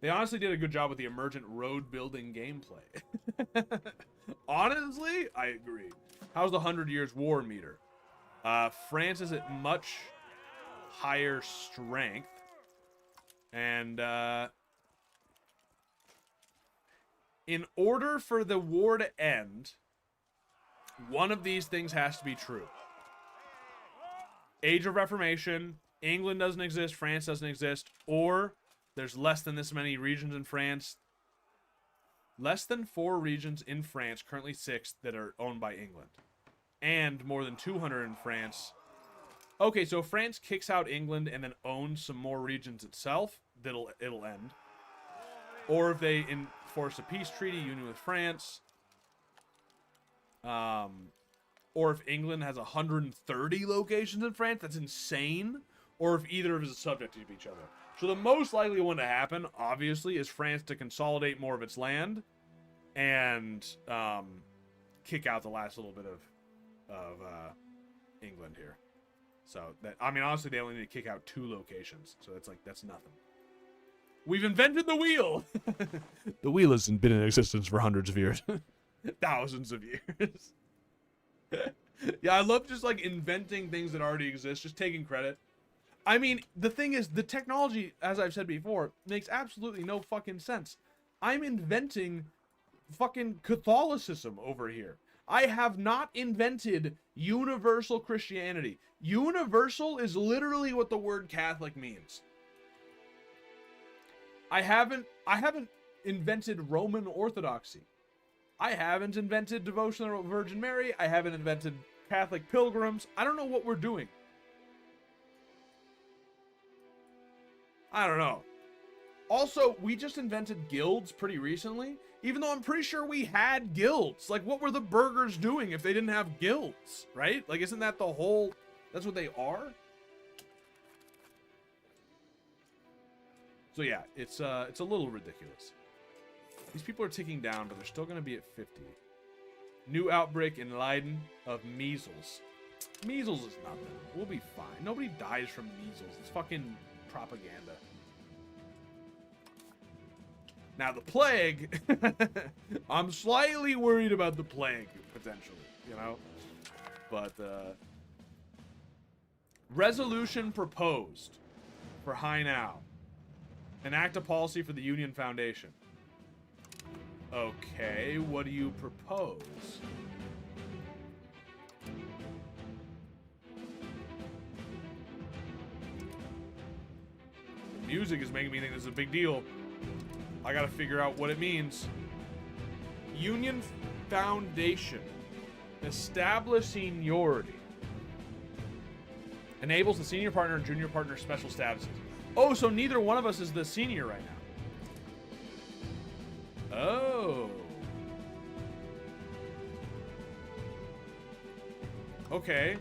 They honestly did a good job with the emergent road building gameplay. Honestly, I agree. How's the 100 Years War meter? France is at much higher strength. And in order for the war to end, one of these things has to be true. Age of Reformation, England doesn't exist, France doesn't exist, or there's less than this many regions in France. Less than 4 regions in France, currently 6, that are owned by England. And more than 200 in France. Okay, so France kicks out England and then owns some more regions itself, it'll end. Or if they enforce a peace treaty, union with France. Or if England has 130 locations in France, that's insane. Or if either of them is subject to each other. So the most likely one to happen, obviously, is France to consolidate more of its land and kick out the last little bit of England here. So that, I mean, honestly, they only need to kick out 2 locations. So that's nothing. We've invented the wheel. The wheel hasn't been in existence for hundreds of years, thousands of years. Yeah, I love just like inventing things that already exist, just taking credit. I mean, the thing is, the technology, as I've said before, makes absolutely no fucking sense. I'm inventing fucking Catholicism over here. I have not invented universal Christianity. Universal is literally what the word Catholic means. I haven't invented Roman Orthodoxy. I haven't invented devotion to the Virgin Mary. I haven't invented Catholic pilgrims. I don't know what we're doing. I don't know. Also, we just invented guilds pretty recently, even though I'm pretty sure we had guilds. Like, what were the burgers doing if they didn't have guilds, right? Like, isn't that the whole... That's what they are? So yeah, it's a little ridiculous. These people are ticking down, but they're still going to be at 50. New outbreak in Leiden of measles. Measles is nothing. We'll be fine. Nobody dies from measles. It's fucking propaganda. Now the plague, I'm slightly worried about the plague, potentially, you know? But, resolution proposed for High Now. Enact a policy for the Union Foundation. Okay, what do you propose? The music is making me think this is a big deal. I gotta figure out what it means. Union Foundation. Establish seniority. Enables the senior partner and junior partner special statuses. Oh, so neither one of us is the senior right now. Oh. Okay.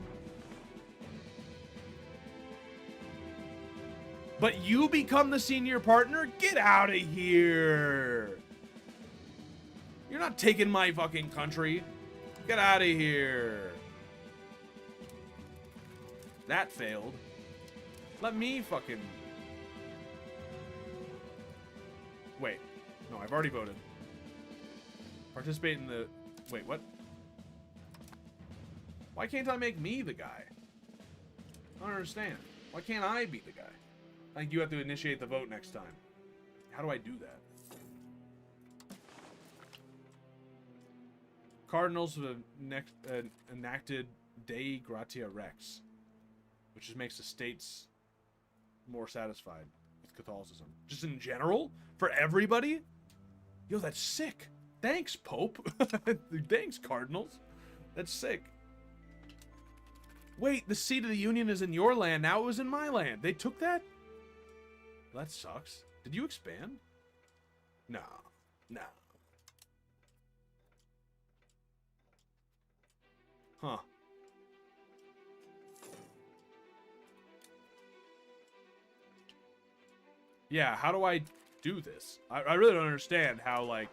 But you become the senior partner? Get out of here. You're not taking my fucking country. Get out of here. That failed. Let me fucking... Wait. No, I've already voted. Participate in the... Wait, what? Why can't I make me the guy? I don't understand. Why can't I be the guy? I think you have to initiate the vote next time. How do I do that? Cardinals have enacted Dei Gratia Rex, which just makes the states more satisfied with Catholicism. Just in general? For everybody? Yo, that's sick. Thanks, Pope. Thanks, Cardinals. That's sick. Wait, the seat of the Union is in your land. Now it was in my land. They took that? Well, that sucks. Did you expand? No. No. Huh. Yeah, how do I do this. I really don't understand how, like...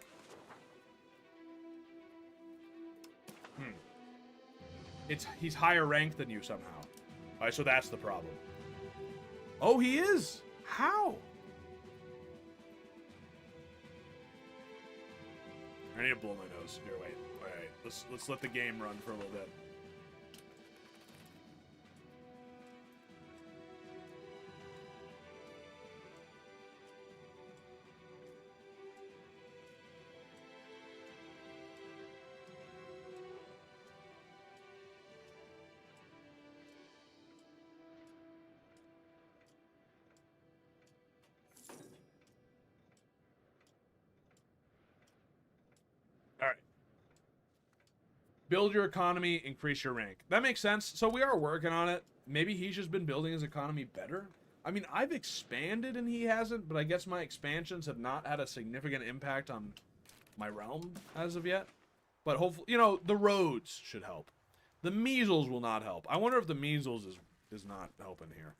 He's higher ranked than you somehow. Alright, so that's the problem. Oh, he is? How? I need to blow my nose. Here, wait. Alright, let's let the game run for a little bit. Alright. Build your economy, increase your rank. That makes sense. So we are working on it. Maybe he's just been building his economy better. I mean, I've expanded and he hasn't, but I guess my expansions have not had a significant impact on my realm as of yet. But hopefully, you know, the roads should help. The measles will not help. I wonder if the measles is not helping here.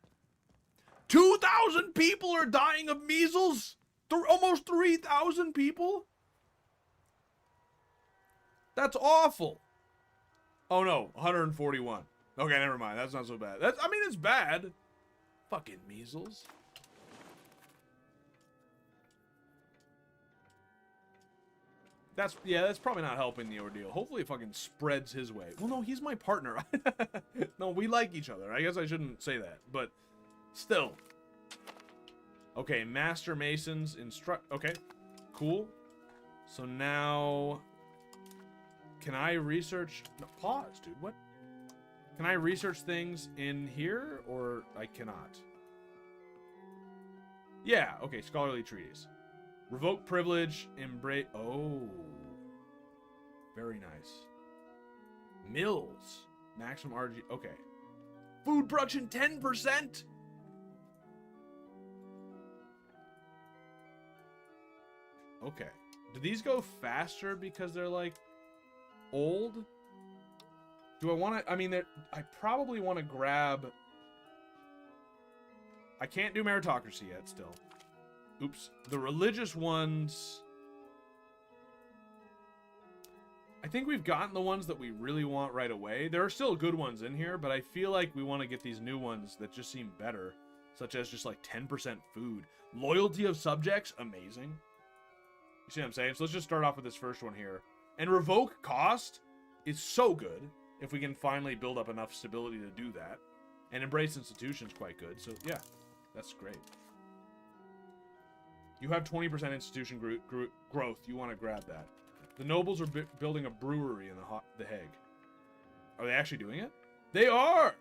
2,000 people are dying of measles? Almost 3,000 people? That's awful. Oh no, 141. Okay, never mind. That's not so bad. I mean, it's bad. Fucking measles. That's probably not helping the ordeal. Hopefully it fucking spreads his way. Well, no, he's my partner. No, we like each other. I guess I shouldn't say that, but still. Okay, Master Masons instruct. Okay, cool. So now, can I research? No, pause, dude. What? Can I research things in here, or I cannot? Yeah. Okay. Scholarly treatise. Revoke privilege. Embrace. Oh. Very nice. Mills. Maximum RG. Okay. Food production 10%. Okay. Do these go faster because they're like old? Do I want to? I mean, I probably want to grab. I can't do meritocracy yet. Still. Oops. The religious ones. I think we've gotten the ones that we really want right away. There are still good ones in here, but I feel like we want to get these new ones that just seem better, such as just like 10% food. Loyalty of subjects, amazing. You see what I'm saying? So let's just start off with this first one here. And revoke cost is so good if we can finally build up enough stability to do that. And embrace institutions quite good. So yeah, that's great. You have 20% institution growth. You want to grab that. The nobles are building a brewery in the Hague. Are they actually doing it? They are!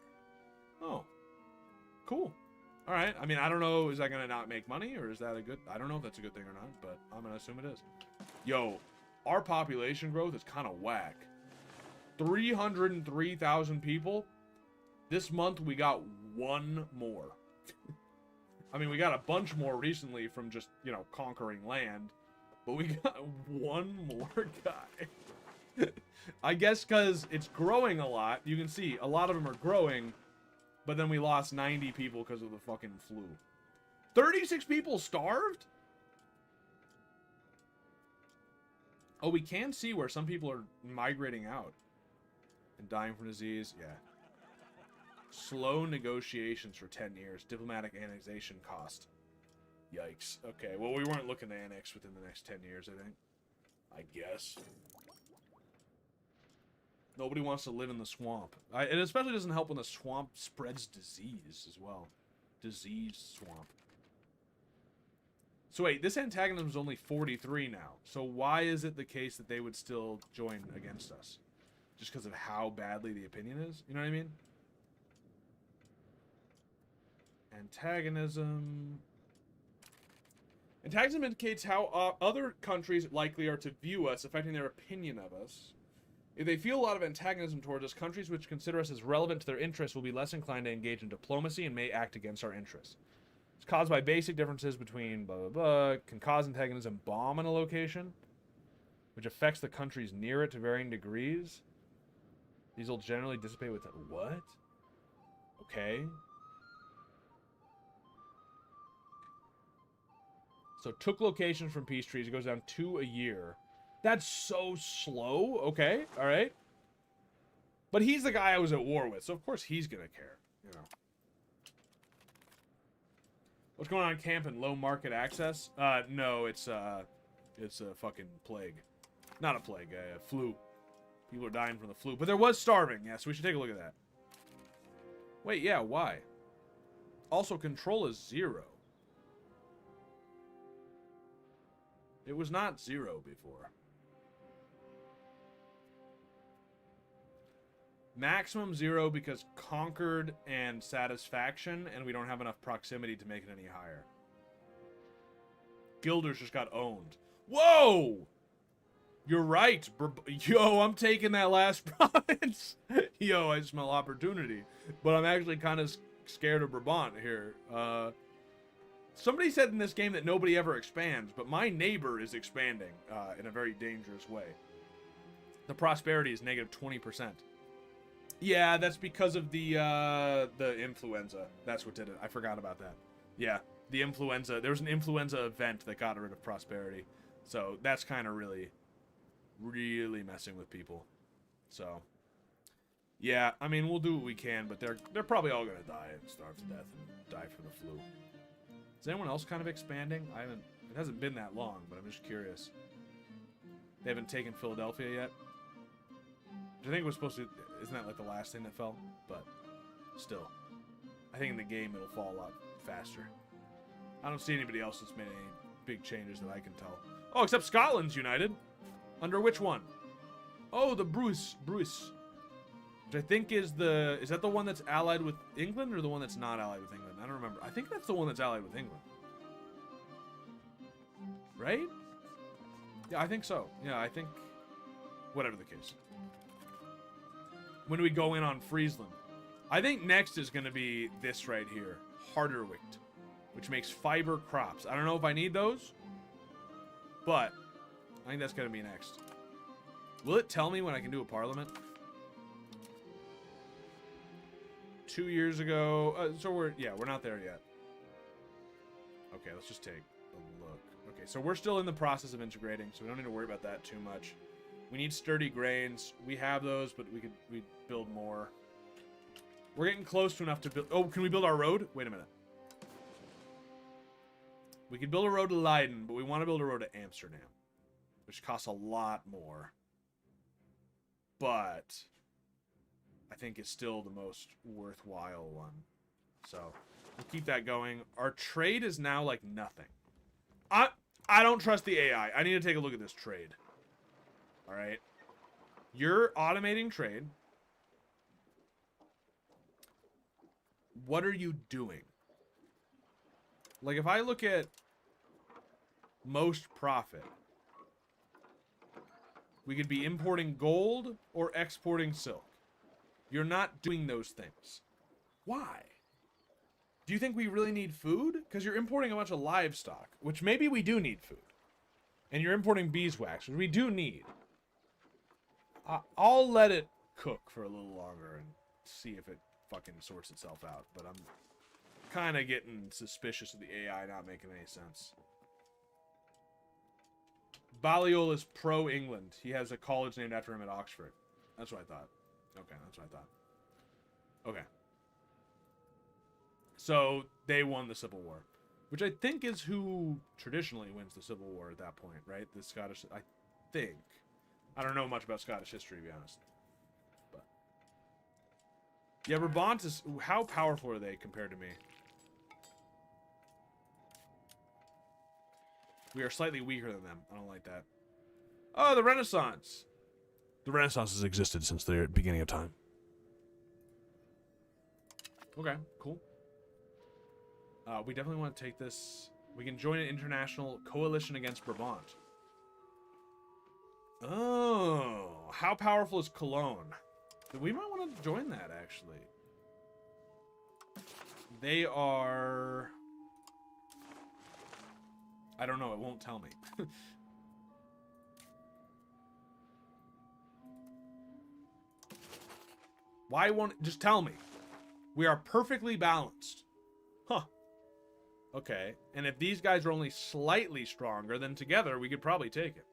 Oh. Cool. Alright, I mean, I don't know, is that going to not make money, or is that a good... I don't know if that's a good thing or not, but I'm going to assume it is. Yo, our population growth is kind of whack. 303,000 people. This month, we got one more. I mean, we got a bunch more recently from just, you know, conquering land. But we got one more guy. I guess because it's growing a lot. You can see a lot of them are growing. But then we lost 90 people because of the fucking flu. 36 people starved? Oh, we can see where some people are migrating out. And dying from disease. Yeah. Slow negotiations for 10 years. Diplomatic annexation cost. Yikes. Okay, well, we weren't looking to annex within the next 10 years, I think. I guess. Nobody wants to live in the swamp. It especially doesn't help when the swamp spreads disease as well. Disease swamp. So wait, this antagonism is only 43 now. So why is it the case that they would still join against us? Just because of how badly the opinion is? You know what I mean? Antagonism... Antagonism indicates how other countries likely are to view us, affecting their opinion of us. If they feel a lot of antagonism towards us, countries which consider us as relevant to their interests will be less inclined to engage in diplomacy and may act against our interests. It's caused by basic differences between blah, blah, blah. Can cause antagonism bomb in a location, which affects the countries near it to varying degrees. These will generally dissipate with... What? Okay. So took locations from peace treaties. It goes down 2 a year. That's so slow. Okay, all right. But he's the guy I was at war with, so of course he's gonna care. You know. What's going on in camp and low market access? No, it's a fucking plague. Not a plague, a flu. People are dying from the flu. But there was starving, yeah, so we should take a look at that. Wait, yeah, why? Also, control is 0. It was not 0 before. Maximum 0 because conquered and satisfaction, and we don't have enough proximity to make it any higher. Guilders just got owned. Whoa! You're right. Yo, I'm taking that last province. Yo, I smell opportunity. But I'm actually kind of scared of Brabant here. Somebody said in this game that nobody ever expands, but my neighbor is expanding in a very dangerous way. The prosperity is negative 20%. Yeah, that's because of the influenza. That's what did it. I forgot about that. Yeah, the influenza. There was an influenza event that got rid of prosperity. So that's kind of really messing with people. So, yeah, I mean, we'll do what we can, but they're probably all gonna die and starve to death and die from the flu. Is anyone else kind of expanding? It hasn't been that long, but I'm just curious. They haven't taken Philadelphia yet? I think it was supposed to... Isn't that like the last thing that fell? But still. I think in the game it'll fall a lot faster. I don't see anybody else that's made any big changes that I can tell. Oh, except Scotland's united. Under which one? Oh, the Bruce. Which I think is the... Is that the one that's allied with England or the one that's not allied with England? I don't remember. I think that's the one that's allied with England. Right? Yeah, I think so. Yeah, I think... Whatever the case. When do we go in on Friesland? I think next is going to be this right here. Harderwicht. Which makes fiber crops. I don't know if I need those. But I think that's going to be next. Will it tell me when I can do a parliament? 2 years ago. So we're not there yet. Okay, let's just take a look. Okay, so we're still in the process of integrating, so we don't need to worry about that too much. We need sturdy grains. We have those, but we build more. We're getting close to enough to build. Oh, can we build our road? Wait a minute. We could build a road to Leiden, but we want to build a road to Amsterdam, which costs a lot more. But I think it's still the most worthwhile one. So we'll keep that going. Our trade is now like nothing. I don't trust the AI. I need to take a look at this trade. All right. You're automating trade. What are you doing? Like, if I look at most profit, we could be importing gold or exporting silk. You're not doing those things. Why? Do you think we really need food? Because you're importing a bunch of livestock, which maybe we do need food. And you're importing beeswax, which we do need. I'll let it cook for a little longer and see if it fucking sorts itself out. But I'm kind of getting suspicious of the AI not making any sense. Balliol is pro-England. He has a college named after him at Oxford. That's what I thought. Okay, that's what I thought. Okay. So, they won the Civil War. Which I think is who traditionally wins the Civil War at that point, right? The Scottish... I think. I don't know much about Scottish history, to be honest. But yeah, Brabant is... How powerful are they compared to me? We are slightly weaker than them. I don't like that. Oh, the Renaissance. The Renaissance has existed since the beginning of time. Okay, cool. We definitely want to take this. We can join an international coalition against Brabant. Oh, how powerful is Cologne? We might want to join that, actually. They are... I don't know, it won't tell me. Why won't it just tell me? We are perfectly balanced. Huh. Okay. And if these guys are only slightly stronger, then together we could probably take it.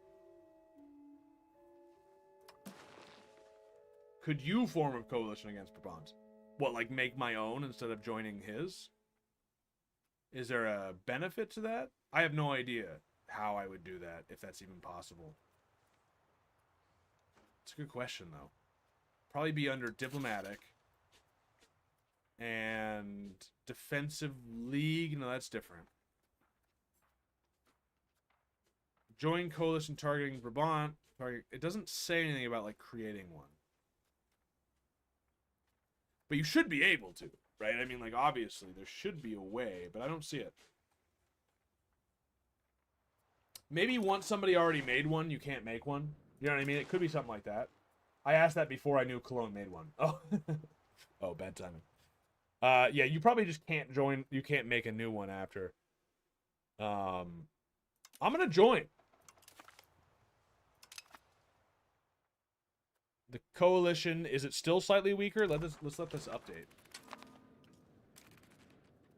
Could you form a coalition against Brabant? What, like make my own instead of joining his? Is there a benefit to that? I have no idea how I would do that, if that's even possible. It's a good question, though. Probably be under diplomatic. And defensive league. No, that's different. Join coalition targeting Brabant. It doesn't say anything about, like, creating one. But you should be able to, right? I mean, like, obviously, there should be a way, but I don't see it. Maybe once somebody already made one, you can't make one. You know what I mean? It could be something like that. I asked that before I knew Cologne made one. Oh, oh, bad timing. Yeah, you probably just can't join. You can't make a new one after. I'm gonna join. The coalition, is it still slightly weaker? Let's let this update.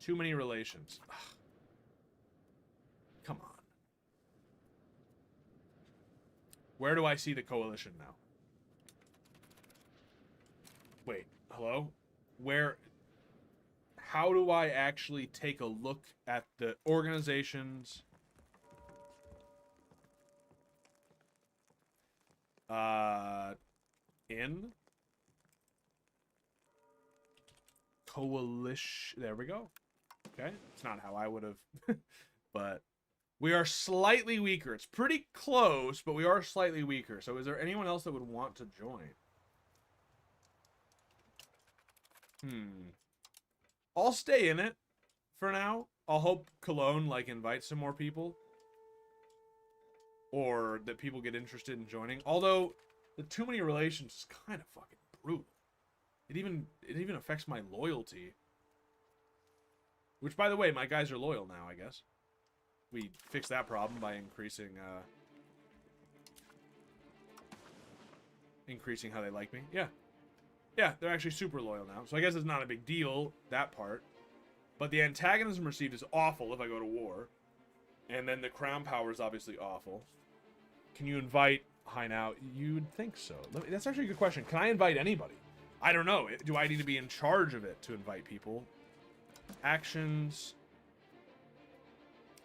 Too many relations. Ugh. Come on. Where do I see the coalition now? Wait, hello? Where? How do I actually take a look at the organizations? In coalition. There we go. Okay, it's not how I would have, but we are slightly weaker. It's pretty close, but we are slightly weaker. So is there anyone else that would want to join? I'll stay in it for now. I'll hope Cologne, like, invites some more people. Or that people get interested in joining. Although, the too many relations is kind of fucking brutal. It even affects my loyalty. Which, by the way, my guys are loyal now, I guess. We fixed that problem by increasing how they like me. Yeah. Yeah, they're actually super loyal now. So I guess it's not a big deal, that part. But the antagonism received is awful if I go to war. And then the crown power is obviously awful. Can you invite Hainau? You'd think so. That's actually a good question. Can I invite anybody? I don't know. Do I need to be in charge of it to invite people? Actions.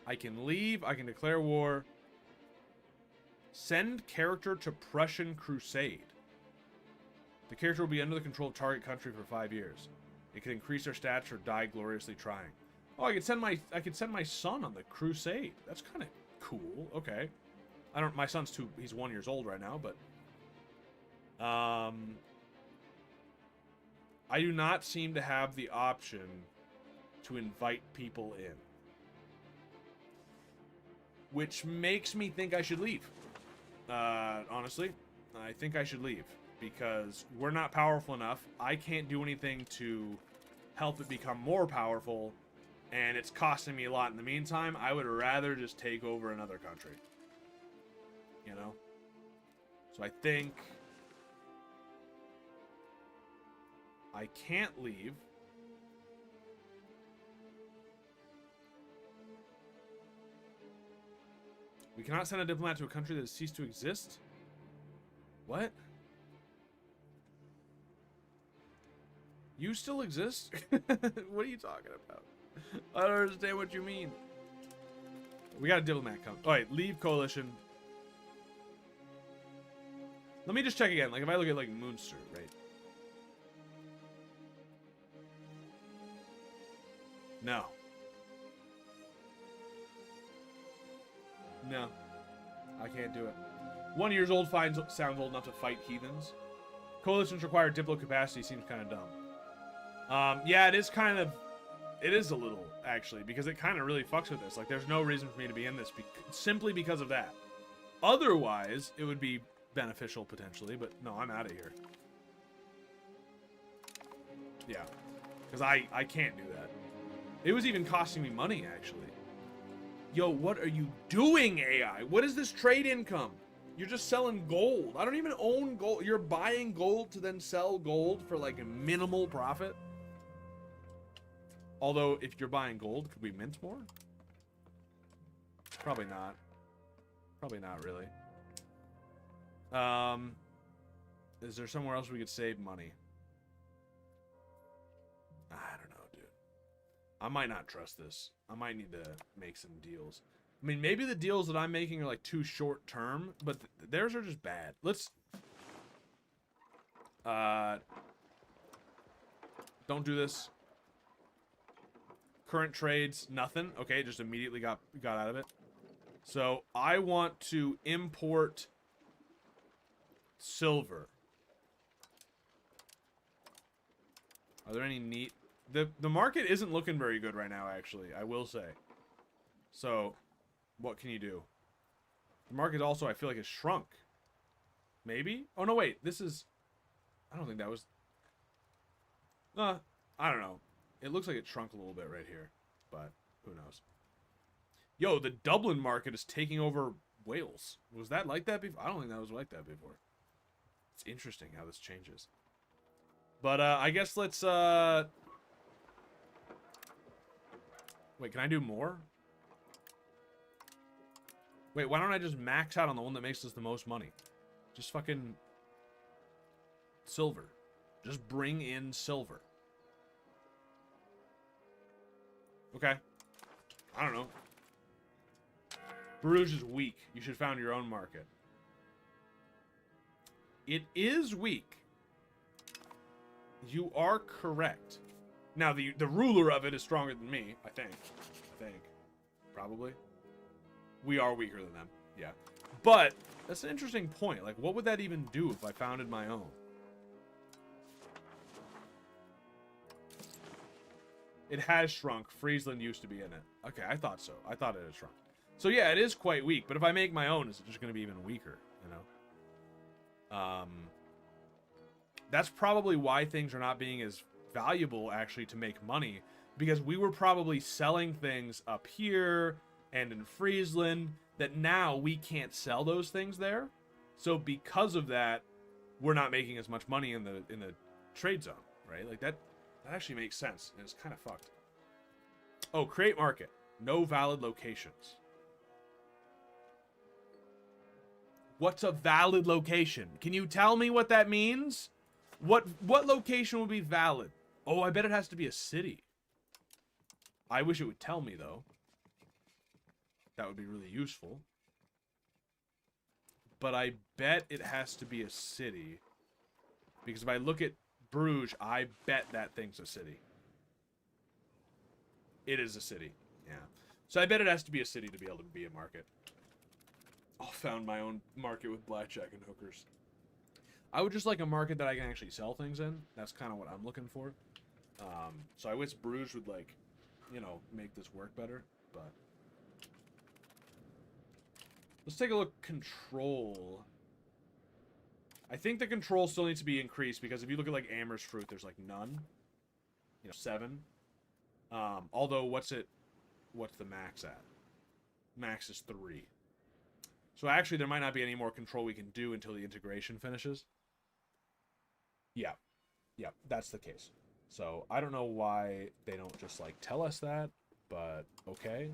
I can leave. I can declare war. Send character to Prussian Crusade. The character will be under the control of target country for 5 years. It can increase their stats or die gloriously trying. Oh, I could send my son on the crusade. That's kind of cool. Okay. My son's he's 1 year old right now, but I do not seem to have the option to invite people in. Which makes me think I should leave. Honestly, I think I should leave. Because we're not powerful enough. I can't do anything to help it become more powerful. And it's costing me a lot in the meantime. I would rather just take over another country. You know? So I think I can't leave. We cannot send a diplomat to a country that has ceased to exist? What? You still exist? What are you talking about? I don't understand what you mean. We got a diplomat come. Alright, leave coalition. Let me just check again. Like, if I look at, like, Munster, right? No. No. I can't do it. 1 year old sounds old enough to fight heathens. Coalitions require diplo capacity seems kind of dumb. Yeah, it is kind of... It is a little, actually, because it kind of really fucks with this. Like, there's no reason for me to be in this simply because of that. Otherwise, it would be beneficial, potentially, but no, I'm out of here. Yeah, because I can't do that. It was even costing me money, actually. Yo, what are you doing, AI? What is this trade income? You're just selling gold. I don't even own gold. You're buying gold to then sell gold for, like, a minimal profit? Although, if you're buying gold, could we mint more? Probably not. Probably not, really. Is there somewhere else we could save money? I don't know, dude. I might not trust this. I might need to make some deals. I mean, maybe the deals that I'm making are, like, too short term, but theirs are just bad. Let's... Don't do this. Current trades, nothing. Okay, just immediately got out of it. So, I want to import silver. Are there any neat... The market isn't looking very good right now, actually, I will say. So, what can you do? The market also, I feel like, has shrunk. Maybe? Oh, no, wait. This is... I don't think that was... I don't know. It looks like it shrunk a little bit right here. But, who knows? Yo, the Dublin market is taking over Wales. Was that like that before? I don't think that was like that before. It's interesting how this changes. But, I guess let's, Wait, can I do more? Wait, why don't I just max out on the one that makes us the most money? Just fucking... silver. Just bring in silver. Okay. I don't know. Bruges is weak. You should found your own market. It is weak. You are correct. Now, the ruler of it is stronger than me, I think. Probably. We are weaker than them. Yeah. But, that's an interesting point. Like, what would that even do if I founded my own? It has shrunk. Friesland used to be in it. Okay, I thought so. I thought it had shrunk. So, yeah, it is quite weak. But if I make my own, is it just going to be even weaker? You know? That's probably why things are not being as valuable, actually, to make money. Because we were probably selling things up here and in Friesland that now we can't sell those things there. So because of that, we're not making as much money in the trade zone, right? Like that actually makes sense, and it's kind of fucked. Oh, create market. No valid locations. What's a valid location? Can you tell me what that means? What location would be valid? Oh, I bet it has to be a city. I wish it would tell me, though. That would be really useful. But I bet it has to be a city. Because if I look at Bruges, I bet that thing's a city. It is a city. Yeah. So I bet it has to be a city to be able to be a market. I found my own market with blackjack and hookers. I would just like a market that I can actually sell things in. That's kind of what I'm looking for. So I wish Bruges would, like, you know, make this work better. But let's take a look. Control. I think the control still needs to be increased because if you look at, like, Amersfoort, there's, like, none. You know, 7. Although, what's the max at? Max is 3. So actually, there might not be any more control we can do until the integration finishes. Yeah. Yeah, that's the case. So, I don't know why they don't just, like, tell us that, but okay.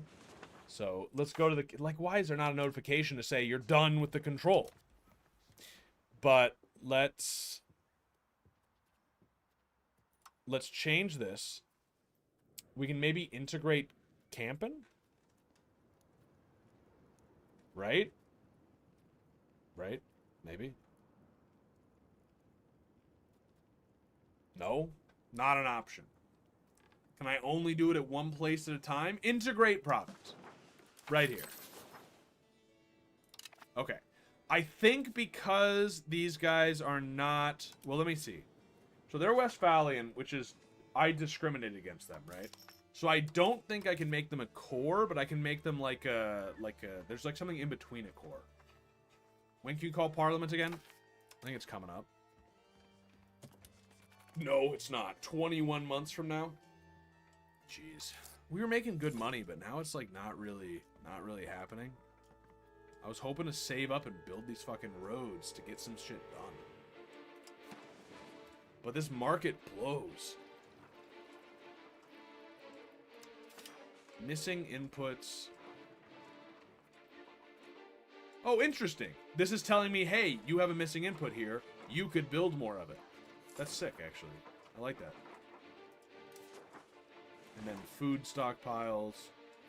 So, let's go to the... Like, why is there not a notification to say you're done with the control? But let's change this. We can maybe integrate camping? Right? Right? Maybe. No? Not an option. Can I only do it at one place at a time? Integrate province. Right here. Okay. I think because these guys are not... Well, let me see. So they're Westphalian, which is... I discriminate against them, right? So I don't think I can make them a core, but I can make them like a... There's like something in between a core. When can you call Parliament again? I think it's coming up. No, it's not. 21 months from now? Jeez. We were making good money, but now it's like not really happening. I was hoping to save up and build these fucking roads to get some shit done. But this market blows. Missing inputs. Oh, interesting. This is telling me, hey, you have a missing input here. You could build more of it. That's sick, actually. I like that. And then food stockpiles.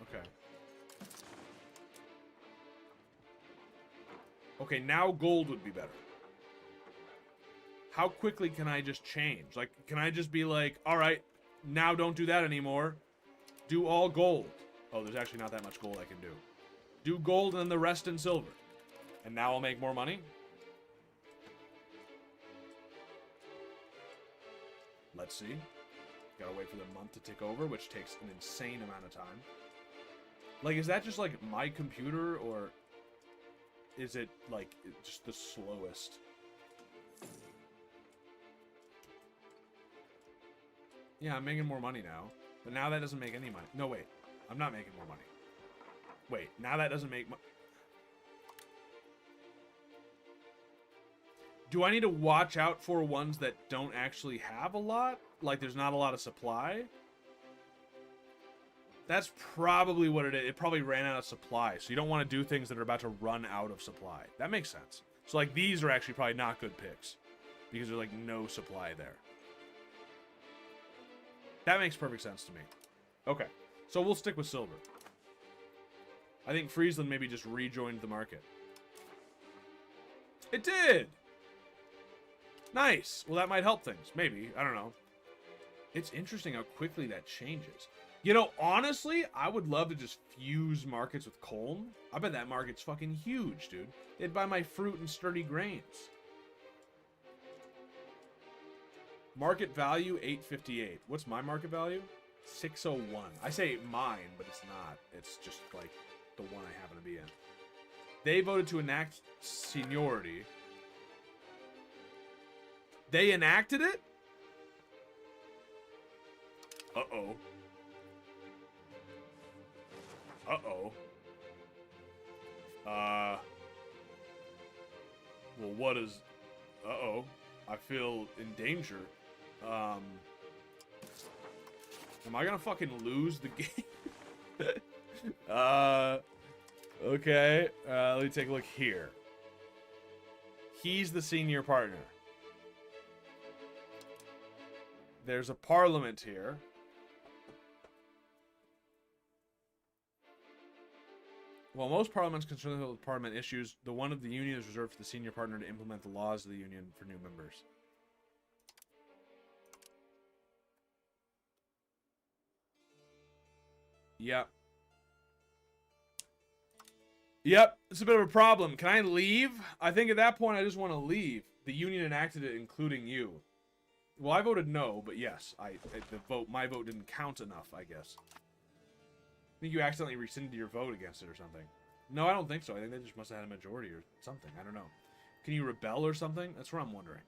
Okay. Okay, now gold would be better. How quickly can I just change? Like, can I just be like, all right, now don't do that anymore. Do all gold. Oh, there's actually not that much gold I can do. Do gold and then the rest in silver. And now I'll make more money? Let's see. Gotta wait for the month to tick over, which takes an insane amount of time. Like, is that just, like, my computer, or is it, like, just the slowest? Yeah, I'm making more money now. But now that doesn't make any money. No, wait. I'm not making more money. Wait, now that doesn't make money. Do I need to watch out for ones that don't actually have a lot? Like, there's not a lot of supply? That's probably what it is. It probably ran out of supply. So you don't want to do things that are about to run out of supply. That makes sense. So, like, these are actually probably not good picks. Because there's, like, no supply there. That makes perfect sense to me. Okay. So we'll stick with silver. I think Friesland maybe just rejoined the market. It did! Nice. Well, that might help things. Maybe. I don't know. It's interesting how quickly that changes. You know, honestly, I would love to just fuse markets with Colne. I bet that market's fucking huge, dude. They'd buy my fruit and sturdy grains. Market value, 858. What's my market value? 601. I say mine, but it's not. It's just, like, the one I happen to be in. They voted to enact seniority. They enacted it? Uh-oh. Uh-oh. Well, what is... Uh-oh. I feel in danger. Am I gonna fucking lose the game? Okay. Let me take a look here. He's the senior partner. There's a parliament here. While most parliaments concerned with parliament issues, the one of the union is reserved for the senior partner to implement the laws of the union for new members. Yep. Yep, it's a bit of a problem. Can I leave? I think at that point I just want to leave. The union enacted it, including you. Well, I voted no, but yes, my vote didn't count enough, I guess. I think you accidentally rescinded your vote against it or something. No, I don't think so. I think they just must have had a majority or something. I don't know. Can you rebel or something? That's what I'm wondering.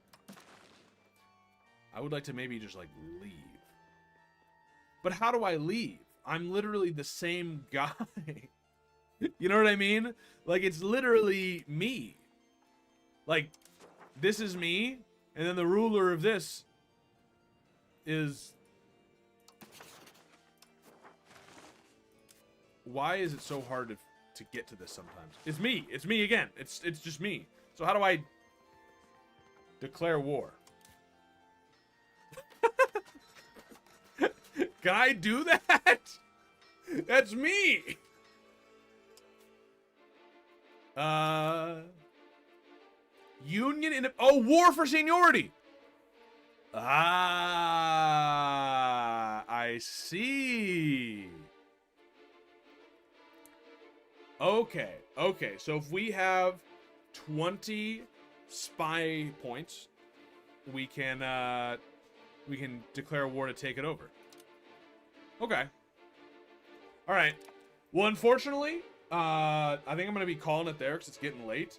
I would like to maybe just, like, leave. But how do I leave? I'm literally the same guy. You know what I mean? Like, it's literally me. Like, this is me, and then the ruler of this is... Why is it so hard to get to this sometimes? It's me. It's me again. It's just me. So how do I declare war? Can I do that? That's me. Union in... Oh, war for seniority. Ah, I see. Okay, okay. So if we have 20 spy points, we can declare war to take it over. Okay. All right. Well, unfortunately, I think I'm going to be calling it there because it's getting late.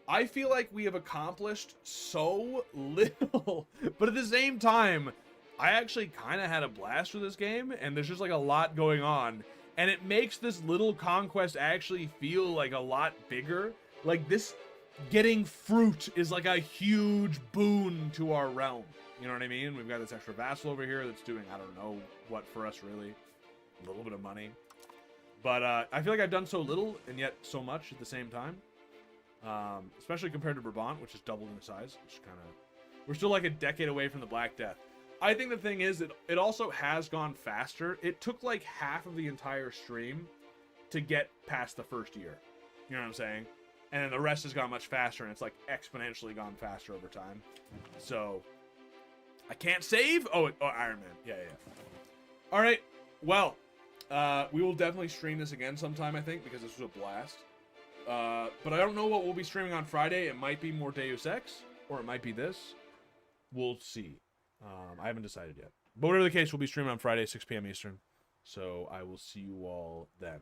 I feel like we have accomplished so little, but at the same time, I actually kind of had a blast with this game, and there's just like a lot going on, and it makes this little conquest actually feel like a lot bigger. Like, this getting fruit is like a huge boon to our realm. You know what I mean? We've got this extra vassal over here that's doing, I don't know what for us, really. A little bit of money. But I feel like I've done so little and yet so much at the same time. Especially compared to Brabant, which is doubled in size. Which kind of, we're still like a decade away from the Black Death. I think the thing is, it also has gone faster. It took like half of the entire stream to get past the first year. You know what I'm saying? And then the rest has gone much faster, and it's like exponentially gone faster over time. So, I can't save? Oh, Iron Man. Yeah. All right. Well, we will definitely stream this again sometime, I think, because this was a blast. But I don't know what we'll be streaming on Friday. It might be more Deus Ex, or it might be this. We'll see. I haven't decided yet. But whatever the case, we'll be streaming on Friday, 6 p.m. Eastern. So I will see you all then.